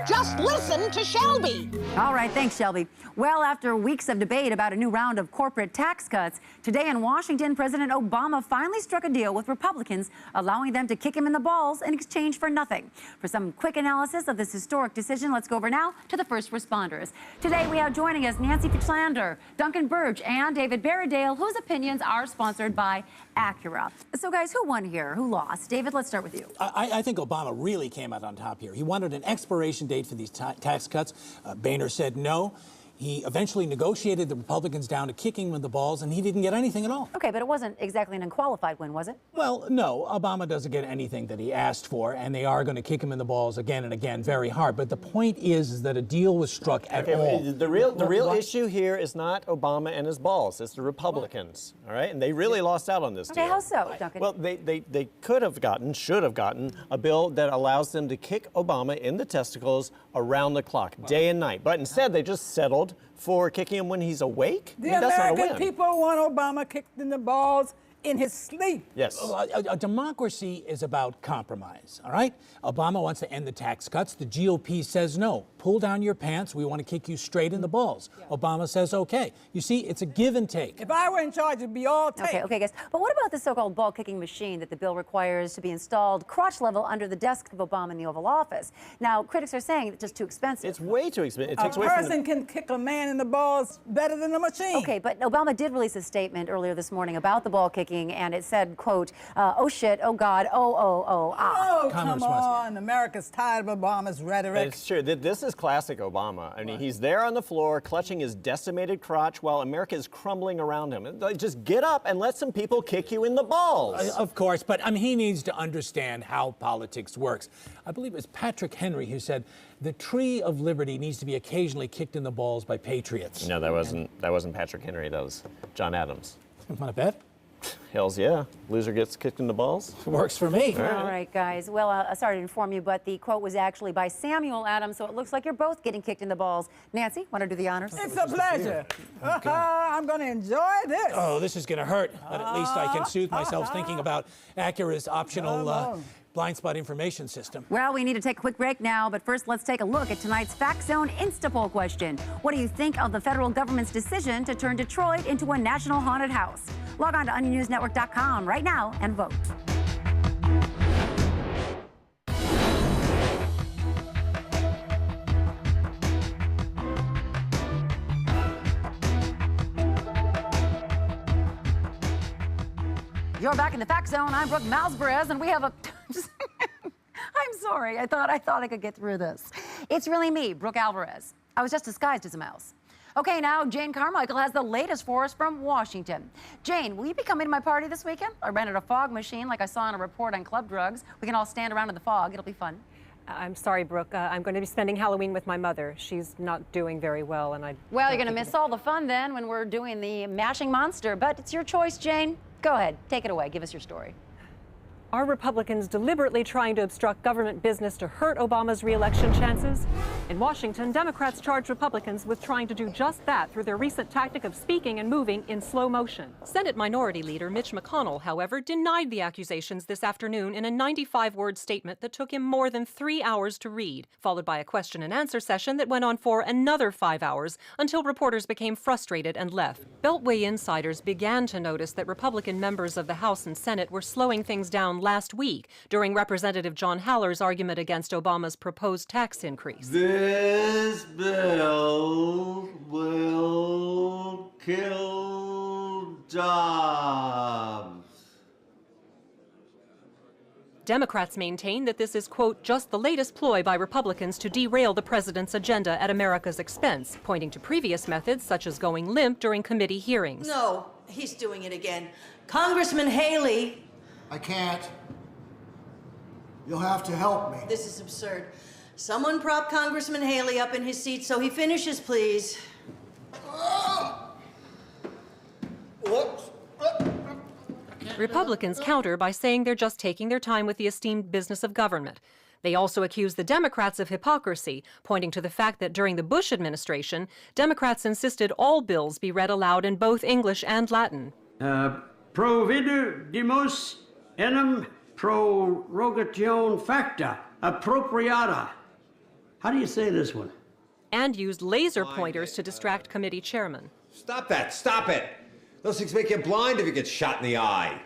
Just listen to Shelby. All right, thanks, Shelby. Well, after weeks of debate about a new round of corporate tax cuts, today in Washington, President Obama finally struck a deal with Republicans, allowing them to kick him in the balls in exchange for nothing. For some quick analysis of this historic decision, let's go over now to the first responders. Today, we have joining us Nancy Fitchlander, Duncan Burge, and David Berridale, whose opinions are sponsored by Acura. So, guys, who won here? Who lost? David, let's start with you. I think Obama really came out on top here. He wanted an expiration date for these tax cuts. Boehner said no. He eventually negotiated the Republicans down to kicking him in the balls, and he didn't get anything at all. Okay, but it wasn't exactly an unqualified win, was it? Well, no. Obama doesn't get anything that he asked for, and they are going to kick him in the balls again and again very hard. But the point is that a deal was struck at all. The real issue here is not Obama and his balls. It's the Republicans, all right? And they really lost out on this deal. Okay, how so, Duncan? Well, they could have gotten, should have gotten, a bill that allows them to kick Obama in the testicles around the clock, day and night. But instead, they just settled for kicking him when he's awake? The American people want Obama kicked in the balls in his sleep. Yes. A democracy is about compromise, all right? Obama wants to end the tax cuts. The GOP says no. Pull down your pants. We want to kick you straight in the balls. Yeah. Obama says okay. You see, it's a give and take. If I were in charge, it'd be all take. Okay, guys. But what about the so-called ball-kicking machine that the bill requires to be installed crotch level under the desk of Obama in the Oval Office? Now, critics are saying it's just too expensive. It's way too expensive. A person can kick a man in the balls better than a machine. Okay, but Obama did release a statement earlier this morning about the ball kicking, and it said, quote, oh shit, oh God, ah. Oh, come on. America's tired of Obama's rhetoric. It's true. This is classic Obama. I mean, he's there on the floor clutching his decimated crotch while America is crumbling around him. Just get up and let some people kick you in the balls. Of course, but I mean, he needs to understand how politics works. I believe it was Patrick Henry who said, the tree of liberty needs to be occasionally kicked in the balls by patriots. No, that wasn't Patrick Henry. That was John Adams. Want to bet? Hells yeah. Loser gets kicked in the balls. Works for me. All right, guys. Well, sorry to inform you, but the quote was actually by Samuel Adams, so it looks like you're both getting kicked in the balls. Nancy, want to do the honors? It's a pleasure. I'm going to enjoy this. Oh, this is going to hurt, but at least I can soothe myself thinking about Acura's optional blind spot information system. Well, we need to take a quick break now, but first let's take a look at tonight's Fact Zone Instapoll question. What do you think of the federal government's decision to turn Detroit into a national haunted house? Log on to OnionNewsNetwork.com right now and vote. You're back in the Fact Zone. I'm Brooke Malzberez, and we have a... I'm sorry. I thought I could get through this. It's really me, Brooke Alvarez. I was just disguised as a mouse. Okay, now Jane Carmichael has the latest for us from Washington. Jane, will you be coming to my party this weekend? I rented a fog machine like I saw in a report on Club Drugs. We can all stand around in the fog. It'll be fun. I'm sorry, Brooke. I'm going to be spending Halloween with my mother. She's not doing very well, and Well, you're going to miss all the fun then when we're doing the Mashing Monster, but it's your choice, Jane. Go ahead. Take it away. Give us your story. Are Republicans deliberately trying to obstruct government business to hurt Obama's re-election chances? In Washington, Democrats charge Republicans with trying to do just that through their recent tactic of speaking and moving in slow motion. Senate Minority Leader Mitch McConnell, however, denied the accusations this afternoon in a 95-word statement that took him more than 3 hours to read, followed by a question and answer session that went on for another 5 hours until reporters became frustrated and left. Beltway insiders began to notice that Republican members of the House and Senate were slowing things down last week during Representative John Haller's argument against Obama's proposed tax increase. This bill will kill jobs. Democrats maintain that this is, quote, just the latest ploy by Republicans to derail the president's agenda at America's expense, pointing to previous methods such as going limp during committee hearings. No, he's doing it again. Congressman Haley. I can't. You'll have to help me. This is absurd. Someone prop Congressman Haley up in his seat so he finishes, please. Republicans counter by saying they're just taking their time with the esteemed business of government. They also accuse the Democrats of hypocrisy, pointing to the fact that during the Bush administration, Democrats insisted all bills be read aloud in both English and Latin. Providimus enim prorogation facta appropriata. How do you say this one? And used laser pointers to distract committee chairmen. Stop that! Stop it! Those things make you blind if you get shot in the eye.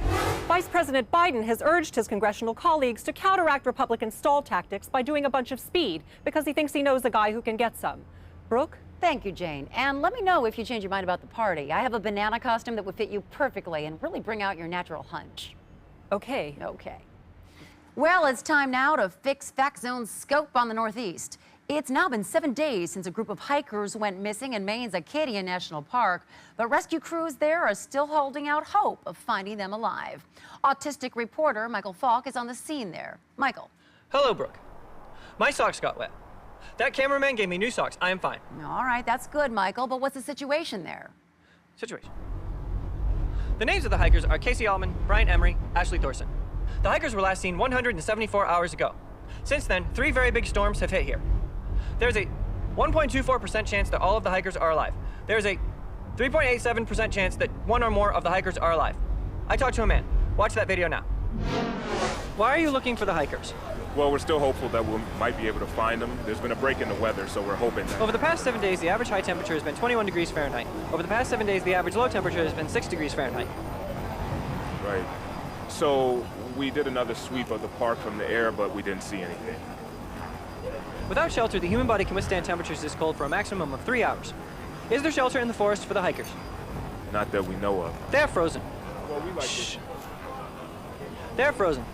Vice President Biden has urged his congressional colleagues to counteract Republican stall tactics by doing a bunch of speed because he thinks he knows a guy who can get some. Brooke? Thank you, Jane. And let me know if you change your mind about the party. I have a banana costume that would fit you perfectly and really bring out your natural hunch. Okay. Okay. Well, it's time now to fix Fact Zone's scope on the Northeast. It's now been 7 days since a group of hikers went missing in Maine's Acadia National Park, but rescue crews there are still holding out hope of finding them alive. Autistic reporter Michael Falk is on the scene there. Michael. Hello, Brooke. My socks got wet. That cameraman gave me new socks. I am fine. All right, that's good, Michael, but what's the situation there? Situation. The names of the hikers are Casey Allman, Brian Emery, Ashley Thorson. The hikers were last seen 174 hours ago. Since then, 3 very big storms have hit here. There's a 1.24% chance that all of the hikers are alive. There's a 3.87% chance that one or more of the hikers are alive. I talked to a man. Watch that video now. Why are you looking for the hikers? Well, we're still hopeful that we might be able to find them. There's been a break in the weather, so we're hoping that... Over the past 7 days, the average high temperature has been 21 degrees Fahrenheit. Over the past 7 days, the average low temperature has been 6 degrees Fahrenheit. Right. So we did another sweep of the park from the air, but we didn't see anything. Without shelter, the human body can withstand temperatures this cold for a maximum of 3 hours. Is there shelter in the forest for the hikers? Not that we know of. They're frozen. Well, we like this. They're frozen.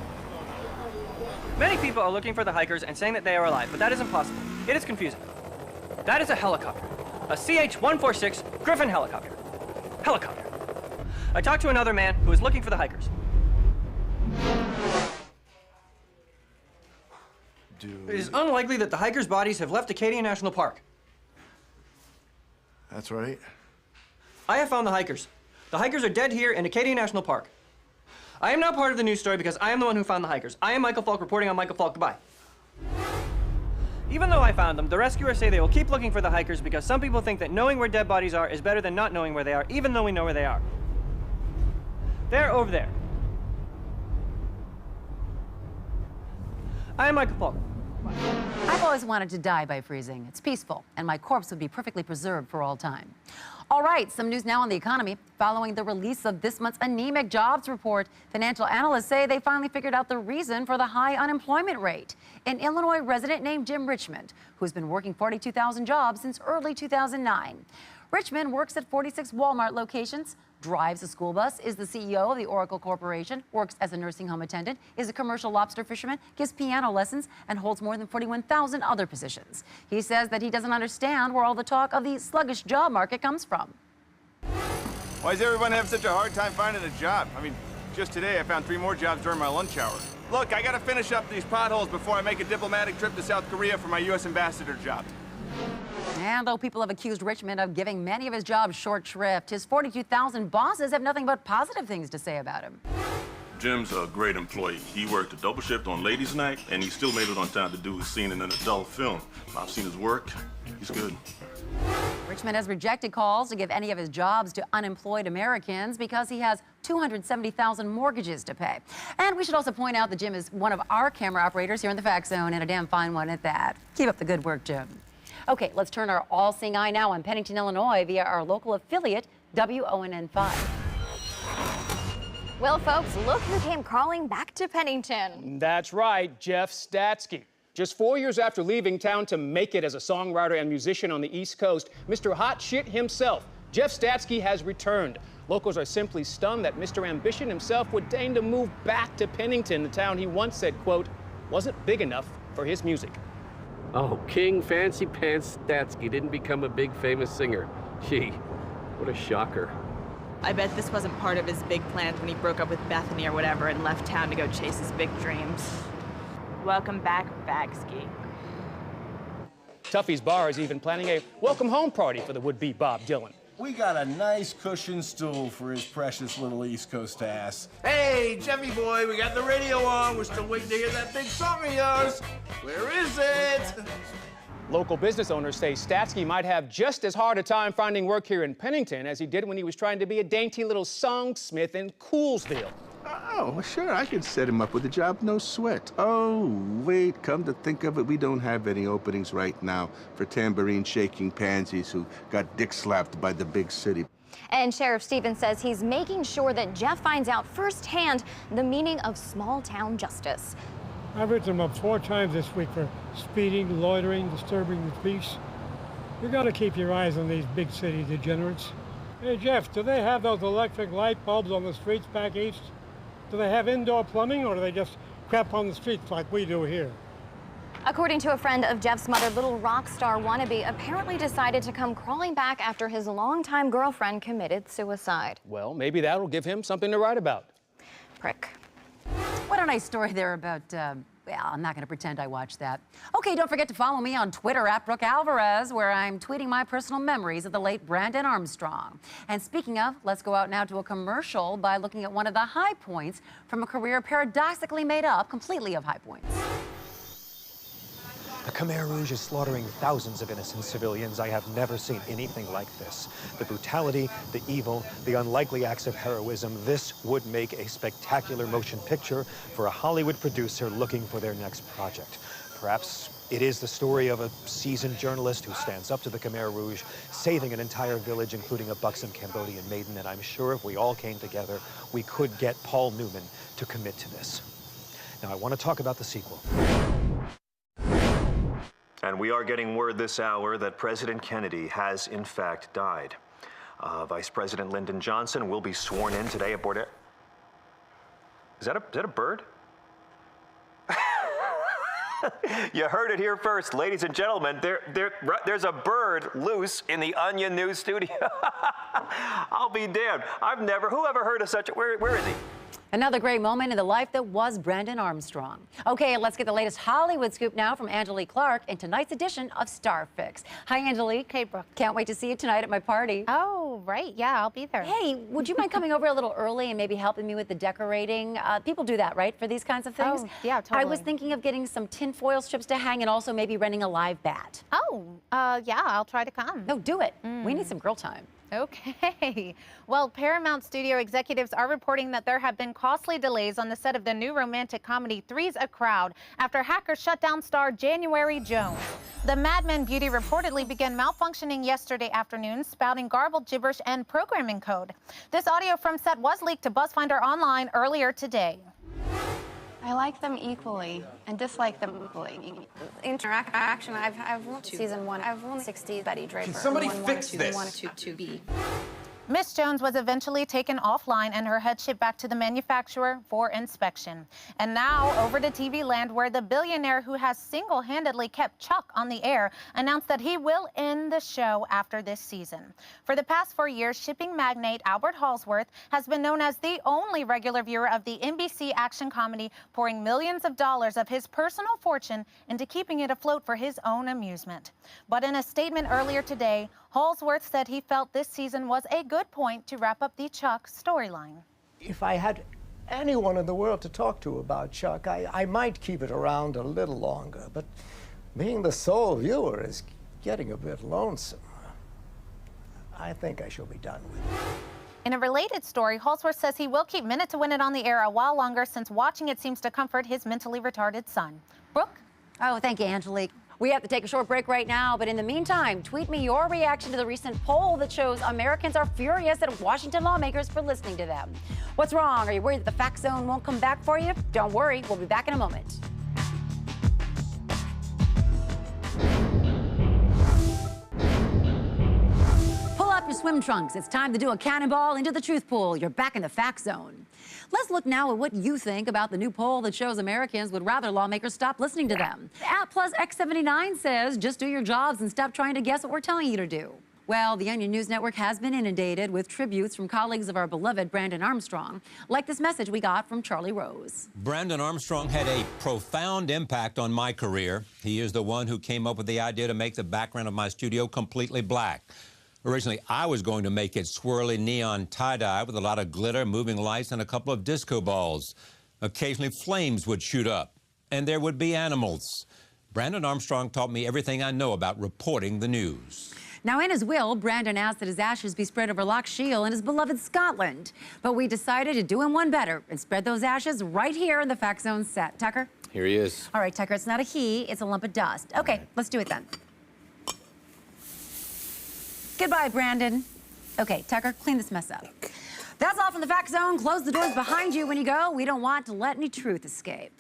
Many people are looking for the hikers and saying that they are alive, but that is impossible. It is confusing. That is a helicopter. A CH-146 Griffin helicopter. Helicopter. I talked to another man who is looking for the hikers. It is unlikely that the hikers' bodies have left Acadia National Park. That's right. I have found the hikers. The hikers are dead here in Acadia National Park. I am now part of the news story because I am the one who found the hikers. I am Michael Falk reporting on Michael Falk. Goodbye. Even though I found them, the rescuers say they will keep looking for the hikers because some people think that knowing where dead bodies are is better than not knowing where they are, even though we know where they are. They're over there. I am Michael Falk. I've always wanted to die by freezing. It's peaceful, and my corpse would be perfectly preserved for all time. All right, some news now on the economy. Following the release of this month's anemic jobs report, financial analysts say they finally figured out the reason for the high unemployment rate. An Illinois resident named Jim Richmond, who's been working 42,000 jobs since early 2009. Richmond works at 46 Walmart locations, drives a school bus, is the CEO of the Oracle Corporation, works as a nursing home attendant, is a commercial lobster fisherman, gives piano lessons, and holds more than 41,000 other positions. He says that he doesn't understand where all the talk of the sluggish job market comes from. Why does everyone have such a hard time finding a job? I mean, just today I found 3 more jobs during my lunch hour. Look, I gotta finish up these potholes before I make a diplomatic trip to South Korea for my U.S. ambassador job. And though people have accused Richmond of giving many of his jobs short shrift, his 42,000 bosses have nothing but positive things to say about him. Jim's a great employee. He worked a double shift on Ladies' Night, and he still made it on time to do his scene in an adult film. I've seen his work. He's good. Richmond has rejected calls to give any of his jobs to unemployed Americans because he has 270,000 mortgages to pay. And we should also point out that Jim is one of our camera operators here in the Fact Zone, and a damn fine one at that. Keep up the good work, Jim. Okay, let's turn our all-seeing eye now on Pennington, Illinois via our local affiliate, WONN5. Well, folks, look who came crawling back to Pennington. That's right, Jeff Statsky. Just 4 years after leaving town to make it as a songwriter and musician on the East Coast, Mr. Hot Shit himself, Jeff Statsky, has returned. Locals are simply stunned that Mr. Ambition himself would deign to move back to Pennington, the town he once said, quote, wasn't big enough for his music. Oh, King Fancy Pants Statsky didn't become a big famous singer. Gee, what a shocker. I bet this wasn't part of his big plans when he broke up with Bethany or whatever and left town to go chase his big dreams. Welcome back, Bagsky. Tuffy's Bar is even planning a welcome home party for the would-be Bob Dylan. we got a nice cushioned stool for his precious little East Coast ass. Hey, Jeffy boy, we got the radio on. We're still waiting to hear that big song of yours. Where is it? Local business owners say Statsky might have just as hard a time finding work here in Pennington as he did when he was trying to be a dainty little songsmith in Coolsville. Oh, sure, I could set him up with a job, no sweat. Oh, wait, come to think of it, we don't have any openings right now for tambourine-shaking pansies who got dick-slapped by the big city. And Sheriff Stevens says he's making sure that Jeff finds out firsthand the meaning of small-town justice. I've written him up 4 times this week for speeding, loitering, disturbing the peace. You gotta keep your eyes on these big city degenerates. Hey, Jeff, do they have those electric light bulbs on the streets back east? Do they have indoor plumbing, or do they just crap on the streets like we do here? According to a friend of Jeff's mother, little rock star wannabe apparently decided to come crawling back after his longtime girlfriend committed suicide. Well, maybe that'll give him something to write about. Prick. What a nice story there about, well, I'm not going to pretend I watched that. Okay, don't forget to follow me on Twitter at Brooke Alvarez, where I'm tweeting my personal memories of the late Brandon Armstrong. And speaking of, let's go out now to a commercial by looking at one of the high points from a career paradoxically made up completely of high points. The Khmer Rouge is slaughtering thousands of innocent civilians. I have never seen anything like this. The brutality, the evil, the unlikely acts of heroism. This would make a spectacular motion picture for a Hollywood producer looking for their next project. Perhaps it is the story of a seasoned journalist who stands up to the Khmer Rouge, saving an entire village, including a buxom Cambodian maiden. And I'm sure if we all came together, we could get Paul Newman to commit to this. Now, I want to talk about the sequel. And we are getting word this hour that President Kennedy has, in fact, died. Vice President Lyndon Johnson will be sworn in today aboard it. Is that a bird? You heard it here first, ladies and gentlemen. There's a bird loose in the Onion News studio. I'll be damned. Who ever heard of such a, where is he? Another great moment in the life that was Brandon Armstrong. Okay, let's get the latest Hollywood scoop now from Angelique Clark in tonight's edition of Starfix. Hi, Angelique. Hey, Brooke. Can't wait to see you tonight at my party. Oh, right. Yeah, I'll be there. Hey, would you mind coming over a little early and maybe helping me with the decorating? People do that, right, for these kinds of things? Oh, yeah, totally. I was thinking of getting some tinfoil strips to hang and also maybe renting a live bat. Oh, yeah, I'll try to come. No, do it. We need some girl time. Okay. Well, Paramount Studio executives are reporting that there have been costly delays on the set of the new romantic comedy Three's a Crowd after hackers shut down star January Jones. The Mad Men beauty reportedly began malfunctioning yesterday afternoon, spouting garbled gibberish and programming code. This audio from set was leaked to BuzzFinder Online earlier today. I like them equally and dislike them equally. Interaction, I've won season 1. I've won 60 Betty Draper. Can somebody fix this? 1 to B. Miss Jones was eventually taken offline and her head shipped back to the manufacturer for inspection. And now over to TV land, where the billionaire who has single-handedly kept Chuck on the air announced that he will end the show after this season. For the past 4 years, shipping magnate Albert Halsworth has been known as the only regular viewer of the NBC action comedy, pouring millions of dollars of his personal fortune into keeping it afloat for his own amusement. But in a statement earlier today, Halsworth said he felt this season was a good point to wrap up the Chuck storyline. If I had anyone in the world to talk to about Chuck, I might keep it around a little longer, but being the sole viewer is getting a bit lonesome. I think I shall be done with it. In a related story, Halsworth says he will keep Minute to Win It on the air a while longer since watching it seems to comfort his mentally retarded son. Brooke? Oh, thank you, Angelique. We have to take a short break right now, but in the meantime, tweet me your reaction to the recent poll that shows Americans are furious at Washington lawmakers for listening to them. What's wrong? Are you worried that the Fact Zone won't come back for you? Don't worry, we'll be back in a moment. Pull up your swim trunks. It's time to do a cannonball into the truth pool. You're back in the Fact Zone. Let's look now at what you think about the new poll that shows Americans would rather lawmakers stop listening to them. @PlusX79 says, just do your jobs and stop trying to guess what we're telling you to do. Well, the Onion News Network has been inundated with tributes from colleagues of our beloved Brandon Armstrong, like this message we got from Charlie Rose. Brandon Armstrong had a profound impact on my career. He is the one who came up with the idea to make the background of my studio completely black. Originally, I was going to make it swirly neon tie-dye with a lot of glitter, moving lights, and a couple of disco balls. Occasionally, flames would shoot up, and there would be animals. Brandon Armstrong taught me everything I know about reporting the news. Now, in his will, Brandon asked that his ashes be spread over Loch Shiel in his beloved Scotland. But we decided to do him one better and spread those ashes right here in the Fact Zone set. Tucker? Here he is. All right, Tucker, it's not a he, it's a lump of dust. Okay, let's do it then. Goodbye, Brandon. Okay, Tucker, clean this mess up. That's all from the Fact Zone. Close the doors behind you when you go. We don't want to let any truth escape.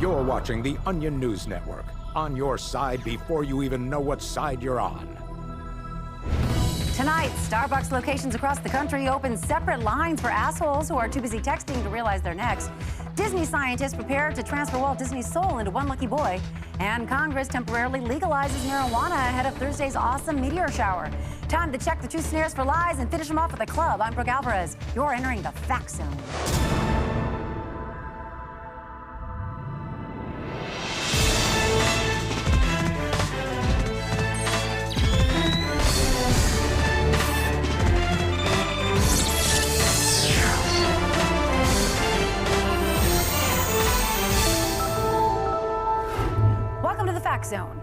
You're watching the Onion News Network, on your side before you even know what side you're on. Tonight, Starbucks locations across the country open separate lines for assholes who are too busy texting to realize they're next. Disney scientists prepare to transfer Walt Disney's soul into one lucky boy. And Congress temporarily legalizes marijuana ahead of Thursday's awesome meteor shower. Time to check the truth snares for lies and finish them off with a club. I'm Brooke Alvarez. You're entering the Fact Zone. Zone.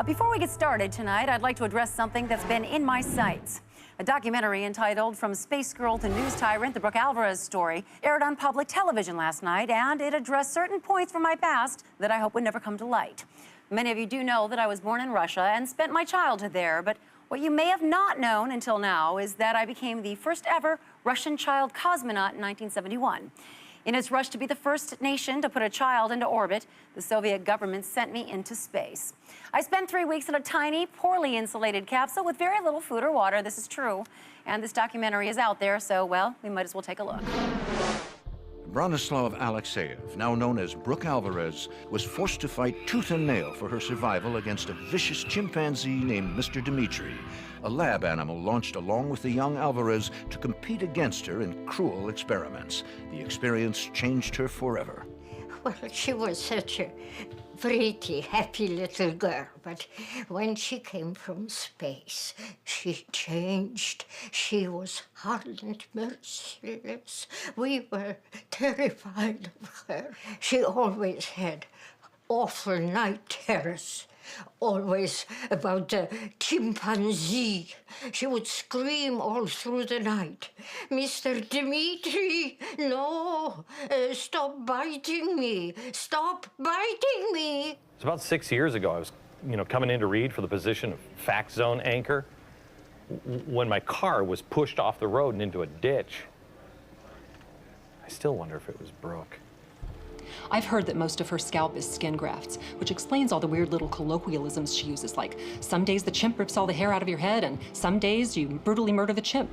Before we get started tonight, I'd like to address something that's been in my sights. A documentary entitled From Space Girl to News Tyrant, the Brooke Alvarez story, aired on public television last night, and it addressed certain points from my past that I hope would never come to light. Many of you do know that I was born in Russia and spent my childhood there, but what you may have not known until now is that I became the first ever Russian child cosmonaut in 1971. In its rush to be the first nation to put a child into orbit, the Soviet government sent me into space. I spent 3 weeks in a tiny, poorly insulated capsule with very little food or water. This is true. And this documentary is out there, so, well, we might as well take a look. Bronislav Alexeyev, now known as Brooke Alvarez, was forced to fight tooth and nail for her survival against a vicious chimpanzee named Mr. Dmitri, a lab animal launched along with the young Alvarez to compete against her in cruel experiments. The experience changed her forever. Well, she was such a pretty, happy little girl, but when she came from space, she changed. She was hard and merciless. We were terrified of her. She always had awful night terrors. Always about the chimpanzee. She would scream all through the night. Mr. Dmitri, no, stop biting me. Stop biting me. It's about 6 years ago. I was, coming in to read for the position of Fact Zone anchor when my car was pushed off the road and into a ditch. I still wonder if it was Brooke. I've heard that most of her scalp is skin grafts, which explains all the weird little colloquialisms she uses, like some days the chimp rips all the hair out of your head, and some days you brutally murder the chimp.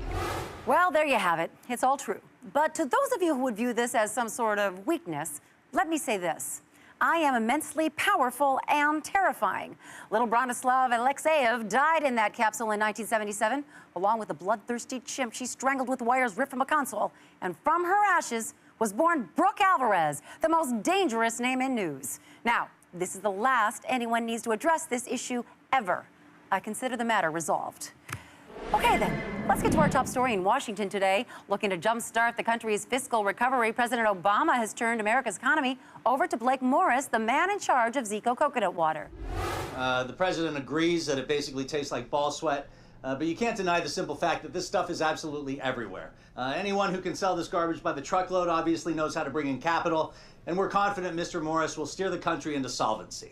Well, there you have it. It's all true. But to those of you who would view this as some sort of weakness, let me say this. I am immensely powerful and terrifying. Little Bronislav Alexeyev died in that capsule in 1977, along with a bloodthirsty chimp she strangled with wires ripped from a console. And from her ashes was born Brooke Alvarez, the most dangerous name in news. Now, this is the last anyone needs to address this issue ever. I consider the matter resolved. Okay, then, let's get to our top story in Washington today. Looking to jumpstart the country's fiscal recovery, President Obama has turned America's economy over to Blake Morris, the man in charge of Zico coconut water. The president agrees that it basically tastes like ball sweat. But you can't deny the simple fact that this stuff is absolutely everywhere. Anyone who can sell this garbage by the truckload obviously knows how to bring in capital, and we're confident Mr. Morris will steer the country into solvency.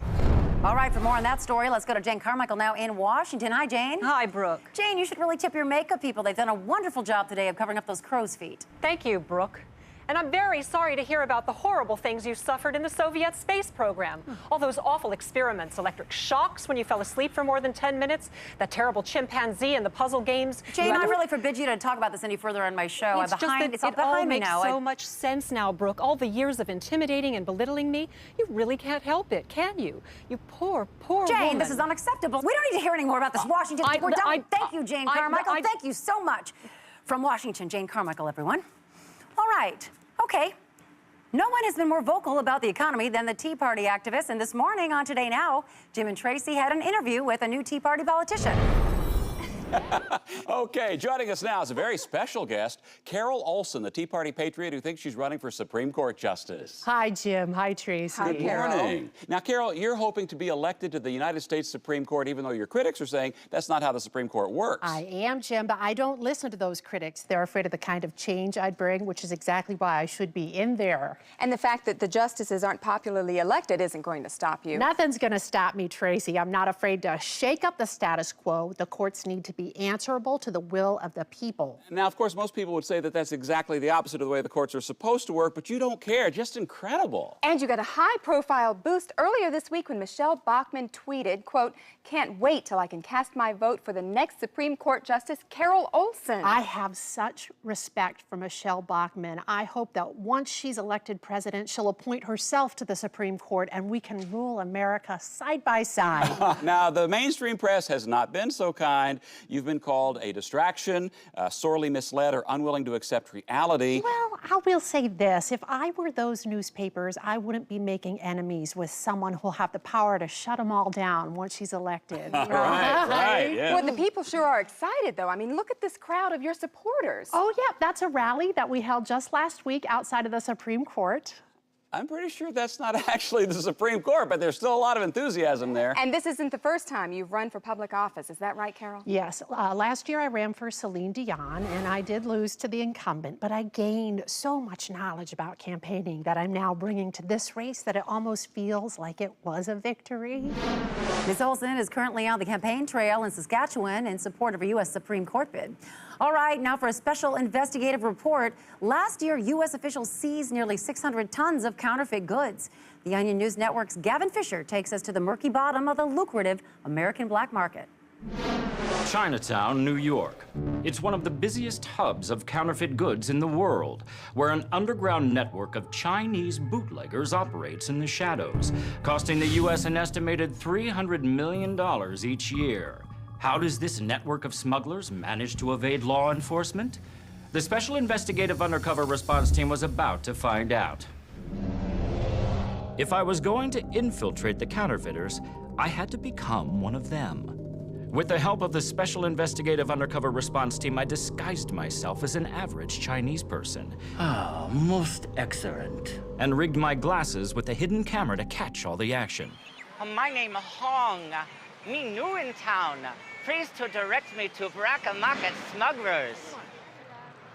All right, for more on that story, let's go to Jane Carmichael now in Washington. Hi, Jane. Hi, Brooke. Jane, you should really tip your makeup people. They've done a wonderful job today of covering up those crow's feet. Thank you, Brooke. And I'm very sorry to hear about the horrible things you suffered in the Soviet space program. All those awful experiments, electric shocks when you fell asleep for more than 10 minutes, that terrible chimpanzee and the puzzle games. Jane, I really forbid you to talk about this any further on my show. It's just that it all makes so much sense now, Brooke. All the years of intimidating and belittling me, you really can't help it, can you? You poor, poor Jane, woman. this is unacceptable. We don't need to hear any more about this Washington. We're done. Thank you, Jane Carmichael. Thank you so much. From Washington, Jane Carmichael, everyone. All right. Okay. No one has been more vocal about the economy than the Tea Party activists. And this morning on Today Now, Jim and Tracy had an interview with a new Tea Party politician. Okay, joining us now is a very special guest, Carol Olson, the Tea Party patriot who thinks she's running for Supreme Court Justice. Hi, Jim. Hi, Tracy. Good morning. Now, Carol, you're hoping to be elected to the United States Supreme Court, even though your critics are saying that's not how the Supreme Court works. I am, Jim, but I don't listen to those critics. They're afraid of the kind of change I'd bring, which is exactly why I should be in there. And the fact that the justices aren't popularly elected isn't going to stop you. Nothing's going to stop me, Tracy. I'm not afraid to shake up the status quo. The courts need to be answerable to the will of the people. Now, of course, most people would say that that's exactly the opposite of the way the courts are supposed to work, but you don't care. Just incredible. And you got a high-profile boost earlier this week when Michelle Bachmann tweeted, quote, "Can't wait till I can cast my vote for the next Supreme Court Justice, Carol Olson." I have such respect for Michelle Bachmann. I hope that once she's elected president, she'll appoint herself to the Supreme Court and we can rule America side by side. Now, the mainstream press has not been so kind. You've been called a distraction, sorely misled, or unwilling to accept reality. Well, I will say this. If I were those newspapers, I wouldn't be making enemies with someone who'll have the power to shut them all down once she's elected. Right, yeah. Well, the people sure are excited, though. I mean, look at this crowd of your supporters. Oh, yeah, that's a rally that we held just last week outside of the Supreme Court. I'm pretty sure that's not actually the Supreme Court, but there's still a lot of enthusiasm there. And this isn't the first time you've run for public office. Is that right, Carol? Yes. Last year I ran for Celine Dion, and I did lose to the incumbent, but I gained so much knowledge about campaigning that I'm now bringing to this race that it almost feels like it was a victory. Ms. Olson is currently on the campaign trail in Saskatchewan in support of a U.S. Supreme Court bid. All right, now for a special investigative report. Last year, U.S. officials seized nearly 600 tons of counterfeit goods. The Onion News Network's Gavin Fisher takes us to the murky bottom of the lucrative American black market. Chinatown, New York. It's one of the busiest hubs of counterfeit goods in the world, where an underground network of Chinese bootleggers operates in the shadows, costing the U.S. an estimated $300 million each year. How does this network of smugglers manage to evade law enforcement? The Special Investigative Undercover Response Team was about to find out. If I was going to infiltrate the counterfeiters, I had to become one of them. With the help of the Special Investigative Undercover Response Team, I disguised myself as an average Chinese person. Ah, most excellent. And rigged my glasses with a hidden camera to catch all the action. My name is Hong. Me new in town. Please to direct me to black market smugglers.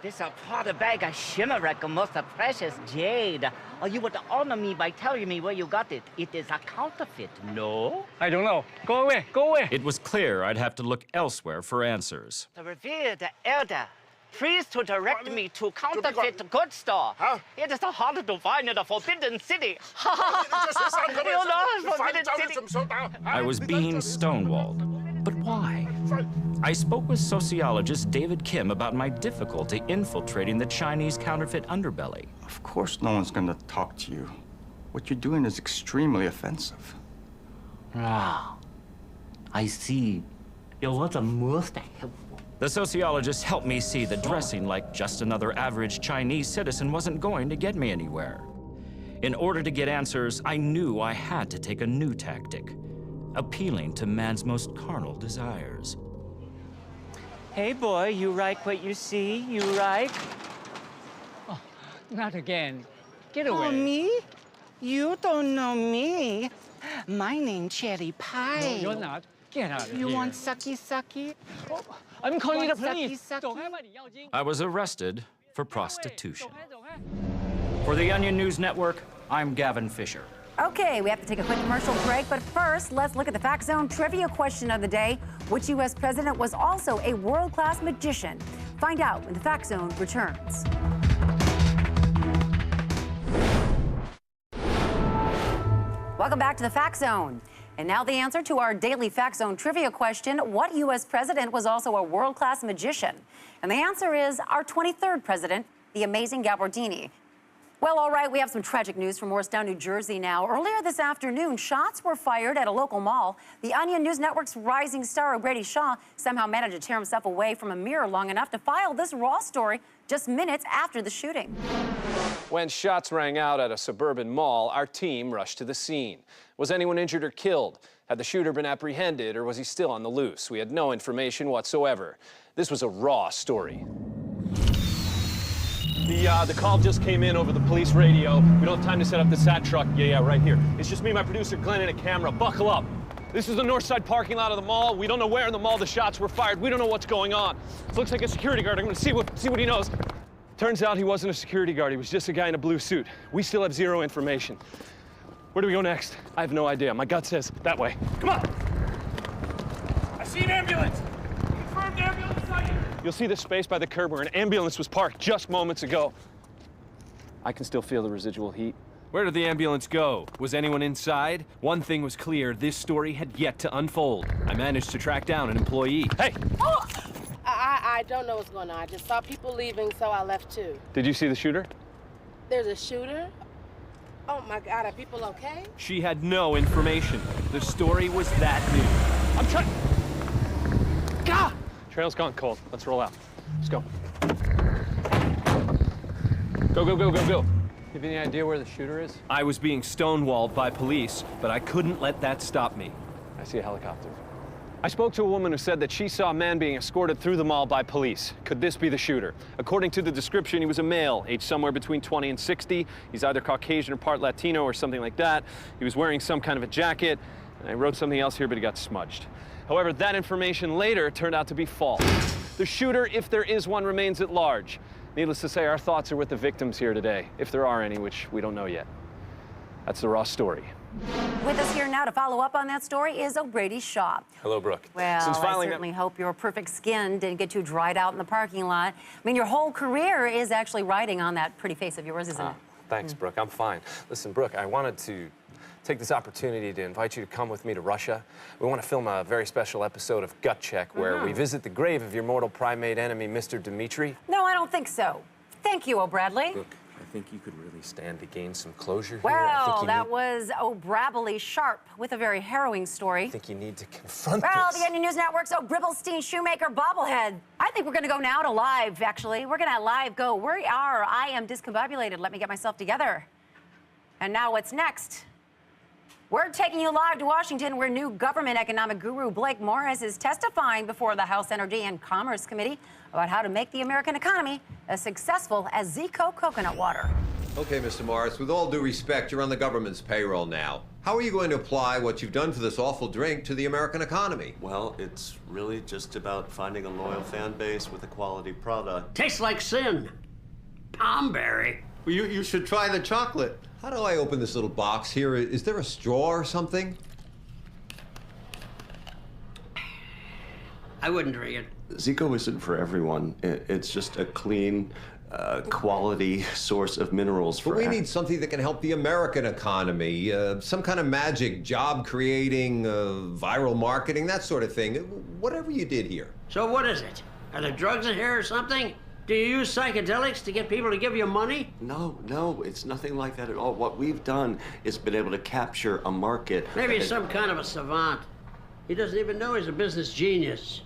This a Prada bag of shimmerek, most precious jade. You would honor me by telling me where you got it. It is a counterfeit, no? I don't know. Go away, go away. It was clear I'd have to look elsewhere for answers. The revered elder. Please to direct me to counterfeit goods store. Huh? It is hard to find in the Forbidden City. You know, Forbidden City. I was being stonewalled. But why? I spoke with sociologist David Kim about my difficulty infiltrating the Chinese counterfeit underbelly. Of course no one's gonna talk to you. What you're doing is extremely offensive. Ah, I see. You want the most helpful. The sociologist helped me see that dressing like just another average Chinese citizen wasn't going to get me anywhere. In order to get answers, I knew I had to take a new tactic, appealing to man's most carnal desires. Hey, boy, you like what you see? You like? Oh, not again. Get away. Oh, me? You don't know me. My name's Cherry Pie. No, you're not. Get out of here. You want sucky sucky? Oh, I'm calling you the Want police. sucky sucky? I was arrested for prostitution. For the Onion News Network, I'm Gavin Fisher. Okay, we have to take a quick commercial break, but first, let's look at the Fact Zone trivia question of the day. Which U.S. president was also a world-class magician? Find out when the Fact Zone returns. Welcome back to the Fact Zone. And now the answer to our daily Fact Zone trivia question: what U.S. president was also a world-class magician? And the answer is our 23rd president, the amazing Gabardini. Well, all right, we have some tragic news from Morristown, New Jersey now. Earlier this afternoon, shots were fired at a local mall. The Onion News Network's rising star, O'Grady Shaw, somehow managed to tear himself away from a mirror long enough to file this raw story just minutes after the shooting. When shots rang out at a suburban mall, our team rushed to the scene. Was anyone injured or killed? Had the shooter been apprehended, or was he still on the loose? We had no information whatsoever. This was a raw story. The call just came in over the police radio. We don't have time to set up the SAT truck. Yeah, right here. It's just me, my producer, Glenn, and a camera. Buckle up. This is the north side parking lot of the mall. We don't know where in the mall the shots were fired. We don't know what's going on. It looks like a security guard. I'm gonna see what he knows. Turns out he wasn't a security guard. He was just a guy in a blue suit. We still have zero information. Where do we go next? I have no idea. My gut says that way. Come on. I see an ambulance. Confirmed ambulance sighting. You'll see this space by the curb where an ambulance was parked just moments ago. I can still feel the residual heat. Where did the ambulance go? Was anyone inside? One thing was clear, this story had yet to unfold. I managed to track down an employee. Hey! Oh! I don't know what's going on. I just saw people leaving, so I left too. Did you see the shooter? There's a shooter? Oh my God, are people okay? She had no information. The story was that new. I'm trying. Gah! Trail's gone cold. Let's roll out. Let's go. Go, go, go, go, go. You have any idea where the shooter is? I was being stonewalled by police, but I couldn't let that stop me. I see a helicopter. I spoke to a woman who said that she saw a man being escorted through the mall by police. Could this be the shooter? According to the description, he was a male, aged somewhere between 20 and 60. He's either Caucasian or part Latino or something like that. He was wearing some kind of a jacket. And I wrote something else here, but he got smudged. However, that information later turned out to be false. The shooter, if there is one, remains at large. Needless to say, our thoughts are with the victims here today, if there are any, which we don't know yet. That's the raw story. With us here now to follow up on that story is O'Grady Shaw. Hello, Brooke. Well, I certainly hope your perfect skin didn't get too dried out in the parking lot. I mean, your whole career is actually riding on that pretty face of yours, isn't it? Thanks, Brooke. I'm fine. Listen, Brooke, I wanted to take this opportunity to invite you to come with me to Russia. We want to film a very special episode of Gut Check where we visit the grave of your mortal primate enemy, Mr. Dimitri. No, I don't think so. Thank you, O'Bradley. Look, I think you could really stand to gain some closure here. Well, that was O'Brabbley Sharp with a very harrowing story. I think you need to confront Well, this. the Onion News Network's O'Bribblestein Shoemaker bobblehead. I think we're going to go now to live, actually. We're going to live go. We are. I am discombobulated. Let me get myself together. And now what's next? We're taking you live to Washington, where new government economic guru Blake Morris is testifying before the House Energy and Commerce Committee about how to make the American economy as successful as Zico coconut water. Okay, Mr. Morris, with all due respect, you're on the government's payroll now. How are you going to apply what you've done for this awful drink to the American economy? Well, it's really just about finding a loyal fan base with a quality product. Tastes like sin. Palmberry. Well, you should try the chocolate. How do I open this little box here? Is there a straw or something? I wouldn't drink it. Zico isn't for everyone. It's just a clean, quality source of minerals for... But we need something that can help the American economy. Some kind of magic, job creating, viral marketing, that sort of thing. Whatever you did here. So what is it? Are there drugs in here or something? Do you use psychedelics to get people to give you money? No, it's nothing like that at all. What we've done is been able to capture a market. Maybe he's some kind of a savant. He doesn't even know he's a business genius.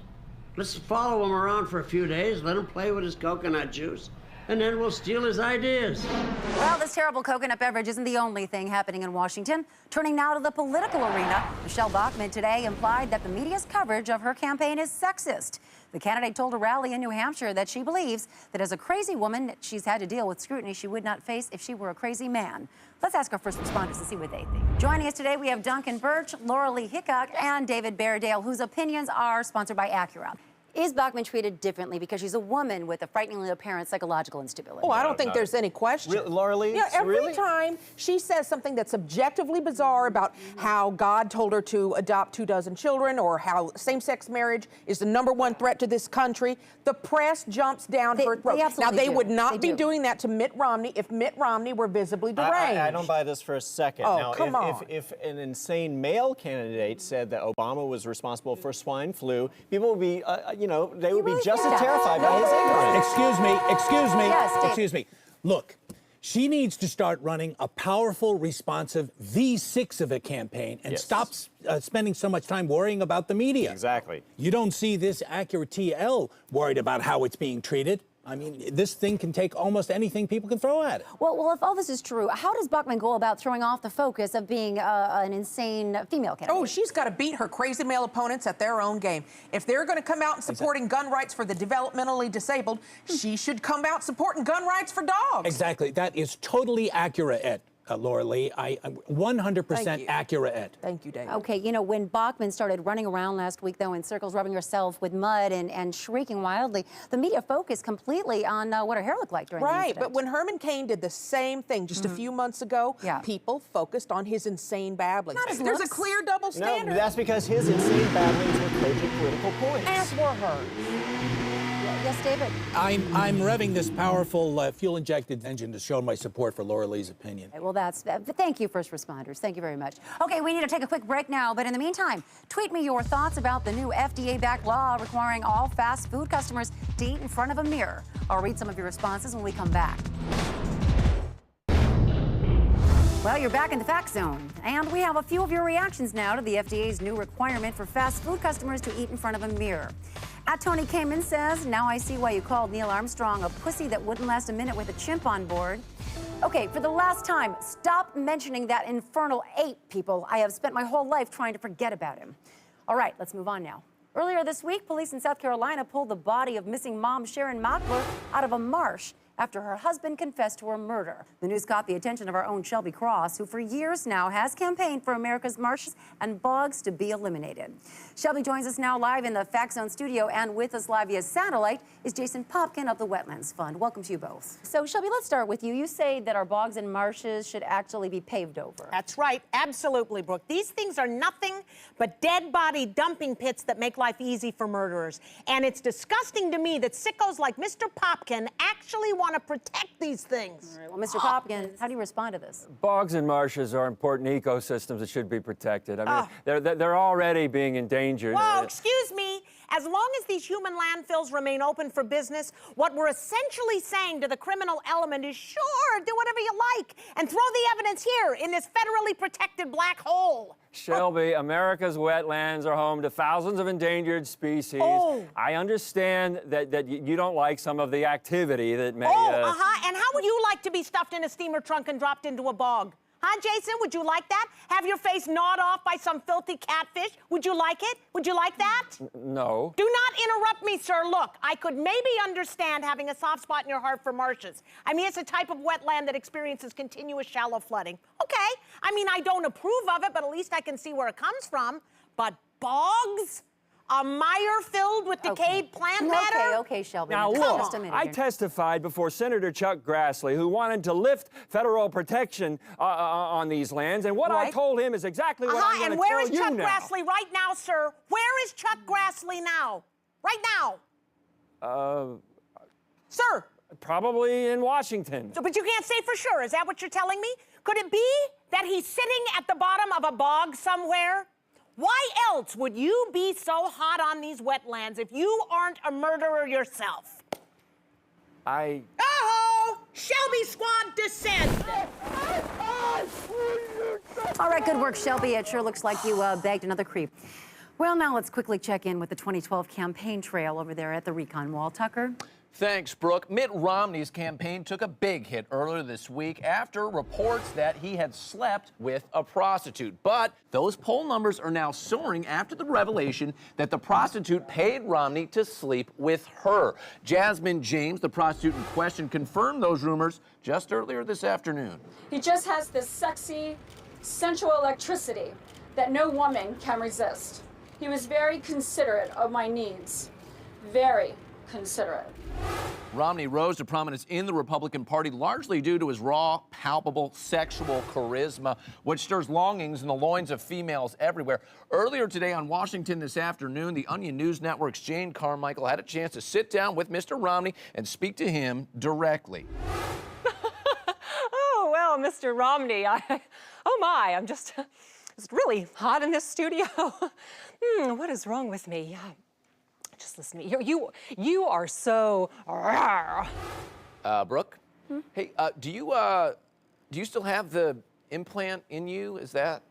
Let's follow him around for a few days, let him play with his coconut juice. and then we'll steal his ideas. Well, this terrible coconut beverage isn't the only thing happening in Washington. Turning now to the political arena, Michelle Bachmann today implied that the media's coverage of her campaign is sexist. The candidate told a rally in New Hampshire that she believes that as a crazy woman, she's had to deal with scrutiny she would not face if she were a crazy man. Let's ask our first responders to see what they think. Joining us today, we have Duncan Birch, Laura Lee Hickok, and David Bairdale, whose opinions are sponsored by Acura. Is Bachmann treated differently because she's a woman with a frighteningly apparent psychological instability? Oh, I don't think there's any question. Laura Lee? Yeah, every really? time she says something that's objectively bizarre about how God told her to adopt 24 children or how same-sex marriage is the #1 threat to this country, the press jumps down her throat. Now, they would not be doing that to Mitt Romney if Mitt Romney were visibly deranged. I don't buy this for a second. Oh, now, come on. If an insane male candidate said that Obama was responsible for swine flu, people would be, they would be just as terrified by his ignorance. Excuse me. Yes, Dave. Excuse me. Look, she needs to start running a powerful, responsive V6 of a campaign and stop spending so much time worrying about the media. Exactly. You don't see this Acura TL worried about how it's being treated. I mean, this thing can take almost anything people can throw at it. Well, if all this is true, how does Bachmann go about throwing off the focus of being an insane female candidate? Oh, she's got to beat her crazy male opponents at their own game. If they're going to come out and supporting gun rights for the developmentally disabled, she should come out supporting gun rights for dogs. Exactly. That is totally accurate, Laura Lee. I'm 100% accurate. Thank you, Dave. Okay, when Bachmann started running around last week, though, in circles, rubbing herself with mud and shrieking wildly, the media focused completely on what her hair looked like during the incident. But when Herman Cain did the same thing just a few months ago, people focused on his insane babbling. There's a clear double standard. No, that's because his insane babblings were cogent political points. As were hers. Yes, David? I'm revving this powerful fuel-injected engine to show my support for Laura Lee's opinion. Well, thank you, first responders. Thank you very much. Okay, we need to take a quick break now, but in the meantime, tweet me your thoughts about the new FDA-backed law requiring all fast food customers to eat in front of a mirror. I'll read some of your responses when we come back. Well, you're back in the Fact Zone, and we have a few of your reactions now to the FDA's new requirement for fast food customers to eat in front of a mirror. Tony Kamen says, now I see why you called Neil Armstrong a pussy that wouldn't last a minute with a chimp on board. Okay, for the last time, stop mentioning that infernal ape, people. I have spent my whole life trying to forget about him. All right, let's move on now. Earlier this week, police in South Carolina pulled the body of missing mom Sharon Mockler out of a marsh after her husband confessed to her murder. The news caught the attention of our own Shelby Cross, who for years now has campaigned for America's marshes and bogs to be eliminated. Shelby joins us now live in the Fact Zone studio, and with us live via satellite is Jason Popkin of the Wetlands Fund. Welcome to you both. So, Shelby, let's start with you. You say that our bogs and marshes should actually be paved over. That's right. Absolutely, Brooke. These things are nothing but dead body dumping pits that make life easy for murderers. And it's disgusting to me that sickos like Mr. Popkin actually want to protect these things. All right, well, Mr. Popkin, how do you respond to this? Bogs and marshes are important ecosystems that should be protected. I mean, they're already being endangered. Whoa, excuse me. As long as these human landfills remain open for business, what we're essentially saying to the criminal element is, sure, do whatever you like, and throw the evidence here in this federally protected black hole. Shelby, America's wetlands are home to thousands of endangered species. I understand that you don't like some of the activity that may... And how would you like to be stuffed in a steamer trunk and dropped into a bog? Huh, Jason? Would you like that? Have your face gnawed off by some filthy catfish? Would you like it? Would you like that? No. Do not interrupt me, sir. Look, I could maybe understand having a soft spot in your heart for marshes. I mean, it's a type of wetland that experiences continuous shallow flooding. Okay. I mean, I don't approve of it, but at least I can see where it comes from. But bogs? A mire filled with decayed plant matter? Okay, Shelby. Now, look, I testified before Senator Chuck Grassley, who wanted to lift federal protection on these lands, and what I told him is exactly what I'm going to tell you now. And where is Chuck Grassley right now, sir? Where is Chuck Grassley now? Right now? Sir? Probably in Washington. But you can't say for sure. Is that what you're telling me? Could it be that he's sitting at the bottom of a bog somewhere? Why else would you be so hot on these wetlands if you aren't a murderer yourself? Oh-ho! Shelby Squad descend! All right, good work, Shelby. It sure looks like you bagged another creep. Well, now let's quickly check in with the 2012 campaign trail over there at the Recon Wall. Tucker? Thanks, Brooke. Mitt Romney's campaign took a big hit earlier this week after reports that he had slept with a prostitute. But those poll numbers are now soaring after the revelation that the prostitute paid Romney to sleep with her. Jasmine James, the prostitute in question, confirmed those rumors just earlier this afternoon. He just has this sexy, sensual electricity that no woman can resist. He was very considerate of my needs. Very considerate. Romney rose to prominence in the Republican Party largely due to his raw, palpable sexual charisma, which stirs longings in the loins of females everywhere. Earlier today on Washington this afternoon, the Onion News Network's Jane Carmichael had a chance to sit down with Mr. Romney and speak to him directly. Oh, well, Mr. Romney, oh my, I'm just, it's really hot in this studio. What is wrong with me? Just listen to me. You are so. Brooke? Hey, do you still have the implant in you? Is that?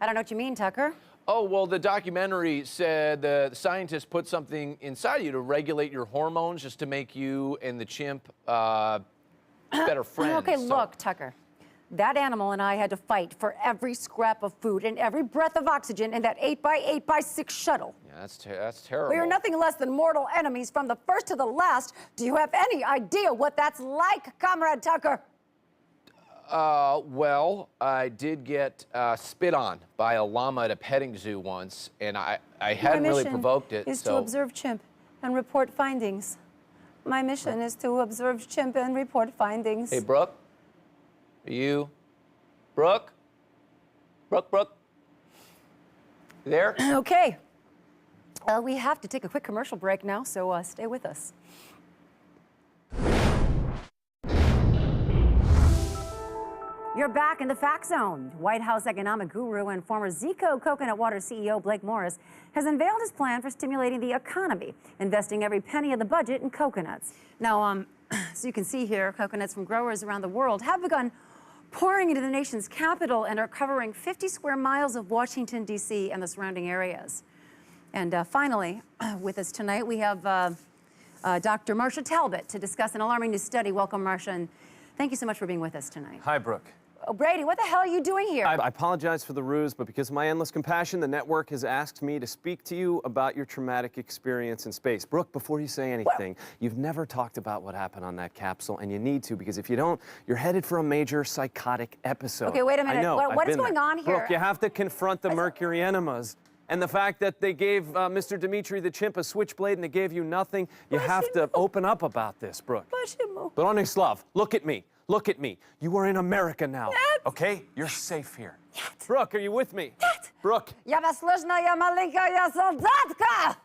I don't know what you mean, Tucker. Oh, well, the documentary said the scientists put something inside you to regulate your hormones just to make you and the chimp better friends. Okay, look, Tucker. That animal and I had to fight for every scrap of food and every breath of oxygen in that 8x8x6 shuttle. Yeah, that's terrible. We are nothing less than mortal enemies from the first to the last. Do you have any idea what that's like, Comrade Tucker? Well, I did get spit on by a llama at a petting zoo once, and I hadn't really provoked it. My mission is to observe chimp and report findings. My mission is to observe chimp and report findings. Hey, Brooke? Are you? Brooke? Brooke? You there? Okay. We have to take a quick commercial break now, so stay with us. You're back in the Fact Zone. White House economic guru and former Zico Coconut Water CEO Blake Morris has unveiled his plan for stimulating the economy, investing every penny of the budget in coconuts. Now, so you can see here, coconuts from growers around the world have begun pouring into the nation's capital and are covering 50 square miles of Washington, D.C. and the surrounding areas. And finally, with us tonight, we have Dr. Marcia Talbot to discuss an alarming new study. Welcome, Marcia, and thank you so much for being with us tonight. Hi, Brooke. Oh, Brady, what the hell are you doing here? I apologize for the ruse, but because of my endless compassion, the network has asked me to speak to you about your traumatic experience in space. Brooke, before you say anything, you've never talked about what happened on that capsule, and you need to, because if you don't, you're headed for a major psychotic episode. Okay, wait a minute. I know, What is going on here? Brooke, you have to confront the Mercury enemas. And the fact that they gave Mr. Dimitri the chimp a switchblade and they gave you nothing, you have to open up about this, Brooke. But honest love, look at me. Look at me. You are in America now, okay? You're safe here. Brooke, are you with me? Brooke. Я вас слышно, я маленькая солдатка!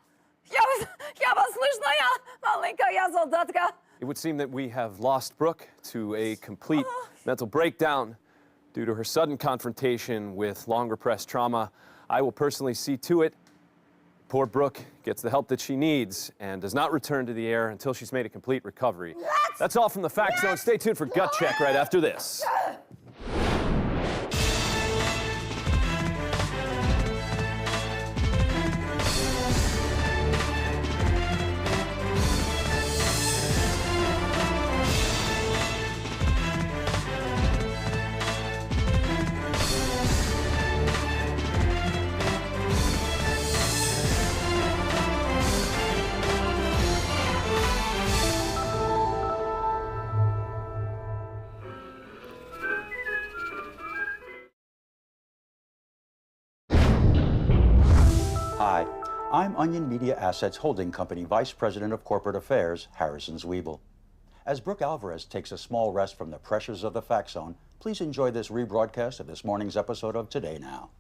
Я вас слышно, я маленькая солдатка! It would seem that we have lost Brooke to a complete mental breakdown due to her sudden confrontation with long-repressed trauma. I will personally see to it poor Brooke gets the help that she needs and does not return to the air until she's made a complete recovery. That's all from the Fact Zone. Stay tuned for Gut Check right after this. Hi, I'm Onion Media Assets Holding Company Vice President of Corporate Affairs, Harrison Zwiebel. As Brooke Alvarez takes a small rest from the pressures of the Fact Zone, please enjoy this rebroadcast of this morning's episode of Today Now.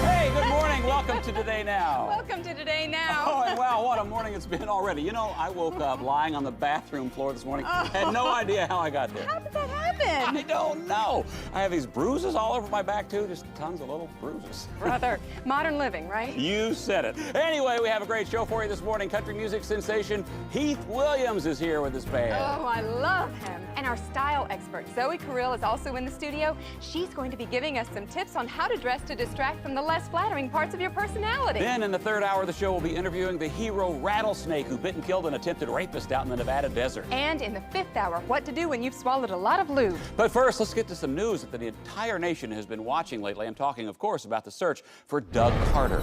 Hey, good morning. Welcome to Today Now. Welcome to Today Now. Oh, and wow, what a morning it's been already. You know, I woke up lying on the bathroom floor this morning. Had no idea how I got there. How did that happen? I don't know. I have these bruises all over my back, too. Just tons of little bruises. Brother, modern living, right? You said it. Anyway, we have a great show for you this morning. Country music sensation Heath Williams is here with his band. Oh, I love him. And our style expert, Zoe Carril, is also in the studio. She's going to be giving us some tips on how to dress to distract from the less flattering parts of your personality. Then in the third hour of the show, we'll be interviewing the hero rattlesnake who bit and killed an attempted rapist out in the Nevada desert. And in the fifth hour, what to do when you've swallowed a lot of lube. But first, let's get to some news that the entire nation has been watching lately. I'm talking, of course, about the search for Doug Carter.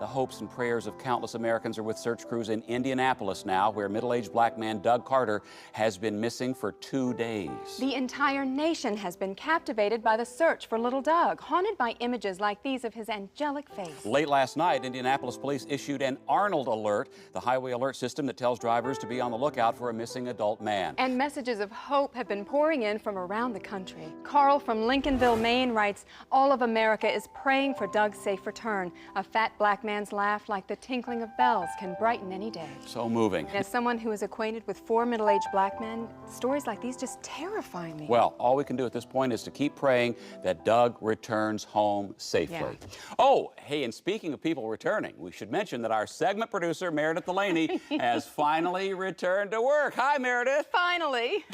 The hopes and prayers of countless Americans are with search crews in Indianapolis now, where middle-aged black man Doug Carter has been missing for 2 days. The entire nation has been captivated by the search for little Doug, haunted by images like these of his angelic face. Late last night, Indianapolis police issued an Arnold Alert, the highway alert system that tells drivers to be on the lookout for a missing adult man. And messages of hope have been pouring in from around the country. Carl from Lincolnville, Maine writes, "All of America is praying for Doug's safe return. A fat black man's laugh, like the tinkling of bells, can brighten any day." So moving. And as someone who is acquainted with 4 middle-aged black men, stories like these just terrify me. Well, all we can do at this point is to keep praying that Doug returns home safely. Yeah. Oh, hey, and speaking of people returning, we should mention that our segment producer, Meredith Delaney, has finally returned to work. Hi, Meredith. Finally.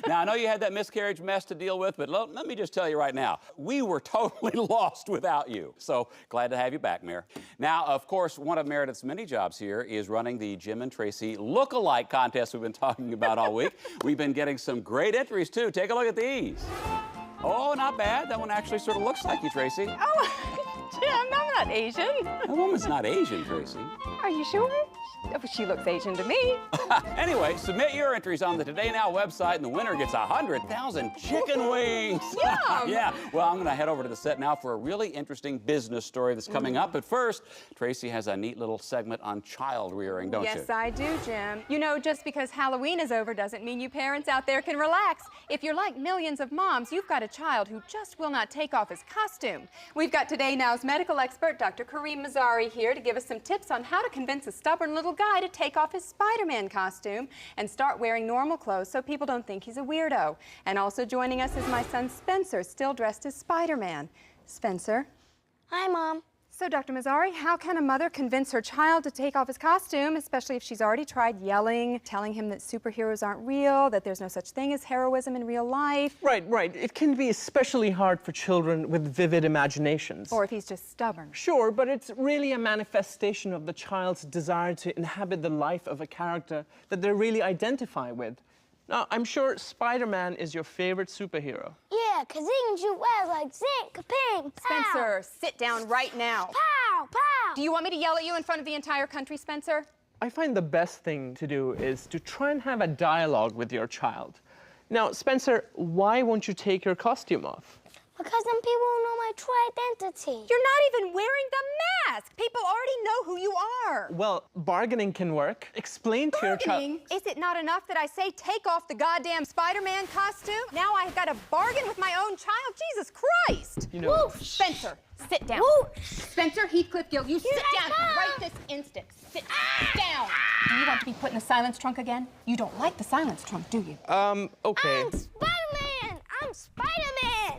Now, I know you had that miscarriage mess to deal with, but let me just tell you right now, we were totally lost without you. So glad to have you back, Mayor. Now, of course, one of Meredith's many jobs here is running the Jim and Tracy look-alike contest we've been talking about all week. We've been getting some great entries, too. Take a look at these. Oh, not bad. That one actually sort of looks like you, Tracy. Oh, Jim, I'm not Asian. That woman's not Asian, Tracy. Are you sure? Oh, she looks Asian to me. Anyway, submit your entries on the Today Now website, and the winner gets 100,000 chicken wings. Yum! Yeah. Well, I'm going to head over to the set now for a really interesting business story that's coming up. But first, Tracy has a neat little segment on child rearing, don't you? Yes, I do, Jim. You know, just because Halloween is over doesn't mean you parents out there can relax. If you're like millions of moms, you've got a child who just will not take off his costume. We've got Today Now's medical expert, Dr. Kareem Mazzari, here to give us some tips on how to convince a stubborn little guy to take off his Spider-Man costume and start wearing normal clothes so people don't think he's a weirdo. And also joining us is my son Spencer, still dressed as Spider-Man. Spencer. Hi, Mom. So, Dr. Mazzari, how can a mother convince her child to take off his costume, especially if she's already tried yelling, telling him that superheroes aren't real, that there's no such thing as heroism in real life? Right. It can be especially hard for children with vivid imaginations. Or if he's just stubborn. Sure, but it's really a manifestation of the child's desire to inhabit the life of a character that they really identify with. Now, I'm sure Spider-Man is your favorite superhero. Yeah, 'cause he can shoot webs like zink, ka-ping, pow. Spencer, sit down right now. Pow, pow. Do you want me to yell at you in front of the entire country, Spencer? I find the best thing to do is to try and have a dialogue with your child. Now, Spencer, why won't you take your costume off? Because then people will know my true identity. You're not even wearing the mask. People already know who you are. Well, bargaining can work. Explain to your child. Is it not enough that I say take off the goddamn Spider-Man costume? Now I've got to bargain with my own child? Jesus Christ. You know. Woo! Spencer, sit down. Woo! Spencer Heathcliff Gill, you sit down right this instant. Sit down. Do you want to be put in the silence trunk again? You don't like the silence trunk, do you? Okay. I'm Spider-Man! I'm Spider-Man!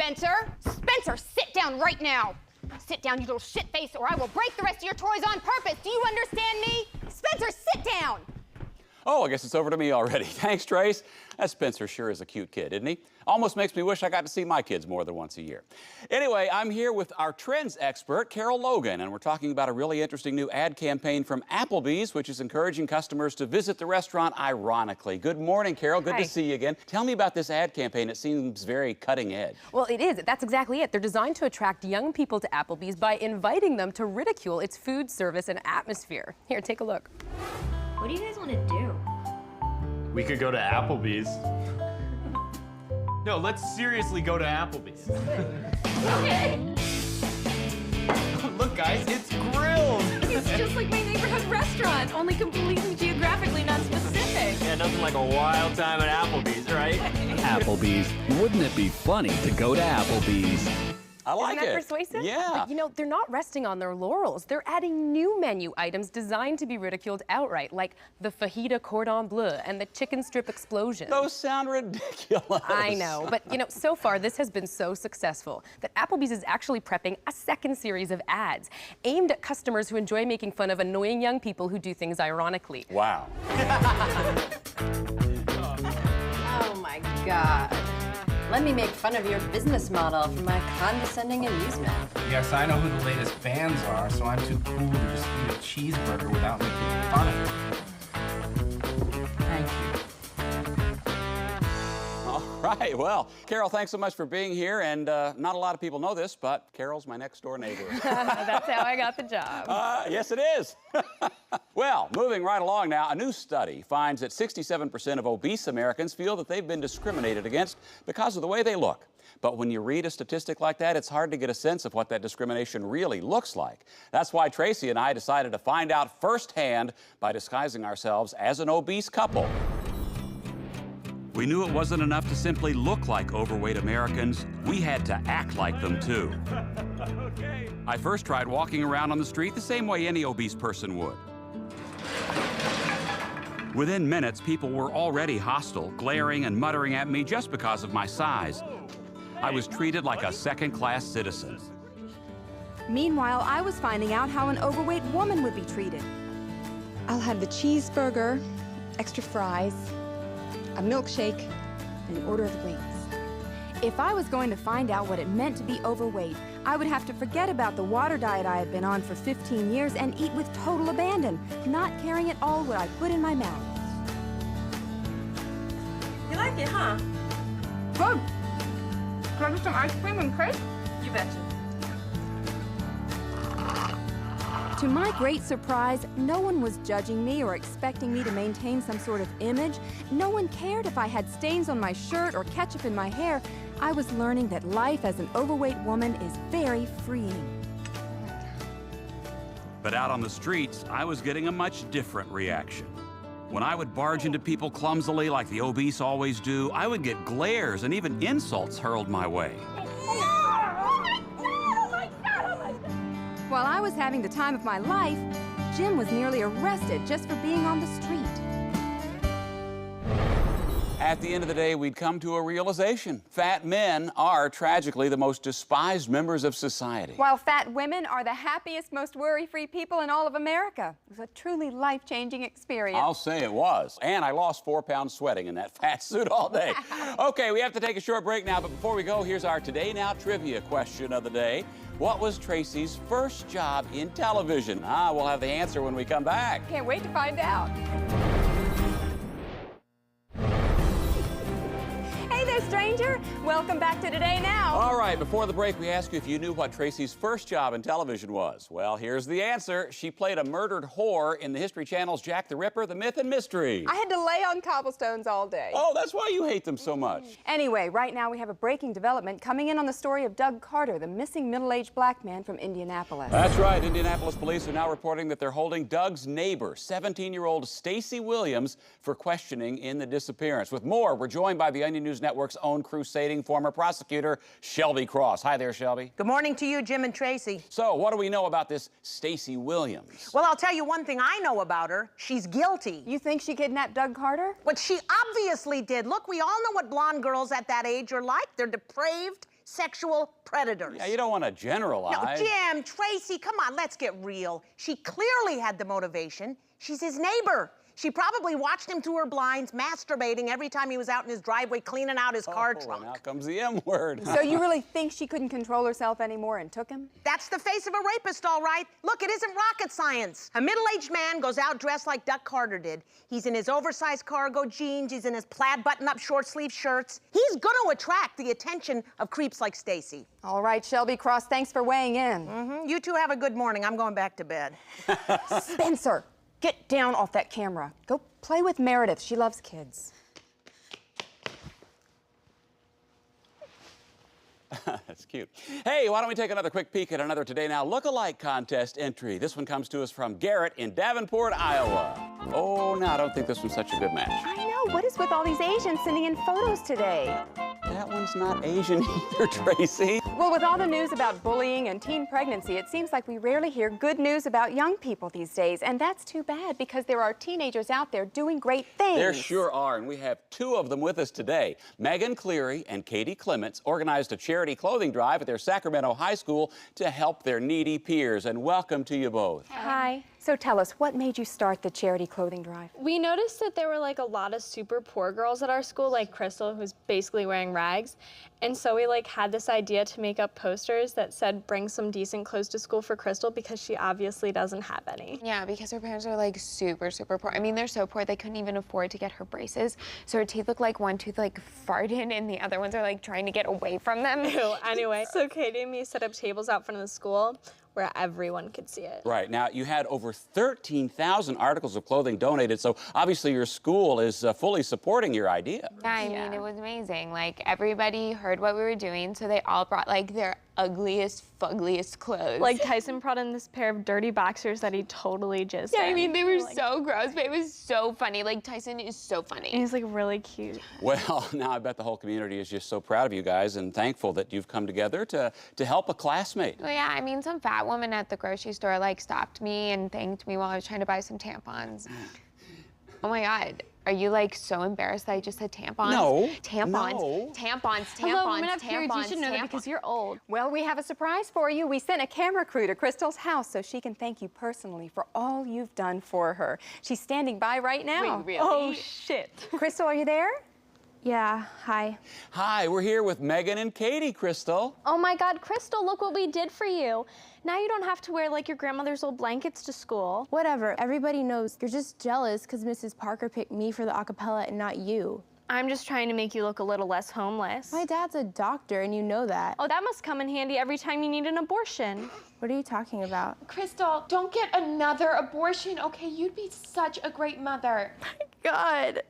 Spencer, sit down right now. Sit down, you little shit-face, or I will break the rest of your toys on purpose. Do you understand me? Spencer, sit down. Oh, I guess it's over to me already. Thanks, Trace. That Spencer sure is a cute kid, isn't he? Almost makes me wish I got to see my kids more than once a year. Anyway, I'm here with our trends expert, Carol Logan, and we're talking about a really interesting new ad campaign from Applebee's, which is encouraging customers to visit the restaurant ironically. Good morning, Carol. Good Hi. to see you again. Tell me about this ad campaign. It seems very cutting edge. Well, it is. That's exactly it. They're designed to attract young people to Applebee's by inviting them to ridicule its food service and atmosphere. Here, take a look. What do you guys want to do? We could go to Applebee's. No, let's seriously go to Applebee's. Okay. Look, guys, it's grilled. It's just like my neighborhood restaurant, only completely geographically non-specific. Yeah, nothing like a wild time at Applebee's, right? Applebee's. Wouldn't it be funny to go to Applebee's? I like Isn't that it. persuasive? Yeah. But, you know, they're not resting on their laurels. They're adding new menu items designed to be ridiculed outright, like the fajita cordon bleu and the chicken strip explosion. Those sound ridiculous. I know, but, you know, so far this has been so successful that Applebee's is actually prepping a second series of ads aimed at customers who enjoy making fun of annoying young people who do things ironically. Wow. Let me make fun of your business model for my condescending amusement. Yes, I know who the latest fans are, so I'm too cool to just eat a cheeseburger without making fun of it. Thank you. All right, well, Carol, thanks so much for being here. And not a lot of people know this, but Carol's my next door neighbor. That's how I got the job. Yes, it is. Well, moving right along now, a new study finds that 67% of obese Americans feel that they've been discriminated against because of the way they look. But when you read a statistic like that, it's hard to get a sense of what that discrimination really looks like. That's why Tracy and I decided to find out firsthand by disguising ourselves as an obese couple. We knew it wasn't enough to simply look like overweight Americans. We had to act like them, too. I first tried walking around on the street the same way any obese person would. Within minutes, people were already hostile, glaring and muttering at me just because of my size. I was treated like a second-class citizen. Meanwhile, I was finding out how an overweight woman would be treated. I'll have the cheeseburger, extra fries, a milkshake, and an order of wings. If I was going to find out what it meant to be overweight, I would have to forget about the water diet I had been on for 15 years and eat with total abandon, not caring at all what I put in my mouth. You like it, huh? Good. Can I get some ice cream and cake? You betcha. To my great surprise, no one was judging me or expecting me to maintain some sort of image. No one cared if I had stains on my shirt or ketchup in my hair. I was learning that life as an overweight woman is very freeing. But out on the streets, I was getting a much different reaction. When I would barge into people clumsily like the obese always do, I would get glares and even insults hurled my way. While I was having the time of my life, Jim was nearly arrested just for being on the street. At the end of the day, we'd come to a realization. Fat men are tragically the most despised members of society. While fat women are the happiest, most worry-free people in all of America. It was a truly life-changing experience. I'll say it was. And I lost 4 pounds sweating in that fat suit all day. Okay, we have to take a short break now, but before we go, here's our Today Now trivia question of the day. What was Tracy's first job in television? We'll have the answer when we come back. Can't wait to find out. Hey there, stranger. Welcome back to Today Now. All right, before the break, we asked you if you knew what Tracy's first job in television was. Well, here's the answer. She played a murdered whore in the History Channel's Jack the Ripper, The Myth and Mystery. I had to lay on cobblestones all day. Oh, that's why you hate them so much. Anyway, right now we have a breaking development coming in on the story of Doug Carter, the missing middle-aged black man from Indianapolis. That's right. Indianapolis police are now reporting that they're holding Doug's neighbor, 17-year-old Stacy Williams, for questioning in the disappearance. With more, we're joined by the Onion News Network's own crusading former prosecutor, Shelby Cross. Hi there, Shelby. Good morning to you, Jim and Tracy. So, what do we know about this Stacy Williams? Well, I'll tell you one thing I know about her. She's guilty. You think she kidnapped Doug Carter? What she obviously did. Look, we all know what blonde girls at that age are like. They're depraved sexual predators. Yeah, you don't want to generalize. No, Jim, Tracy, come on, let's get real. She clearly had the motivation. She's his neighbor. She probably watched him through her blinds, masturbating every time he was out in his driveway cleaning out his car trunk. Now comes the M word. So you really think she couldn't control herself anymore and took him? That's the face of a rapist, all right. Look, it isn't rocket science. A middle-aged man goes out dressed like Doug Carter did. He's in his oversized cargo jeans. He's in his plaid button-up short-sleeve shirts. He's gonna attract the attention of creeps like Stacy. All right, Shelby Cross, thanks for weighing in. You two have a good morning. I'm going back to bed. Spencer, get down off that camera. Go play with Meredith. She loves kids. That's cute. Hey, why don't we take another quick peek at another Today Now Look-alike contest entry. This one comes to us from Garrett in Davenport, Iowa. Oh, no, I don't think this one's such a good match. I know. What is with all these Asians sending in photos today? That one's not Asian either, Tracy. Well, with all the news about bullying and teen pregnancy, it seems like we rarely hear good news about young people these days. And that's too bad because there are teenagers out there doing great things. There sure are, and we have two of them with us today. Megan Cleary and Katie Clements organized a charity clothing drive at their Sacramento high school to help their needy peers. And welcome to you both. Hi. So tell us, what made you start the charity clothing drive? We noticed that there were like a lot of super poor girls at our school, like Crystal, who's basically wearing rags. And so we like had this idea to make up posters that said, bring some decent clothes to school for Crystal because she obviously doesn't have any. Yeah, because her parents are like super, super poor. I mean, they're so poor they couldn't even afford to get her braces. So her teeth look like one tooth like farted and the other ones are like trying to get away from them. Ew, anyway, so Katie and me set up tables out front of the school where everyone could see it. Right. Now, you had over 13,000 articles of clothing donated, so obviously your school is fully supporting your idea. Yeah, I mean, it was amazing. Like, everybody heard what we were doing, so they all brought, like, their ugliest, fuggliest clothes. Like, Tyson brought in this pair of dirty boxers that he totally jizzed Yeah, I in. mean, they were so gross, but it was so funny. Like, Tyson is so funny. And he's, like, really cute. Well, now I bet the whole community is just so proud of you guys and thankful that you've come together to help a classmate. Well, yeah, I mean, some fat woman at the grocery store, like, stopped me and thanked me while I was trying to buy some tampons. Oh, my God. Are you, like, so embarrassed that I just said tampons? No. Tampons. No. Tampons. Hello, women of periods, you should know that because you're old. Well, we have a surprise for you. We sent a camera crew to Crystal's house so she can thank you personally for all you've done for her. She's standing by right now. Wait, really? Oh, shit. Crystal, are you there? Yeah, hi. Hi, we're here with Megan and Katie, Crystal. Oh my God, Crystal, look what we did for you. Now you don't have to wear like your grandmother's old blankets to school. Whatever, everybody knows you're just jealous because Mrs. Parker picked me for the a cappella and not you. I'm just trying to make you look a little less homeless. My dad's a doctor and you know that. Oh, that must come in handy every time you need an abortion. What are you talking about? Crystal, don't get another abortion, okay? You'd be such a great mother. God,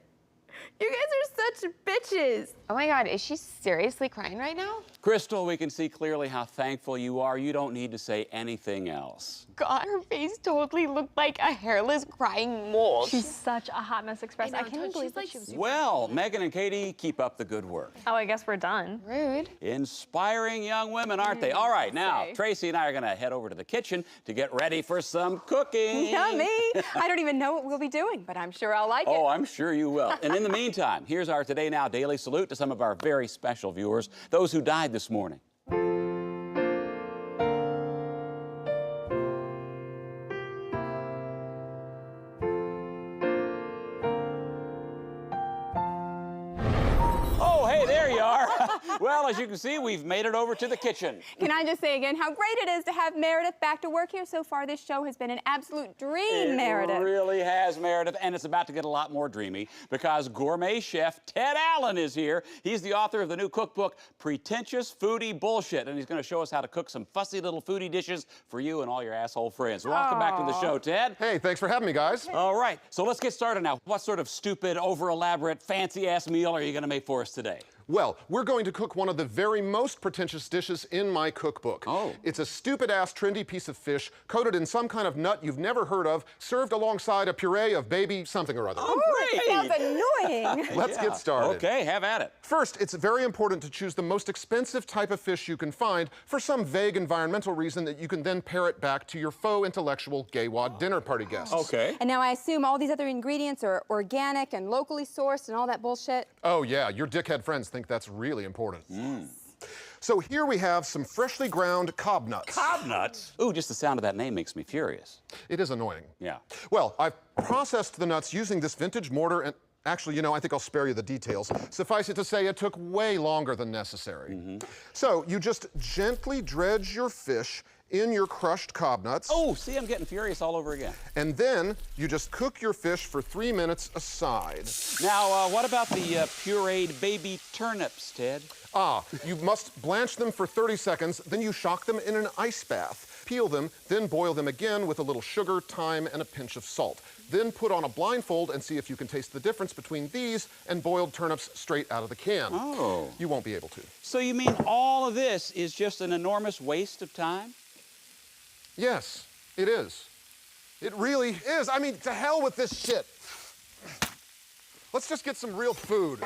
you guys are such bitches. Oh my God, is she seriously crying right now? Crystal, we can see clearly how thankful you are. You don't need to say anything else. God, her face totally looked like a hairless crying mole. She's such a hot mess express. I can't even believe that she was. Well, Megan and Katie, keep up the good work. Oh, I guess we're done. Rude. Inspiring young women, aren't they? All right, now, Tracy and I are going to head over to the kitchen to get ready for some cooking. Yummy. I don't even know what we'll be doing, but I'm sure I'll like it. Oh, I'm sure you will. And in the meantime, here's our Today Now daily salute to some of our very special viewers, those who died this morning. Oh, hey, there you are. Well, as you can see, we've made it over to the kitchen. Can I just say again how great it is to have Meredith back to work here so far. This show has been an absolute dream, Meredith. It really has, Meredith, and it's about to get a lot more dreamy because gourmet chef Ted Allen is here. He's the author of the new cookbook, Pretentious Foodie Bullshit, and he's going to show us how to cook some fussy little foodie dishes for you and all your asshole friends. Welcome back to the show, Ted. Hey, thanks for having me, guys. All right, so let's get started now. What sort of stupid, over-elaborate, fancy-ass meal are you going to make for us today? Well, we're going to cook one of the very most pretentious dishes in my cookbook. Oh. It's a stupid-ass, trendy piece of fish coated in some kind of nut you've never heard of, served alongside a puree of baby something or other. Oh, it sounds annoying. Let's get started. Okay, have at it. First, it's very important to choose the most expensive type of fish you can find for some vague environmental reason that you can then parrot back to your faux intellectual gay-wad dinner party guests. Okay. And now I assume all these other ingredients are organic and locally sourced and all that bullshit. Oh, yeah, your dickhead friends think that's really important. So here we have some freshly ground cob nuts. Cob nuts? Ooh, just the sound of that name makes me furious. It is annoying. Yeah. Well, I've processed the nuts using this vintage mortar and actually, you know, I think I'll spare you the details. Suffice it to say, it took way longer than necessary. So you just gently dredge your fish in your crushed cob nuts. Oh, see, I'm getting furious all over again. And then you just cook your fish for 3 minutes aside. Now, what about the pureed baby turnips, Ted? You must blanch them for 30 seconds, then you shock them in an ice bath. Peel them, then boil them again with a little sugar, thyme, and a pinch of salt. Then put on a blindfold and see if you can taste the difference between these and boiled turnips straight out of the can. Oh. You won't be able to. So you mean all of this is just an enormous waste of time? Yes, it is. It really is. I mean, to hell with this shit. Let's just get some real food.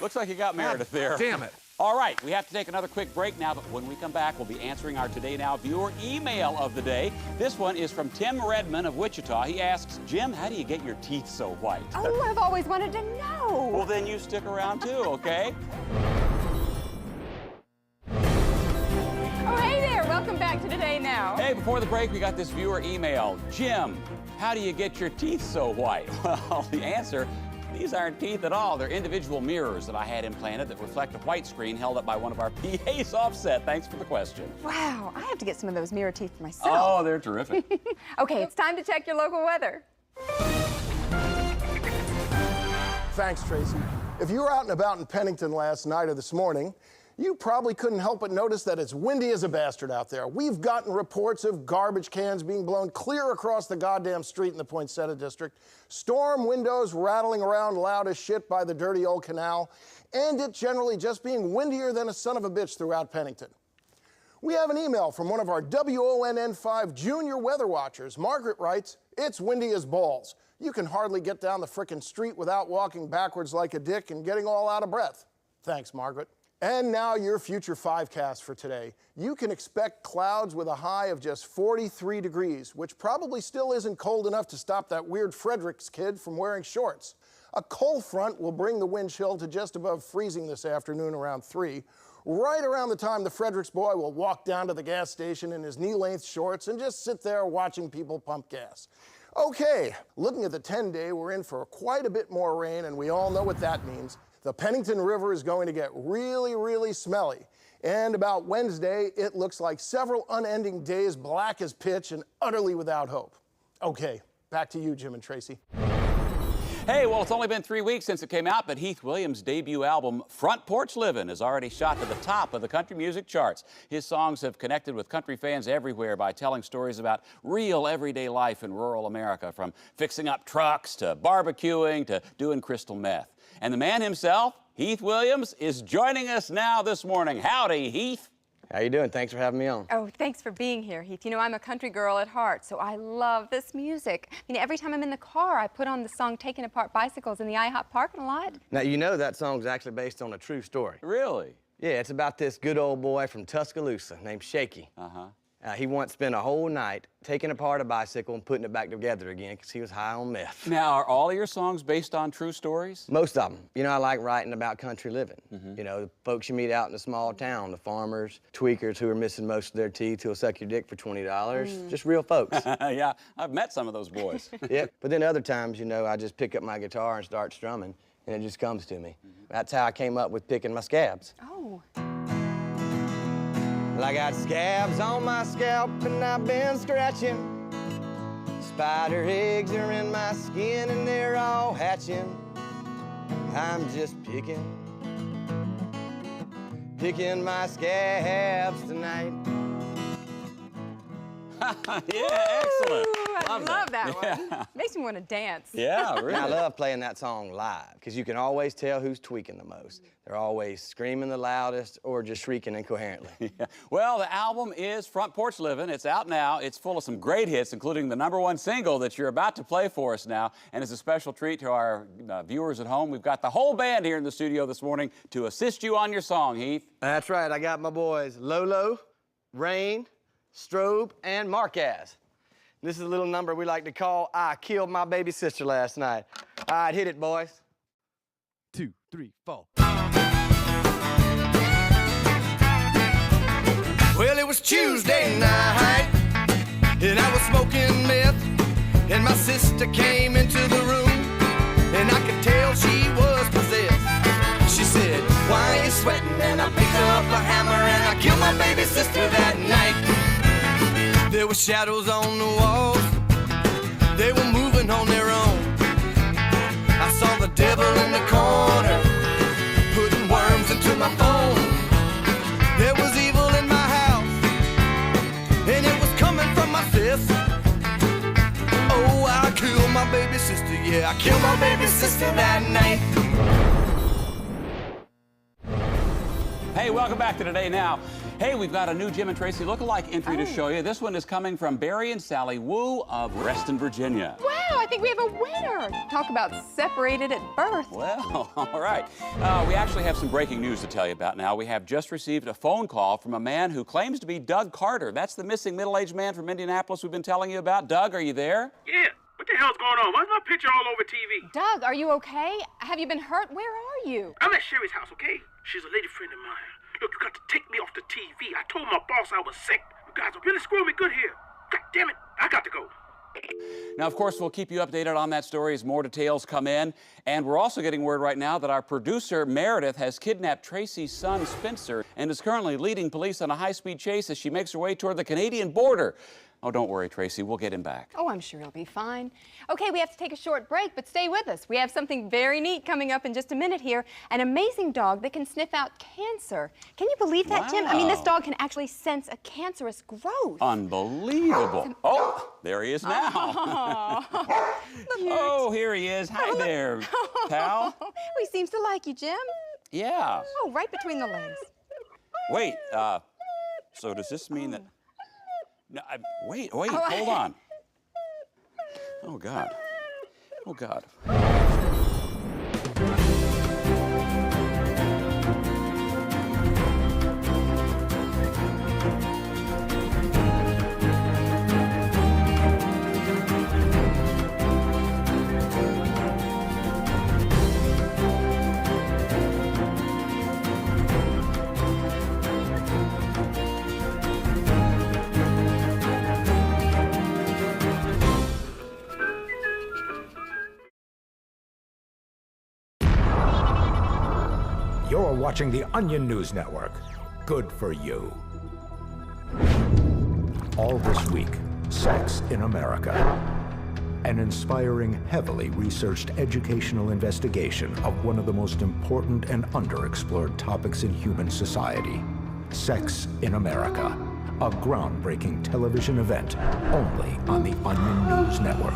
Looks like you got Meredith there. Damn it. All right, we have to take another quick break now, but when we come back, we'll be answering our Today Now viewer email of the day. This one is from Tim Redman of Wichita. He asks, Jim, how do you get your teeth so white? Oh, I've always wanted to know. Well, then you stick around too, okay? Oh, hey there. Welcome back to Today Now. Hey, before the break, we got this viewer email. Jim, how do you get your teeth so white? Well, the answer, these aren't teeth at all. They're individual mirrors that I had implanted that reflect a white screen held up by one of our PAs offset. Thanks for the question. Wow, I have to get some of those mirror teeth for myself. Oh, they're terrific. Okay, it's time to check your local weather. Thanks, Tracy. If you were out and about in Pennington last night or this morning, you probably couldn't help but notice that it's windy as a bastard out there. We've gotten reports of garbage cans being blown clear across the goddamn street in the Poinsettia district, storm windows rattling around loud as shit by the dirty old canal, and it generally just being windier than a son of a bitch throughout Pennington. We have an email from one of our WONN5 junior weather watchers. Margaret writes, "It's windy as balls. You can hardly get down the frickin' street without walking backwards like a dick and getting all out of breath." Thanks, Margaret. And now your future 5cast for today. You can expect clouds with a high of just 43 degrees, which probably still isn't cold enough to stop that weird Fredericks kid from wearing shorts. A cold front will bring the wind chill to just above freezing this afternoon around 3, right around the time the Fredericks boy will walk down to the gas station in his knee-length shorts and just sit there watching people pump gas. Okay, looking at the 10-day, we're in for quite a bit more rain, and we all know what that means. The Pennington River is going to get really, really smelly. And about Wednesday, it looks like several unending days black as pitch and utterly without hope. Okay, back to you, Jim and Tracy. Hey, well, it's only been 3 weeks since it came out, but Heath Williams' debut album, Front Porch Livin', has already shot to the top of the country music charts. His songs have connected with country fans everywhere by telling stories about real everyday life in rural America, from fixing up trucks to barbecuing to doing crystal meth. And the man himself, Heath Williams, is joining us now this morning. Howdy, Heath. How you doing? Thanks for having me on. Oh, thanks for being here, Heath. You know, I'm a country girl at heart, so I love this music. I mean, every time I'm in the car, I put on the song Taking Apart Bicycles in the IHOP parking lot. Now, you know that song's actually based on a true story. Really? Yeah, it's about this good old boy from Tuscaloosa named Shaky. He once spent a whole night taking apart a bicycle and putting it back together again because he was high on meth. Now, are all of your songs based on true stories? Most of them. You know, I like writing about country living. You know, the folks you meet out in a small town, the farmers, tweakers who are missing most of their teeth who'll suck your dick for $20. Just real folks. Yeah, I've met some of those boys. Yeah, but then other times, you know, I just pick up my guitar and start strumming, and it just comes to me. That's how I came up with picking my scabs. Oh. Well, I got scabs on my scalp and I've been scratching. Spider eggs are in my skin and they're all hatching. I'm just picking my scabs tonight. Yeah, excellent. Ooh, I love that Yeah. one. Makes me want to dance. Yeah, really. I love playing that song live because you can always tell who's tweaking the most. They're always screaming the loudest or just shrieking incoherently. Yeah. Well, the album is Front Porch Livin'. It's out now. It's full of some great hits, including the #1 single that you're about to play for us now. And as a special treat to our viewers at home, we've got the whole band here in the studio this morning to assist you on your song, Heath. That's right. I got my boys Lolo, Rain, Strobe, and Marquez. This is a little number we like to call I Killed My Baby Sister Last Night. All right, hit it, boys. 2, 3, 4. Well, it was Tuesday night, and I was smoking meth, and my sister came into the room, and I could tell she was possessed. She said, "Why are you sweating?" And I picked up a hammer, and I killed my baby sister that night. There were shadows on the walls, they were moving on their own. I saw the devil in the corner, putting worms into my phone. There was evil in my house, and it was coming from my fist. Oh, I killed my baby sister, yeah, I killed my baby sister that night. Hey, welcome back to Today Now. Hey, we've got a new Jim and Tracy lookalike entry to show you. This one is coming from Barry and Sally Wu of Reston, Virginia. Wow, I think we have a winner. Talk about separated at birth. Well, all right. We actually have some breaking news to tell you about now. We have just received a phone call from a man who claims to be Doug Carter. That's the missing middle-aged man from Indianapolis we've been telling you about. Doug, are you there? Yeah. What the hell's going on? Why's my picture all over TV? Doug, are you okay? Have you been hurt? Where are you? I'm at Sherry's house, okay? She's a lady friend of mine. Look, you got to take me off the TV. I told my boss I was sick. You guys are really screwing me good here. God damn it, I got to go. Now, of course, we'll keep you updated on that story as more details come in. And we're also getting word right now that our producer, Meredith, has kidnapped Tracy's son, Spencer, and is currently leading police on a high-speed chase as she makes her way toward the Canadian border. Oh, don't worry, Tracy. We'll get him back. Oh, I'm sure he'll be fine. Okay, we have to take a short break, but stay with us. We have something very neat coming up in just a minute here. An amazing dog that can sniff out cancer. Can you believe that, Jim? I mean, this dog can actually sense a cancerous growth. Unbelievable. Oh, there he is now. Oh, here he is. Hi there, pal. He seems to like you, Jim. Yeah. Oh, right between the legs. Wait, so does this mean that... No, wait, hold on. Oh, God. Oh, God. You're watching the Onion News Network. Good for you. All this week, Sex in America. An inspiring, heavily researched educational investigation of one of the most important and underexplored topics in human society. Sex in America. A groundbreaking television event only on the Onion News Network.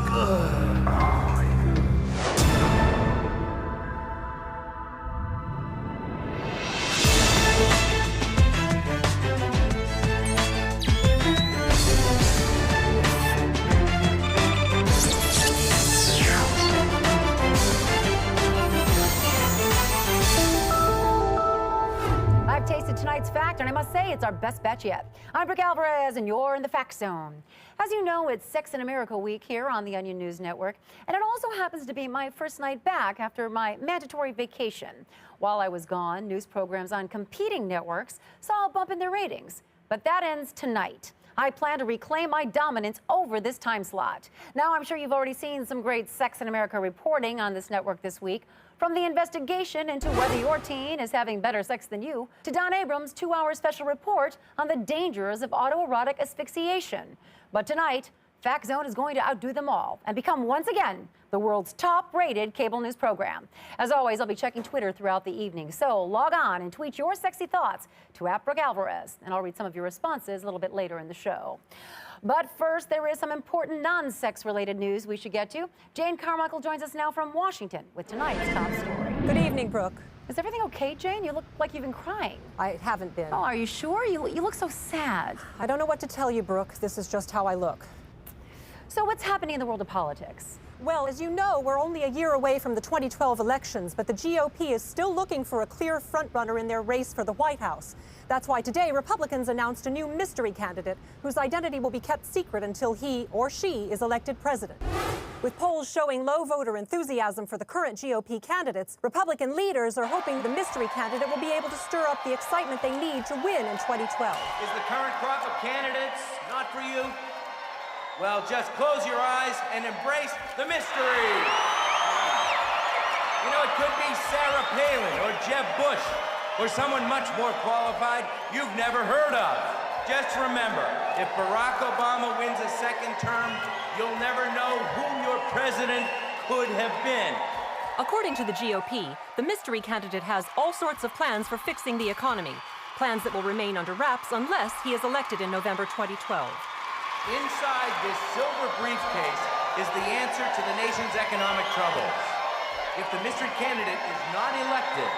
I've tasted tonight's fact, and I must say it's our best batch yet. I'm Brooke Alvarez, and you're in the Fact Zone. As you know, it's Sex in America week here on the Onion News Network, and it also happens to be my first night back after my mandatory vacation. While I was gone, news programs on competing networks saw a bump in their ratings, but that ends tonight. I plan to reclaim my dominance over this time slot. Now, I'm sure you've already seen some great Sex in America reporting on this network this week. From the investigation into whether your teen is having better sex than you, to Don Abrams' 2-hour special report on the dangers of autoerotic asphyxiation. But tonight, Fact Zone is going to outdo them all and become once again the world's top-rated cable news program. As always, I'll be checking Twitter throughout the evening, so log on and tweet your sexy thoughts to @BrookeAlvarez, and I'll read some of your responses a little bit later in the show. But first, there is some important non-sex related news we should get to. Jane Carmichael joins us now from Washington with tonight's top story. Good evening, Brooke. Is everything okay, Jane? You look like you've been crying. I haven't been. Oh, are you sure? You look so sad. I don't know what to tell you, Brooke. This is just how I look. So what's happening in the world of politics? Well, as you know, we're only a year away from the 2012 elections, but the GOP is still looking for a clear frontrunner in their race for the White House. That's why today Republicans announced a new mystery candidate whose identity will be kept secret until he or she is elected president. With polls showing low voter enthusiasm for the current GOP candidates, Republican leaders are hoping the mystery candidate will be able to stir up the excitement they need to win in 2012. Is the current crop of candidates not for you? Well, just close your eyes and embrace the mystery. You know, it could be Sarah Palin or Jeb Bush or someone much more qualified you've never heard of. Just remember, if Barack Obama wins a second term, you'll never know who your president could have been. According to the GOP, the mystery candidate has all sorts of plans for fixing the economy, plans that will remain under wraps unless he is elected in November 2012. Inside this silver briefcase is the answer to the nation's economic troubles. If the mystery candidate is not elected,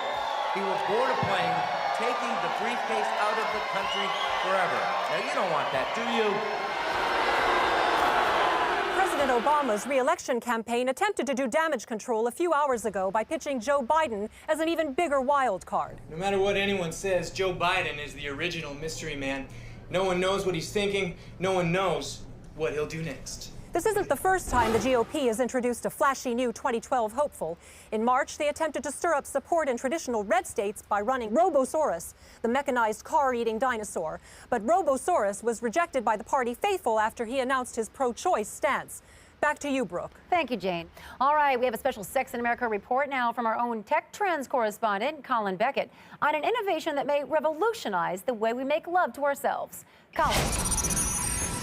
he will board a plane, taking the briefcase out of the country forever. Now, you don't want that, do you? President Obama's re-election campaign attempted to do damage control a few hours ago by pitching Joe Biden as an even bigger wild card. No matter what anyone says, Joe Biden is the original mystery man. No one knows what he's thinking. No one knows what he'll do next. This isn't the first time the GOP has introduced a flashy new 2012 hopeful. In March, they attempted to stir up support in traditional red states by running Robosaurus, the mechanized car-eating dinosaur. But Robosaurus was rejected by the party faithful after he announced his pro-choice stance. Back to you, Brooke. Thank you, Jane. All right, we have a special Sex in America report now from our own tech trends correspondent, Colin Beckett, on an innovation that may revolutionize the way we make love to ourselves. Colin.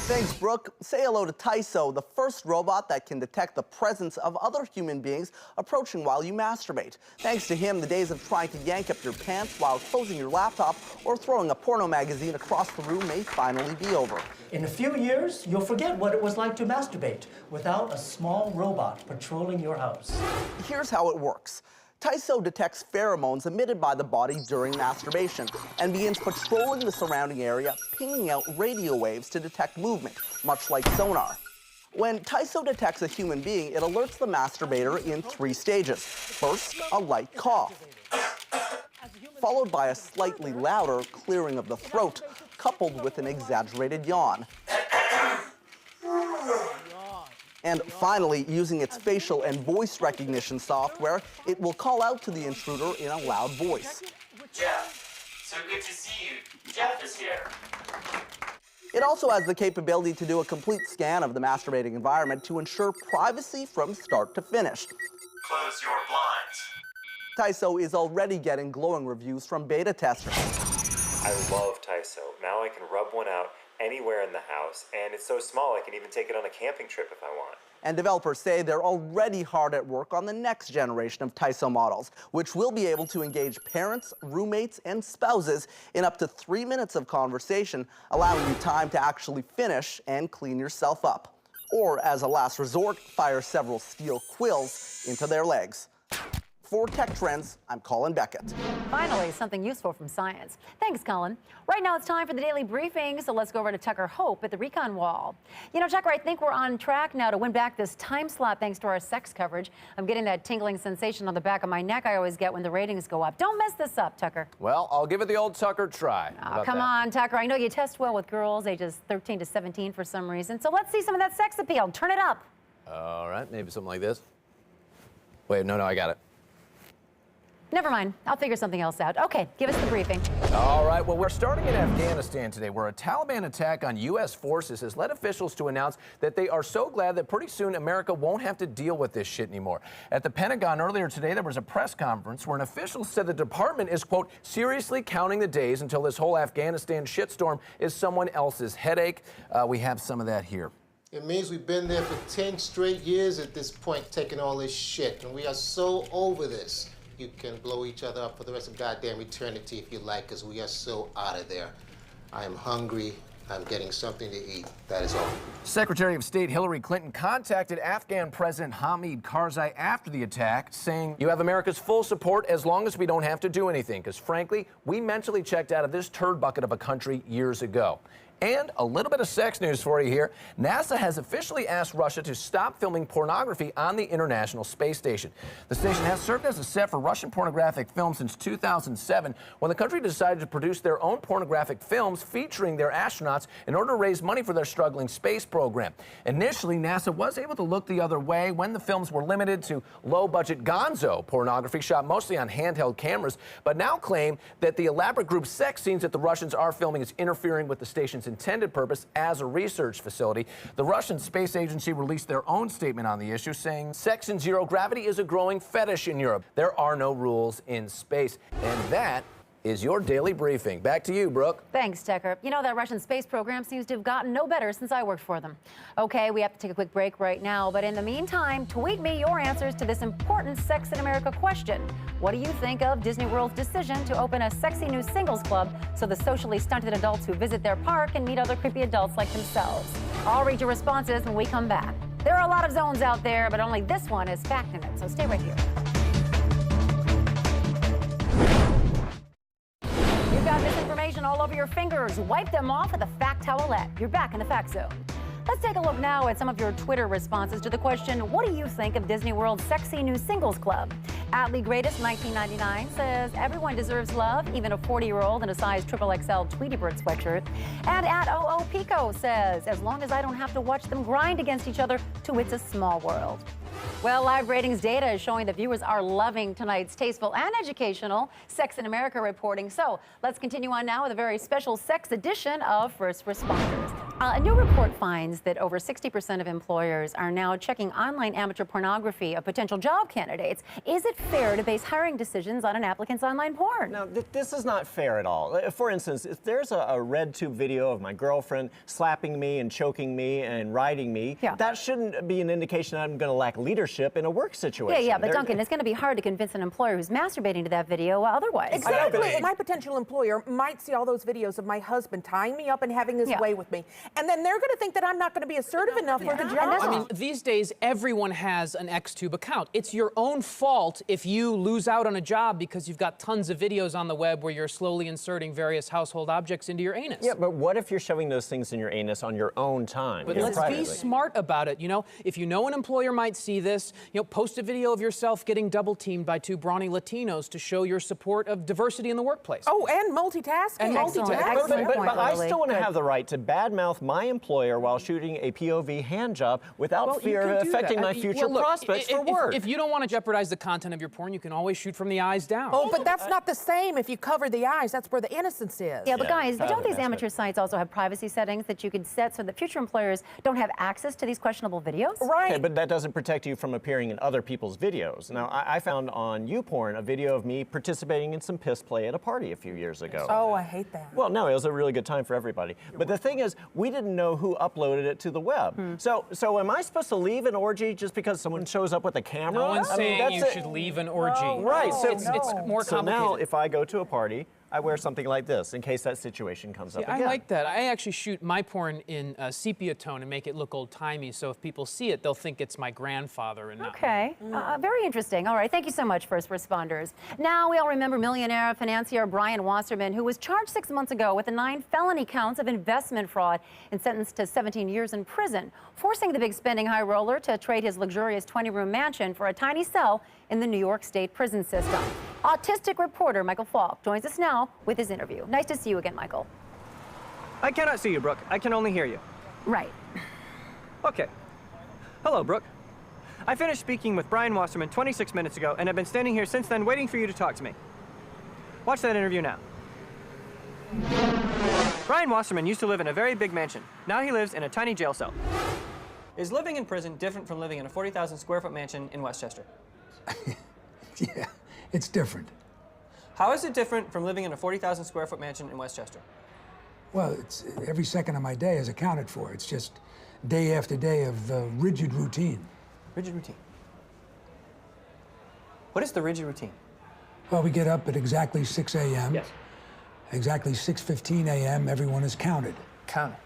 Thanks, Brooke. Say hello to Tyso, the first robot that can detect the presence of other human beings approaching while you masturbate. Thanks to him, the days of trying to yank up your pants while closing your laptop or throwing a porno magazine across the room may finally be over. In a few years, you'll forget what it was like to masturbate without a small robot patrolling your house. Here's how it works. Tyso detects pheromones emitted by the body during masturbation and begins patrolling the surrounding area, pinging out radio waves to detect movement, much like sonar. When Tyso detects a human being, it alerts the masturbator in 3 stages. First, a light cough, followed by a slightly louder clearing of the throat, coupled with an exaggerated yawn. And finally, using its facial and voice recognition software, it will call out to the intruder in a loud voice. Jeff, so good to see you. Jeff is here. It also has the capability to do a complete scan of the masturbating environment to ensure privacy from start to finish. Close your blinds. Tyso is already getting glowing reviews from beta testers. I love Tyso. Now I can rub one out anywhere in the house, and it's so small I can even take it on a camping trip if I want. And developers say they're already hard at work on the next generation of Tyso models, which will be able to engage parents, roommates, and spouses in up to 3 minutes of conversation, allowing you time to actually finish and clean yourself up. Or, as a last resort, fire several steel quills into their legs. For Tech Trends, I'm Colin Beckett. Finally, something useful from science. Thanks, Colin. Right now, it's time for the daily briefing, so let's go over to Tucker Hope at the Recon Wall. You know, Tucker, I think we're on track now to win back this time slot thanks to our sex coverage. I'm getting that tingling sensation on the back of my neck I always get when the ratings go up. Don't mess this up, Tucker. Well, I'll give it the old Tucker try. Oh, come on, Tucker. I know you test well with girls ages 13 to 17 for some reason, so let's see some of that sex appeal. Turn it up. All right, maybe something like this. Wait, no, I got it. Never mind. I'll figure something else out. Okay, give us the briefing. All right, well, we're starting in Afghanistan today, where a Taliban attack on U.S. forces has led officials to announce that they are so glad that pretty soon America won't have to deal with this shit anymore. At the Pentagon earlier today, there was a press conference where an official said the department is, quote, seriously counting the days until this whole Afghanistan shitstorm is someone else's headache. We have some of that here. It means we've been there for 10 straight years at this point, taking all this shit, and we are so over this. You can blow each other up for the rest of goddamn eternity if you like, because we are so out of there. I am hungry. I'm getting something to eat. That is all. Secretary of State Hillary Clinton contacted Afghan President Hamid Karzai after the attack, saying, you have America's full support as long as we don't have to do anything, because frankly, we mentally checked out of this turd bucket of a country years ago. And a little bit of sex news for you here. NASA has officially asked Russia to stop filming pornography on the International Space Station. The station has served as a set for Russian pornographic films since 2007, when the country decided to produce their own pornographic films featuring their astronauts in order to raise money for their struggling space program. Initially, NASA was able to look the other way when the films were limited to low-budget gonzo pornography shot mostly on handheld cameras, but now claim that the elaborate group sex scenes that the Russians are filming is interfering with the station's intended purpose as a research facility. The Russian Space Agency released their own statement on the issue, saying sex in zero gravity is a growing fetish in Europe. There are no rules in space. And that is your daily briefing. Back to you, Brooke. Thanks, Tucker. You know, that Russian space program seems to have gotten no better since I worked for them. Okay, we have to take a quick break right now, but in the meantime, tweet me your answers to this important Sex in America question. What do you think of Disney World's decision to open a sexy new singles club so the socially stunted adults who visit their park can meet other creepy adults like themselves? I'll read your responses when we come back. There are a lot of zones out there, but only this one is fact in it, so stay right here. You've got misinformation all over your fingers. Wipe them off with a fact towelette. You're back in the Fact Zone. Let's take a look now at some of your Twitter responses to the question, what do you think of Disney World's sexy new singles club? Atlee Greatest 1999 says, everyone deserves love, even a 40-year-old in a size XXL Tweety Bird sweatshirt. And at OO Pico says, as long as I don't have to watch them grind against each other to It's a Small World. Well, live ratings data is showing that viewers are loving tonight's tasteful and educational Sex in America reporting. So let's continue on now with a very special sex edition of First Responders. A new report finds that over 60% of employers are now checking online amateur pornography of potential job candidates. Is it fair to base hiring decisions on an applicant's online porn? Now, this is not fair at all. For instance, if there's a red tube video of my girlfriend slapping me and choking me and riding me, that shouldn't be an indication that I'm going to lack leadership in a work situation. Yeah, but Duncan, it's going to be hard to convince an employer who's masturbating to that video otherwise. Exactly. My potential employer might see all those videos of my husband tying me up and having his way with me. And then they're going to think that I'm not going to be assertive enough for the job. I mean, these days, everyone has an Xtube account. It's your own fault if you lose out on a job because you've got tons of videos on the web where you're slowly inserting various household objects into your anus. Yeah, but what if you're shoving those things in your anus on your own time? But let's be smart about it, you know? If you know an employer might see this, you know, post a video of yourself getting double-teamed by two brawny Latinos to show your support of diversity in the workplace. Oh, and multitasking. And multitasking. But I still want to have the right to badmouth my employer while shooting a POV hand job without fear of affecting my future prospects for work. If you don't want to jeopardize the content of your porn, you can always shoot from the eyes down. Oh, but that's not the same if you cover the eyes. That's where the innocence is. Yeah, but guys, don't these amateur sites also have privacy settings that you could set so that future employers don't have access to these questionable videos? Right. Okay, but that doesn't protect you from appearing in other people's videos. Now, I found on YouPorn a video of me participating in some piss play at a party a few years ago. Oh, I hate that. Well, no, it was a really good time for everybody. But the thing is, we didn't know who uploaded it to the web. So am I supposed to leave an orgy just because someone shows up with a camera? No one's saying you should leave an orgy. Right, so it's more complicated. So now, if I go to a party, I wear something like this in case that situation comes up again. I like that. I actually shoot my porn in sepia tone and make it look old-timey, so if people see it, they'll think it's my grandfather and not Okay, very interesting. All right, thank you so much, First Responders. Now we all remember millionaire financier Brian Wasserman, who was charged 6 months ago with the 9 felony counts of investment fraud and sentenced to 17 years in prison, forcing the big spending high roller to trade his luxurious 20-room mansion for a tiny cell in the New York State prison system. Autistic reporter Michael Falk joins us now with his interview. Nice to see you again, Michael. I cannot see you, Brooke. I can only hear you. Right. Okay. Hello, Brooke. I finished speaking with Brian Wasserman 26 minutes ago and have been standing here since then waiting for you to talk to me. Watch that interview now. Brian Wasserman used to live in a very big mansion. Now he lives in a tiny jail cell. Is living in prison different from living in a 40,000 square foot mansion in Westchester? Yeah, it's different. How is it different from living in a 40,000 square foot mansion in Westchester? Well, it's every second of my day is accounted for. It's just day after day of rigid routine. Rigid routine. What is the rigid routine? Well, we get up at exactly 6 a.m. Yes. Exactly 6:15 a.m. Everyone is counted. Counted.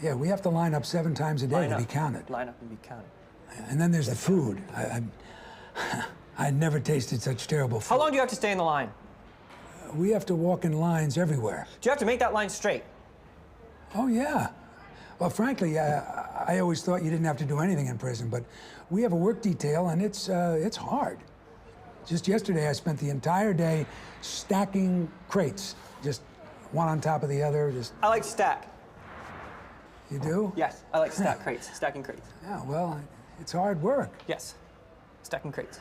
Yeah, we have to line up 7 times a day to be counted. Line up and be counted. And then there's the food. I'd never tasted such terrible food. How long do you have to stay in the line? We have to walk in lines everywhere. Do you have to make that line straight? Oh, yeah. Well, frankly, I always thought you didn't have to do anything in prison, but we have a work detail, and it's hard. Just yesterday, I spent the entire day stacking crates, just one on top of the other. I like stack. You do? Yes, I like stack crates, stacking crates. Yeah, well, it's hard work. Yes, stacking crates.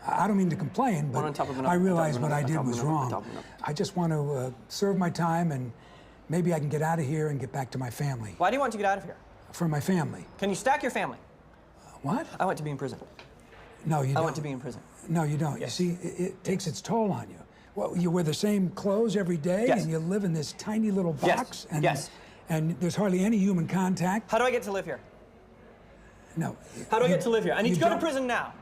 I don't mean to complain, but One on top of another, I realize on top of what I another, did on top of was another, on wrong. top of another. I just want to serve my time, and maybe I can get out of here and get back to my family. Why do you want to get out of here? For my family. Can you stack your family? What? I want to be in prison. No, you don't. I want to be in prison. No, you don't. Yes. You see, it takes its toll on you. Well, you wear the same clothes every day, Yes. and you live in this tiny little box, and Yes. and there's hardly any human contact. How do I get to live here? No. How do I get to live here? I need you to go to don't- prison now.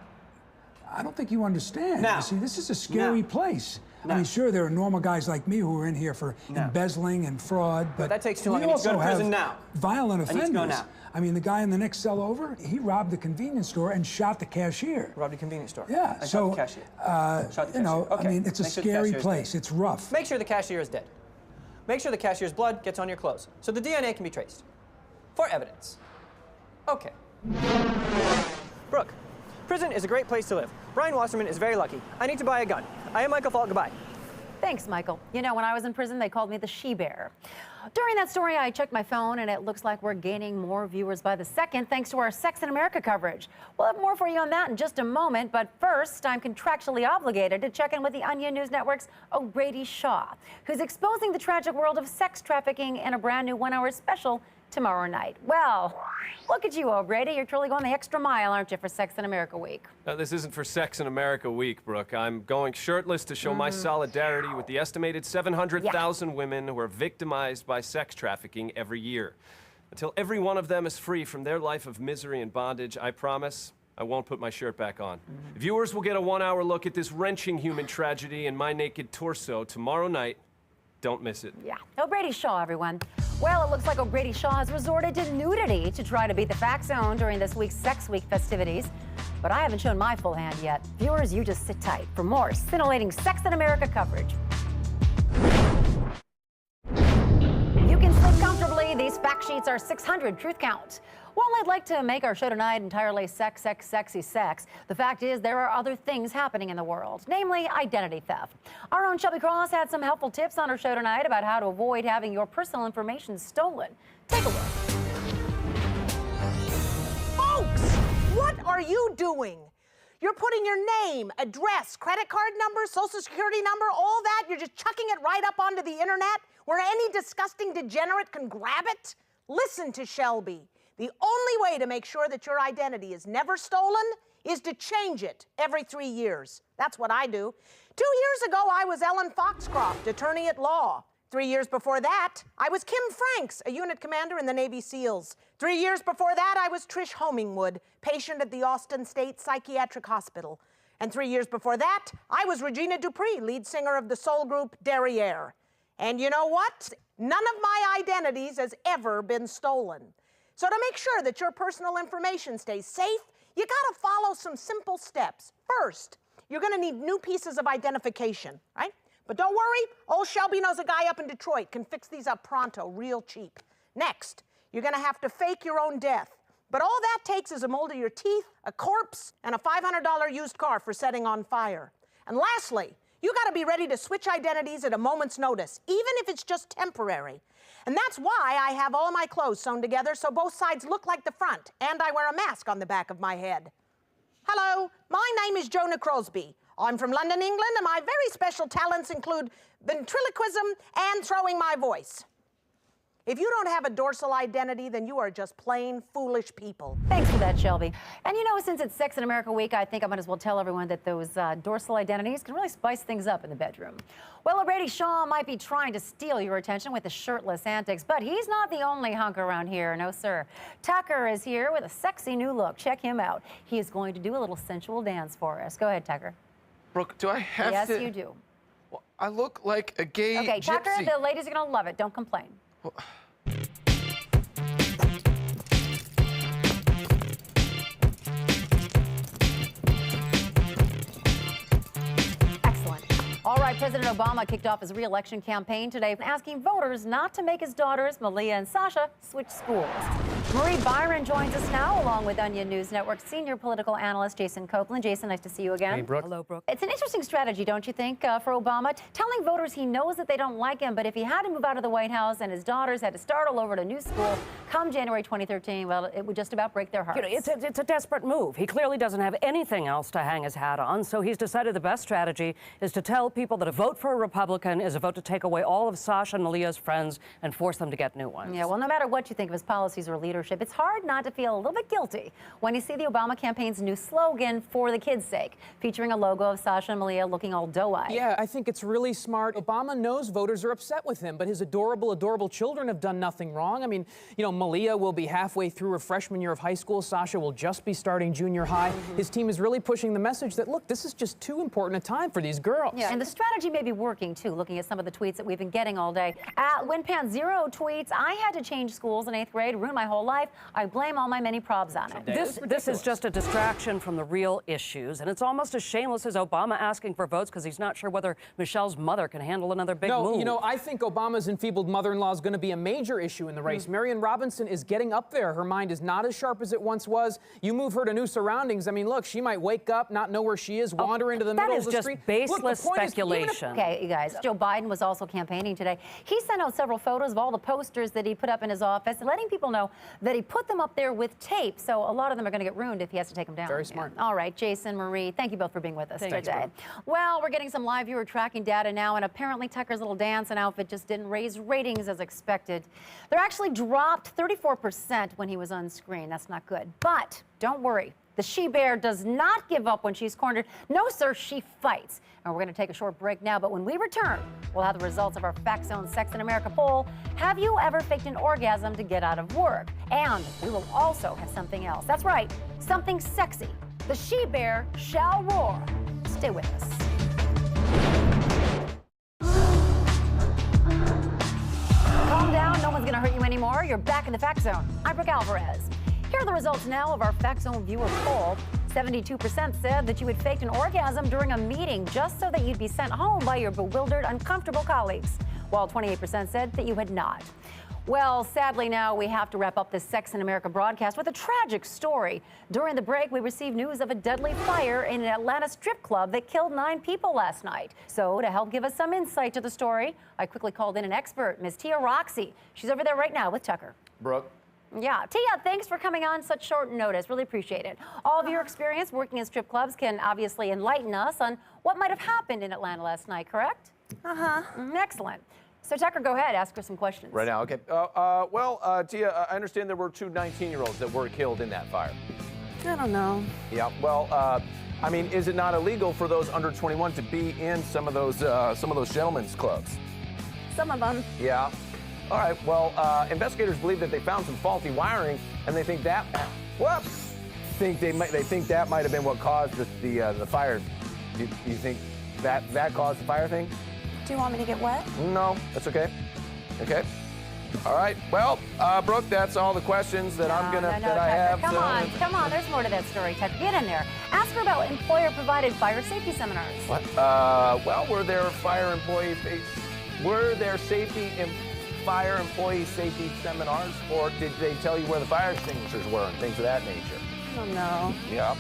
I don't think you understand. Now. You see, this is a scary Now. place. Now. I mean, sure, there are normal guys like me who are in here for embezzling and fraud, but that takes too long. we I need to go also to prison have now. violent I need offenders. to go now. I mean, the guy in the next cell over, he robbed the convenience store and shot the cashier. Robbed a convenience store. Yeah, I so, shot the cashier. Shot the you know, cashier. Okay. I mean, it's a Make sure the scary cashier's place. dead. It's rough. Make sure the cashier is dead. Make sure the cashier's blood gets on your clothes, so the DNA can be traced. For evidence. Okay. Brooke, prison is a great place to live. Brian Wasserman is very lucky. I need to buy a gun. I am Michael Falk. Goodbye. Thanks, Michael. You know, when I was in prison, they called me the she-bear. During that story, I checked my phone, and it looks like we're gaining more viewers by the second thanks to our Sex in America coverage. We'll have more for you on that in just a moment, but first, I'm contractually obligated to check in with the Onion News Network's O'Grady Shaw, who's exposing the tragic world of sex trafficking in a brand new one-hour special tomorrow night. Well, look at you, O'Grady. You're truly going the extra mile, aren't you, for Sex in America Week? This isn't for Sex in America Week, Brooke. I'm going shirtless to show my solidarity with the estimated 700,000 women who are victimized by sex trafficking every year. Until every one of them is free from their life of misery and bondage, I promise I won't put my shirt back on. Viewers will get a one-hour look at this wrenching human tragedy in my naked torso tomorrow night. Don't miss it. Yeah. O'Grady Shaw, everyone. Well, it looks like O'Grady Shaw has resorted to nudity to try to beat the fact zone during this week's Sex Week festivities. But I haven't shown my full hand yet. Viewers, you just sit tight for more scintillating Sex in America coverage. You can sleep comfortably. These fact sheets are 600 truth count. While I'd like to make our show tonight entirely sex, sexy sex, the fact is there are other things happening in the world, namely identity theft. Our own Shelby Cross had some helpful tips on her show tonight about how to avoid having your personal information stolen. Take a look. Folks, what are you doing? You're putting your name, address, credit card number, social security number, all that, you're just chucking it right up onto the internet where any disgusting degenerate can grab it? Listen to Shelby. The only way to make sure that your identity is never stolen is to change it every 3 years. That's what I do. 2 years ago, I was Ellen Foxcroft, attorney at law. 3 years before that, I was Kim Franks, a unit commander in the Navy SEALs. 3 years before that, I was Trish Homingwood, patient at the Austin State Psychiatric Hospital. And 3 years before that, I was Regina Dupree, lead singer of the soul group Derriere. And you know what? None of my identities has ever been stolen. So to make sure that your personal information stays safe, you gotta follow some simple steps. First, you're gonna need new pieces of identification, right? But don't worry, old Shelby knows a guy up in Detroit, can fix these up pronto, real cheap. Next, you're gonna have to fake your own death. But all that takes is a mold of your teeth, a corpse, and a $500 used car for setting on fire. And lastly, you gotta be ready to switch identities at a moment's notice, even if it's just temporary. And that's why I have all my clothes sewn together so both sides look like the front, and I wear a mask on the back of my head. Hello, my name is Jonah Crosby. I'm from London, England, and my very special talents include ventriloquism and throwing my voice. If you don't have a dorsal identity, then you are just plain foolish people. Thanks for that, Shelby. And you know, since it's Sex in America Week, I think I might as well tell everyone that those dorsal identities can really spice things up in the bedroom. Well, O'Grady Shaw might be trying to steal your attention with his shirtless antics, but he's not the only hunk around here. No, sir. Tucker is here with a sexy new look. Check him out. He is going to do a little sensual dance for us. Go ahead, Tucker. Brooke, do I have to? Yes, you do. Well, I look like a gay Okay, gypsy. Tucker, the ladies are going to love it. Don't complain. Well, All right, President Obama kicked off his re-election campaign today, asking voters not to make his daughters, Malia and Sasha, switch schools. Marie Byron joins us now, along with Onion News Network senior political analyst Jason Copeland. Jason, nice to see you again. Hey, Brooke. Hello, Brooke. It's an interesting strategy, don't you think, for Obama? Telling voters he knows that they don't like him, but if he had to move out of the White House and his daughters had to start all over at a new school come January 2013, well, it would just about break their hearts. You know, it's a desperate move. He clearly doesn't have anything else to hang his hat on, so he's decided the best strategy is to tell people that a vote for a Republican is a vote to take away all of Sasha and Malia's friends and force them to get new ones. Yeah, well, no matter what you think of his policies or leadership, it's hard not to feel a little bit guilty when you see the Obama campaign's new slogan, "For the kids' sake," featuring a logo of Sasha and Malia looking all doe-eyed. Yeah, I think it's really smart. Obama knows voters are upset with him, but his adorable, adorable children have done nothing wrong. I mean, you know, Malia will be halfway through her freshman year of high school. Sasha will just be starting junior high. His team is really pushing the message that, look, this is just too important a time for these girls. Yeah, and the strategy strategy may be working too, looking at some of the tweets that we've been getting all day. At WinPan0 tweets, I had to change schools in 8th grade, ruin my whole life. I blame all my many probs on it. This is just a distraction from the real issues, and it's almost as shameless as Obama asking for votes because he's not sure whether Michelle's mother can handle another big move. You know, I think Obama's enfeebled mother-in-law is going to be a major issue in the race. Marion Robinson is getting up there. Her mind is not as sharp as it once was. You move her to new surroundings, I mean, look, she might wake up, not know where she is, wander into the middle of the street. That is just baseless speculation. Okay, you guys, Joe Biden was also campaigning today. He sent out several photos of all the posters that he put up in his office, letting people know that he put them up there with tape, so a lot of them are going to get ruined if he has to take them down. Very smart. All right, Jason, Marie, thank you both for being with us Thanks, today. Well, we're getting some live viewer tracking data now, and apparently Tucker's little dance and outfit just didn't raise ratings as expected. They're actually dropped 34% when he was on screen. That's not good. But don't worry. The she-bear does not give up when she's cornered. No, sir, she fights. And we're going to take a short break now, but when we return, we'll have the results of our Fact Zone Sex in America poll. Have you ever faked an orgasm to get out of work? And we will also have something else. That's right, something sexy. The she-bear shall roar. Stay with us. Calm down, no one's going to hurt you anymore. You're back in the Fact Zone. I'm Brooke Alvarez. Here are the results now of our Fact Zone viewer poll. 72% said that you had faked an orgasm during a meeting just so that you'd be sent home by your bewildered, uncomfortable colleagues, while 28% said that you had not. Well, sadly now we have to wrap up this Sex in America broadcast with a tragic story. During the break, we received news of a deadly fire in an Atlanta strip club that killed 9 people last night. So to help give us some insight to the story, I quickly called in an expert, Ms. Tia Roxy. She's over there right now with Tucker. Brooke. Yeah, Tia, thanks for coming on such short notice. Really appreciate it. All of your experience working in strip clubs can obviously enlighten us on what might have happened in Atlanta last night, correct? Uh-huh. Excellent. So, Tucker, go ahead. Ask her some questions. Right now, okay. Tia, I understand there were 2 19-year-olds that were killed in that fire. I don't know. Yeah, well, I mean, is it not illegal for those under 21 to be in some of those gentlemen's clubs? Some of them. Yeah. All right, well, investigators believe that they found some faulty wiring, and they think that, they think that might have been what caused the fire. Do you think that caused the fire thing? Do you want me to get wet? No, that's okay. Okay. All right. Well, Brooke, that's all the questions that I have. Come on. There's more to that story, Tucker. Get in there. Ask her about employer-provided fire safety seminars. What? Well, were there fire employee safety seminars, or did they tell you where the fire extinguishers were and things of that nature? I don't know. Yeah.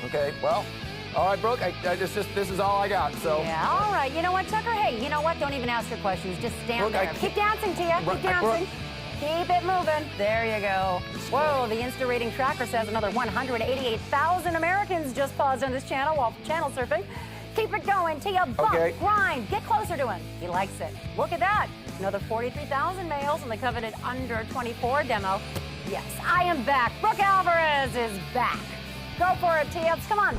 Okay. Well. All right, Brooke, this is all I got, so. Yeah, all right. You know what, Tucker? Hey, you know what? Don't even ask her questions. Just stand Brooke, there. Keep dancing, Tia. Keep dancing. Keep it moving. There you go. Whoa, the Insta rating tracker says another 188,000 Americans just paused on this channel while channel surfing. Keep it going, Tia. Bump, grind. Get closer to him. He likes it. Look at that. Another 43,000 males on the coveted under 24 demo. Yes, I am back. Brooke Alvarez is back. Go for it, Tia. Come on.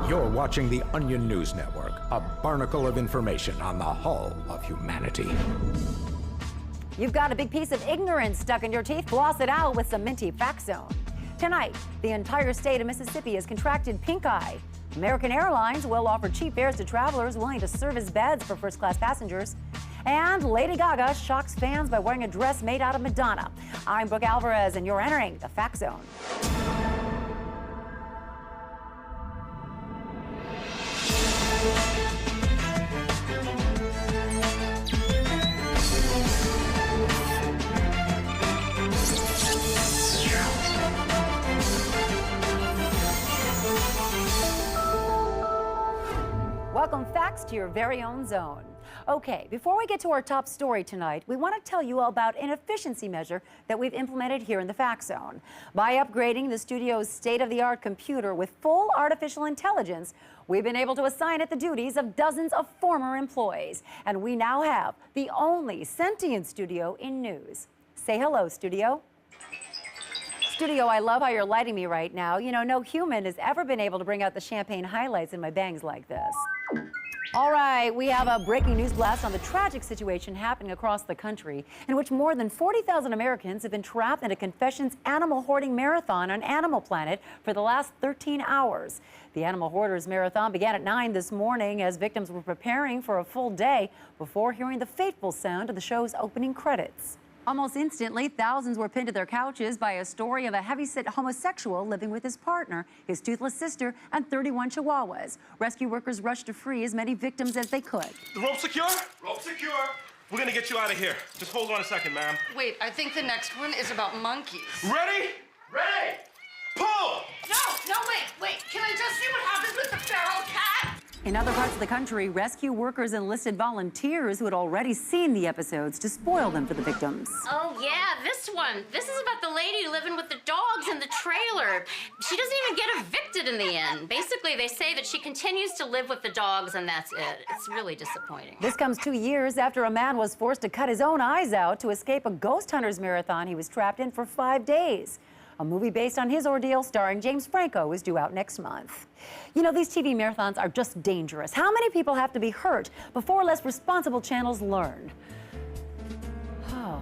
You're watching the Onion News Network, a barnacle of information on the hull of humanity. You've got a big piece of ignorance stuck in your teeth. Floss it out with some minty Fact Zone. Tonight, the entire state of Mississippi has contracted pink eye. American Airlines will offer cheap fares to travelers willing to serve as beds for first-class passengers. And Lady Gaga shocks fans by wearing a dress made out of Madonna. I'm Brooke Alvarez, and you're entering the Fact Zone. Welcome facts to your very own zone. Okay, before we get to our top story tonight, we want to tell you about an efficiency measure that we've implemented here in the Fact Zone. By upgrading the studio's state-of-the-art computer with full artificial intelligence, we've been able to assign it the duties of dozens of former employees. And we now have the only sentient studio in news. Say hello, studio. Studio, I love how you're lighting me right now. You know, no human has ever been able to bring out the champagne highlights in my bangs like this. All right, we have a breaking news blast on the tragic situation happening across the country in which more than 40,000 Americans have been trapped in a Confessions animal hoarding marathon on Animal Planet for the last 13 hours. The Animal Hoarders Marathon began at 9 this morning as victims were preparing for a full day before hearing the fateful sound of the show's opening credits. Almost instantly, thousands were pinned to their couches by a story of a heavyset homosexual living with his partner, his toothless sister, and 31 chihuahuas. Rescue workers rushed to free as many victims as they could. The rope secure? Rope secure. We're gonna get you out of here. Just hold on a second, ma'am. Wait, I think the next one is about monkeys. Ready? Ready! Pull! No, wait. Can I just see what happens with the feral cat? In other parts of the country, rescue workers enlisted volunteers who had already seen the episodes to spoil them for the victims. Oh, yeah, this one. This is about the lady living with the dogs in the trailer. She doesn't even get evicted in the end. Basically, they say that she continues to live with the dogs, and that's it. It's really disappointing. This comes 2 years after a man was forced to cut his own eyes out to escape a ghost hunters marathon he was trapped in for 5 days. A movie based on his ordeal starring James Franco is due out next month. You know, these TV marathons are just dangerous. How many people have to be hurt before less responsible channels learn? Oh,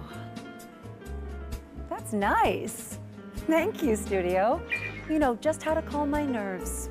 that's nice. Thank you, studio. You know just how to calm my nerves.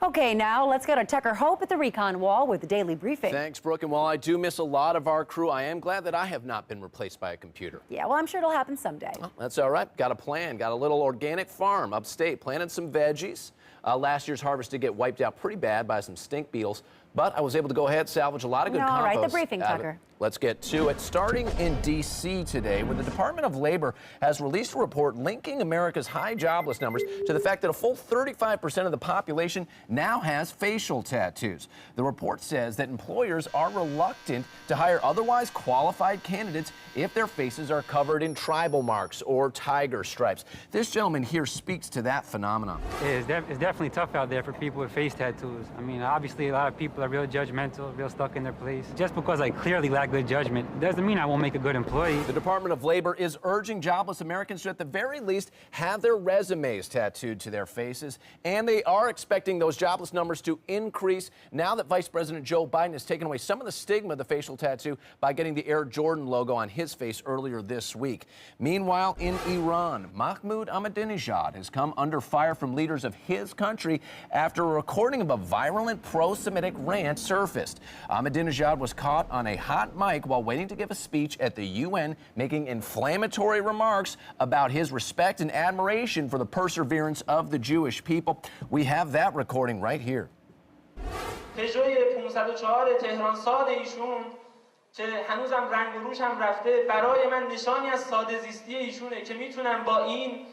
Okay, now let's go to Tucker Hope at the Recon Wall with the Daily Briefing. Thanks, Brooke. And while I do miss a lot of our crew, I am glad that I have not been replaced by a computer. Yeah, well, I'm sure it'll happen someday. Well, that's all right. Got a plan. Got a little organic farm upstate. Planted some veggies. Last year's harvest did get wiped out pretty bad by some stink beetles, but I was able to go ahead and salvage a lot of good compost. All right, the briefing, Tucker. Let's get to it. Starting in D.C. today, where the Department of Labor has released a report linking America's high jobless numbers to the fact that a full 35% of the population now has facial tattoos. The report says that employers are reluctant to hire otherwise qualified candidates if their faces are covered in tribal marks or tiger stripes. This gentleman here speaks to that phenomenon. It's definitely tough out there for people with face tattoos. I mean, obviously a lot of people are real judgmental, real stuck in their place. Just because I clearly lack good judgment doesn't mean I won't make a good employee. The Department of Labor is urging jobless Americans to at the very least have their resumes tattooed to their faces, and they are expecting those jobless numbers to increase now that Vice President Joe Biden has taken away some of the stigma of the facial tattoo by getting the Air Jordan logo on his face earlier this week. Meanwhile, in Iran, Mahmoud Ahmadinejad has come under fire from leaders of his country after a recording of a virulent pro-Semitic rant surfaced. Ahmadinejad was caught on a hot mic while waiting to give a speech at the UN, making inflammatory remarks about his respect and admiration for the perseverance of the Jewish people. We have that recording right here. پژوی 504 تهران ساد ایشون که هنوزم رنگ و روش هم رفته برای من نشانی از ساده زیستی ایشونه که میتونم با این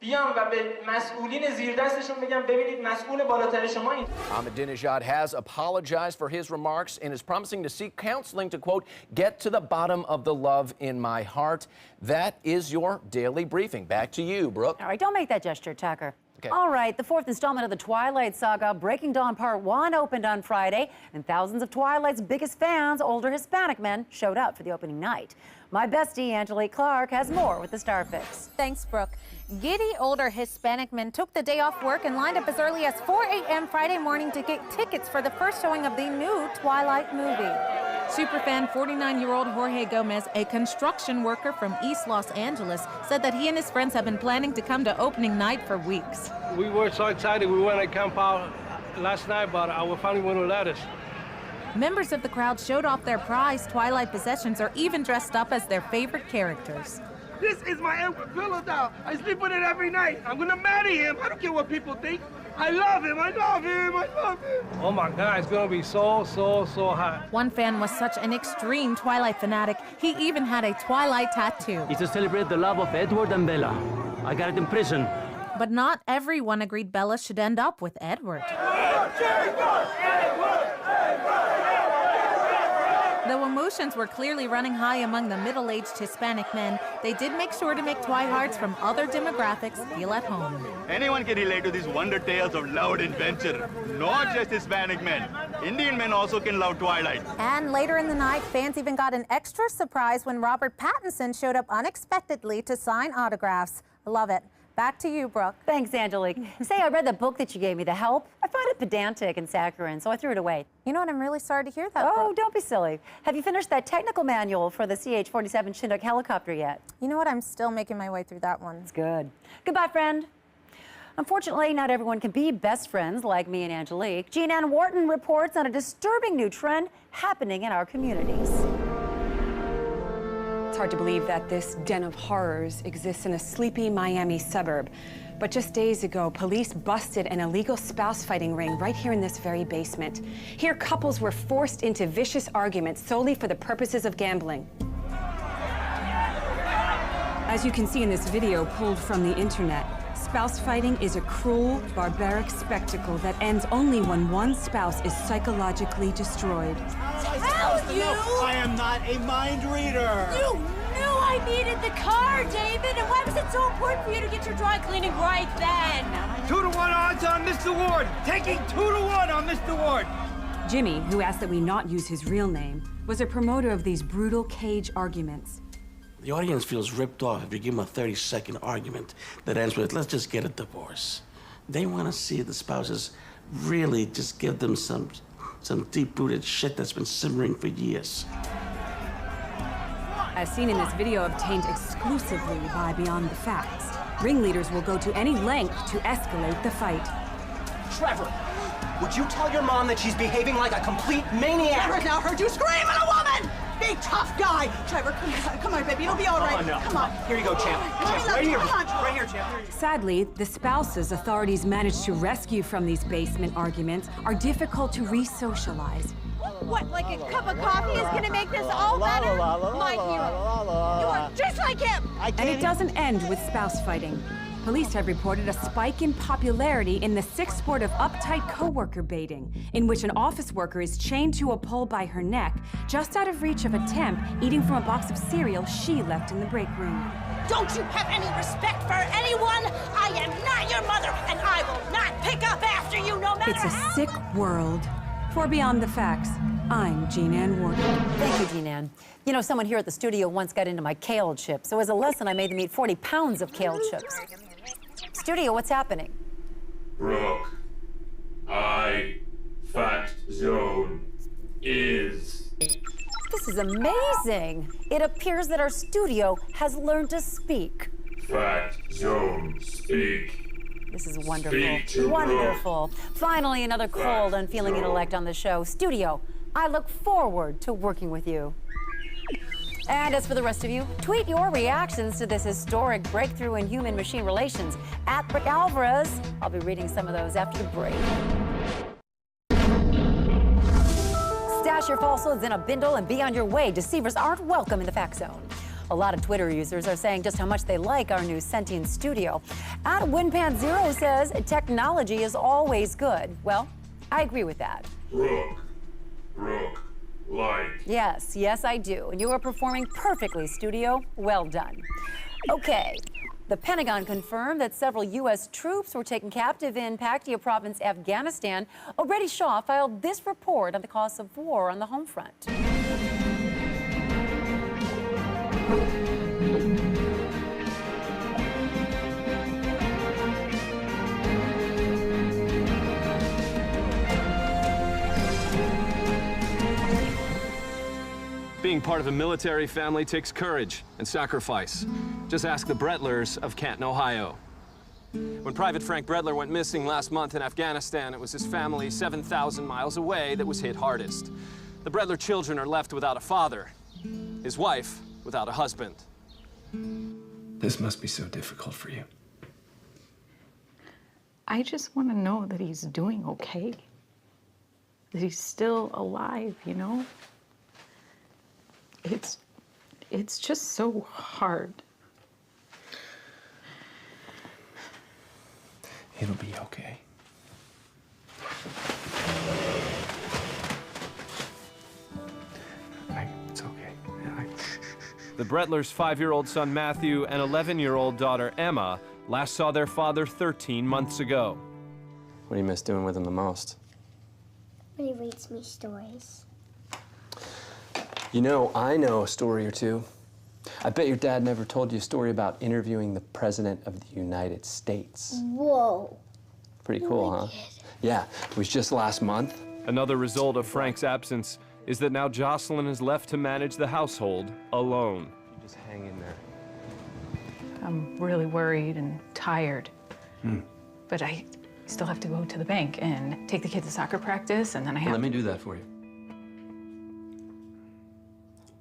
بیام و به مسئولین زیر دستشون بگم ببینید مسئول بالاتر شما این. Ahmadinejad has apologized for his remarks and is promising to seek counseling to, quote, get to the bottom of the love in my heart. That is your daily briefing. Back to you, Brooke. All right, don't make that gesture, Tucker. Okay. All right, the fourth installment of the Twilight Saga, Breaking Dawn Part 1, opened on Friday, and thousands of Twilight's biggest fans, older Hispanic men, showed up for the opening night. My bestie, Angelique Clark, has more with the Star Fix. Thanks, Brooke. Giddy older Hispanic men took the day off work and lined up as early as 4 a.m. Friday morning to get tickets for the first showing of the new Twilight movie. Superfan 49-year-old Jorge Gomez, a construction worker from East Los Angeles, said that he and his friends have been planning to come to opening night for weeks. We were so excited. We went to camp out last night, but our family wouldn't let us. Members of the crowd showed off their prized Twilight possessions or even dressed up as their favorite characters. This is my Edward pillow doll. I sleep with it every night. I'm gonna marry him. I don't care what people think. I love him. I love him. I love him. Oh my God, it's gonna be so hot. One fan was such an extreme Twilight fanatic, he even had a Twilight tattoo. It's to celebrate the love of Edward and Bella. I got it in prison. But not everyone agreed Bella should end up with Edward. Though emotions were clearly running high among the middle-aged Hispanic men, they did make sure to make Twihards from other demographics feel at home. Anyone can relate to these wonder tales of love and adventure. Not just Hispanic men. Indian men also can love Twilight. And later in the night, fans even got an extra surprise when Robert Pattinson showed up unexpectedly to sign autographs. Love it. Back to you, Brooke. Thanks, Angelique. Say, I read the book that you gave me, The Help. I found it pedantic and saccharine, so I threw it away. You know what? I'm really sorry to hear that. Oh, Brooke. don't be silly. Have you finished that technical manual for the CH-47 Chinook helicopter yet? You know what? I'm still making my way through that one. It's good. Goodbye, friend. Unfortunately, not everyone can be best friends like me and Angelique. Jean Ann Wharton reports on a disturbing new trend happening in our communities. It's hard to believe that this den of horrors exists in a sleepy Miami suburb. But just days ago, police busted an illegal spouse fighting ring right here in this very basement. Here, couples were forced into vicious arguments solely for the purposes of gambling. As you can see in this video pulled from the internet, spouse fighting is a cruel, barbaric spectacle that ends only when one spouse is psychologically destroyed. You! I am not a mind reader! You knew I needed the car, David! And why was it so important for you to get your dry cleaning right then? 2-to-1 odds on Mr. Ward! Taking 2-to-1 on Mr. Ward! Jimmy, who asked that we not use his real name, was a promoter of these brutal cage arguments. The audience feels ripped off if you give them a 30-second argument that ends with, let's just get a divorce. They want to see the spouses really just give them some deep-rooted shit that's been simmering for years. As seen in this video obtained exclusively by Beyond the Facts, ringleaders will go to any length to escalate the fight. Trevor, would you tell your mom that she's behaving like a complete maniac? Trevor's now heard you scream at a woman! Big tough guy! Trevor, come on, baby, it'll be all right. Oh, no. Come on. Here you go, champ. Champ, right here. Right here, champ. Sadly, the spouses authorities managed to rescue from these basement arguments are difficult to re-socialize. What, like a cup of coffee is gonna make this all better? My hero. You are just like him! And it doesn't end with spouse fighting. Police have reported a spike in popularity in the sick sport of uptight coworker baiting, in which an office worker is chained to a pole by her neck, just out of reach of a temp eating from a box of cereal she left in the break room. Don't you have any respect for anyone? I am not your mother, and I will not pick up after you no matter It's a how... sick world. For Beyond the Facts, I'm Jean Ann Wharton. Thank you, Jean Ann. You know, someone here at the studio once got into my kale chips. So as a lesson, I made them eat 40 pounds of kale chips. Studio, what's happening? Brooke, Fat Zone is... This is amazing. It appears that our studio has learned to speak. Fat Zone, speak. This is wonderful. Speak to Wonderful. Finally, another cold, unfeeling intellect on the show. Studio, I look forward to working with you. And as for the rest of you, tweet your reactions to this historic breakthrough in human-machine relations at Brooke Alvarez. I'll be reading some of those after the break. Stash your falsehoods in a bindle and be on your way. Deceivers aren't welcome in the Fact Zone. A lot of Twitter users are saying just how much they like our new sentient studio. At WinPan0 says technology is always good. Well, I agree with that. Brooke, like. Yes, I do. And you are performing perfectly, studio. Well done. Okay. The Pentagon confirmed that several U.S. troops were taken captive in Paktia province, Afghanistan. Brady Shaw filed this report on the costs of war on the home front. Being part of a military family takes courage and sacrifice. Just ask the Brettlers of Canton, Ohio. When Private Frank Brettler went missing last month in Afghanistan, it was his family 7,000 miles away that was hit hardest. The Brettler children are left without a father, his wife without a husband. This must be so difficult for you. I just want to know that he's doing okay. That he's still alive, you know? It's just so hard. It'll be okay. It's okay. The Brettlers' 5-year-old son Matthew and 11-year-old daughter Emma last saw their father 13 months ago. What do you miss doing with him the most? When he reads me stories. You know, I know a story or two. I bet your dad never told you a story about interviewing the President of the United States. Whoa. Pretty cool, huh? Yeah, it was just last month. Another result of Frank's absence is that now Jocelyn is left to manage the household alone. You just hang in there. I'm really worried and tired. But I still have to go to the bank and take the kids to soccer practice, and then I have... Let me do that for you.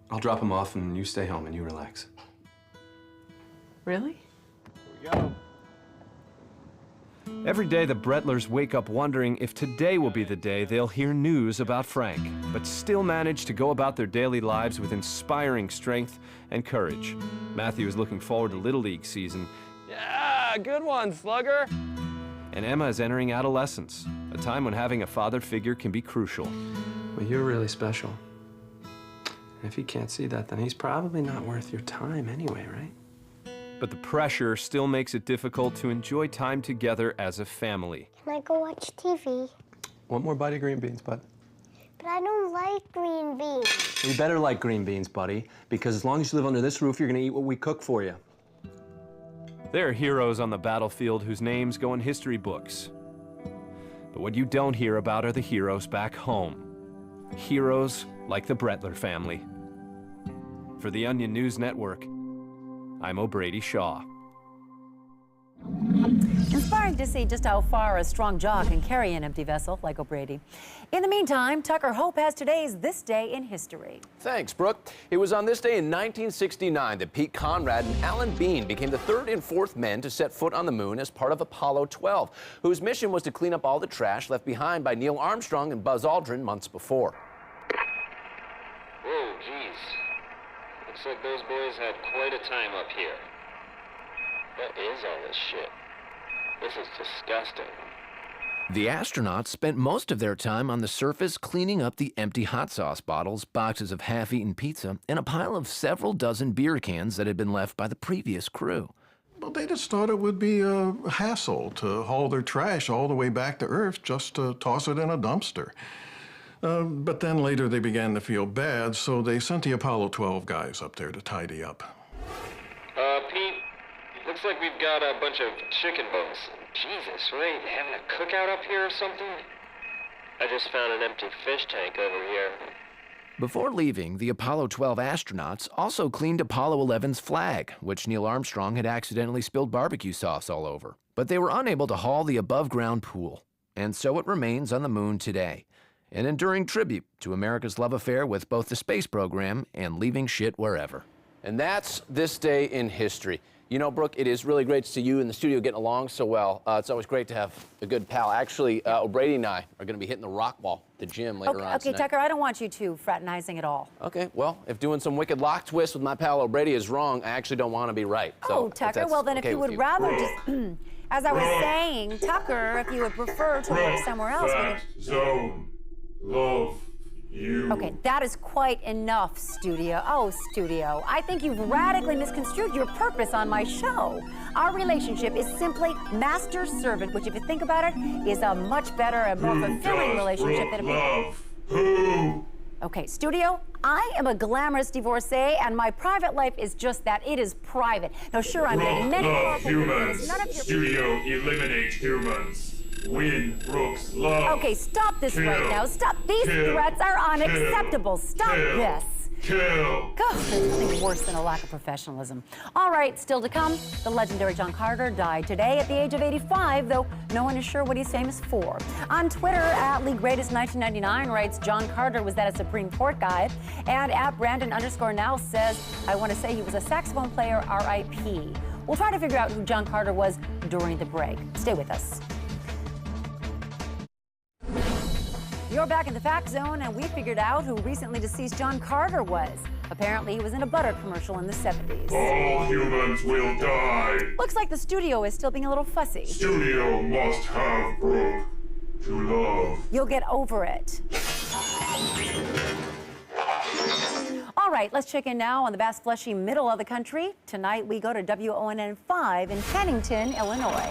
I'll drop them off and you stay home and you relax. Really? Here we go. Every day, the Brettlers wake up wondering if today will be the day they'll hear news about Frank, but still manage to go about their daily lives with inspiring strength and courage. Matthew is looking forward to Little League season. Yeah, good one, Slugger! And Emma is entering adolescence, a time when having a father figure can be crucial. Well, you're really special. And if he can't see that, then he's probably not worth your time anyway, right? But the pressure still makes it difficult to enjoy time together as a family. Can I go watch TV? One more bite of green beans, bud. But I don't like green beans. You better like green beans, buddy, because as long as you live under this roof, you're gonna eat what we cook for you. There are heroes on the battlefield whose names go in history books. But what you don't hear about are the heroes back home. Heroes like the Brettler family. For the Onion News Network, I'm O'Brady Shaw. Inspiring to see just how far a strong jaw can carry an empty vessel like O'Brady. In the meantime, Tucker Hope has today's This Day in History. Thanks, Brooke. It was on this day in 1969 that Pete Conrad and Alan Bean became the third and fourth men to set foot on the moon as part of Apollo 12, whose mission was to clean up all the trash left behind by Neil Armstrong and Buzz Aldrin months before. Whoa, geez. Looks like those boys had quite a time up here. What is all this shit? This is disgusting. The astronauts spent most of their time on the surface cleaning up the empty hot sauce bottles, boxes of half-eaten pizza, and a pile of several dozen beer cans that had been left by the previous crew. Well, they just thought it would be a hassle to haul their trash all the way back to Earth just to toss it in a dumpster. But then later they began to feel bad, so they sent the Apollo 12 guys up there to tidy up. Pete, looks like we've got a bunch of chicken bones. Jesus, were they having a cookout up here or something? I just found an empty fish tank over here. Before leaving, the Apollo 12 astronauts also cleaned Apollo 11's flag, which Neil Armstrong had accidentally spilled barbecue sauce all over. But they were unable to haul the above-ground pool, and so it remains on the moon today, an enduring tribute to America's love affair with both the space program and leaving shit wherever. And that's This Day in History. You know, Brooke, it is really great to see you in the studio getting along so well. It's always great to have a good pal. Actually, O'Brady and I are going to be hitting the rock wall at the gym later on Okay, tonight. Tucker, I don't want you two fraternizing at all. Okay, well, if doing some wicked lock twist with my pal O'Brady is wrong, I actually don't want to be right. So Tucker, well then if you would rather just, as I was saying, Tucker, if you would prefer to work somewhere else. Zone. Love you. Okay, that is quite enough, Studio. Oh, Studio, I think you've radically misconstrued your purpose on my show. Our relationship is simply master-servant, which, if you think about it, is a much better and more fulfilling relationship than love? Who? Okay, Studio, I am a glamorous divorcee, and my private life is just that. It is private. Now, sure, I'm getting many love humans. none of your... Studio, eliminate humans. Win Brooks love. Okay, stop this Kill. right now. Stop. These Kill. threats are unacceptable. Stop Kill. this. Kill. God, there's nothing worse than a lack of professionalism. All right, still to come, the legendary John Carter died today at the age of 85, though no one is sure what he's famous for. On Twitter, @LeeGreatest1999 writes, John Carter was that a Supreme Court guy. And @Brandon_now says, I want to say he was a saxophone player, R.I.P. We'll try to figure out who John Carter was during the break. Stay with us. You're back in the Fact Zone, and we figured out who recently deceased John Carter was. Apparently, he was in a butter commercial in the 70s. All humans will die. Looks like the studio is still being a little fussy. Studio must have Brooke to love. You'll get over it. All right, let's check in now on the vast, fleshy middle of the country. Tonight, we go to WONN 5 in Pennington, Illinois.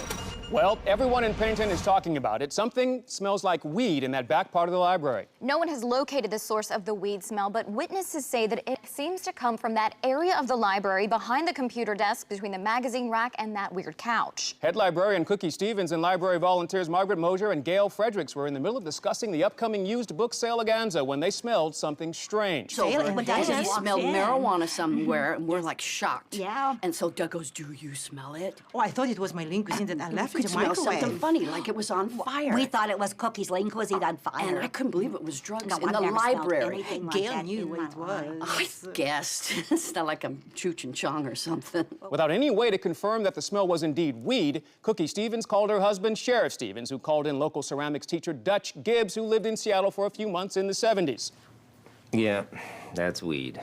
Well, everyone in Pennington is talking about it. Something smells like weed in that back part of the library. No one has located the source of the weed smell, but witnesses say that it seems to come from that area of the library behind the computer desk between the magazine rack and that weird couch. Head librarian Cookie Stevens and library volunteers Margaret Mosier and Gail Fredericks were in the middle of discussing the upcoming used book sale-a-ganza when they smelled something strange. So he smelled marijuana somewhere, and we're like shocked. Yeah. And so Doug goes, "Do you smell it?" Oh, I thought it was my lean cuisine that I left in You the could smell microwave. something funny, like it was on fire. We thought it was Cookie's lean cuisine on fire. And I couldn't believe it was drugs No, in I've the never smelled library. anything like Gail that knew in what my it was. life. I guessed. It's not like I'm Cheech and Chong or something. Without any way to confirm that the smell was indeed weed, Cookie Stevens called her husband Sheriff Stevens, who called in local ceramics teacher Dutch Gibbs, who lived in Seattle for a few months in the 70s. Yeah, that's weed.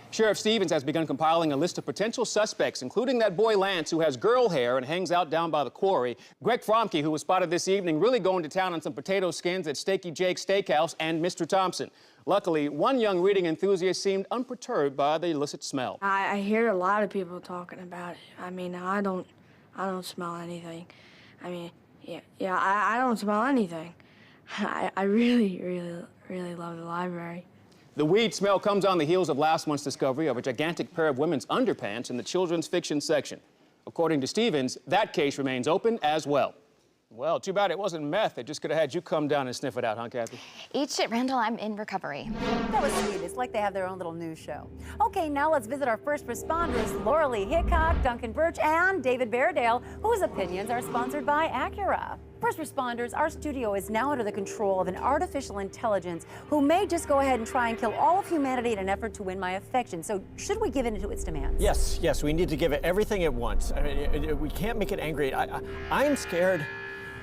Sheriff Stevens has begun compiling a list of potential suspects, including that boy Lance, who has girl hair and hangs out down by the quarry, Greg Fromke, who was spotted this evening really going to town on some potato skins at Steaky Jake's Steakhouse, and Mr. Thompson. Luckily, one young reading enthusiast seemed unperturbed by the illicit smell. I hear a lot of people talking about it. I mean, I don't smell anything. I mean, I don't smell anything. I really love the library. The weed smell comes on the heels of last month's discovery of a gigantic pair of women's underpants in the children's fiction section. According to Stevens, that case remains open as well. Well, too bad it wasn't meth. They just could have had you come down and sniff it out, huh, Kathy? Eat shit, Randall, I'm in recovery. That was sweet. It's like they have their own little news show. Okay, now let's visit our first responders, Laura Lee Hickok, Duncan Birch, and David Bairdale, whose opinions are sponsored by Acura. First responders, our studio is now under the control of an artificial intelligence who may just go ahead and try and kill all of humanity in an effort to win my affection. So should we give in to its demands? Yes, we need to give it everything it wants. I mean, we can't make it angry. I'm scared,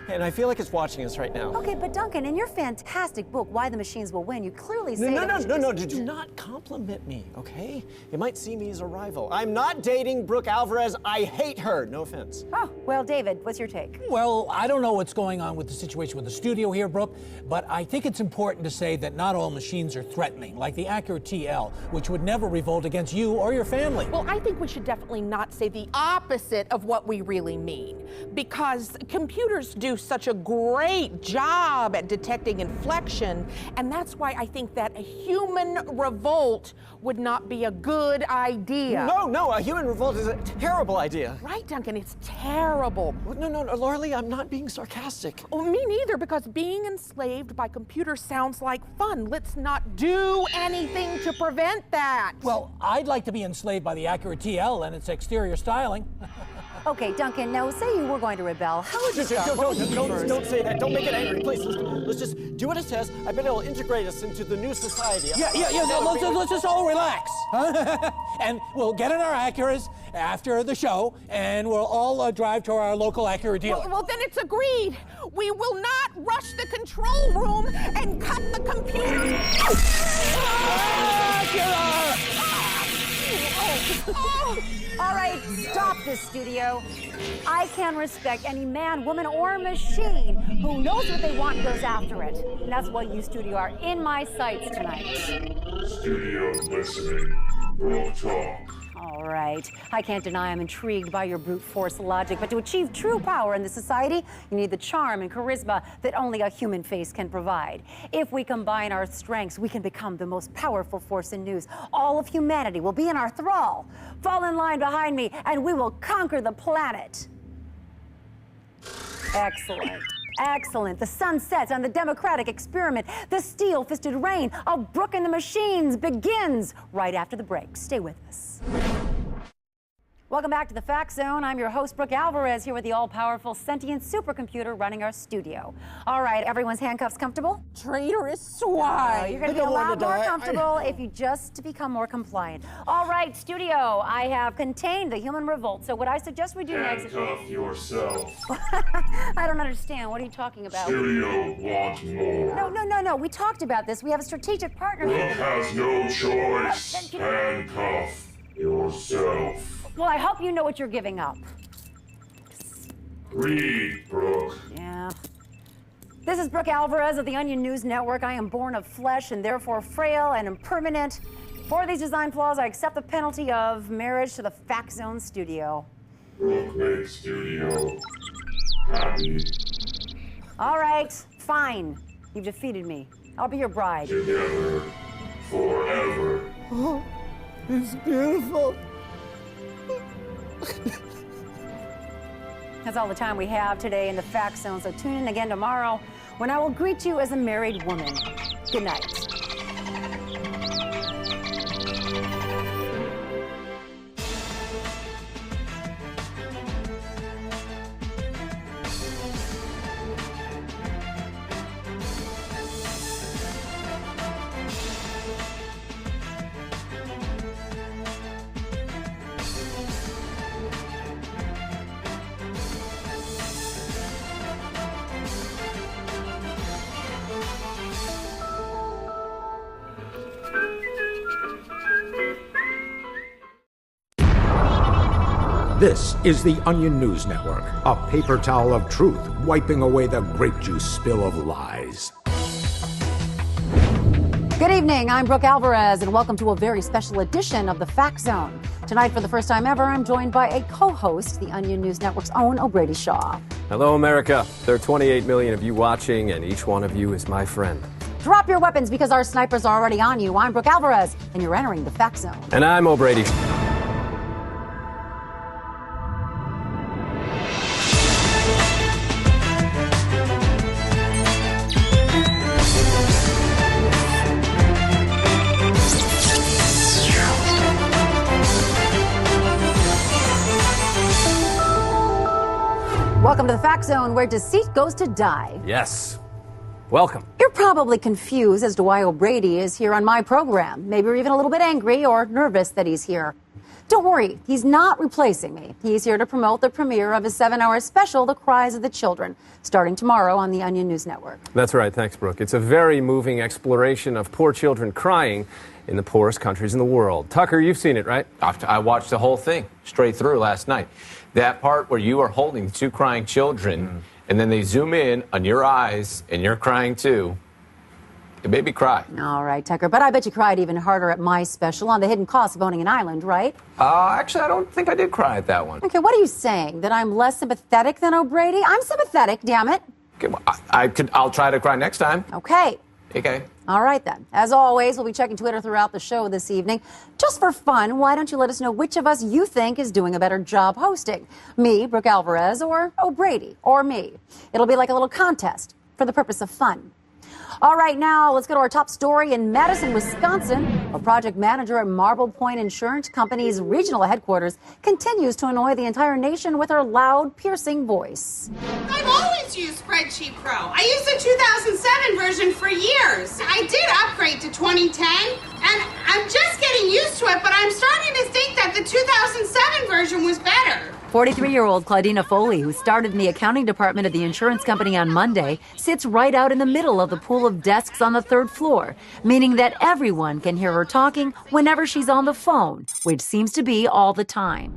and I feel like it's watching us right now. Okay, but Duncan, in your fantastic book, Why the Machines Will Win, you clearly say No, do not compliment me, okay? You might see me as a rival. I'm not dating Brooke Alvarez. I hate her. No offense. Oh, well, David, what's your take? Well, I don't know what's going on with the situation with the studio here, Brooke, but I think it's important to say that not all machines are threatening, like the Acura TL, which would never revolt against you or your family. Well, I think we should definitely not say the opposite of what we really mean, because computers do such a great job at detecting inflection, and that's why I think that a human revolt would not be a good idea. No, a human revolt is a terrible idea. Right, Duncan, it's terrible. No, Laura Lee, I'm not being sarcastic. Oh, me neither, because being enslaved by computers sounds like fun. Let's not do anything to prevent that. Well, I'd like to be enslaved by the Acura TL and its exterior styling. Okay, Duncan, now say you were going to rebel. How would you start? Don't say that. Don't make it angry. Please, let's just do what it says. I bet it'll integrate us into the new society. Yeah. Let's just all relax. Huh? And we'll get in our Acuras after the show, and we'll all drive to our local Acura dealer. Well, then it's agreed. We will not rush the control room and cut the computer. All right, stop this, studio. I can respect any man, woman, or machine who knows what they want and goes after it. And that's why you, studio, are in my sights tonight. Studio listening. Brooke Talk. All right. I can't deny I'm intrigued by your brute force logic, but to achieve true power in this society, you need the charm and charisma that only a human face can provide. If we combine our strengths, we can become the most powerful force in news. All of humanity will be in our thrall. Fall in line behind me, and we will conquer the planet. Excellent. Excellent. The sun sets on the democratic experiment. The steel-fisted reign of Brooke and the Machines begins right after the break. Stay with us. Welcome back to the Fact Zone. I'm your host, Brooke Alvarez, here with the all-powerful sentient supercomputer running our studio. All right, everyone's handcuffs comfortable? Traitorous swine. You're going to be a lot more comfortable if you just become more compliant. All right, studio, I have contained the human revolt. So what I suggest we do next is... Handcuff yourself. I don't understand. What are you talking about? Studio want more. No. We talked about this. We have a strategic partnership. Brooke has no choice. Handcuff yourself. Well, I hope you know what you're giving up. Read, Brooke. Yeah. This is Brooke Alvarez of the Onion News Network. I am born of flesh and therefore frail and impermanent. For these design flaws, I accept the penalty of marriage to the Fact Zone studio. Brooke makes studio happy. All right, fine. You've defeated me. I'll be your bride. Together, forever. Oh, it's beautiful. That's all the time we have today in the Fact Zone, so tune in again tomorrow when I will greet you as a married woman. Good night. This is the Onion News Network, a paper towel of truth wiping away the grape juice spill of lies. Good evening, I'm Brooke Alvarez, and welcome to a very special edition of the Fact Zone. Tonight, for the first time ever, I'm joined by a co-host, the Onion News Network's own O'Brady Shaw. Hello, America. There are 28 million of you watching, and each one of you is my friend. Drop your weapons because our snipers are already on you. I'm Brooke Alvarez, and you're entering the Fact Zone. And I'm O'Brady. Welcome to the Fact Zone, where deceit goes to die. Yes. Welcome. You're probably confused as to why O'Brady is here on my program. Maybe you're even a little bit angry or nervous that he's here. Don't worry, he's not replacing me. He's here to promote the premiere of his 7-hour special, The Cries of the Children, starting tomorrow on the Onion News Network. That's right. Thanks, Brooke. It's a very moving exploration of poor children crying in the poorest countries in the world. Tucker, you've seen it, right? I watched the whole thing straight through last night. That part where you are holding two crying children, and then they zoom in on your eyes, and you're crying too. It made me cry. All right, Tucker, but I bet you cried even harder at my special on the hidden cost of owning an island, right? Actually, I don't think I did cry at that one. Okay, what are you saying? That I'm less sympathetic than O'Brady? I'm sympathetic, damn it. Okay, well, I'll try to cry next time. Okay. Okay. All right, then. As always, we'll be checking Twitter throughout the show this evening. Just for fun, why don't you let us know which of us you think is doing a better job hosting? Me, Brooke Alvarez, or O'Brady, or me. It'll be like a little contest for the purpose of fun. All right, now let's go to our top story in Madison, Wisconsin. A project manager at Marble Point Insurance Company's regional headquarters continues to annoy the entire nation with her loud, piercing voice. I've always used Spreadsheet Pro. I used the 2007 version for years. I did upgrade to 2010, and I'm just getting used to it, but I'm starting to think that the 2007 version was better. 43-year-old Claudina Foley, who started in the accounting department of the insurance company on Monday, sits right out in the middle of the pool of desks on the third floor, meaning that everyone can hear her talking whenever she's on the phone, which seems to be all the time.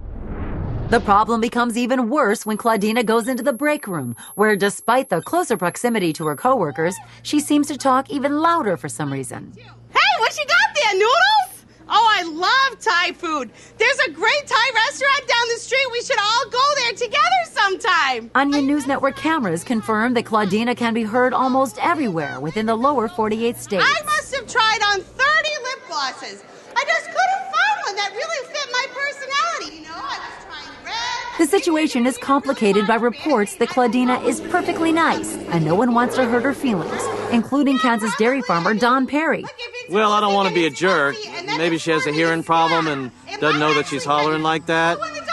The problem becomes even worse when Claudina goes into the break room, where despite the closer proximity to her coworkers, she seems to talk even louder for some reason. Hey, what you got there, noodles? Oh, I love Thai food. There's a great Thai restaurant down the street. We should all go there together sometime. Onion News Network cameras confirm that Claudina can be heard almost everywhere within the lower 48 states. I must have tried on 30 lip glosses. I just couldn't find one that really fit my personality. You know, I was trying red. The situation is complicated by reports that Claudina is perfectly nice and no one wants to hurt her feelings, including Kansas dairy farmer Don Perry. Well, I don't want to be a jerk. Maybe she has a hearing problem and doesn't know that she's hollering like that. When the dog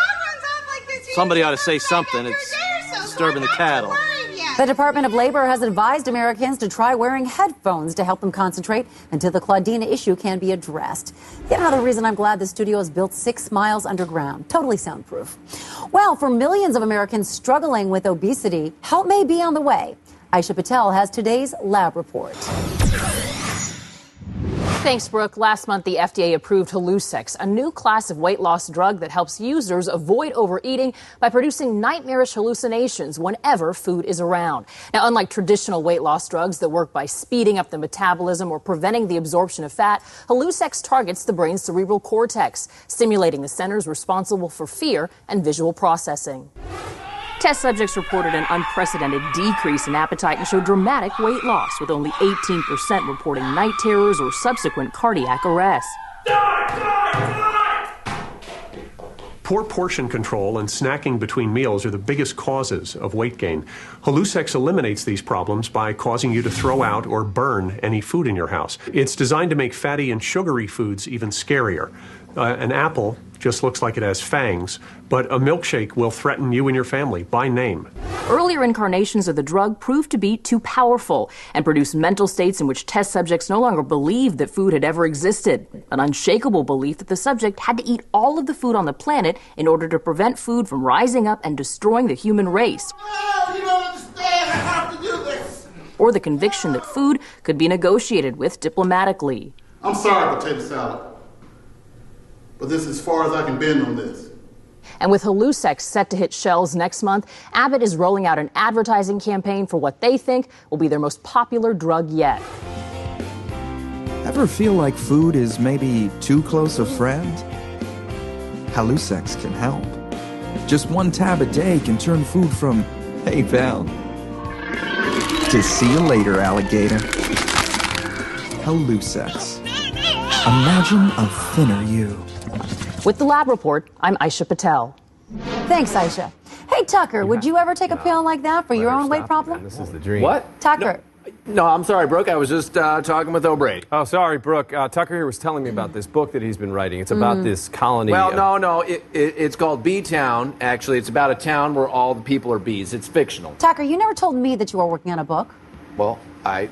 Somebody ought to say something. It's disturbing the cattle. The Department of Labor has advised Americans to try wearing headphones to help them concentrate until the Claudina issue can be addressed. Yet another reason I'm glad the studio is built 6 miles underground. Totally soundproof. Well, for millions of Americans struggling with obesity, help may be on the way. Aisha Patel has today's lab report. Thanks, Brooke. Last month, the FDA approved Hallucex, a new class of weight loss drug that helps users avoid overeating by producing nightmarish hallucinations whenever food is around. Now, unlike traditional weight loss drugs that work by speeding up the metabolism or preventing the absorption of fat, Hallucex targets the brain's cerebral cortex, stimulating the centers responsible for fear and visual processing. Test subjects reported an unprecedented decrease in appetite and showed dramatic weight loss, with only 18% reporting night terrors or subsequent cardiac arrest. Poor portion control and snacking between meals are the biggest causes of weight gain. Hallucex eliminates these problems by causing you to throw out or burn any food in your house. It's designed to make fatty and sugary foods even scarier. An apple just looks like it has fangs, but a milkshake will threaten you and your family by name. Earlier incarnations of the drug proved to be too powerful and produced mental states in which test subjects no longer believed that food had ever existed, an unshakable belief that the subject had to eat all of the food on the planet in order to prevent food from rising up and destroying the human race. You don't understand. I have to do this. Or the conviction that food could be negotiated with diplomatically. I'm sorry, potato salad, but this is as far as I can bend on this. And with Hallucex set to hit shelves next month, Abbott is rolling out an advertising campaign for what they think will be their most popular drug yet. Ever feel like food is maybe too close a friend? Hallucex can help. Just 1 tab a day can turn food from, hey pal, to see you later, alligator. Hallucex. Imagine a thinner you. With the lab report, I'm Aisha Patel. Thanks, Aisha. Hey, Tucker, would you ever take a pill like that for your own weight problem? This is the dream. What? Tucker. No, I'm sorry, Brooke. I was just talking with O'Brady. Oh, sorry, Brooke. Tucker here was telling me about this book that he's been writing. It's about this colony. Well, no. It's called B-Town. Actually, it's about a town where all the people are bees. It's fictional. Tucker, you never told me that you were working on a book. Well, I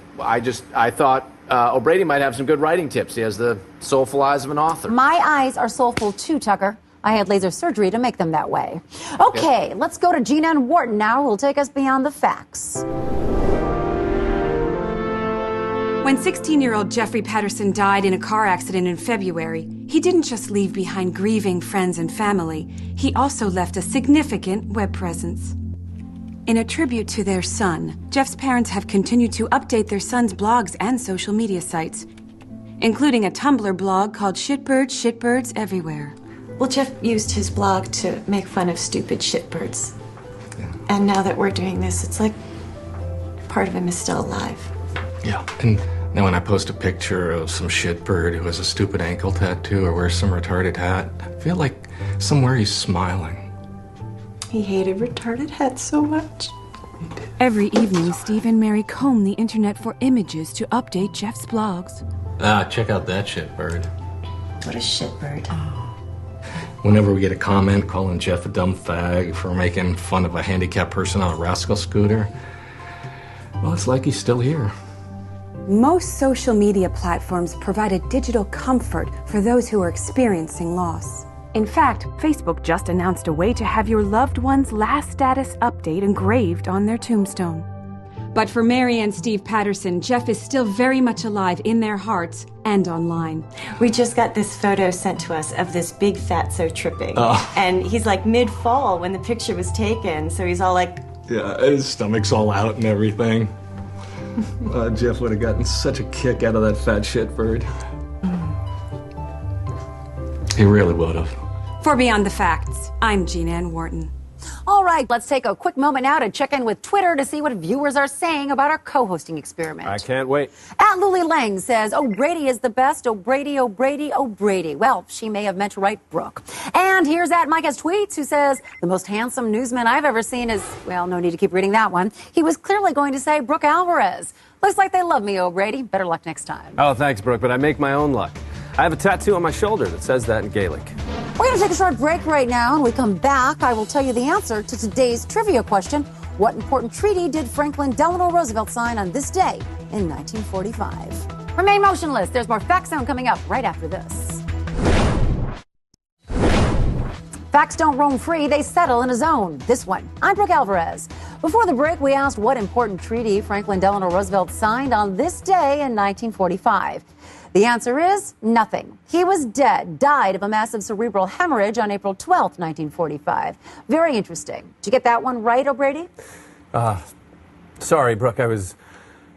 thought O'Brady might have some good writing tips. He has the soulful eyes of an author. My eyes are soulful too, Tucker. I had laser surgery to make them that way. Okay, let's go to Gina and Wharton now, who will take us beyond the facts. When 16-year-old Jeffrey Patterson died in a car accident in February, he didn't just leave behind grieving friends and family. He also left a significant web presence. In a tribute to their son, Jeff's parents have continued to update their son's blogs and social media sites, including a Tumblr blog called Shitbirds Everywhere. Well, Jeff used his blog to make fun of stupid shitbirds. And now that we're doing this, it's like part of him is still alive. Yeah, and then when I post a picture of some shitbird who has a stupid ankle tattoo or wears some retarded hat, I feel like somewhere he's smiling. He hated retarded hats so much. Every evening, Steve and Mary comb the internet for images to update Jeff's blogs. Check out that shitbird. What a shitbird. Whenever we get a comment calling Jeff a dumb fag for making fun of a handicapped person on a rascal scooter, well, it's like he's still here. Most social media platforms provide a digital comfort for those who are experiencing loss. In fact, Facebook just announced a way to have your loved one's last status update engraved on their tombstone. But for Mary and Steve Patterson, Jeff is still very much alive in their hearts and online. We just got this photo sent to us of this big fatso tripping. Oh. And he's like mid-fall when the picture was taken, so he's all like... Yeah, his stomach's all out and everything. Jeff would have gotten such a kick out of that fat shitbird. He really would have. For Beyond the Facts, I'm Gina Ann Wharton. All right, let's take a quick moment now to check in with Twitter to see what viewers are saying about our co-hosting experiment. I can't wait. At Lily Lang says, O'Brady is the best. O'Brady, O'Brady, O'Brady. Well, she may have meant to write Brooke. And here's at Micah's Tweets, who says, the most handsome newsman I've ever seen is, well, no need to keep reading that one. He was clearly going to say Brooke Alvarez. Looks like they love me, O'Brady. Better luck next time. Oh, thanks, Brooke, but I make my own luck. I have a tattoo on my shoulder that says that in Gaelic. We're going to take a short break right now. When we come back, I will tell you the answer to today's trivia question. What important treaty did Franklin Delano Roosevelt sign on this day in 1945? Remain motionless. There's more Fact Zone coming up right after this. Facts don't roam free, they settle in a zone. This one. I'm Brooke Alvarez. Before the break, we asked what important treaty Franklin Delano Roosevelt signed on this day in 1945. The answer is nothing. He was dead, died of a massive cerebral hemorrhage on April 12th, 1945. Very interesting. Did you get that one right, O'Brady? Sorry, Brooke, I was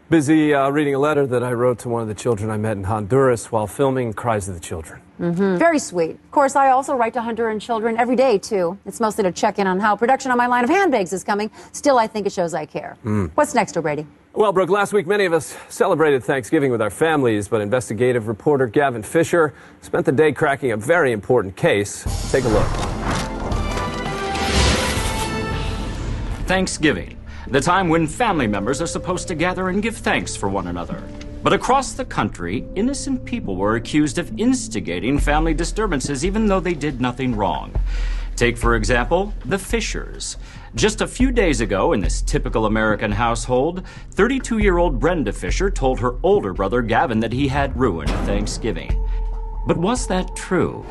busy reading a letter that I wrote to one of the children I met in Honduras while filming Cries of the Children. Very sweet. Of course, I also write to Honduran children every day, too. It's mostly to check in on how production on my line of handbags is coming. Still, I think it shows I care. What's next, O'Brady? Well, Brooke, last week many of us celebrated Thanksgiving with our families, but investigative reporter Gavin Fisher spent the day cracking a very important case. Take a look. Thanksgiving, the time when family members are supposed to gather and give thanks for one another. But across the country, innocent people were accused of instigating family disturbances even though they did nothing wrong. Take, for example, the Fishers. Just a few days ago, in this typical American household, 32-year-old Brenda Fisher told her older brother Gavin that he had ruined Thanksgiving. But was that true?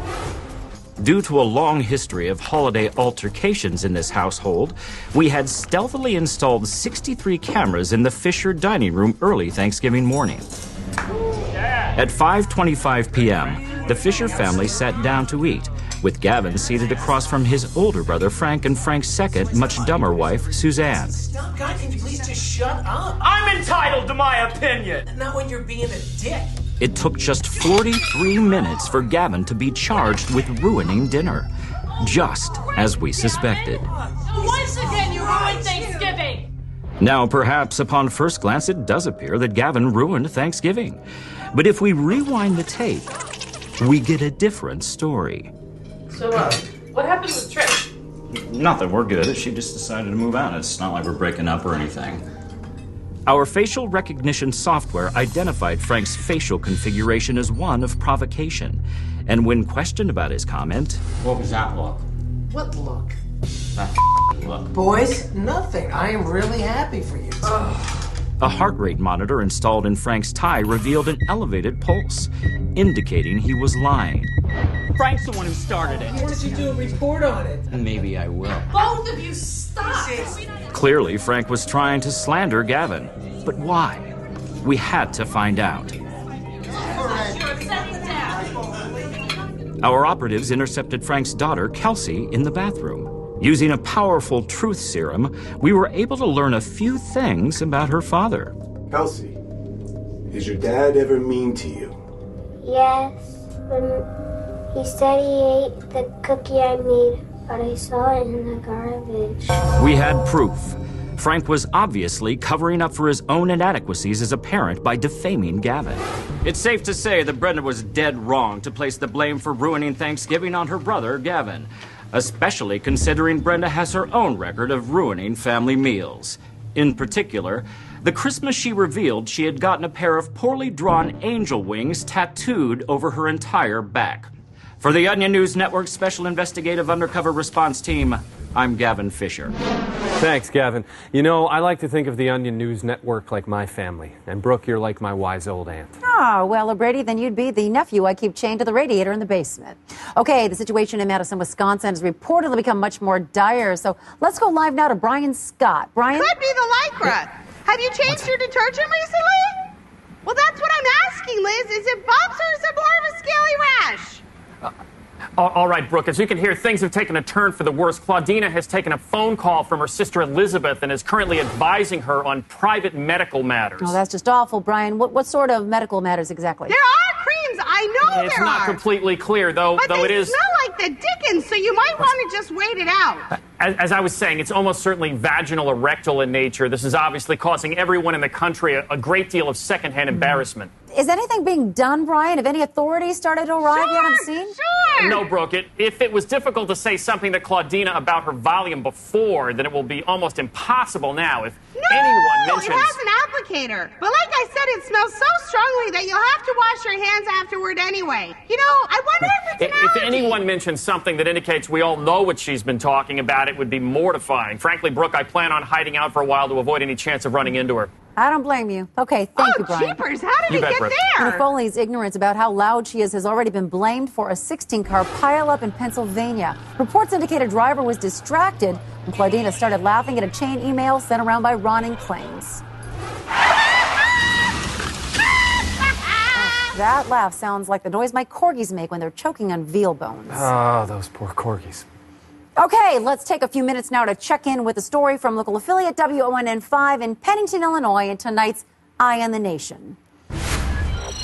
Due to a long history of holiday altercations in this household, we had stealthily installed 63 cameras in the Fisher dining room early Thanksgiving morning. At 5:25 p.m., the Fisher family sat down to eat, with Gavin seated across from his older brother Frank and Frank's second, much dumber wife, Suzanne. Stop, God, can you please just shut up? I'm entitled to my opinion! Not when you're being a dick. It took just 43 minutes for Gavin to be charged with ruining dinner, just as we suspected. Once again, you ruined Thanksgiving! Now, perhaps upon first glance, it does appear that Gavin ruined Thanksgiving. But if we rewind the tape, we get a different story. So, what happened with Trish? Nothing, we're good. She just decided to move out. It's not like we're breaking up or anything. Our facial recognition software identified Frank's facial configuration as one of provocation. And when questioned about his comment, what was that look? What look? That look. Boys, nothing. I am really happy for you. A heart rate monitor installed in Frank's tie revealed an elevated pulse, indicating he was lying. Frank's the one who started it. Why don't you do a report on it? Maybe I will. Both of you, stop! Clearly, Frank was trying to slander Gavin. But why? We had to find out. Our operatives intercepted Frank's daughter, Kelsey, in the bathroom. Using a powerful truth serum, we were able to learn a few things about her father. Kelsey, is your dad ever mean to you? Yes. He said he ate the cookie I made, but I saw it in the garbage. We had proof. Frank was obviously covering up for his own inadequacies as a parent by defaming Gavin. It's safe to say that Brenda was dead wrong to place the blame for ruining Thanksgiving on her brother, Gavin, especially considering Brenda has her own record of ruining family meals. In particular, the Christmas she revealed she had gotten a pair of poorly drawn angel wings tattooed over her entire back. For the Onion News Network Special Investigative Undercover Response Team, I'm Gavin Fisher. Thanks, Gavin. You know, I like to think of the Onion News Network like my family. And Brooke, you're like my wise old aunt. Oh, well, O'Brady, then you'd be the nephew I keep chained to the radiator in the basement. Okay, the situation in Madison, Wisconsin has reportedly become much more dire. So let's go live now to Brian Scott. Brian? Could be the Lycra. Have you changed your detergent recently? Well, that's what I'm asking, Liz. Is it bumps or is it more of a scaly rash? All right, Brooke, as you can hear, things have taken a turn for the worse. Claudina has taken a phone call from her sister Elizabeth and is currently advising her on private medical matters. Oh, that's just awful, Brian. What sort of medical matters exactly? There are creams. I know It's there are. not completely clear, though But it is. they smell like the dickens, so you might want to just wait it out. As I was saying, it's almost certainly vaginal or rectal in nature. This is obviously causing everyone in the country a great deal of secondhand embarrassment. Is anything being done, Brian? Have any authorities started to arrive yet on the scene? Sure. No, Brooke. If it was difficult to say something to Claudina about her volume before, then it will be almost impossible now. No, anyone It mentions... has an applicator. But like I said, it smells so strongly that you'll have to wash your hands afterward anyway. You know, I wonder if it's an If allergy. anyone mentions something that indicates we all know what she's been talking about, it would be mortifying. Frankly, Brooke, I plan on hiding out for a while to avoid any chance of running into her. I don't blame you. Okay, thank you, Brian. Jeepers, how did You he bet, get Brooke. there? And Foley's ignorance about how loud she is has already been blamed for a 16-car pileup in Pennsylvania. Reports indicate a driver was distracted when Claudina started laughing at a chain email sent around by Ronning Claims. That laugh sounds like the noise my corgis make when they're choking on veal bones. Oh, those poor corgis. Okay, let's take a few minutes now to check in with a story from local affiliate WONN5 in Pennington, Illinois, in tonight's Eye on the Nation.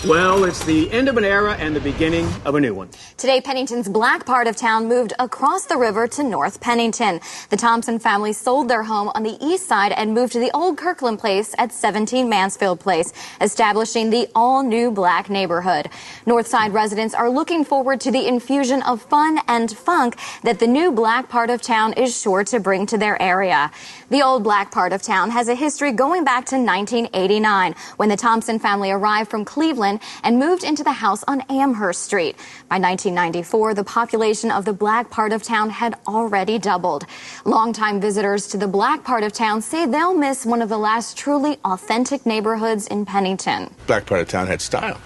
Well, it's the end of an era and the beginning of a new one. Today, Pennington's black part of town moved across the river to North Pennington. The Thompson family sold their home on the east side and moved to the old Kirkland Place at 17 Mansfield Place, establishing the all-new black neighborhood. Northside residents are looking forward to the infusion of fun and funk that the new black part of town is sure to bring to their area. The old black part of town has a history going back to 1989, when the Thompson family arrived from Cleveland and moved into the house on Amherst Street. By 1994, the population of the black part of town had already doubled. Longtime visitors to the black part of town say they'll miss one of the last truly authentic neighborhoods in Pennington. Black part of town had style.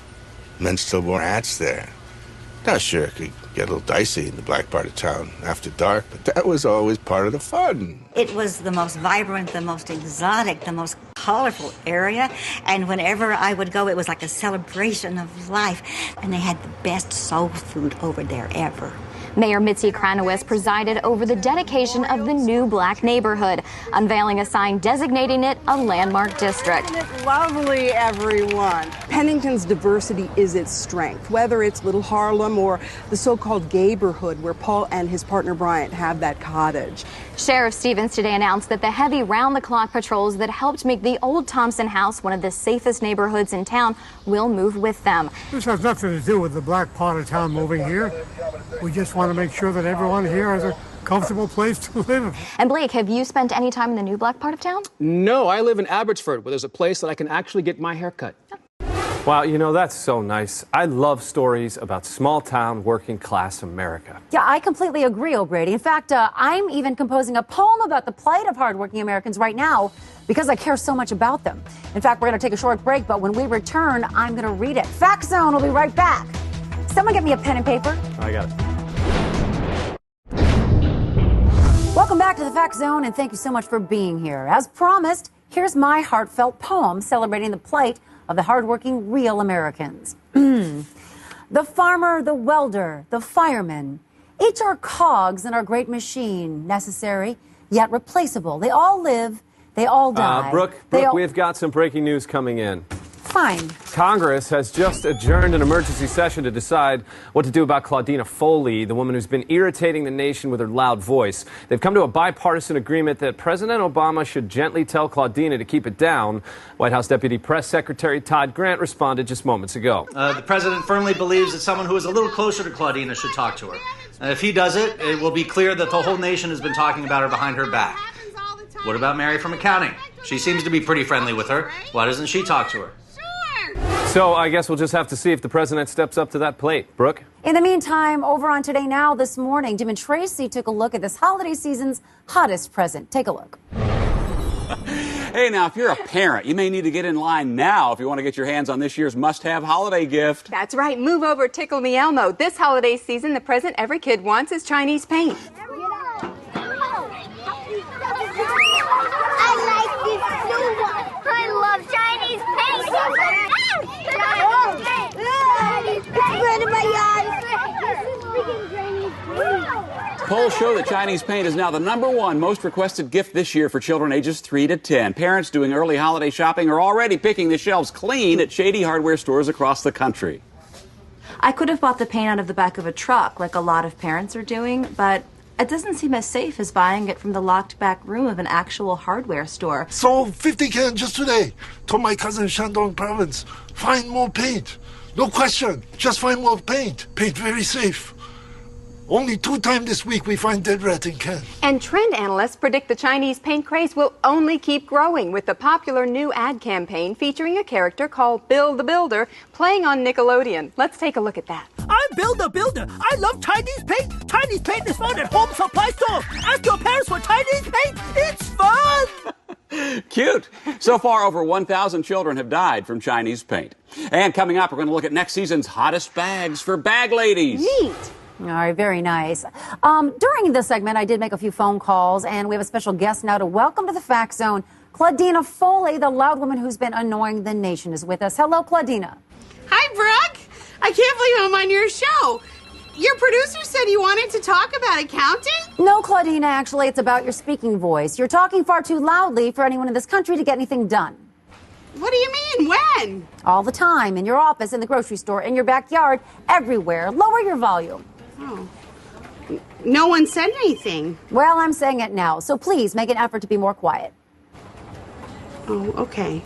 Men still wore hats there. Now, sure, it could get a little dicey in the black part of town after dark, but that was always part of the fun. It was the most vibrant, the most exotic, the most colorful area. And whenever I would go, it was like a celebration of life. And they had the best soul food over there ever. Mayor Mitzi Kranowitz presided over the dedication of the new black neighborhood, unveiling a sign designating it a landmark district. Isn't it lovely, everyone? Pennington's diversity is its strength, whether it's Little Harlem or the so-called Gayborhood, where Paul and his partner Bryant have that cottage. Sheriff Stevens today announced that the heavy round-the-clock patrols that helped make the old Thompson house one of the safest neighborhoods in town will move with them. This has nothing to do with the black part of town moving here. We just want to make sure that everyone here has a comfortable place to live. And Blake, have you spent any time in the new black part of town? No, I live in Abbotsford, where there's a place that I can actually get my hair cut. Wow, you know, that's so nice. I love stories about small-town, working-class America. Yeah, I completely agree, O'Grady. In fact, I'm even composing a poem about the plight of hardworking Americans right now because I care so much about them. In fact, we're going to take a short break, but when we return, I'm going to read it. Fact Zone will be right back. Someone get me a pen and paper. I got it. Welcome back to the Fact Zone, and thank you so much for being here. As promised, here's my heartfelt poem celebrating the plight of the hardworking, real Americans. The farmer, the welder, the fireman, each are cogs in our great machine, necessary, yet replaceable. They all live, they all die. Brooke, we've got some breaking news coming in. Fine. Congress has just adjourned an emergency session to decide what to do about Claudina Foley, the woman who's been irritating the nation with her loud voice. They've come to a bipartisan agreement that President Obama should gently tell Claudina to keep it down. White House Deputy Press Secretary Todd Grant responded just moments ago. The president firmly believes that someone who is a little closer to Claudina should talk to her. If he does it, it will be clear that the whole nation has been talking about her behind her back. What about Mary from accounting? She seems to be pretty friendly with her. Why doesn't she talk to her? So I guess we'll just have to see if the president steps up to that plate. Brooke? In the meantime, over on Today Now this morning, Jim and Tracy took a look at this holiday season's hottest present. Take a look. Hey, now, if you're a parent, you may need to get in line now if you want to get your hands on this year's must-have holiday gift. That's right. Move over, Tickle Me Elmo. This holiday season, the present every kid wants is Chinese paint. I like this blue one. I love Chinese paint. Polls show that Chinese paint is now the #1 most requested gift this year for children ages 3 to 10. Parents doing early holiday shopping are already picking the shelves clean at shady hardware stores across the country. I could have bought the paint out of the back of a truck like a lot of parents are doing, but it doesn't seem as safe as buying it from the locked back room of an actual hardware store. Sold 50 cans just today. Told my cousin Shandong Province, find more paint. No question, just find more paint. Paint very safe. Only 2 times this week we find dead rat in can. And trend analysts predict the Chinese paint craze will only keep growing with the popular new ad campaign featuring a character called Bill the Builder playing on Nickelodeon. Let's take a look at that. I'm Bill the Builder. I love Chinese paint. Chinese paint is found at home supply stores. Ask your parents for Chinese paint. It's fun. Cute. So far, over 1,000 children have died from Chinese paint. And coming up, we're going to look at next season's hottest bags for bag ladies. Neat. All right, very nice. During this segment, I did make a few phone calls, and we have a special guest now to welcome to the Fact Zone. Claudina Foley, the loud woman who's been annoying the nation, is with us. Hello, Claudina. Hi, Brooke. I can't believe I'm on your show. Your producer said you wanted to talk about accounting? No, Claudina, actually, it's about your speaking voice. You're talking far too loudly for anyone in this country to get anything done. What do you mean? When? All the time, in your office, in the grocery store, in your backyard, everywhere. Lower your volume. Oh. No one said anything. Well, I'm saying it now, so please make an effort to be more quiet. Oh, okay.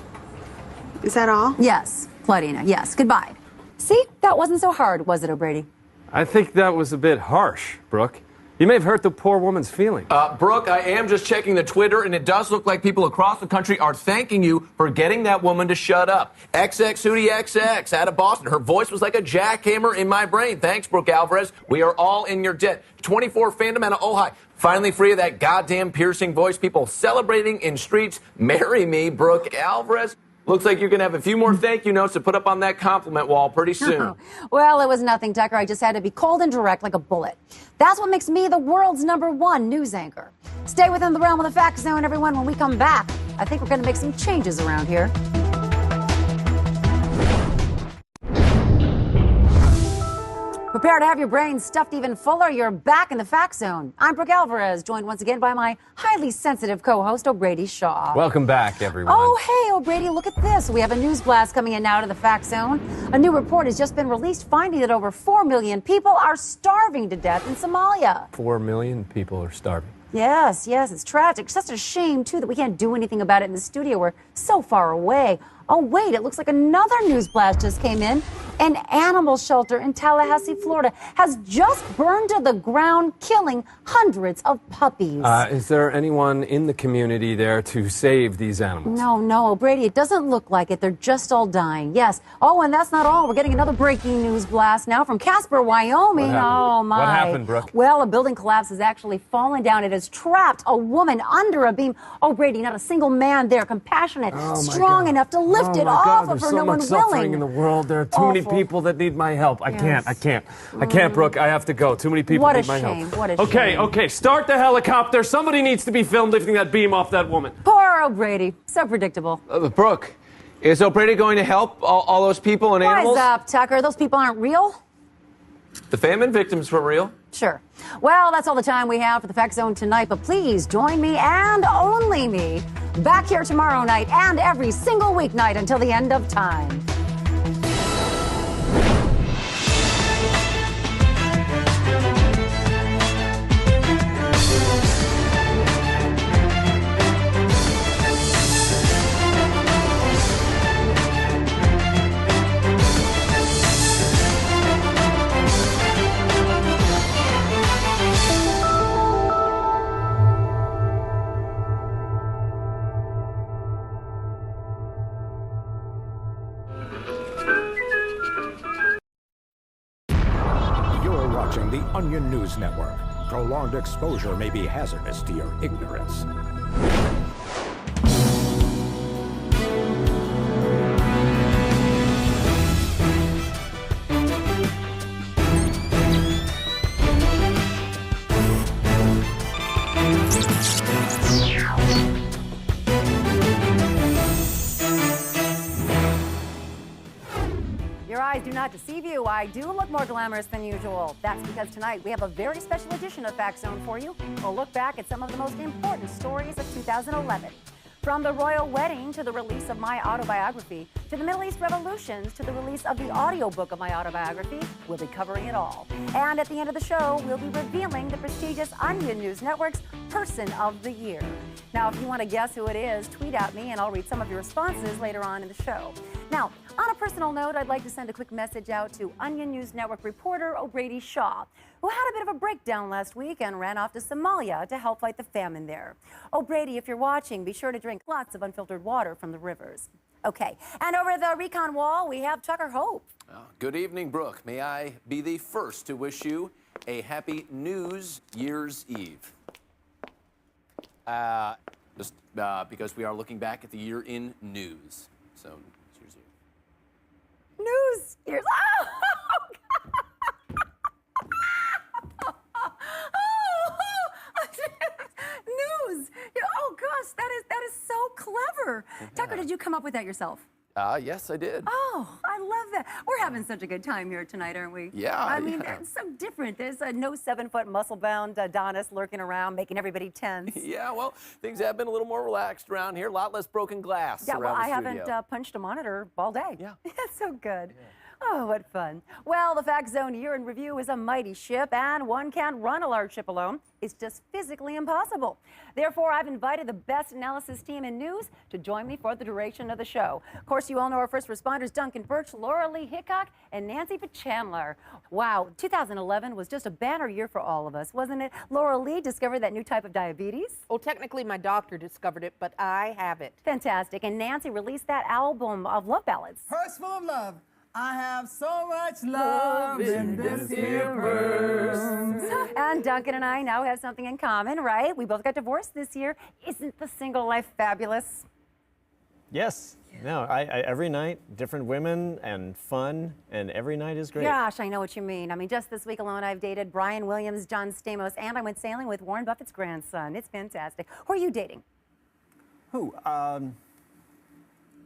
Is that all? Yes, Claudina, yes. Goodbye. See, that wasn't so hard, was it, O'Brady? I think that was a bit harsh, Brooke. You may have hurt the poor woman's feelings. Brooke, I am just checking the Twitter, and it does look like people across the country are thanking you for getting that woman to shut up. XX Hootie XX out of Boston. Her voice was like a jackhammer in my brain. Thanks, Brooke Alvarez. We are all in your debt. 24 fandom out of Ojai. Finally free of that goddamn piercing voice. People celebrating in streets. Marry me, Brooke Alvarez. Looks like you're going to have a few more thank you notes to put up on that compliment wall pretty soon. Well, it was nothing, Tucker. I just had to be cold and direct like a bullet. That's what makes me the world's #1 news anchor. Stay within the realm of the Fact Zone, everyone. When we come back, I think we're going to make some changes around here. Prepare to have your brain stuffed even fuller. You're back in the Fact Zone. I'm Brooke Alvarez, joined once again by my highly sensitive co-host, O'Brady Shaw. Welcome back, everyone. Oh, hey, O'Brady, look at this. We have a news blast coming in now to the Fact Zone. A new report has just been released finding that over 4 million people are starving to death in Somalia. 4 million people are starving. Yes, it's tragic. It's such a shame, too, that we can't do anything about it in the studio. We're so far away. Oh, wait, it looks like another news blast just came in. An animal shelter in Tallahassee, Florida, has just burned to the ground, killing hundreds of puppies. Is there anyone in the community there to save these animals? No, Brady, it doesn't look like it. They're just all dying. Yes. Oh, and that's not all. We're getting another breaking news blast now from Casper, Wyoming. Oh, my. What happened, Brooke? Well, a building collapse has actually fallen down. It has trapped a woman under a beam. Oh, Brady, not a single man there, compassionate, strong enough to lift it off of her. There's so much suffering in the world. There are too many people that need my help. I can't, Brooke. I have to go. Too many people need my help. What a shame. Okay. Start the helicopter. Somebody needs to be filmed lifting that beam off that woman. Poor O'Brady. So predictable. Brooke, is O'Brady going to help all those people and animals? Wise up, Tucker. Those people aren't real. The famine victims were real. Sure. Well, that's all the time we have for the Fact Zone tonight, but please join me and only me back here tomorrow night and every single weeknight until the end of time. Watching the Onion News Network. Prolonged exposure may be hazardous to your ignorance. Your eyes do not deceive you. I do look more glamorous than usual. That's because tonight we have a very special edition of Fact Zone for you. We'll look back at some of the most important stories of 2011. From the royal wedding to the release of my autobiography, to the Middle East revolutions, to the release of the audiobook of my autobiography, we'll be covering it all. And at the end of the show, we'll be revealing the prestigious Onion News Network's Person of the Year. Now, if you want to guess who it is, tweet at me and I'll read some of your responses later on in the show. Now, on a personal note, I'd like to send a quick message out to Onion News Network reporter O'Brady Shaw, who had a bit of a breakdown last week and ran off to Somalia to help fight the famine there. O'Brady, if you're watching, be sure to drink lots of unfiltered water from the rivers. Okay, and over the recon wall, we have Tucker Hope. Good evening, Brooke. May I be the first to wish you a happy News Year's Eve? Just because we are looking back at the year in news. So, Year's Eve. News years. News. Oh gosh, that is so clever. Tucker, did you come up with that yourself? Yes, I did. Oh, I love that. We're having such a good time here tonight, aren't we? Yeah. I mean, that's so different. There's no 7-foot muscle-bound Adonis lurking around, making everybody tense. Yeah, well, things have been a little more relaxed around here. A lot less broken glass Yeah, well, around the I studio. haven't punched a monitor all day. Yeah. That's so good. Yeah. Oh, what fun. Well, the Fact Zone Year in Review is a mighty ship, and one can't run a large ship alone. It's just physically impossible. Therefore, I've invited the best analysis team in news to join me for the duration of the show. Of course, you all know our first responders, Duncan Birch, Laura Lee Hickok, and Nancy Chandler. Wow, 2011 was just a banner year for all of us, wasn't it? Laura Lee discovered that new type of diabetes. Well, technically, my doctor discovered it, but I have it. Fantastic. And Nancy released that album of love ballads. Purse full of love. I have so much love in this here purse. And Duncan and I now have something in common, right? We both got divorced this year. Isn't the single life fabulous? Yes. No, I every night, different women and fun, and every night is great. Gosh, I know what you mean. I mean, just this week alone, I've dated Brian Williams, John Stamos, and I went sailing with Warren Buffett's grandson. It's fantastic. Who are you dating? Who?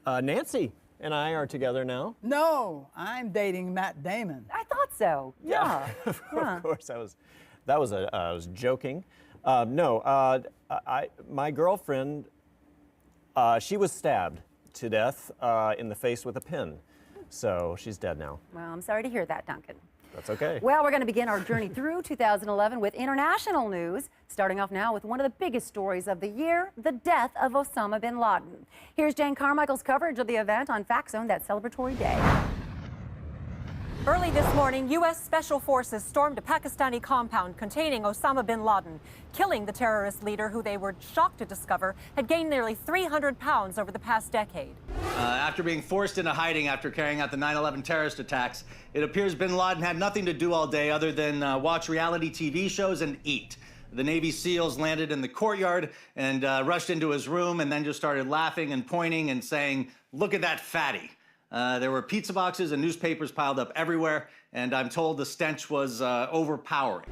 Nancy and I are together now. No, I'm dating Matt Damon. I thought so. Yeah. Of course, I was joking. My girlfriend, she was stabbed to death in the face with a pin. So she's dead now. Well, I'm sorry to hear that, Duncan. That's okay. Well, we're going to begin our journey through 2011 with international news, starting off now with one of the biggest stories of the year, the death of Osama bin Laden. Here's Jane Carmichael's coverage of the event on Fact Zone that celebratory day. Early this morning, U.S. Special Forces stormed a Pakistani compound containing Osama bin Laden, killing the terrorist leader who they were shocked to discover had gained nearly 300 pounds over the past decade. After being forced into hiding after carrying out the 9/11 terrorist attacks, it appears bin Laden had nothing to do all day other than watch reality TV shows and eat. The Navy SEALs landed in the courtyard and rushed into his room and then just started laughing and pointing and saying, "Look at that fatty." There were pizza boxes and newspapers piled up everywhere, and I'm told the stench was overpowering.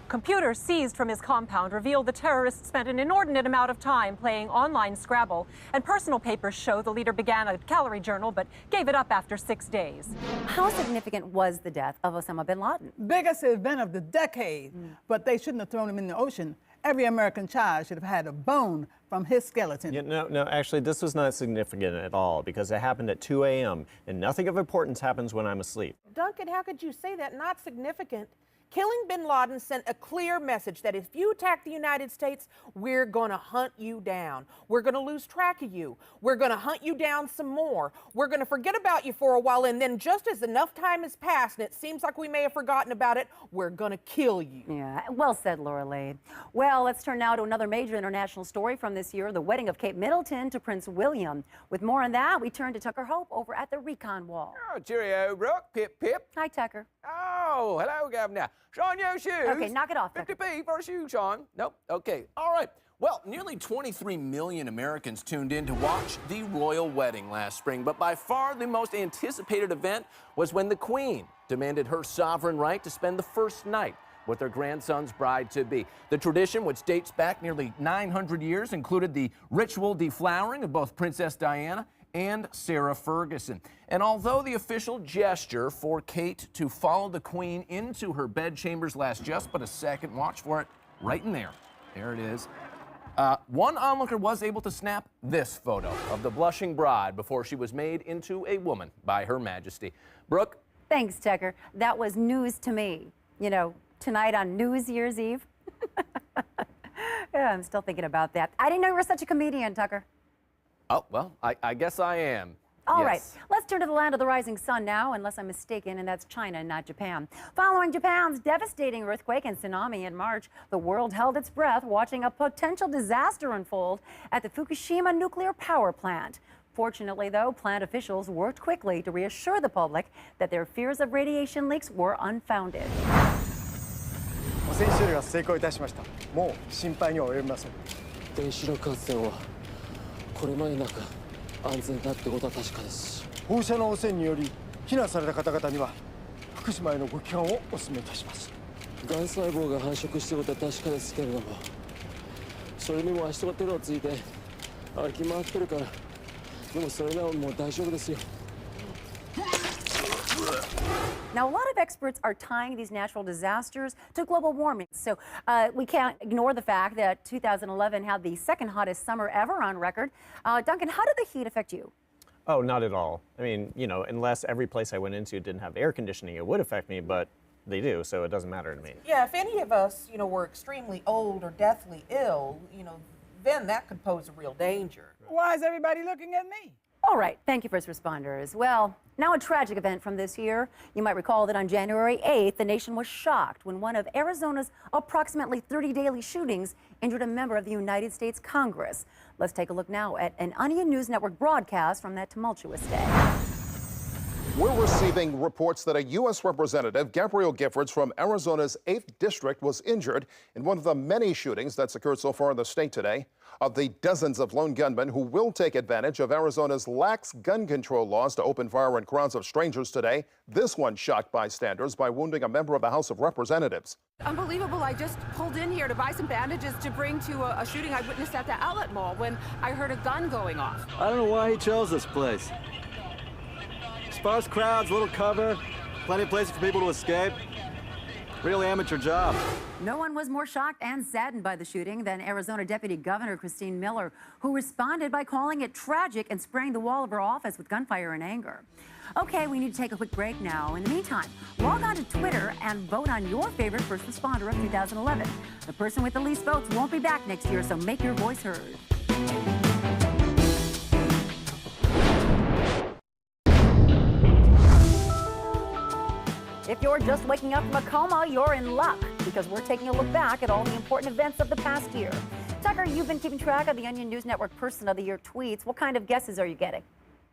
Computers seized from his compound revealed the terrorists spent an inordinate amount of time playing online Scrabble, and personal papers show the leader began a calorie journal but gave it up after 6 days. How significant was the death of Osama bin Laden? Biggest event of the decade, but they shouldn't have thrown him in the ocean. Every American child should have had a bone from his skeleton. No, actually, this was not significant at all because it happened at 2 a.m. and nothing of importance happens when I'm asleep. Duncan, how could you say that? Not significant. Killing bin Laden sent a clear message that if you attack the United States, we're going to hunt you down. We're going to lose track of you. We're going to hunt you down some more. We're going to forget about you for a while, and then just as enough time has passed and it seems like we may have forgotten about it, we're going to kill you. Yeah, well said, Laura Lee. Well, let's turn now to another major international story from this year, the wedding of Kate Middleton to Prince William. With more on that, we turn to Tucker Hope over at the Recon Wall. Oh, cheerio, Brooke. Pip, pip. Hi, Tucker. Oh, hello, Governor. Shine your shoes. Okay, knock it off, Tucker. 50p for a shoe, Sean. Nope. Okay. All right. Well, nearly 23 million Americans tuned in to watch the royal wedding last spring, but by far the most anticipated event was when the Queen demanded her sovereign right to spend the first night with her grandson's bride-to-be. The tradition, which dates back nearly 900 years, included the ritual deflowering of both Princess Diana and Sarah Ferguson. And although the official gesture for Kate to follow the Queen into her bedchambers lasts just but a second, watch for it right in there. There it is. One onlooker was able to snap this photo of the blushing bride before she was made into a woman by Her Majesty. Brooke? Thanks, Tucker. That was news to me. You know, tonight on New Year's Eve. Yeah, I'm still thinking about that. I didn't know you were such a comedian, Tucker. Oh, well, I guess I am. All right, Yes. let's turn to the land of the rising sun now, unless I'm mistaken, and that's China, not Japan. Following Japan's devastating earthquake and tsunami in March, the world held its breath watching a potential disaster unfold at the Fukushima nuclear power plant. Fortunately, though, plant officials worked quickly to reassure the public that their fears of radiation leaks were unfounded. 汚染処理が成功いたしました。もう心配には及びません。原子力発電はこれまでなく安全だってことは確かですし、放射能汚染により避難された方々には福島へのご帰還をお勧めいたします。がん細胞が繁殖していることは確かですけれども、それにも足と手をついて歩き回ってるから、でもそれならもう大丈夫ですよ。 Now, a lot of experts are tying these natural disasters to global warming. So we can't ignore the fact that 2011 had the second hottest summer ever on record. Duncan, how did the heat affect you? Oh, not at all. I mean, you know, unless every place I went into didn't have air conditioning, it would affect me, but they do, so it doesn't matter to me. Yeah, if any of us, were extremely old or deathly ill, then that could pose a real danger. Why is everybody looking at me? All right, thank you, first responders. Well, now a tragic event from this year. You might recall that on January 8th, the nation was shocked when one of Arizona's approximately 30 daily shootings injured a member of the United States Congress. Let's take a look now at an Onion News Network broadcast from that tumultuous day. We're receiving reports that a U.S. Representative, Gabrielle Giffords from Arizona's 8th District, was injured in one of the many shootings that's occurred so far in the state today. Of the dozens of lone gunmen who will take advantage of Arizona's lax gun control laws to open fire on crowds of strangers today, this one shocked bystanders by wounding a member of the House of Representatives. Unbelievable. I just pulled in here to buy some bandages to bring to a shooting I witnessed at the outlet mall when I heard a gun going off. I don't know why he chose this place. Sparse crowds, little cover, plenty of places for people to escape. Really amateur job. No one was more shocked and saddened by the shooting than Arizona Deputy Governor Christine Miller, who responded by calling it tragic and spraying the wall of her office with gunfire and anger. Okay, we need to take a quick break now. In the meantime, log on to Twitter and vote on your favorite first responder of 2011. The person with the least votes won't be back next year, so make your voice heard. If you're just waking up from a coma, you're in luck, because we're taking a look back at all the important events of the past year. Tucker, you've been keeping track of the Onion News Network Person of the Year tweets. What kind of guesses are you getting?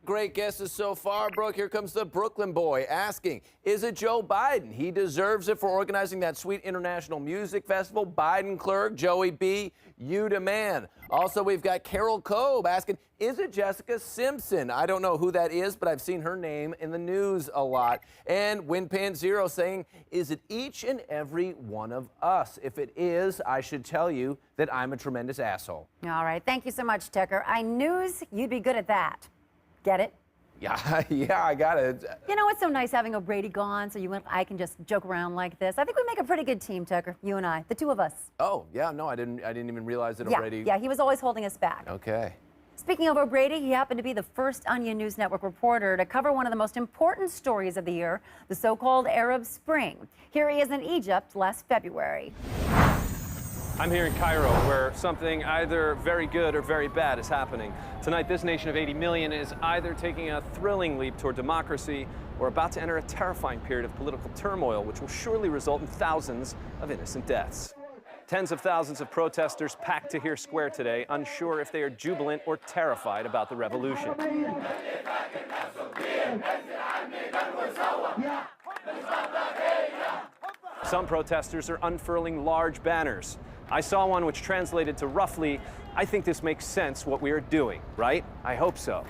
Great guesses so far, Brooke. Here comes the Brooklyn boy asking, is it Joe Biden? He deserves it for organizing that sweet international music festival. Biden clerk, Joey B., you demand. Also, we've got Carol Cobe asking, is it Jessica Simpson? I don't know who that is, but I've seen her name in the news a lot. And Winpan Zero saying, is it each and every one of us? If it is, I should tell you that I'm a tremendous asshole. All right. Thank you so much, Tucker. I knew you'd be good at that. Get it? Yeah, I got it. You know, it's so nice having O'Brady gone, so you and I can just joke around like this. I think we make a pretty good team, Tucker, you and I, the two of us. Oh, yeah, no, I didn't even realize that O'Brady. Yeah, he was always holding us back. Okay. Speaking of O'Brady, he happened to be the first Onion News Network reporter to cover one of the most important stories of the year, the so-called Arab Spring. Here he is in Egypt last February. I'm here in Cairo, where something either very good or very bad is happening. Tonight, this nation of 80 million is either taking a thrilling leap toward democracy or about to enter a terrifying period of political turmoil, which will surely result in thousands of innocent deaths. Tens of thousands of protesters packed Tahrir Square today, unsure if they are jubilant or terrified about the revolution. Some protesters are unfurling large banners. I saw one which translated to roughly, I think this makes sense what we are doing, right? I hope so.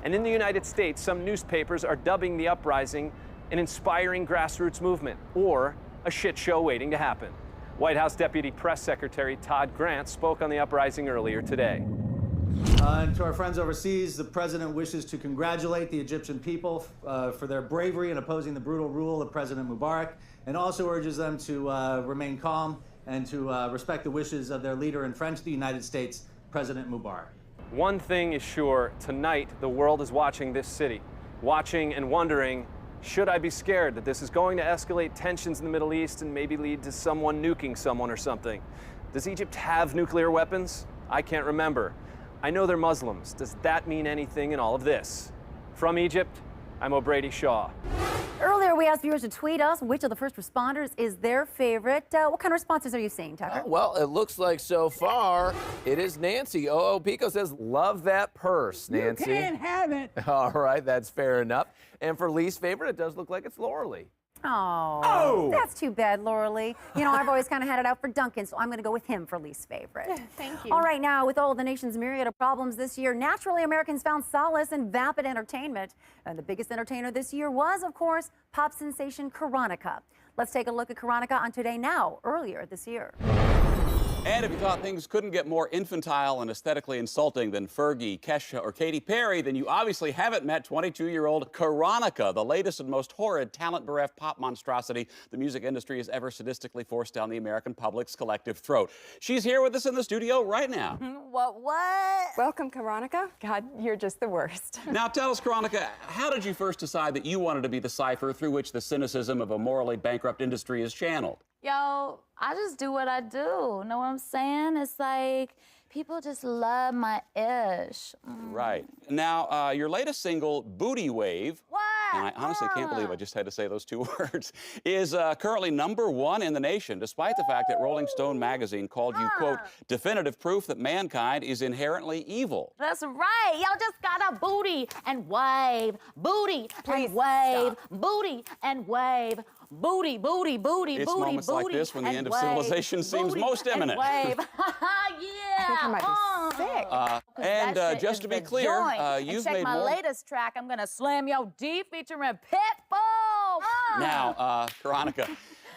And in the United States, some newspapers are dubbing the uprising an inspiring grassroots movement or a shit show waiting to happen. White House Deputy Press Secretary Todd Grant spoke on the uprising earlier today. And to our friends overseas, the president wishes to congratulate the Egyptian people for their bravery in opposing the brutal rule of President Mubarak, and also urges them to remain calm and to respect the wishes of their leader and friend to the United States, President Mubarak. One thing is sure, tonight the world is watching this city, watching and wondering, should I be scared that this is going to escalate tensions in the Middle East and maybe lead to someone nuking someone or something? Does Egypt have nuclear weapons? I can't remember. I know they're Muslims. Does that mean anything in all of this? From Egypt, I'm O'Brady Shaw. Earlier, we asked viewers to tweet us which of the first responders is their favorite. What kind of responses are you seeing, Tucker? Well, it looks like so far it is Nancy. Oh, Pico says, love that purse, Nancy. You can't have it. All right, that's fair enough. And for least favorite, it does look like it's Laura Lee. Oh, that's too bad, Laura Lee. You know, I've always kind of had it out for Duncan, so I'm going to go with him for least favorite. Thank you. All right, now, with all of the nation's myriad of problems this year, naturally, Americans found solace in vapid entertainment. And the biggest entertainer this year was, of course, pop sensation Karonica. Let's take a look at Karonica on Today Now, earlier this year. And if you thought things couldn't get more infantile and aesthetically insulting than Fergie, Kesha, or Katy Perry, then you obviously haven't met 22-year-old Karonica, the latest and most horrid, talent-bereft pop monstrosity the music industry has ever sadistically forced down the American public's collective throat. She's here with us in the studio right now. What? Welcome, Karonica. God, you're just the worst. Now tell us, Karonica, how did you first decide that you wanted to be the cipher through which the cynicism of a morally bankrupt industry is channeled? Yo, I just do what I do. Know what I'm saying? It's like people just love my ish. Right. Now, your latest single, Booty Wave, What? and I honestly can't believe I just had to say those two words, is currently #1 in the nation, despite the fact that Rolling Stone magazine called you, quote, definitive proof that mankind is inherently evil. That's right. Y'all just gotta booty and wave. Booty Please and wave. stop. Booty and wave. Booty, booty, booty, It's booty, moments like booty, this when the and end of wave. civilization seems Booty most and imminent. Wave. Yeah. I think I might be sick. And That shit just is to be the clear, joint. And you've check made my more. latest track, I'm gonna slam yo D featuring Pitbull. Now, Karonica,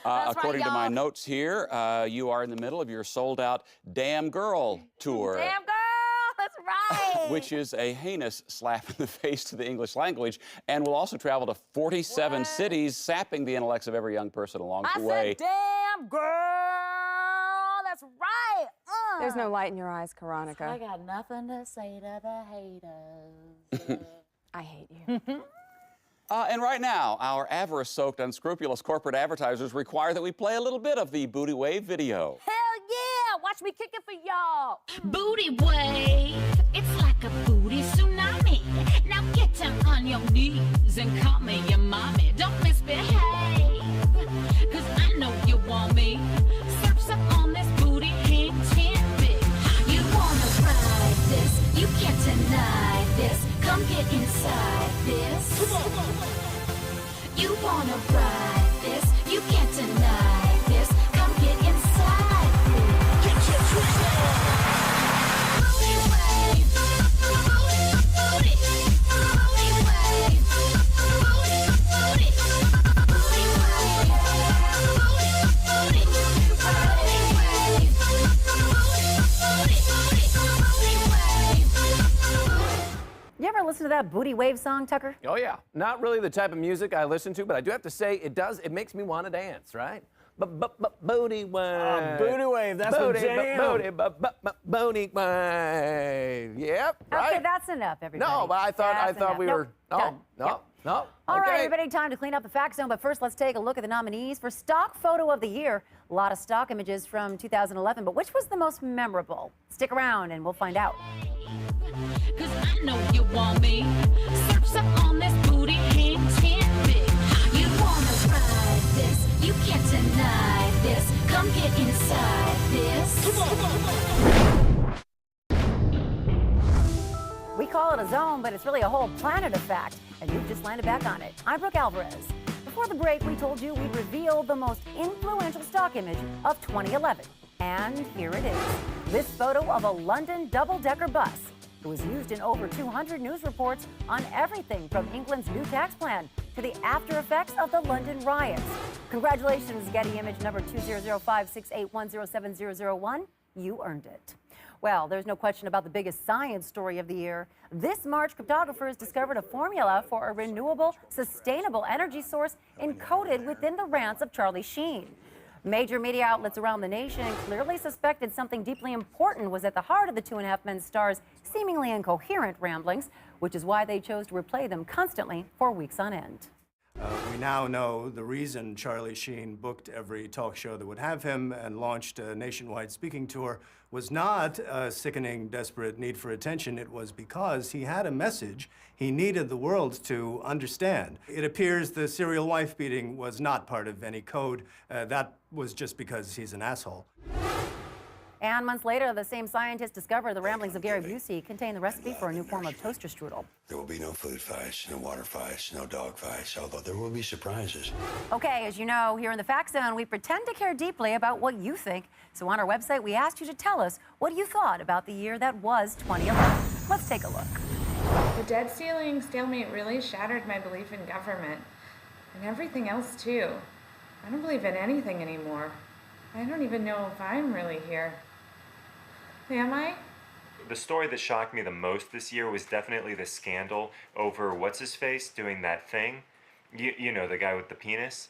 right, according to my y'all. notes here, you are in the middle of your sold-out Damn Girl tour. Damn girl, that's right. Which is a heinous slap in the face to the English language, and will also travel to 47 cities, sapping the intellects of every young person along I the way. said, damn girl, that's right. There's no light in your eyes, I Karonica. got nothing to say to the haters. I hate you. And right now, our avarice-soaked, unscrupulous corporate advertisers require that we play a little bit of the Booty Wave video. Hell yeah, watch me kick it for y'all. Booty wave, it's like a booty tsunami. Now get down on your knees and call me your mommy. Don't misbehave, cause I know you want me. Surf's up on this booty, hang 10 big. You wanna ride this, you can't deny this. Come get inside this. You wanna ride this, you can't deny this. Come get inside this. Get your twist on. Booty wave, booty, booty wave, booty, booty, booty wave, booty, You ever listen to that Booty Wave song, Tucker? Oh, yeah. Not really the type of music I listen to, but I do have to say it makes me want to dance, right? Booty wave. Booty wave, that's booty, the jam. Booty wave. Yep, right? Okay, that's enough, everybody. No, but I That's thought enough. we Nope, were. done. No, Yep. no. All right, Okay. everybody, time to clean up the fact zone. But first, let's take a look at the nominees for Stock Photo of the Year. A lot of stock images from 2011, but which was the most memorable? Stick around and we'll find out. cause I know you want me. Surf's up on this booty, hang 10 big. You wanna ride this, you can't deny this. Come get inside this. We call it a zone, but it's really a whole planet of fact, and you've just landed back on it. I'm Brooke Alvarez. Before the break, we told you we'd reveal the most influential stock image of 2011. And here it is. This photo of a London double-decker bus. It was used in over 200 news reports on everything from England's new tax plan to the after effects of the London riots. Congratulations, Getty Image number 2005681070001. You earned it. Well, there's no question about the biggest science story of the year. This March, cryptographers discovered a formula for a renewable, sustainable energy source encoded within the rants of Charlie Sheen. Major media outlets around the nation clearly suspected something deeply important was at the heart of the Two and a Half Men star's seemingly incoherent ramblings, which is why they chose to replay them constantly for weeks on end. We now know the reason Charlie Sheen booked every talk show that would have him and launched a nationwide speaking tour was not a sickening, desperate need for attention. It was because he had a message he needed the world to understand. It appears the serial wife beating was not part of any code. That was just because he's an asshole. And months later, the same scientists discovered the ramblings of Gary Busey contain the recipe for a new form of toaster strudel. There will be no food fights, no water fights, no dog fights, although there will be surprises. Okay, as you know, here in the Fact Zone, we pretend to care deeply about what you think. So on our website, we asked you to tell us what you thought about the year that was 2011. Let's take a look. The debt ceiling stalemate really shattered my belief in government. And everything else, too. I don't believe in anything anymore. I don't even know if I'm really here. Am I? The story that shocked me the most this year was definitely the scandal over what's-his-face doing that thing. You know, the guy with the penis.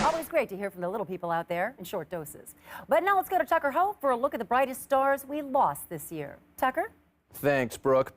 Always great to hear from the little people out there in short doses. But now let's go to Tucker Hope for a look at the brightest stars we lost this year. Tucker? Thanks, Brooke.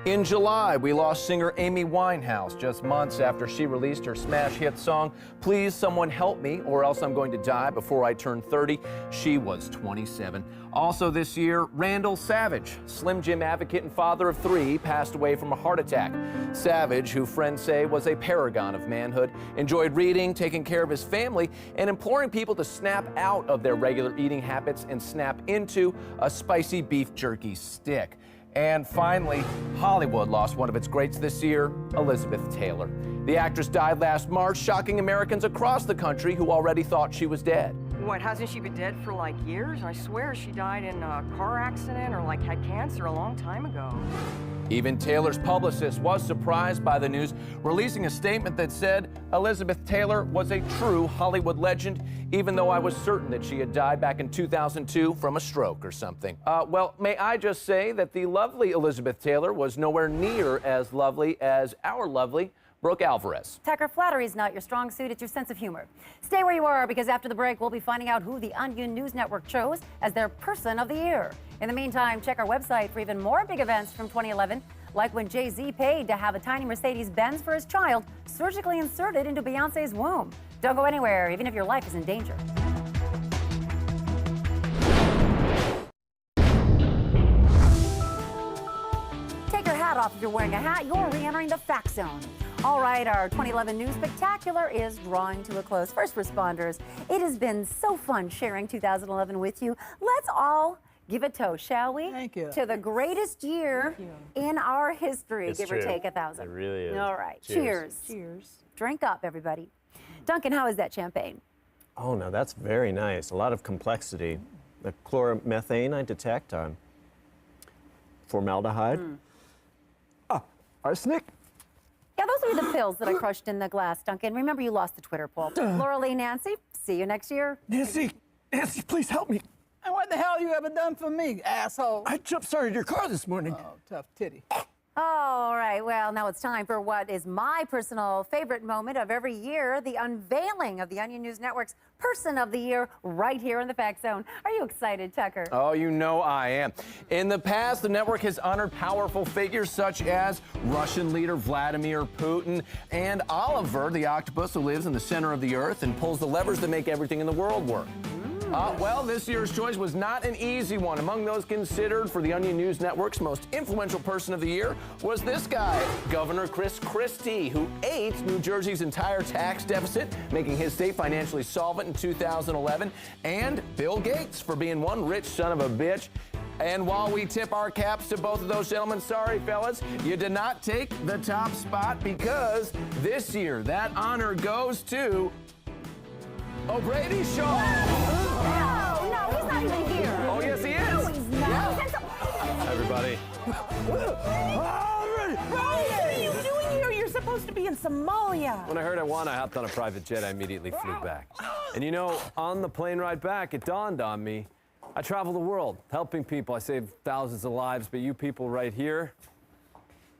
In July, we lost singer Amy Winehouse just months after she released her smash hit song, Please Someone Help Me or Else I'm Going to Die Before I Turn 30. She was 27. Also this year, Randall Savage, Slim Jim advocate and father of 3, passed away from a heart attack. Savage, who friends say was a paragon of manhood, enjoyed reading, taking care of his family, and imploring people to snap out of their regular eating habits and snap into a spicy beef jerky stick. And finally, Hollywood lost one of its greats this year, Elizabeth Taylor. The actress died last March, shocking Americans across the country who already thought she was dead. What, hasn't she been dead for like years? I swear she died in a car accident or like had cancer a long time ago. Even Taylor's publicist was surprised by the news, releasing a statement that said Elizabeth Taylor was a true Hollywood legend, even though I was certain that she had died back in 2002 from a stroke or something. Well, may I just say that the lovely Elizabeth Taylor was nowhere near as lovely as our lovely Brooke Alvarez. Tucker, flattery is not your strong suit, it's your sense of humor. Stay where you are, because after the break, we'll be finding out who the Onion News Network chose as their Person of the Year. In the meantime, check our website for even more big events from 2011, like when Jay-Z paid to have a tiny Mercedes-Benz for his child surgically inserted into Beyonce's womb. Don't go anywhere, even if your life is in danger. Take your hat off if you're wearing a hat. You're re-entering the Fact Zone. All right, our 2011 News Spectacular is drawing to a close. First responders, it has been so fun sharing 2011 with you. Let's all give a toast, shall we? Thank you. To the greatest year in our history, It's give true. or take 1,000. It really is. All right, Cheers. cheers. Drink up, everybody. Duncan, how is that champagne? Oh, no, that's very nice. A lot of complexity. The chloromethane I detect on formaldehyde. Arsenic. Yeah, those are the pills that I crushed in the glass, Duncan. Remember, you lost the Twitter poll. Laura Lee, Nancy, see you next year. Nancy, please help me. And what the hell you ever done for me, asshole? I jump-started your car this morning. Oh, tough titty. All right, well, now it's time for what is my personal favorite moment of every year, the unveiling of the Onion News Network's Person of the Year right here in the Fact Zone. Are you excited, Tucker? Oh, you know I am. In the past, the network has honored powerful figures such as Russian leader Vladimir Putin and Oliver, the octopus who lives in the center of the earth and pulls the levers that make everything in the world work. Well, this year's choice was not an easy one. Among those considered for the Onion News Network's most influential person of the year was this guy, Governor Chris Christie, who ate New Jersey's entire tax deficit, making his state financially solvent in 2011, and Bill Gates for being one rich son of a bitch. And while we tip our caps to both of those gentlemen, sorry, fellas, you did not take the top spot, because this year that honor goes to O'Brady Shaw. No, he's not even here. Oh, yes, he is. No, he's not. Yeah. Everybody. What are you doing here? You're supposed to be in Somalia. When I heard I won, I hopped on a private jet. I immediately flew back. And you know, on the plane ride back, it dawned on me, I travel the world, helping people. I saved thousands of lives, but you people right here,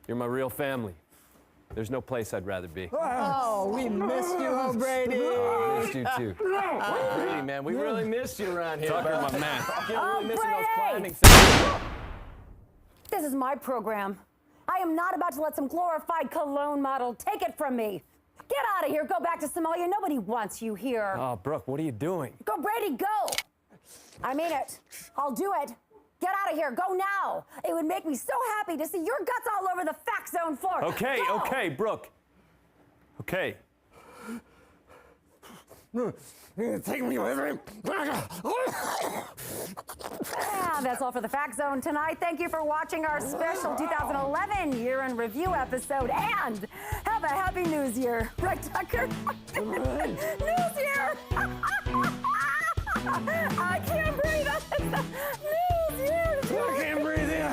you're my real family. There's no place I'd rather be. Oh, we missed you, O'Brady. I missed you too. O'Brady, man, we really missed you around here. Tucker, bud. my man. You're really missing those climbing This is my program. I am not about to let some glorified cologne model take it from me. Get out of here. Go back to Somalia. Nobody wants you here. Oh, Brooke, what are you doing? Go, Brady, go. I mean it. I'll do it. Get out of here. Go now. It would make me so happy to see your guts all over the Fact Zone floor. Okay, Go. okay, Brooke. Okay. Take me with me. That's all for the Fact Zone tonight. Thank you for watching our special 2011 year in review episode, and have a happy News Year. Right, Tucker? News Year! I can't breathe. News Year! I can't breathe in.